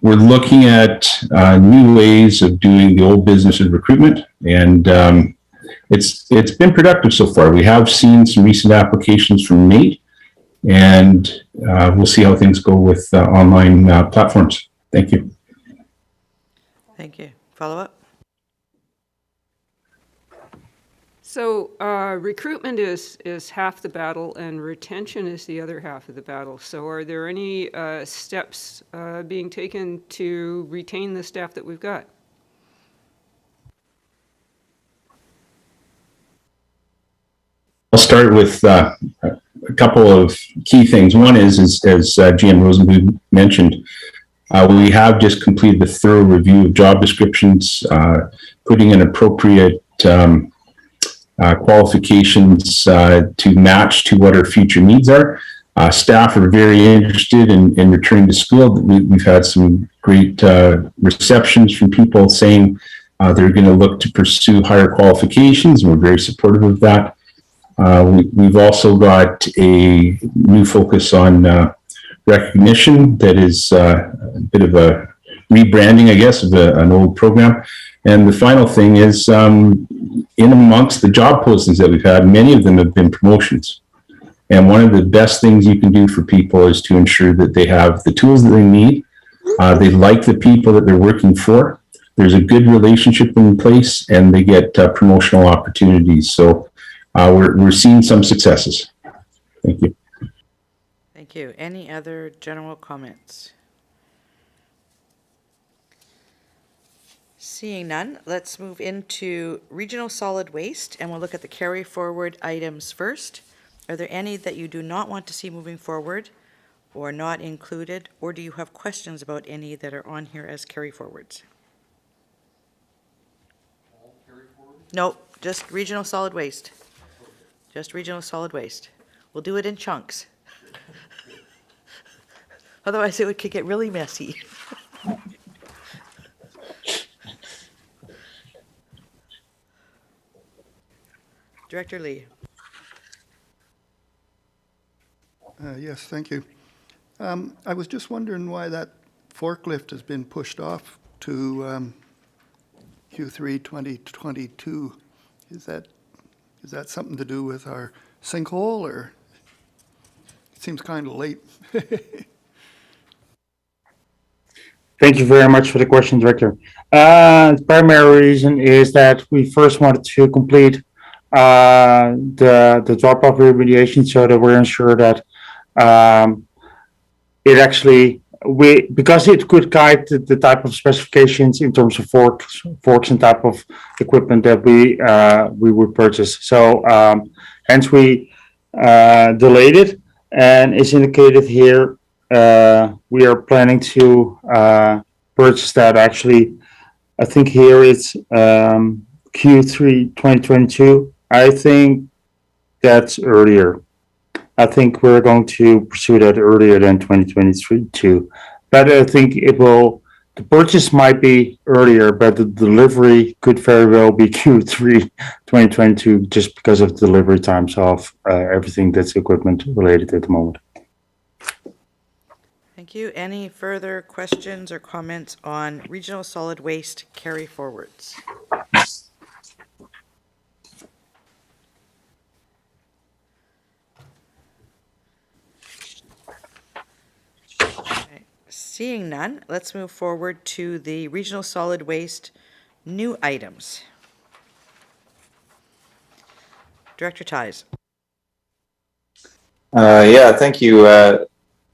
Speaker 4: looking at new ways of doing the old business of recruitment, and it's been productive so far. We have seen some recent applications from Nate, and we'll see how things go with online platforms. Thank you.
Speaker 1: Thank you. Follow up?
Speaker 7: So recruitment is half the battle and retention is the other half of the battle. So are there any steps being taken to retain the staff that we've got?
Speaker 4: I'll start with a couple of key things. One is as GM Rosenbluth mentioned, we have just completed a thorough review of job descriptions, putting in appropriate qualifications to match to what our future needs are. Staff are very interested in returning to school. We've had some great receptions from people saying they're going to look to pursue higher qualifications, and we're very supportive of that. We've also got a new focus on recognition that is a bit of a rebranding, I guess, of an old program. And the final thing is, in amongst the job postings that we've had, many of them have been promotions. And one of the best things you can do for people is to ensure that they have the tools that they need. They like the people that they're working for. There's a good relationship in place, and they get promotional opportunities. So we're seeing some successes. Thank you.
Speaker 1: Thank you. Any other general comments? Seeing none, let's move into regional solid waste, and we'll look at the carry forward items first. Are there any that you do not want to see moving forward or not included, or do you have questions about any that are on here as carry forwards? No, just regional solid waste. Just regional solid waste. We'll do it in chunks. Otherwise, it could get really messy. Director Lee.
Speaker 11: Yes, thank you. I was just wondering why that forklift has been pushed off to Q3 2022. Is that something to do with our sinkhole, or it seems kind of late?
Speaker 16: Thank you very much for the question, Director. The primary reason is that we first wanted to complete the drop-off remediation so that we're ensured that it actually, because it could guide the type of specifications in terms of forks and type of equipment that we would purchase. So hence we delayed it, and it's indicated here we are planning to purchase that actually. I think here it's Q3 2022. I think that's earlier. I think we're going to pursue that earlier than 2023 too. But I think the purchase might be earlier, but the delivery could very well be Q3 2022 just because of delivery times of everything that's equipment related at the moment.
Speaker 1: Thank you. Any further questions or comments on regional solid waste carry forwards? Okay. Seeing none, let's move forward to the regional solid waste new items. Director Ties.
Speaker 14: Yeah, thank you.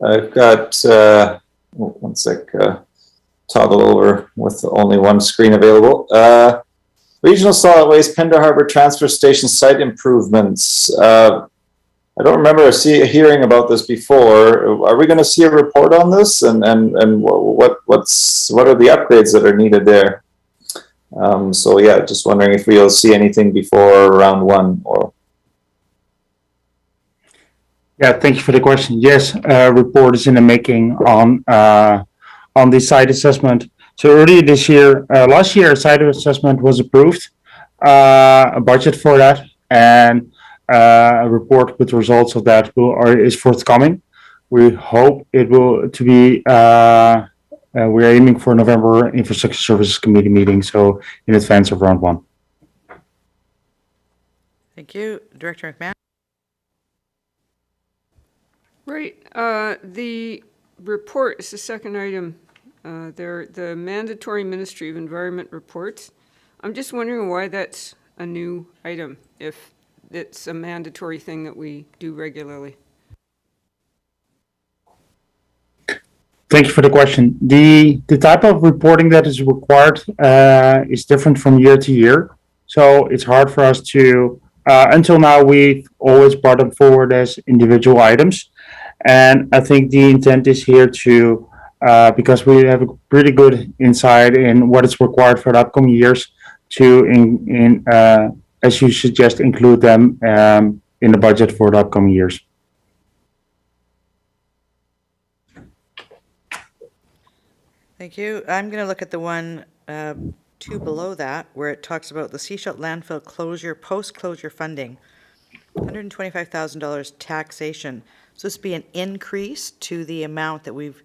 Speaker 14: I've got, one sec, toggle over with only one screen available. Regional Solid Waste Pender Harbor Transfer Station site improvements. I don't remember hearing about this before. Are we going to see a report on this? And what are the upgrades that are needed there? So yeah, just wondering if we'll see anything before round one or.
Speaker 16: Yeah, thank you for the question. Yes, report is in the making on the site assessment. So earlier this year, last year, a site assessment was approved, a budget for that, and a report with the results of that is forthcoming. We hope it will to be, we're aiming for November Infrastructure Services Committee meeting, so in advance of round one.
Speaker 1: Thank you. Director McMahon?
Speaker 7: Right, the report is the second item. They're the mandatory Ministry of Environment reports. I'm just wondering why that's a new item, if it's a mandatory thing that we do regularly.
Speaker 16: Thank you for the question. The type of reporting that is required is different from year to year. So it's hard for us to, until now, we've always brought them forward as individual items. And I think the intent is here to, because we have a pretty good insight in what is required for the upcoming years, to, as you suggest, include them in the budget for the upcoming years.
Speaker 1: Thank you. I'm going to look at the one two below that, where it talks about the Seashell landfill closure, post-closure funding, $125,000 taxation. So this would be an increase to the amount that we've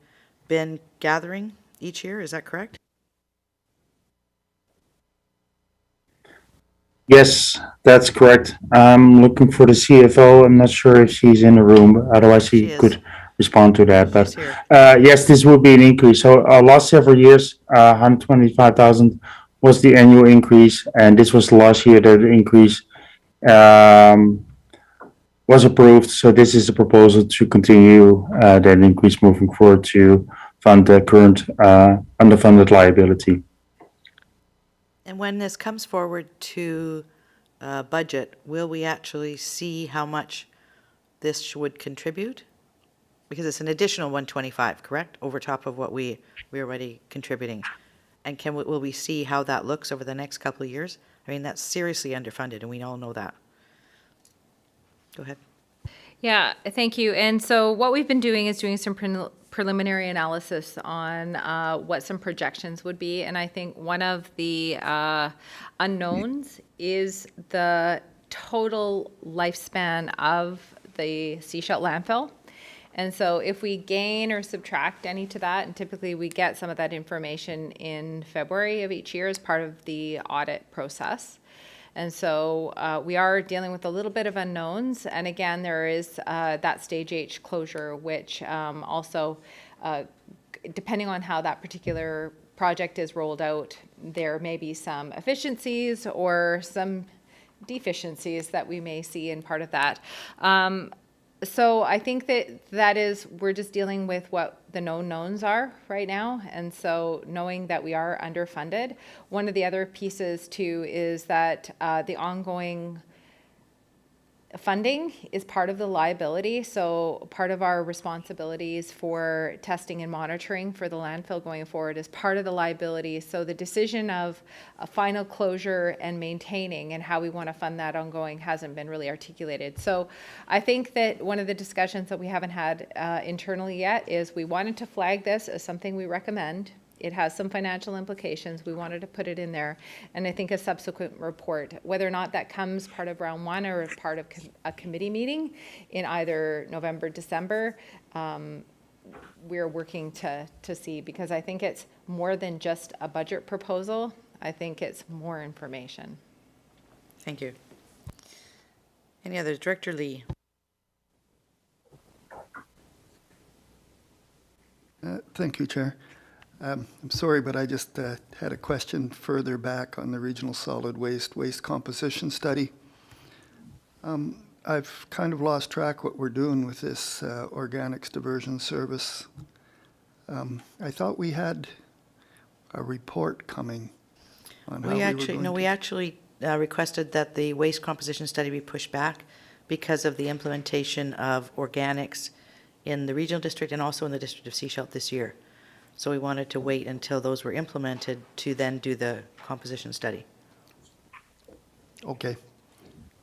Speaker 1: been gathering each year, is that correct?
Speaker 16: Yes, that's correct. I'm looking for the CFO. I'm not sure if she's in the room, otherwise
Speaker 1: She
Speaker 16: she
Speaker 1: is.
Speaker 16: could respond to that. But
Speaker 1: She's here.
Speaker 16: yes, this will be an increase. So last several years, 125,000 was the annual increase, and this was last year that the increase was approved. So this is a proposal to continue that increase moving forward to fund the current underfunded liability.
Speaker 1: And when this comes forward to budget, will we actually see how much this would contribute? Because it's an additional 125, correct? Over top of what we're already contributing. And will we see how that looks over the next couple of years? I mean, that's seriously underfunded, and we all know that. Go ahead.
Speaker 6: Yeah, thank you. And so what we've been doing is doing some preliminary analysis on what some projections would be. And I think one of the unknowns is the total lifespan of the Seashell landfill. And so if we gain or subtract any to that, and typically we get some of that information in February of each year as part of the audit process. And so we are dealing with a little bit of unknowns. And again, there is that stage H closure, which also, depending on how that particular project is rolled out, there may be some efficiencies or some deficiencies that we may see in part of that. So I think that is, we're just dealing with what the known knowns are right now. And so knowing that we are underfunded, one of the other pieces too is that the ongoing funding is part of the liability. So part of our responsibilities for testing and monitoring for the landfill going forward is part of the liability. So the decision of a final closure and maintaining and how we want to fund that ongoing hasn't been really articulated. So I think that one of the discussions that we haven't had internally yet is we wanted to flag this as something we recommend. It has some financial implications. We wanted to put it in there. And I think a subsequent report, whether or not that comes part of round one or part of a committee meeting in either November, December, we're working to see, because I think it's more than just a budget proposal. I think it's more information.
Speaker 1: Thank you. Any others? Director Lee.
Speaker 11: Thank you, Chair. I'm sorry, but I just had a question further back on the regional solid waste composition study. I've kind of lost track what we're doing with this organics diversion service. I thought we had a report coming on how
Speaker 1: We actually requested that the waste composition study be pushed back because of the implementation of organics in the regional district and also in the district of Seashell this year. So we wanted to wait until those were implemented to then do the composition study.
Speaker 11: Okay.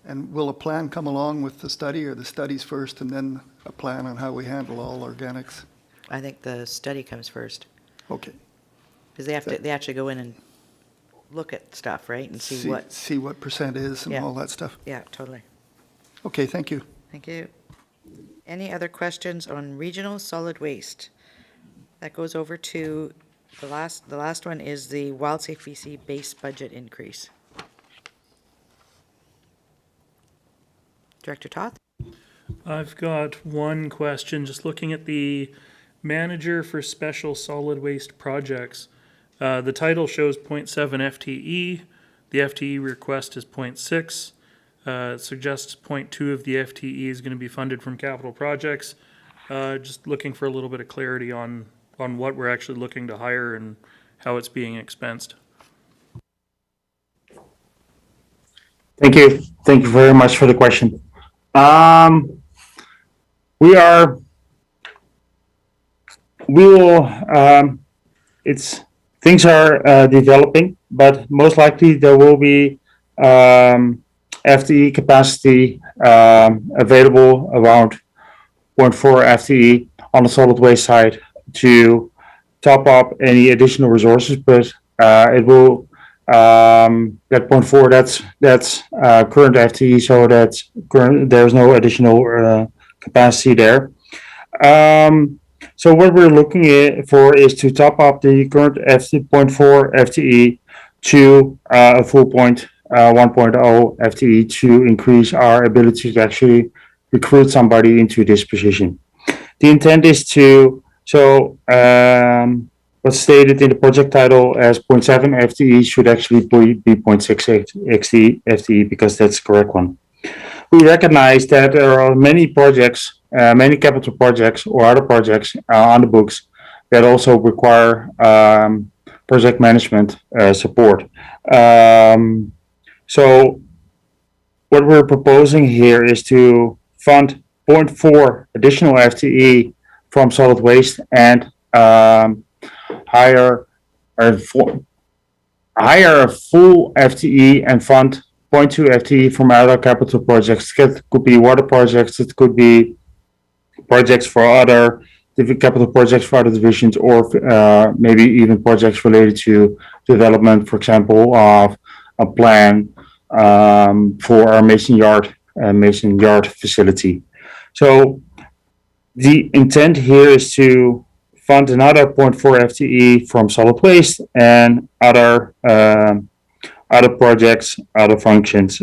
Speaker 11: And will a plan come along with the study, or the studies first and then a plan on how we handle all organics?
Speaker 1: I think the study comes first.
Speaker 11: Okay.
Speaker 1: Because they actually go in and look at stuff, right? And see what
Speaker 11: percent is and all that stuff.
Speaker 1: Yeah, totally.
Speaker 11: Okay, thank you.
Speaker 1: Thank you. Any other questions on regional solid waste? That goes over to the last one is the Wildsafe BC base budget increase. Director Toth?
Speaker 13: I've got one question, just looking at the manager for special solid waste projects. The title shows 0.7 FTE. The FTE request is 0.6. It suggests 0.2 of the FTE is going to be funded from capital projects. Just looking for a little bit of clarity on what we're actually looking to hire and how it's being expensed.
Speaker 16: Thank you. Thank you very much for the question. Things are developing, but most likely there will be FTE capacity available around 0.4 FTE on the solid waste side to top up any additional resources, but it will that 0.4 that's current FTE, so that's current. There's no additional capacity there. So what we're looking for is to top up the current 0.4 FTE to a full 1.0 FTE to increase our ability to actually recruit somebody into this position. The intent is to, what's stated in the project title as 0.7 FTE should actually be 0.6 FTE because that's the correct one. We recognize that there are many projects, many capital projects or other projects on the books that also require project management support. So what we're proposing here is to fund 0.4 additional FTE from solid waste and hire a full FTE and fund 0.2 FTE from other capital projects. It could be water projects, it could be projects for other capital projects for other divisions, or maybe even projects related to development, for example, of a plan for our mason yard facility. So the intent here is to fund another 0.4 FTE from solid waste and other projects, other functions,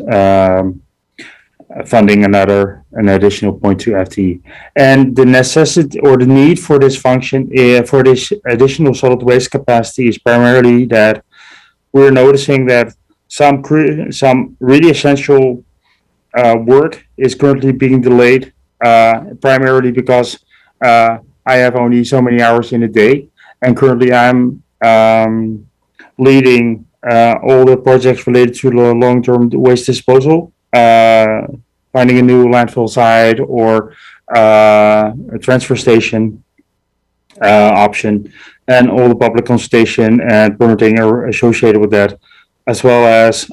Speaker 16: funding an additional 0.2 FTE. And the necessity or the need for this function, for this additional solid waste capacity, is primarily that we're noticing that some really essential work is currently being delayed, primarily because I have only so many hours in a day, and currently I'm leading all the projects related to the long-term waste disposal, finding a new landfill site or a transfer station option, and all the public consultation and permitting are associated with that, as well as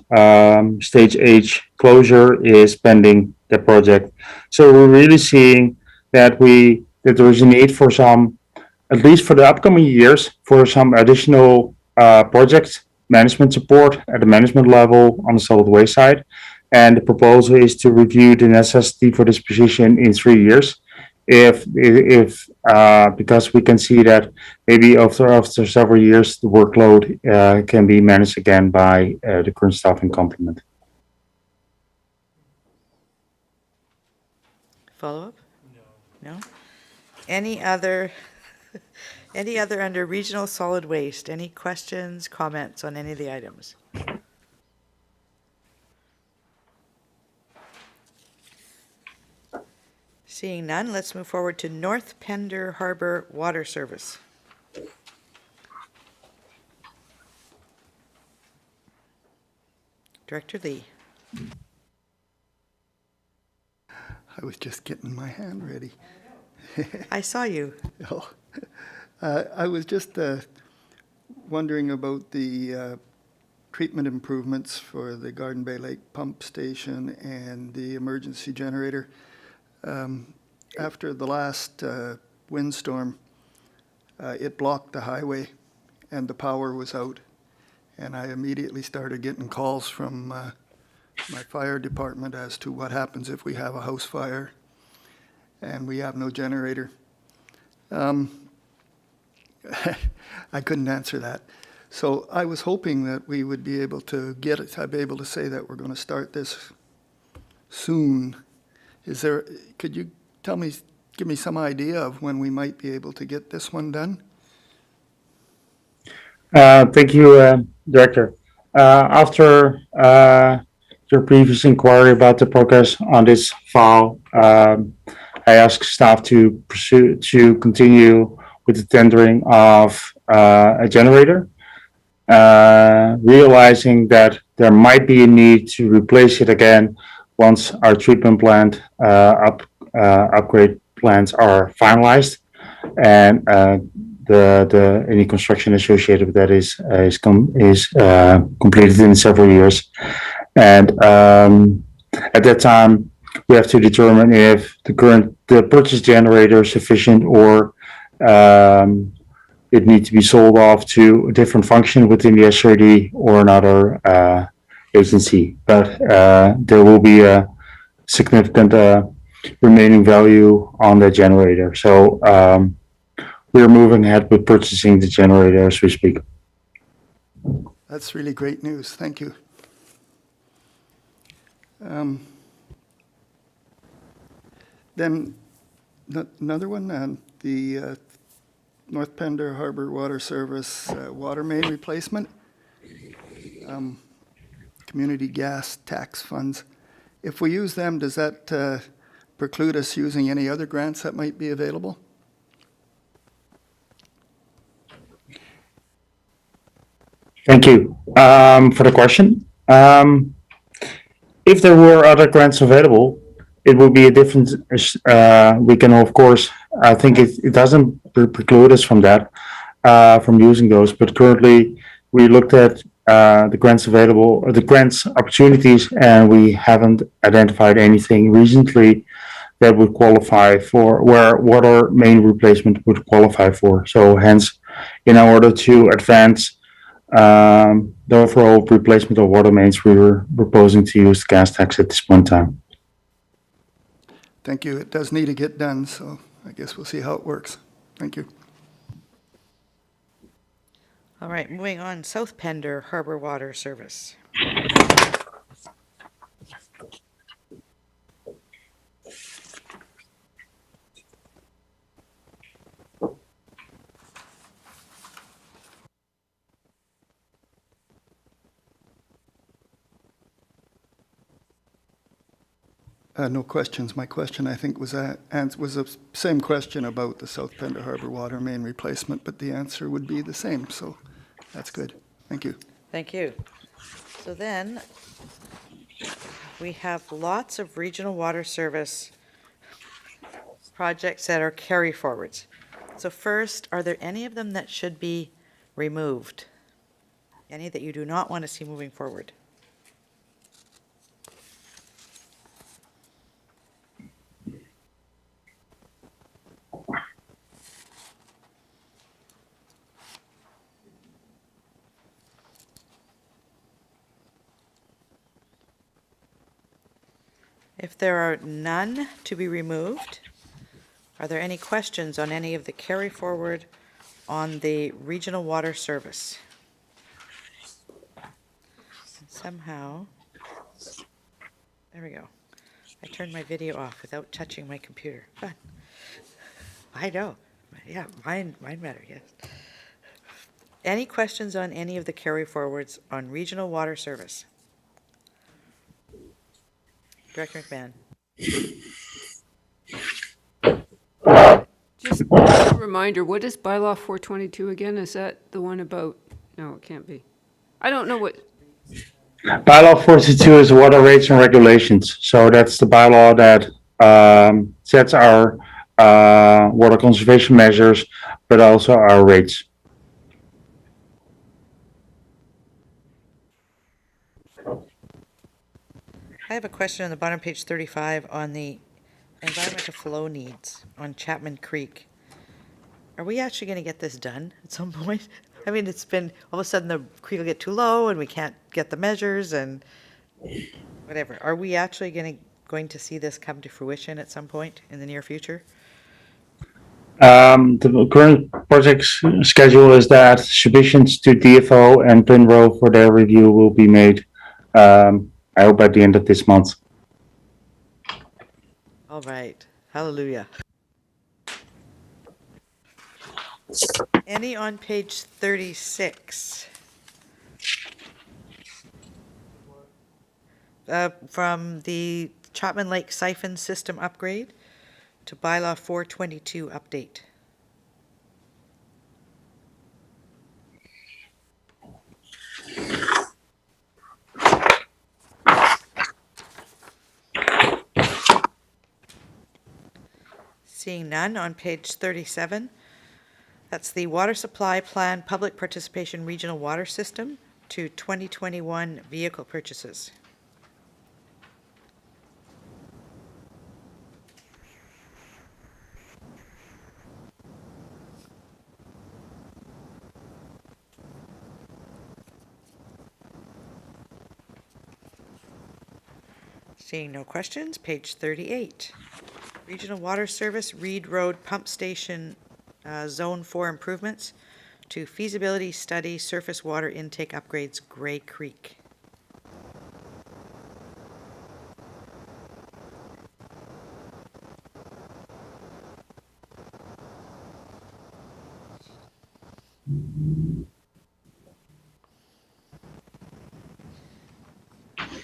Speaker 16: stage H closure is pending the project. So we're really seeing that there is a need for some, at least for the upcoming years, for some additional project management support at the management level on the solid waste side. And the proposal is to review the necessity for this position in 3 years. If because we can see that maybe after several years, the workload can be managed again by the current staffing complement.
Speaker 1: Follow-up? No? Any other under regional solid waste? Any questions, comments on any of the items? Seeing none, let's move forward to North Pender Harbor Water Service. Director Lee.
Speaker 11: I was just getting my hand ready.
Speaker 1: I saw you.
Speaker 11: Oh, I was just wondering about the treatment improvements for the Garden Bay Lake pump station and the emergency generator. After the last windstorm, it blocked the highway and the power was out. And I immediately started getting calls from my fire department as to what happens if we have a house fire. and we have no generator. I couldn't answer that. So I was hoping that we would be able to get it, I'd be able to say that we're going to start this soon. Could you give me some idea of when we might be able to get this one done?
Speaker 16: Thank you, Director. After your previous inquiry about the progress on this file, I asked staff to continue with the tendering of a generator, realizing that there might be a need to replace it again once our treatment plant upgrade plans are finalized, and any construction associated with that is completed in several years. And at that time, we have to determine if the purchase generator is sufficient, or it needs to be sold off to a different function within the SCRD or another agency. But there will be a significant remaining value on the generator. So we're moving ahead with purchasing the generator as we speak.
Speaker 11: That's really great news. Thank you. Then another one, the North Pender Harbor Water Service water main replacement, community gas tax funds. If we use them, does that preclude us using any other grants that might be available?
Speaker 16: Thank you for the question. If there were other grants available, it would be a different, we can, of course, I think it doesn't preclude us from that, from using those. But currently, we looked at the grants available, or the grants opportunities, and we haven't identified anything recently that would qualify for, where water main replacement would qualify for. So hence, in order to advance the overall replacement of water mains, we were proposing to use the gas tax at this point in time.
Speaker 11: Thank you. It does need to get done, so I guess we'll see how it works. Thank you.
Speaker 1: All right, moving on, South Pender Harbor Water Service.
Speaker 11: No questions. My question, I think, was the same question about the South Pender Harbor water main replacement, but the answer would be the same, so that's good. Thank you.
Speaker 1: Thank you. So then, we have lots of regional water service projects that are carry forwards. So first, are there any of them that should be removed? Any that you do not want to see moving forward? If there are none to be removed, are there any questions on any of the carry forward on the regional water service? Somehow, there we go. I turned my video off without touching my computer. Fun. I know. Yeah, mine better, yes. Any questions on any of the carry forwards on regional water service? Director McMahon.
Speaker 7: Just a reminder, what is bylaw 422 again? Is that the one about, no, it can't be. I don't know what.
Speaker 16: Bylaw 42 is water rates and regulations. So that's the bylaw that sets our water conservation measures, but also our rates.
Speaker 1: I have a question on the bottom, page 35, on the environmental flow needs on Chapman Creek. Are we actually going to get this done at some point? I mean, it's been, all of a sudden the creek will get too low and we can't get the measures and whatever. Are we actually going to going to see this come to fruition at some point in the near future?
Speaker 16: The current project schedule is that submissions to DFO and Pinro for their review will be made, I hope by the end of this month.
Speaker 1: All right, hallelujah. Any on page 36? From the Chapman Lake siphon system upgrade to bylaw 422 update. Seeing none, on page 37, that's the water supply plan public participation regional water system to 2021 vehicle purchases. Seeing no questions, page 38. Regional Water Service Reed Road Pump Station Zone 4 improvements to feasibility study surface water intake upgrades Gray Creek.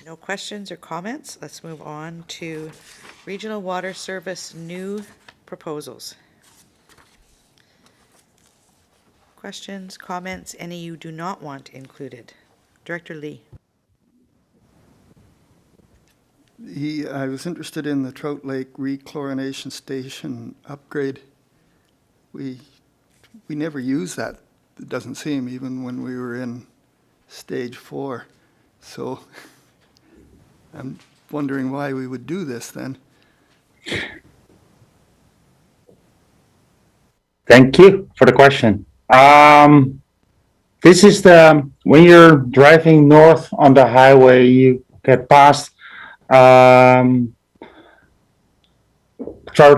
Speaker 1: No questions or comments? Let's move on to Regional Water Service new proposals. Questions, comments, any you do not want included? Director Lee.
Speaker 11: I was interested in the Trout Lake Rechlorination Station upgrade. We never use that, it doesn't seem, even when we were in stage 4. So I'm wondering why we would do this then.
Speaker 16: Thank you for the question. This is when you're driving north on the highway, you get past Trout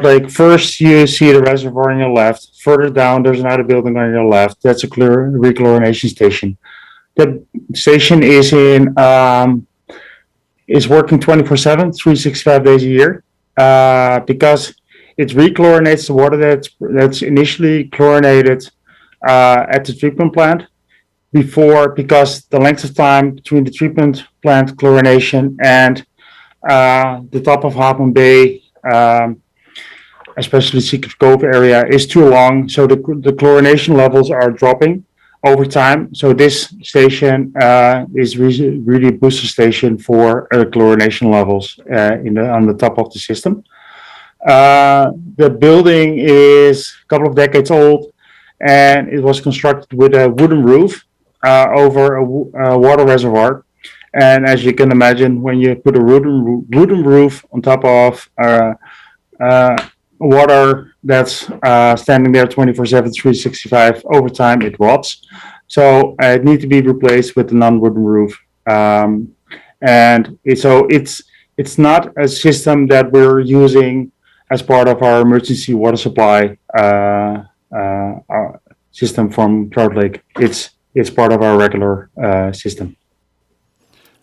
Speaker 16: Lake. First, you see the reservoir on your left. Further down, there's another building on your left. That's a rechlorination station. The station is working 24/7, 365 days a year, because it rechlorinates the water that's initially chlorinated at the treatment plant because the length of time between the treatment plant chlorination and the top of Hartman Bay, especially Secret Cove area, is too long. So the chlorination levels are dropping over time. So this station is really a booster station for chlorination levels on the top of the system. The building is a couple of decades old, and it was constructed with a wooden roof over a water reservoir. And as you can imagine, when you put a wooden roof on top of water that's standing there 24/7, 365, over time it rots. So it needs to be replaced with a non-wooden roof. And it's not a system that we're using as part of our emergency water supply system from Trout Lake. It's part of our regular system.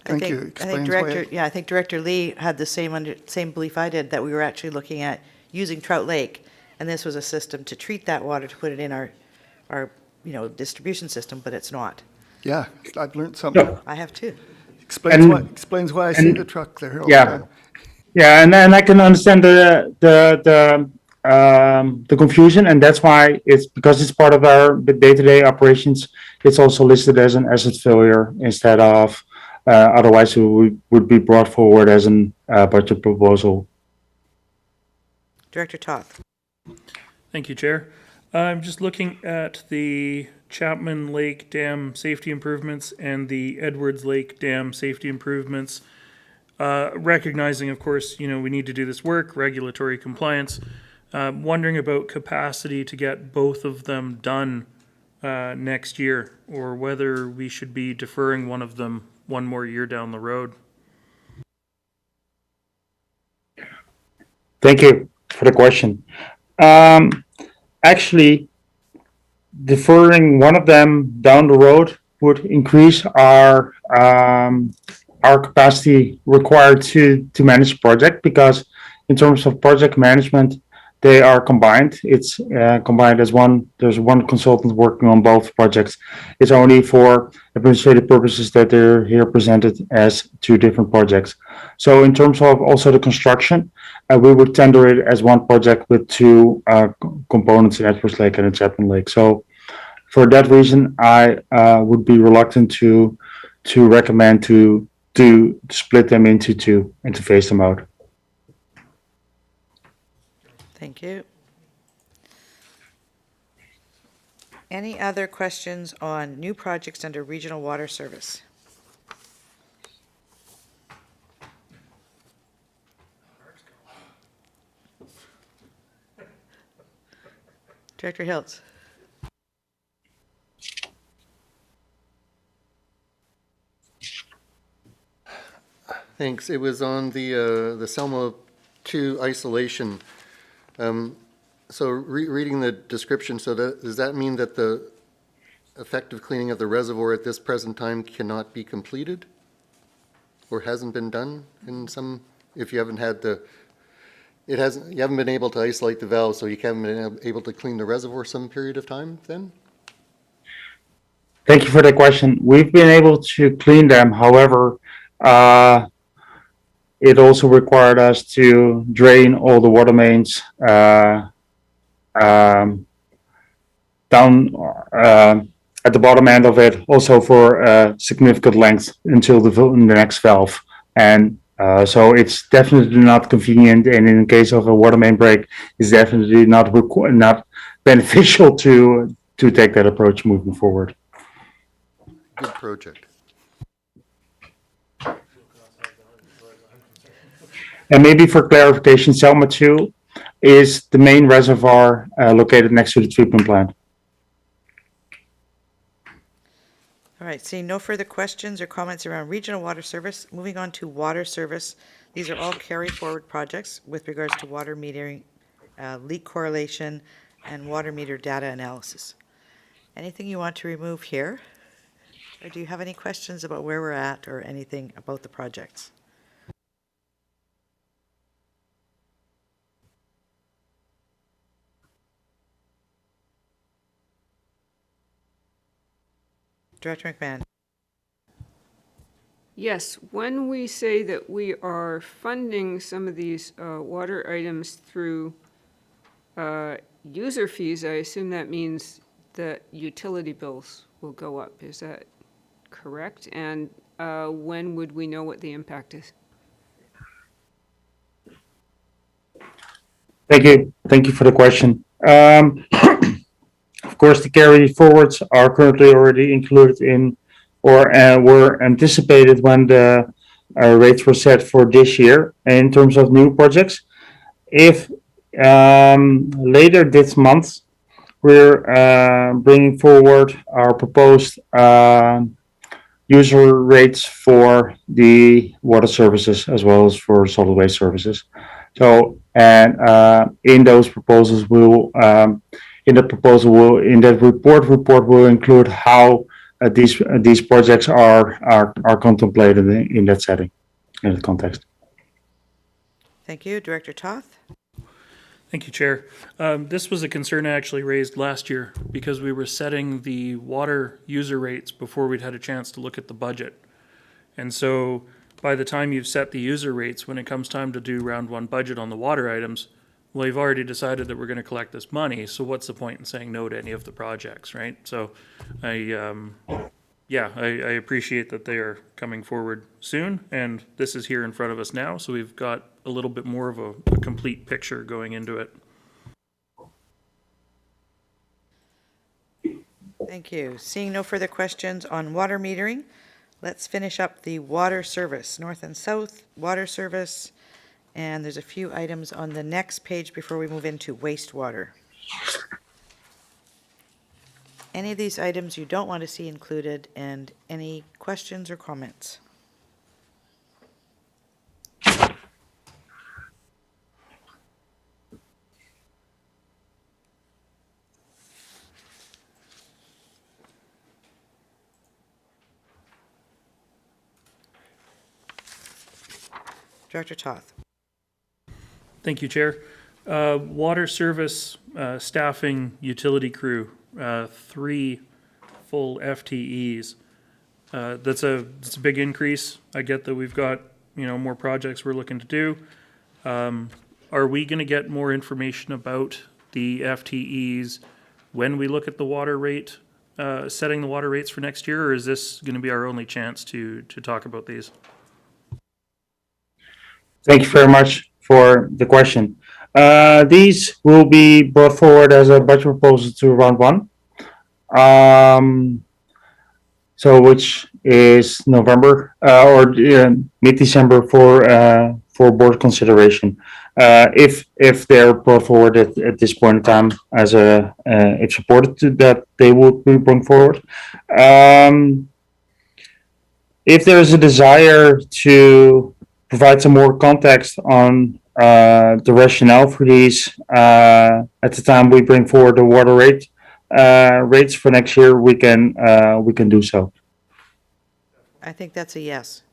Speaker 11: Thank you. Explains why
Speaker 1: I think Director Lee had the same belief I did, that we were actually looking at using Trout Lake, and this was a system to treat that water to put it in our distribution system, but it's not.
Speaker 11: Yeah, I've learned something.
Speaker 1: I have too.
Speaker 11: Explains why I see the truck there all the time.
Speaker 16: Yeah, and I can understand the confusion, and that's why because it's part of our day-to-day operations. It's also listed as an asset failure instead of otherwise it would be brought forward as a budget proposal.
Speaker 1: Director Toth.
Speaker 13: Thank you, Chair. I'm just looking at the Chapman Lake Dam safety improvements and the Edwards Lake Dam safety improvements. Recognizing, of course, we need to do this work, regulatory compliance. Wondering about capacity to get both of them done next year, or whether we should be deferring one of them one more year down the road.
Speaker 16: Thank you for the question. Actually, deferring one of them down the road would increase our capacity required to manage the project, because in terms of project management, they are combined. It's combined as one. There's one consultant working on both projects. It's only for administrative purposes that they're here presented as two different projects. So in terms of also the construction, we would tender it as one project with two components in Edwards Lake and in Chapman Lake. So for that reason, I would be reluctant to recommend to split them into two and to phase them out.
Speaker 1: Thank you. Any other questions on new projects under regional water service? Director Hiltz.
Speaker 10: Thanks. It was on the Selma 2 isolation. So reading the description, so does that mean that the effective cleaning of the reservoir at this present time cannot be completed? Or hasn't been done in some, if you haven't had you haven't been able to isolate the valve, so you haven't been able to clean the reservoir some period of time then?
Speaker 16: Thank you for that question. We've been able to clean them. However, it also required us to drain all the water mains down at the bottom end of it, also for a significant length until the next valve. And so it's definitely not convenient, and in case of a water main break, it's definitely not beneficial to take that approach moving forward.
Speaker 10: Good project.
Speaker 16: And maybe for clarification, Selma 2 is the main reservoir located next to the treatment plant.
Speaker 1: All right, seeing no further questions or comments around regional water service, moving on to water service. These are all carry forward projects with regards to water metering, leak correlation, and water meter data analysis. Anything you want to remove here? Or do you have any questions about where we're at or anything about the projects? Director McMahon.
Speaker 7: Yes, when we say that we are funding some of these water items through user fees, I assume that means that utility bills will go up. Is that correct? And when would we know what the impact is?
Speaker 16: Thank you. Thank you for the question. Of course, the carry forwards are currently already included in, or were anticipated when the rates were set for this year in terms of new projects. If later this month, we're bringing forward our proposed user rates for the water services as well as for solid waste services. So, and in those proposals, in that report will include how these projects are contemplated in that setting, in that context.
Speaker 1: Thank you. Director Toth.
Speaker 13: Thank you, Chair. This was a concern I actually raised last year because we were setting the water user rates before we'd had a chance to look at the budget. And so by the time you've set the user rates, when it comes time to do round one budget on the water items, well, you've already decided that we're going to collect this money. So what's the point in saying no to any of the projects, right? So I appreciate that they are coming forward soon, and this is here in front of us now. So we've got a little bit more of a complete picture going into it.
Speaker 1: Thank you. Seeing no further questions on water metering, let's finish up the water service, north and south water service. And there's a few items on the next page before we move into wastewater. Any of these items you don't want to see included, and any questions or comments? Director Toth.
Speaker 13: Thank you, Chair. Water service staffing utility crew, 3 full FTEs. That's a big increase. I get that we've got, more projects we're looking to do. Are we going to get more information about the FTEs when we look at the water rate, setting the water rates for next year, or is this going to be our only chance to talk about these?
Speaker 16: Thank you very much for the question. These will be brought forward as a budget proposal to round one. So which is November or mid-December for board consideration. If they're brought forward at this point in time as if supported to that, they would be brought forward. If there's a desire to provide some more context on the rationale for these at the time we bring forward the water rates for next year, we can do so.
Speaker 1: I think that's a yes.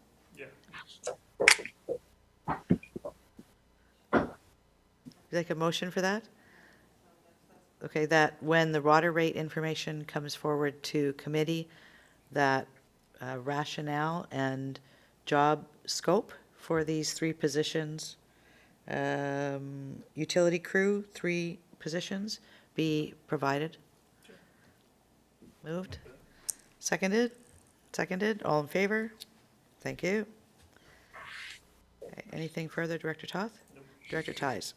Speaker 1: Like a motion for that? Okay, that when the water rate information comes forward to committee, that rationale and job scope for these 3 positions, utility crew, 3 positions, be provided. Moved. Seconded? Seconded. All in favor? Thank you. Okay, anything further, Director Toth? Director Ties.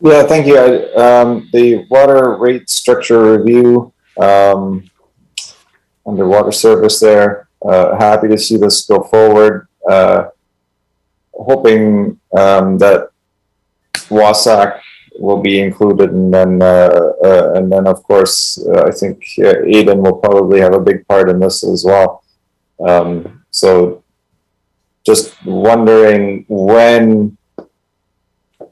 Speaker 14: Yeah, thank you. The water rate structure review under water service there. Happy to see this go forward. Hoping that WASAC will be included, and then of course I think Eden will probably have a big part in this as well. So just wondering when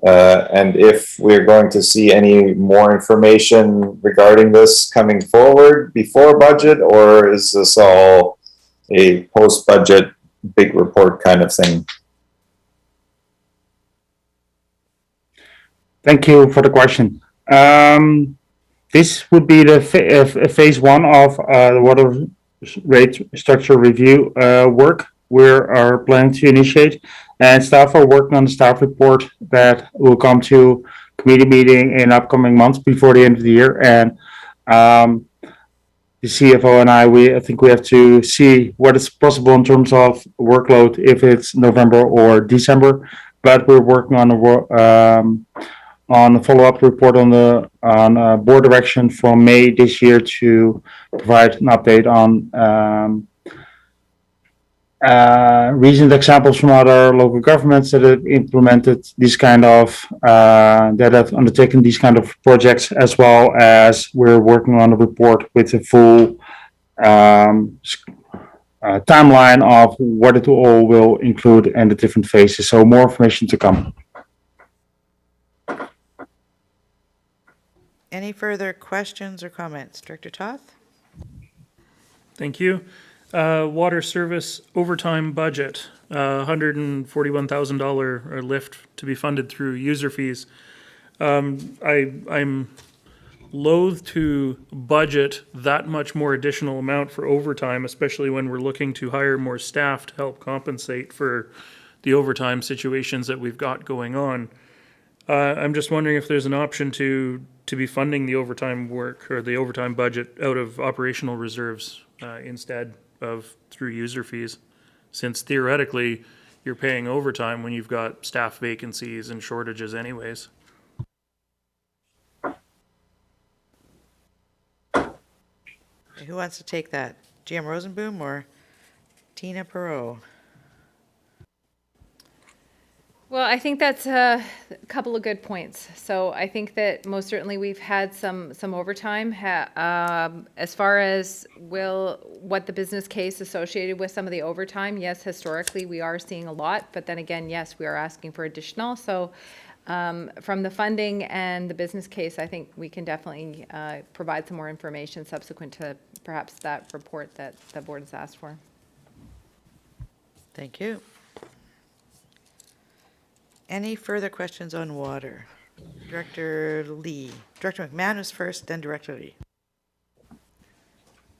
Speaker 14: and if we're going to see any more information regarding this coming forward before budget, or is this all a post-budget big report kind of thing?
Speaker 16: Thank you for the question. This would be the phase 1 of the water rate structure review work we are planning to initiate, and staff are working on the staff report that will come to committee meeting in upcoming months before the end of the year. And the CFO and I think we have to see what is possible in terms of workload, if it's November or December, but we're working on a follow-up report on board direction from May this year to provide an update on recent examples from other local governments that have implemented these kind of that have undertaken these kind of projects, as well as we're working on a report with a full timeline of what it all will include and the different phases. So more information to come.
Speaker 1: Any further questions or comments? Director Toth?
Speaker 13: Thank you. Water service overtime budget, $141,000 lift to be funded through user fees. I'm loath to budget that much more additional amount for overtime, especially when we're looking to hire more staff to help compensate for the overtime situations that we've got going on. I'm just wondering if there's an option to be funding the overtime work or the overtime budget out of operational reserves instead of through user fees, since theoretically you're paying overtime when you've got staff vacancies and shortages anyways.
Speaker 1: Who wants to take that? GM Rosenboom or Tina Perot?
Speaker 6: Well, I think that's a couple of good points. So I think that most certainly we've had some overtime. As far as what the business case associated with some of the overtime, yes, historically we are seeing a lot, but then again, yes, we are asking for additional. So from the funding and the business case, I think we can definitely provide some more information subsequent to perhaps that report that the board has asked for.
Speaker 1: Thank you. Any further questions on water? Director Lee. Director McMahon first, then Director Lee.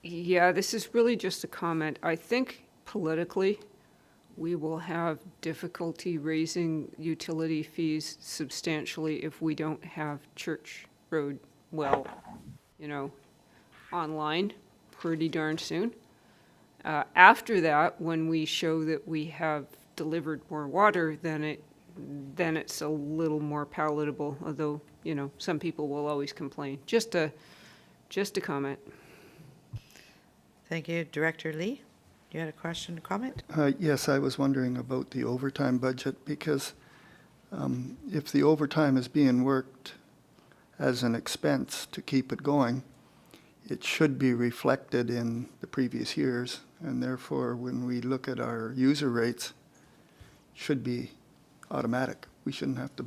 Speaker 7: Yeah, this is really just a comment. I think politically, we will have difficulty raising utility fees substantially if we don't have Church Road well, online pretty darn soon. After that, when we show that we have delivered more water, then it's a little more palatable, although, some people will always complain. Just a comment.
Speaker 1: Thank you. Director Lee, you had a question, comment?
Speaker 11: Yes, I was wondering about the overtime budget because if the overtime is being worked as an expense to keep it going, it should be reflected in the previous years, and therefore when we look at our user rates, it should be automatic. We shouldn't have to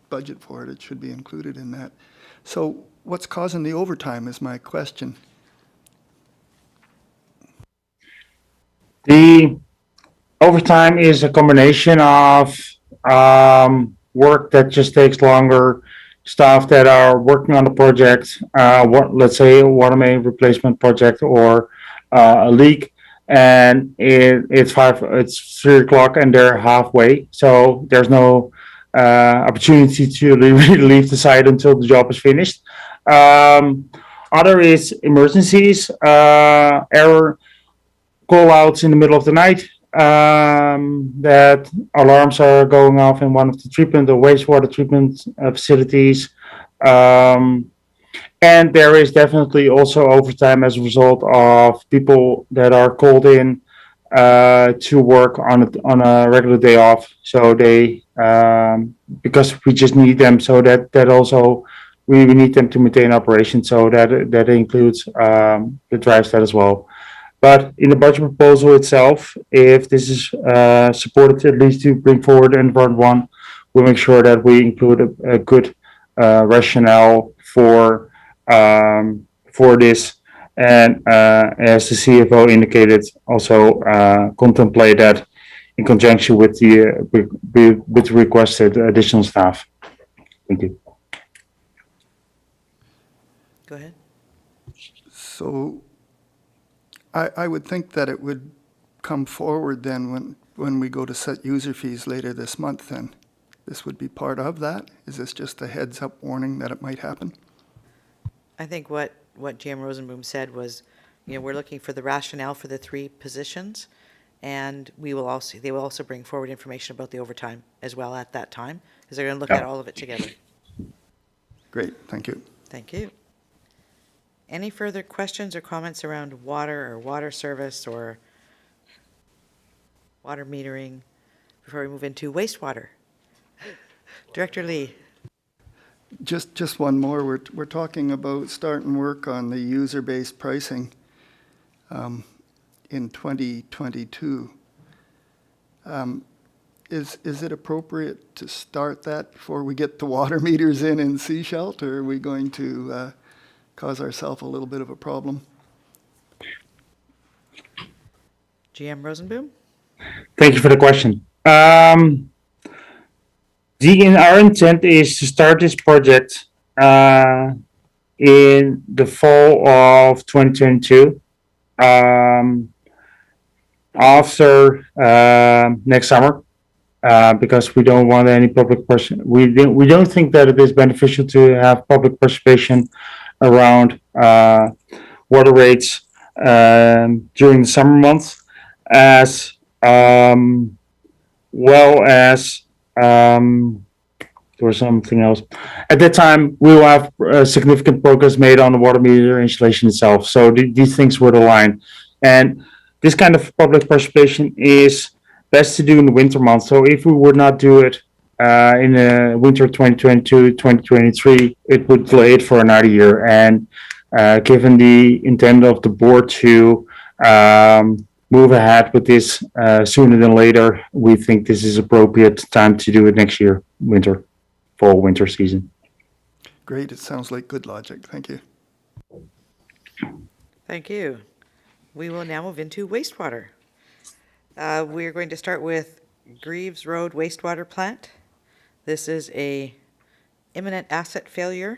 Speaker 11: budget for it. It should be included in that. So what's causing the overtime is my question.
Speaker 16: The overtime is a combination of work that just takes longer, staff that are working on the project, let's say a water main replacement project or a leak, and it's 3 o'clock and they're halfway, so there's no opportunity to leave the site until the job is finished. Other is emergencies, error call outs in the middle of the night, that alarms are going off in one of the treatment or wastewater treatment facilities. And there is definitely also overtime as a result of people that are called in to work on a regular day off. So they, because we just need them, so that also we need them to maintain operation. So that includes the drives that as well. But in the budget proposal itself, if this is supported at least to bring forward Environment 1, we'll make sure that we include a good rationale for this. And as the CFO indicated, also contemplate that in conjunction with the requested additional staff. Thank you.
Speaker 1: Go ahead.
Speaker 11: So I would think that it would come forward then when we go to set user fees later this month then. This would be part of that? Is this just a heads up warning that it might happen?
Speaker 1: I think what GM Rosenboom said was, we're looking for the rationale for the 3 positions, and they will also bring forward information about the overtime as well at that time, because they're going to look at all of it together.
Speaker 11: Great, thank you.
Speaker 1: Thank you. Any further questions or comments around water or water service or water metering before we move into wastewater? Director Lee.
Speaker 11: Just one more. We're talking about starting work on the user-based pricing in 2022. Is it appropriate to start that before we get the water meters in Seashelt, or are we going to cause ourselves a little bit of a problem?
Speaker 1: GM Rosenboom?
Speaker 16: Thank you for the question. Our intent is to start this project in the fall of 2022, after next summer, because we don't want any public participation. We don't think that it is beneficial to have public participation around water rates during the summer months, as well as there was something else. At that time, we will have significant progress made on the water meter installation itself. So these things would align. And this kind of public participation is best to do in the winter months. So if we would not do it in the winter 2022, 2023, it would delay it for another year. And given the intent of the board to move ahead with this sooner than later, we think this is appropriate time to do it next year, fall winter season.
Speaker 11: Great, it sounds like good logic. Thank you.
Speaker 1: Thank you. We will now move into wastewater. We're going to start with Greaves Road Wastewater Plant. This is a imminent asset failure.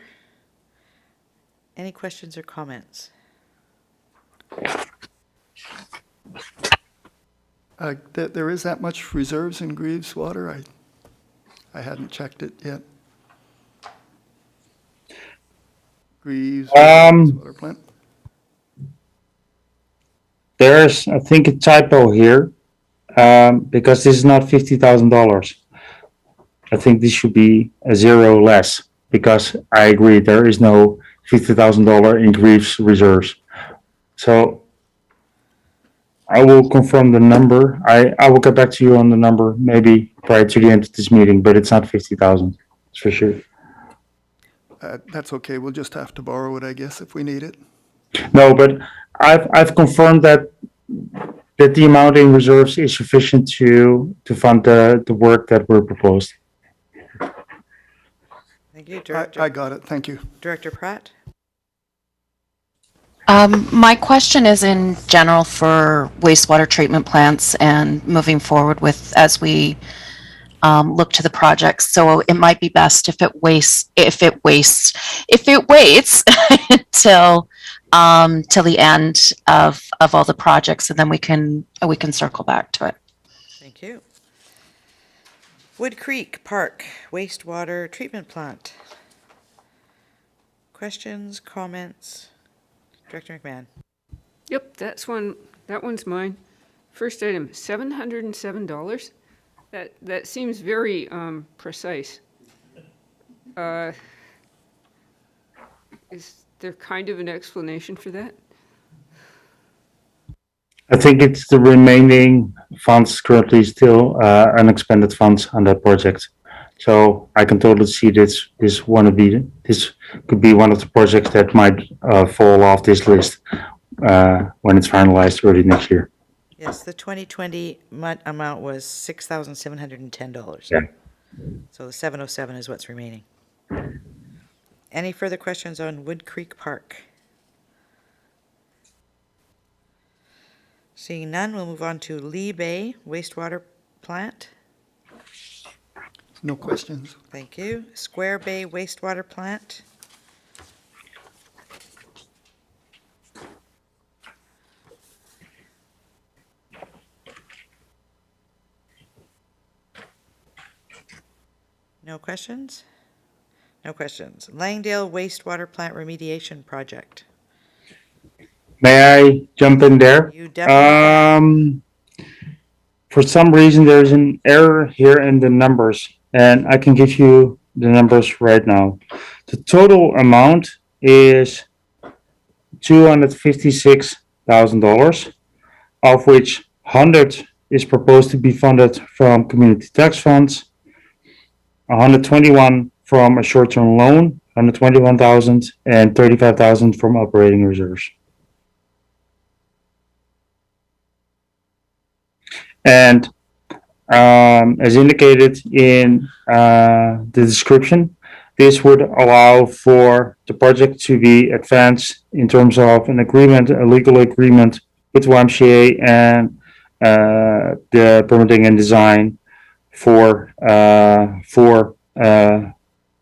Speaker 1: Any questions or comments?
Speaker 11: There is that much reserves in Greaves Water? I hadn't checked it yet. Greaves Water Plant?
Speaker 16: There's, I think, a typo here, because this is not $50,000. I think this should be a zero less, because I agree, there is no $50,000 in Greaves reserves. So I will confirm the number. I will get back to you on the number maybe prior to the end of this meeting, but it's not 50,000, that's for sure.
Speaker 11: That's okay, we'll just have to borrow it, I guess, if we need it.
Speaker 16: No, but I've confirmed that the amount in reserves is sufficient to fund the work that we're proposed.
Speaker 1: Thank you, Director.
Speaker 11: I got it, thank you.
Speaker 1: Director Pratt?
Speaker 2: My question is in general for wastewater treatment plants and moving forward with as we look to the projects. So it might be best if it waits till the end of all the projects, and then we can circle back to it.
Speaker 1: Thank you. Wood Creek Park wastewater treatment plant. Questions, comments? Director McMahon.
Speaker 7: Yep, that one's mine. First item, $707. That seems very precise. Is there kind of an explanation for that?
Speaker 16: I think it's the remaining funds currently still unexpended funds on that project. So I can totally see this could be one of the projects that might fall off this list when it's finalized early next year.
Speaker 1: Yes, the 2020 amount was $6,710.
Speaker 16: Yeah.
Speaker 1: So the 707 is what's remaining. Any further questions on Wood Creek Park? Seeing none, we'll move on to Lee Bay wastewater plant.
Speaker 11: No questions.
Speaker 1: Thank you. Square Bay wastewater plant. No questions? No questions. Langdale wastewater plant remediation project.
Speaker 16: May I jump in there?
Speaker 1: You definitely
Speaker 16: For some reason, there's an error here in the numbers, and I can give you the numbers right now. The total amount is $256,000, of which 100 is proposed to be funded from community tax funds, 121 from a short-term loan, 121,000, and 35,000 from operating reserves. And as indicated in the description, this would allow for the project to be advanced in terms of a legal agreement with YMCA and the permitting and design for a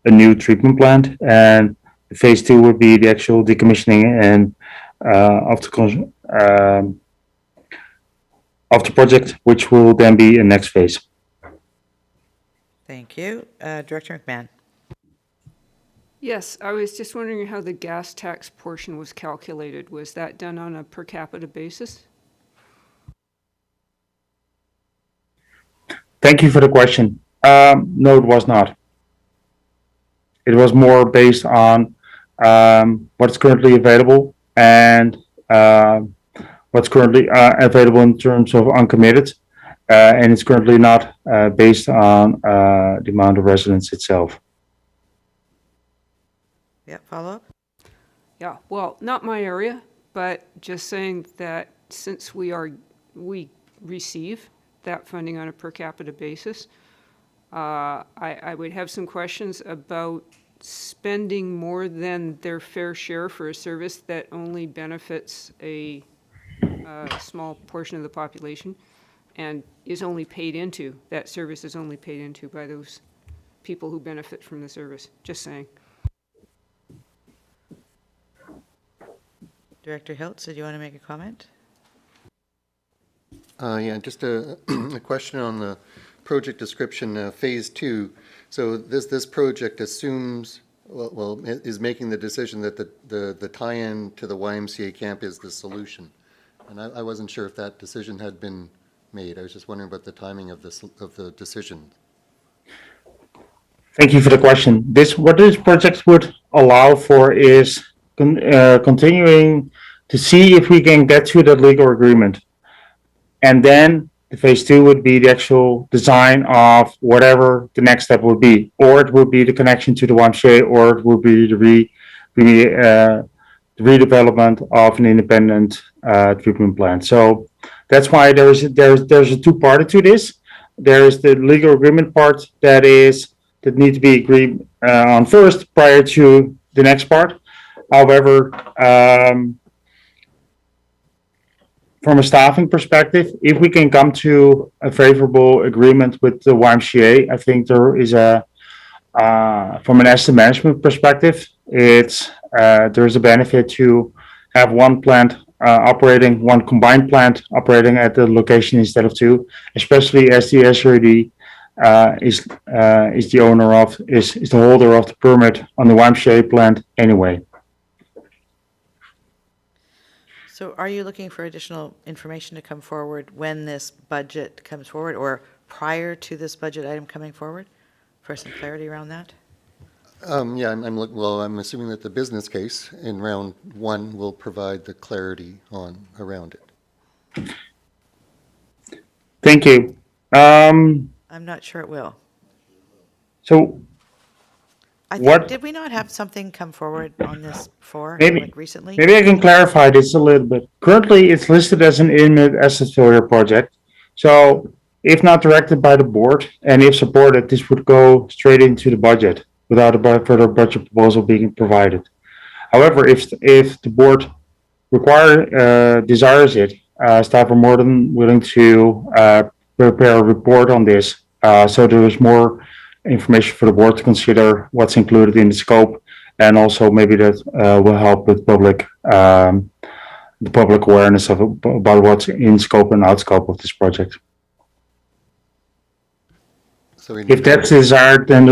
Speaker 16: new treatment plant. And phase 2 would be the actual decommissioning and of the project, which will then be a next phase.
Speaker 1: Thank you. Director McMahon.
Speaker 7: Yes, I was just wondering how the gas tax portion was calculated. Was that done on a per capita basis?
Speaker 16: Thank you for the question. No, it was not. It was more based on what's currently available and what's currently available in terms of uncommitted, and it's currently not based on the amount of residents itself.
Speaker 1: Yeah, follow up?
Speaker 7: Yeah, well, not my area, but just saying that since we receive that funding on a per capita basis, I would have some questions about spending more than their fair share for a service that only benefits a small portion of the population and is only paid into, that service is only paid into by those people who benefit from the service. Just saying.
Speaker 1: Director Hiltz, did you want to make a comment?
Speaker 10: Yeah, just a, a question on the project description, phase 2. So this project assumes, is making the decision that the tie-in to the YMCA camp is the solution. And I wasn't sure if that decision had been made. I was just wondering about the timing of the decision.
Speaker 16: Thank you for the question. What this project would allow for is continuing to see if we can get to that legal agreement. And then the phase 2 would be the actual design of whatever the next step would be. Or it would be the connection to the YMCA, or it would be the redevelopment of an independent treatment plant. So that's why there's a two-parter to this. There is the legal agreement part that needs to be agreed on first prior to the next part. However, from a staffing perspective, if we can come to a favorable agreement with the YMCA, I think there is from an asset management perspective, there's a benefit to have one plant one combined plant operating at the location instead of two, especially as the SCRD is the holder of the permit on the YMCA plant anyway.
Speaker 1: So are you looking for additional information to come forward when this budget comes forward, or prior to this budget item coming forward, for some clarity around that?
Speaker 10: Yeah, I'm assuming that the business case in round 1 will provide the clarity around it.
Speaker 16: Thank you.
Speaker 1: I'm not sure it will.
Speaker 16: So
Speaker 1: Did we not have something come forward on this before,
Speaker 16: Maybe.
Speaker 1: like recently?
Speaker 16: Maybe I can clarify this a little bit. Currently, it's listed as an imminent asset failure project. So if not directed by the board and if supported, this would go straight into the budget without a further budget proposal being provided. However, if the board desires it, staff are more than willing to prepare a report on this. So there is more information for the board to consider what's included in the scope, and also maybe that will help with the public awareness about what's in scope and out scope of this project.
Speaker 10: So
Speaker 16: If that's desired, then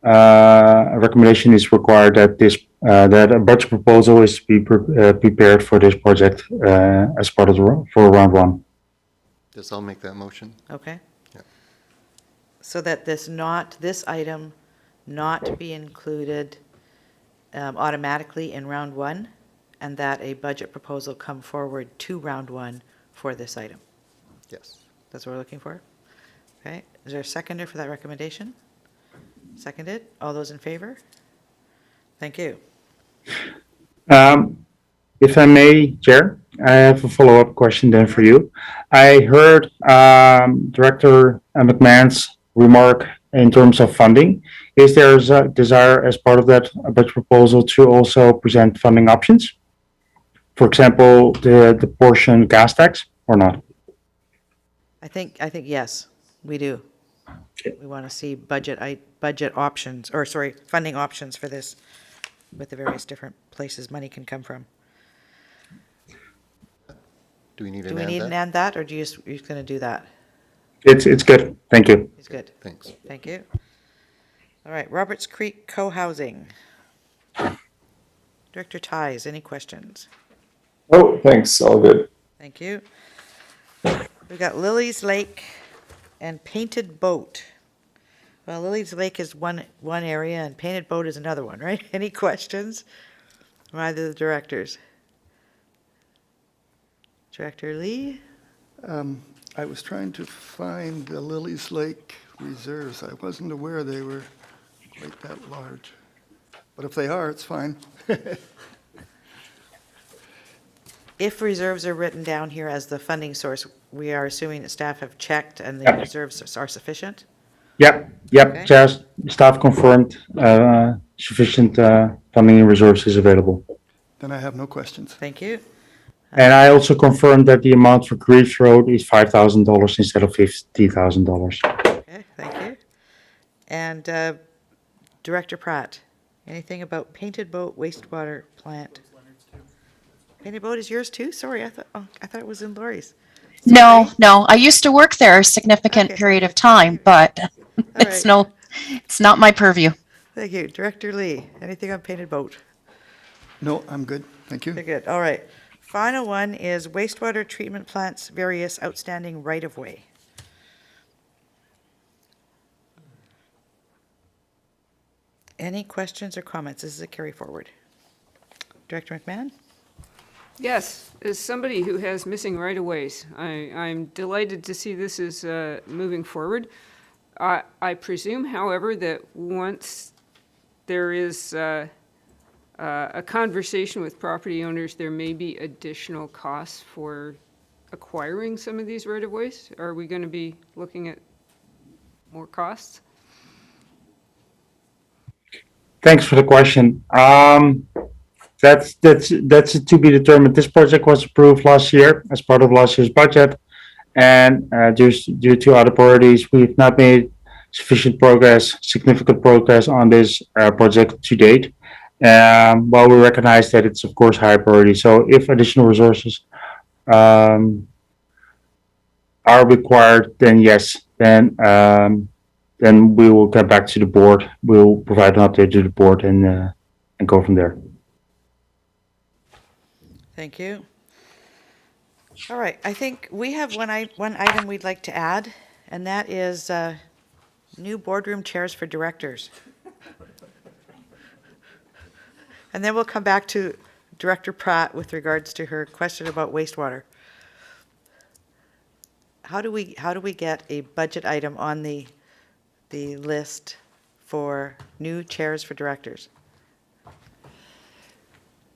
Speaker 16: a recommendation is required that a budget proposal is to be prepared for this project as part of for round 1.
Speaker 10: I'll make that motion.
Speaker 1: Okay.
Speaker 10: Yeah.
Speaker 1: So that this item not be included automatically in round 1, and that a budget proposal come forward to round 1 for this item.
Speaker 10: Yes.
Speaker 1: That's what we're looking for? Okay. Is there a seconder for that recommendation? Seconded. All those in favor? Thank you.
Speaker 16: If I may, Chair, I have a follow-up question then for you. I heard Director McMahon's remark in terms of funding. Is there a desire as part of that budget proposal to also present funding options? For example, the portion gas tax or not?
Speaker 1: I think yes, we do. We want to see budget options, or sorry, funding options for this, with the various different places money can come from.
Speaker 10: Do we need
Speaker 1: Do we need an and that, or you're just going to do that?
Speaker 16: It's good. Thank you.
Speaker 1: It's good.
Speaker 10: Thanks.
Speaker 1: Thank you. All right, Roberts Creek Co-housing. Director Ties, any questions?
Speaker 14: Oh, thanks. All good.
Speaker 1: Thank you. We've got Lily's Lake and Painted Boat. Well, Lily's Lake is one area and Painted Boat is another one, right? Any questions from either of the directors? Director Lee?
Speaker 11: I was trying to find the Lily's Lake reserves. I wasn't aware they were quite that large. But if they are, it's fine.
Speaker 1: If reserves are written down here as the funding source, we are assuming that staff have checked and the
Speaker 16: Yep.
Speaker 1: reserves are sufficient?
Speaker 16: Yep.
Speaker 1: Okay.
Speaker 16: Chair, staff confirmed sufficient funding and reserves is available.
Speaker 11: Then I have no questions.
Speaker 1: Thank you.
Speaker 16: And I also confirmed that the amount for Grief Road is $5,000 instead of $50,000.
Speaker 1: Okay, thank you. And Director Pratt, anything about Painted Boat wastewater plant? Painted Boat is yours too? Sorry, I thought it was in Lori's.
Speaker 2: No, no, I used to work there a significant
Speaker 1: Okay.
Speaker 2: period of time, but
Speaker 1: All
Speaker 2: it's
Speaker 1: right.
Speaker 2: it's not my purview.
Speaker 1: Thank you. Director Lee, anything on Painted Boat?
Speaker 11: No, I'm good. Thank you.
Speaker 1: Very good. All right. Final one is wastewater treatment plants, various outstanding right-of-way. Any questions or comments? This is a carry forward. Director McMahon?
Speaker 7: Yes, as somebody who has missing right-of-ways, I'm delighted to see this is moving forward. I presume, however, that once there is a conversation with property owners, there may be additional costs for acquiring some of these right-of-ways? Are we going to be looking at more costs?
Speaker 16: Thanks for the question. That's to be determined. This project was approved last year as part of last year's budget, and due to other priorities, we've not made significant progress on this project to date. While we recognize that it's of course high priority, so if additional resources are required, then yes, then we will get back to the board. We'll provide an update to the board and go from there.
Speaker 1: Thank you. All right, I think we have one item we'd like to add, and that is new boardroom chairs for directors. And then we'll come back to Director Pratt with regards to her question about wastewater. How do we get a budget item on the list for new chairs for directors?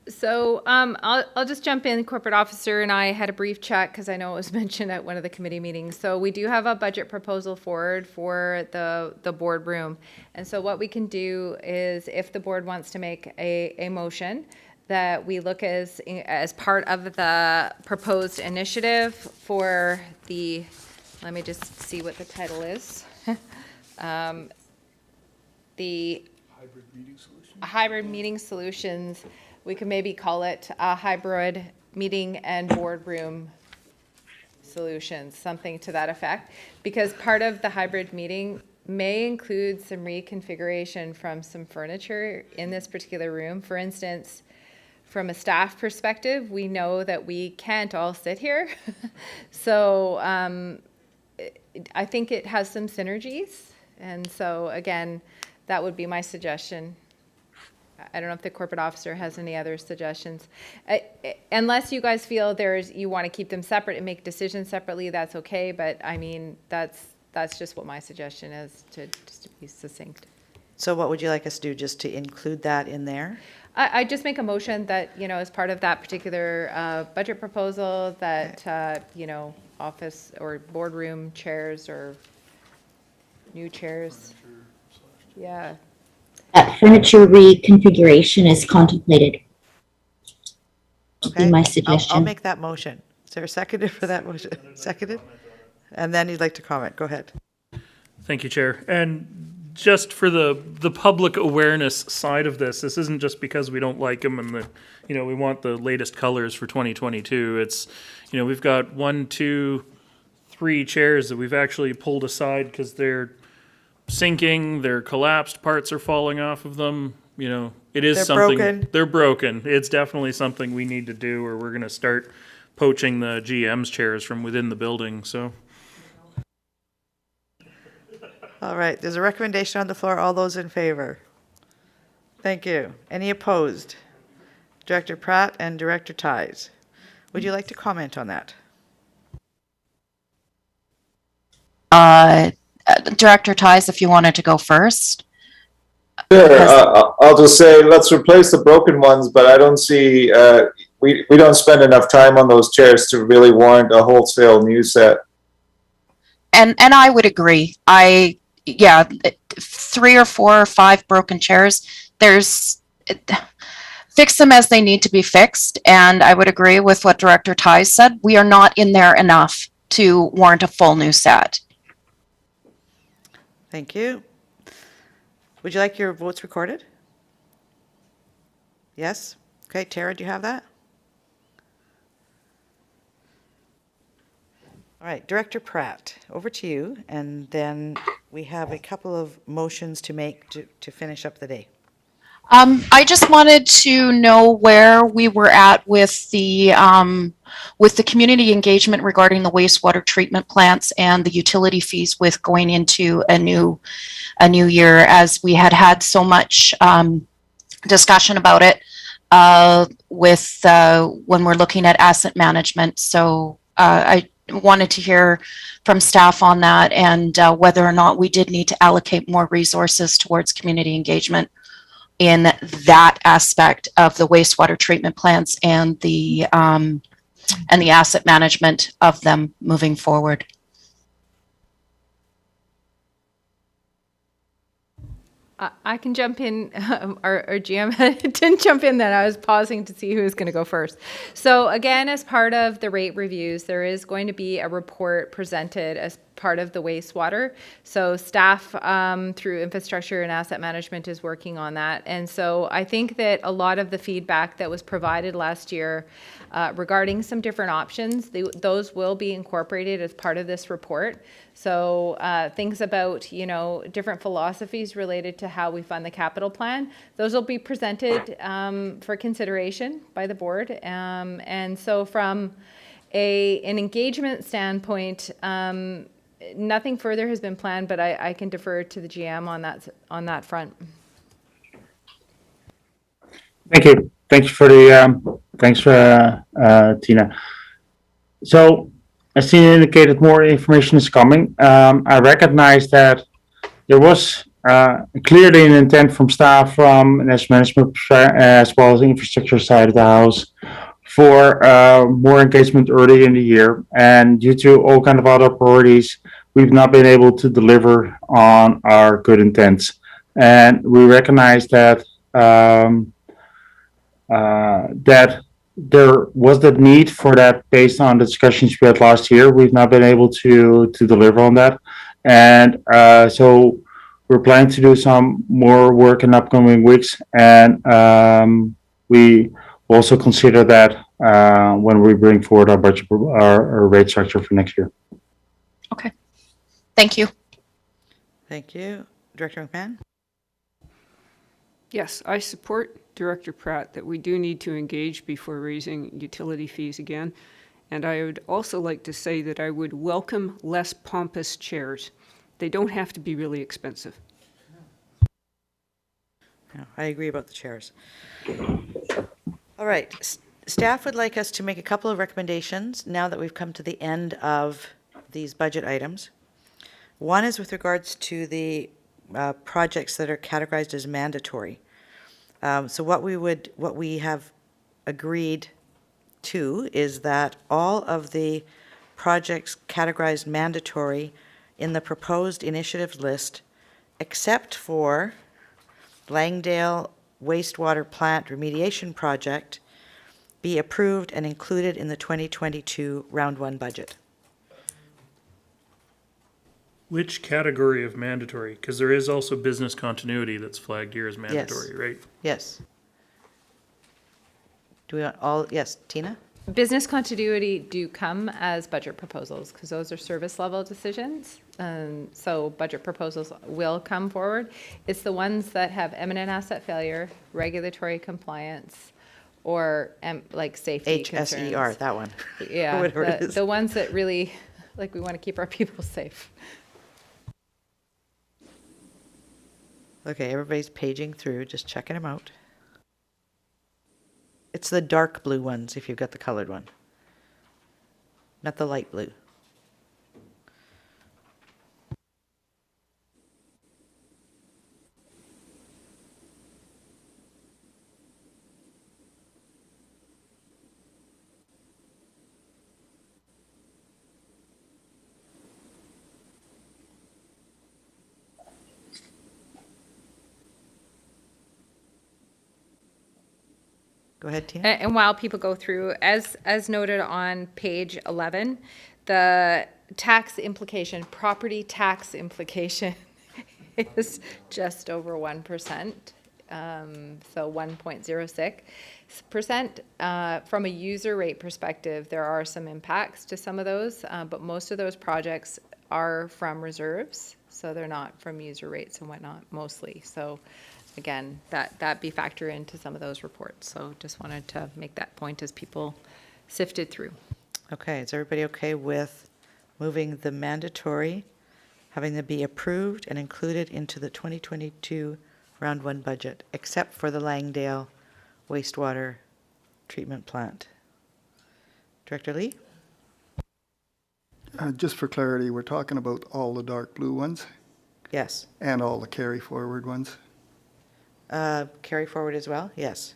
Speaker 6: So I'll just jump in. Corporate officer and I had a brief chat because I know it was mentioned at one of the committee meetings. So we do have a budget proposal forward for the boardroom. And so what we can do is, if the board wants to make a motion, that we look as part of the proposed initiative for the, let me just see what the title is. The hybrid meeting solutions. We could maybe call it a hybrid meeting and boardroom solutions, something to that effect. Because part of the hybrid meeting may include some reconfiguration from some furniture in this particular room. For instance, from a staff perspective, we know that we can't all sit here. So I think it has some synergies. And so again, that would be my suggestion. I don't know if the corporate officer has any other suggestions. Unless you guys feel you want to keep them separate and make decisions separately, that's okay. But I mean, that's just what my suggestion is, just to be succinct.
Speaker 1: So what would you like us to do, just to include that in there?
Speaker 6: I just make a motion that, as part of that particular budget proposal, that, office or boardroom chairs or new chairs. Yeah.
Speaker 12: That furniture reconfiguration is contemplated. Would be my
Speaker 1: I'll
Speaker 12: suggestion.
Speaker 1: make that motion. Is there a seconder for that motion? Seconded? And then you'd like to comment. Go ahead.
Speaker 13: Thank you, Chair. And just for the public awareness side of this isn't just because we don't like them and we want the latest colors for 2022. It's, we've got 1, 2, 3 chairs that we've actually pulled aside because they're sinking, their collapsed parts are falling off of them. It is
Speaker 1: They're
Speaker 13: something.
Speaker 1: broken.
Speaker 13: They're broken. It's definitely something we need to do, or we're going to start poaching the GM's chairs from within the building. So.
Speaker 1: All right, there's a recommendation on the floor. All those in favor? Thank you. Any opposed? Director Pratt and Director Ties. Would you like to comment on that?
Speaker 2: Director Ties, if you wanted to go first.
Speaker 14: Sure, I'll just say let's replace the broken ones, but I don't see, we don't spend enough time on those chairs to really warrant a wholesale new set.
Speaker 2: And I would agree. 3 or 4 or 5 broken chairs, fix them as they need to be fixed. And I would agree with what Director Ties said. We are not in there enough to warrant a full new set.
Speaker 1: Thank you. Would you like your votes recorded? Yes? Okay, Tara, do you have that? All right, Director Pratt, over to you, and then we have a couple of motions to make to finish up the day.
Speaker 2: I just wanted to know where we were at with the community engagement regarding the wastewater treatment plants and the utility fees with going into a new year, as we had so much discussion about it with when we're looking at asset management. So I wanted to hear from staff on that, and whether or not we did need to allocate more resources towards community engagement in that aspect of the wastewater treatment plants and the asset management of them moving forward.
Speaker 6: I can jump in. Our GM didn't jump in then. I was pausing to see who was going to go first. So again, as part of the rate reviews, there is going to be a report presented as part of the wastewater. So staff through infrastructure and asset management is working on that. And so I think that a lot of the feedback that was provided last year regarding some different options, those will be incorporated as part of this report. So things about, different philosophies related to how we fund the capital plan, those will be presented for consideration by the board. And so from an engagement standpoint, nothing further has been planned, but I can defer to the GM on that front.
Speaker 16: Thank you. Thanks for the thanks for Tina. So, as Tina indicated, more information is coming. I recognize that there was clearly an intent from staff, from an asset management as well as the infrastructure side of the house, for more engagement early in the year. And due to all kind of other priorities, we've not been able to deliver on our good intents. And we recognize that that there was the need for that based on the discussions we had last year. We've not been able to deliver on that. And so we're planning to do some more work in upcoming weeks. And we also consider that when we bring forward our budget, our rate structure for next year.
Speaker 2: Okay. Thank you.
Speaker 1: Thank you. Director McMahon?
Speaker 7: Yes, I support Director Pratt that we do need to engage before raising utility fees again. And I would also like to say that I would welcome less pompous chairs. They don't have to be really expensive.
Speaker 1: No, I agree about the chairs. All right. Staff would like us to make a couple of recommendations now that we've come to the end of these budget items. One is with regards to the projects that are categorized as mandatory. So what we have agreed to is that all of the projects categorized mandatory in the proposed initiative list, except for Langdale Wastewater Plant Remediation Project, be approved and included in the 2022 Round 1 budget.
Speaker 13: Which category of mandatory? Because there is also business continuity that's flagged here as mandatory,
Speaker 1: Yes.
Speaker 13: right?
Speaker 1: Yes. Do we want all, yes, Tina?
Speaker 6: Business continuity do come as budget proposals because those are service level decisions. So budget proposals will come forward. It's the ones that have imminent asset failure, regulatory compliance, or like safety concerns.
Speaker 1: HSER, that one.
Speaker 6: Yeah,
Speaker 1: Whatever it is.
Speaker 6: the ones that really, like, we want to keep our people safe.
Speaker 1: Okay, everybody's paging through, just checking them out. It's the dark blue ones if you've got the colored one, not the light blue. Go ahead, Tina.
Speaker 6: And while people go through, as noted on page 11, the tax implication, property tax implication is just over 1%. So 1.06%. From a user rate perspective, there are some impacts to some of those, but most of those projects are from reserves, so they're not from user rates and whatnot, mostly. So again, that be factor into some of those reports. So just wanted to make that point as people sifted through.
Speaker 1: Okay, is everybody okay with moving the mandatory, having them be approved and included into the 2022 round one budget, except for the Langdale wastewater treatment plant? Director Lee?
Speaker 11: Just for clarity, we're talking about all the dark blue ones
Speaker 1: Yes.
Speaker 11: and all the carry forward ones.
Speaker 1: Carry forward as well? Yes.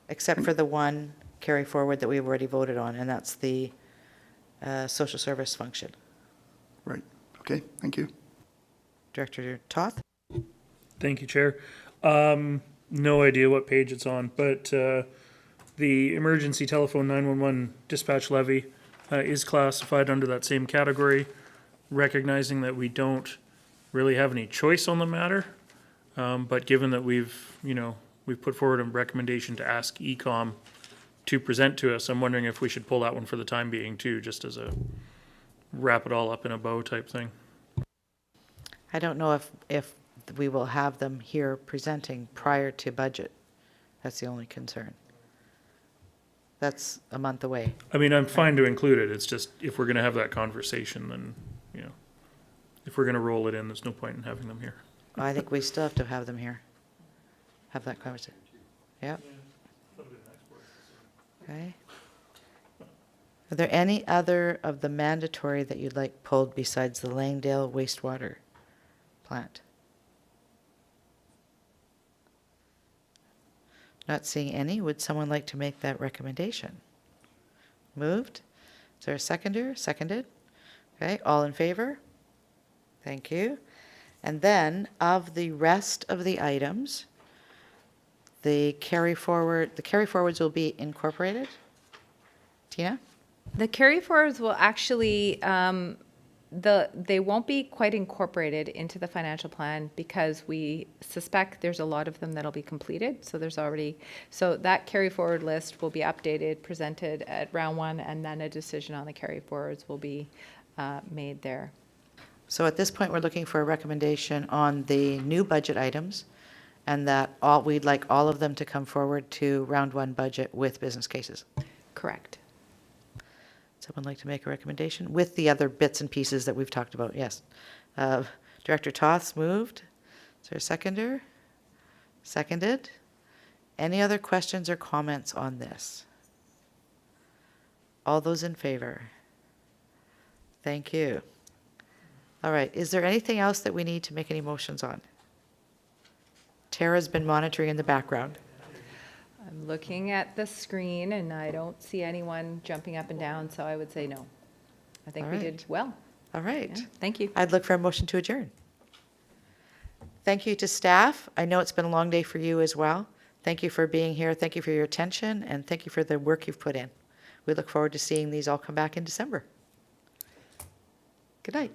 Speaker 1: Except for the one carry forward that we've already voted on, and that's the social service function.
Speaker 11: Right. Okay, thank you.
Speaker 1: Director Toth?
Speaker 13: Thank you, Chair. No idea what page it's on, but the emergency telephone 911 dispatch levy is classified under that same category, recognizing that we don't really have any choice on the matter. But given that we've put forward a recommendation to ask ECOM to present to us, I'm wondering if we should pull that one for the time being too, just as a wrap it all up in a bow type thing.
Speaker 1: I don't know if we will have them here presenting prior to budget. That's the only concern. That's a month away.
Speaker 13: I mean, I'm fine to include it. It's just if we're going to have that conversation, then, if we're going to roll it in, there's no point in having them here.
Speaker 1: I think we still have to have them here. Have that conversation. Yep. Okay. Are there any other of the mandatory that you'd like pulled besides the Langdale wastewater plant? Not seeing any. Would someone like to make that recommendation? Moved. Is there a seconder? Seconded. Okay, all in favor? Thank you. And then of the rest of the items, the carry forwards will be incorporated. Tina?
Speaker 6: The carry forwards will actually, they won't be quite incorporated into the financial plan because we suspect there's a lot of them that'll be completed. So that carry forward list will be updated, presented at round one, and then a decision on the carry forwards will be made there.
Speaker 1: So at this point, we're looking for a recommendation on the new budget items, and that we'd like all of them to come forward to round one budget with business cases.
Speaker 6: Correct.
Speaker 1: Someone like to make a recommendation with the other bits and pieces that we've talked about? Yes. Director Toth's moved. Is there a seconder? Seconded. Any other questions or comments on this? All those in favor? Thank you. All right. Is there anything else that we need to make any motions on? Tara's been monitoring in the background.
Speaker 6: I'm looking at the screen and I don't see anyone jumping up and down, so I would say no. I think we did well.
Speaker 1: All right.
Speaker 6: Yeah, thank you.
Speaker 1: I'd look for a motion to adjourn. Thank you to staff. I know it's been a long day for you as well. Thank you for being here. Thank you for your attention, and thank you for the work you've put in. We look forward to seeing these all come back in December. Good night.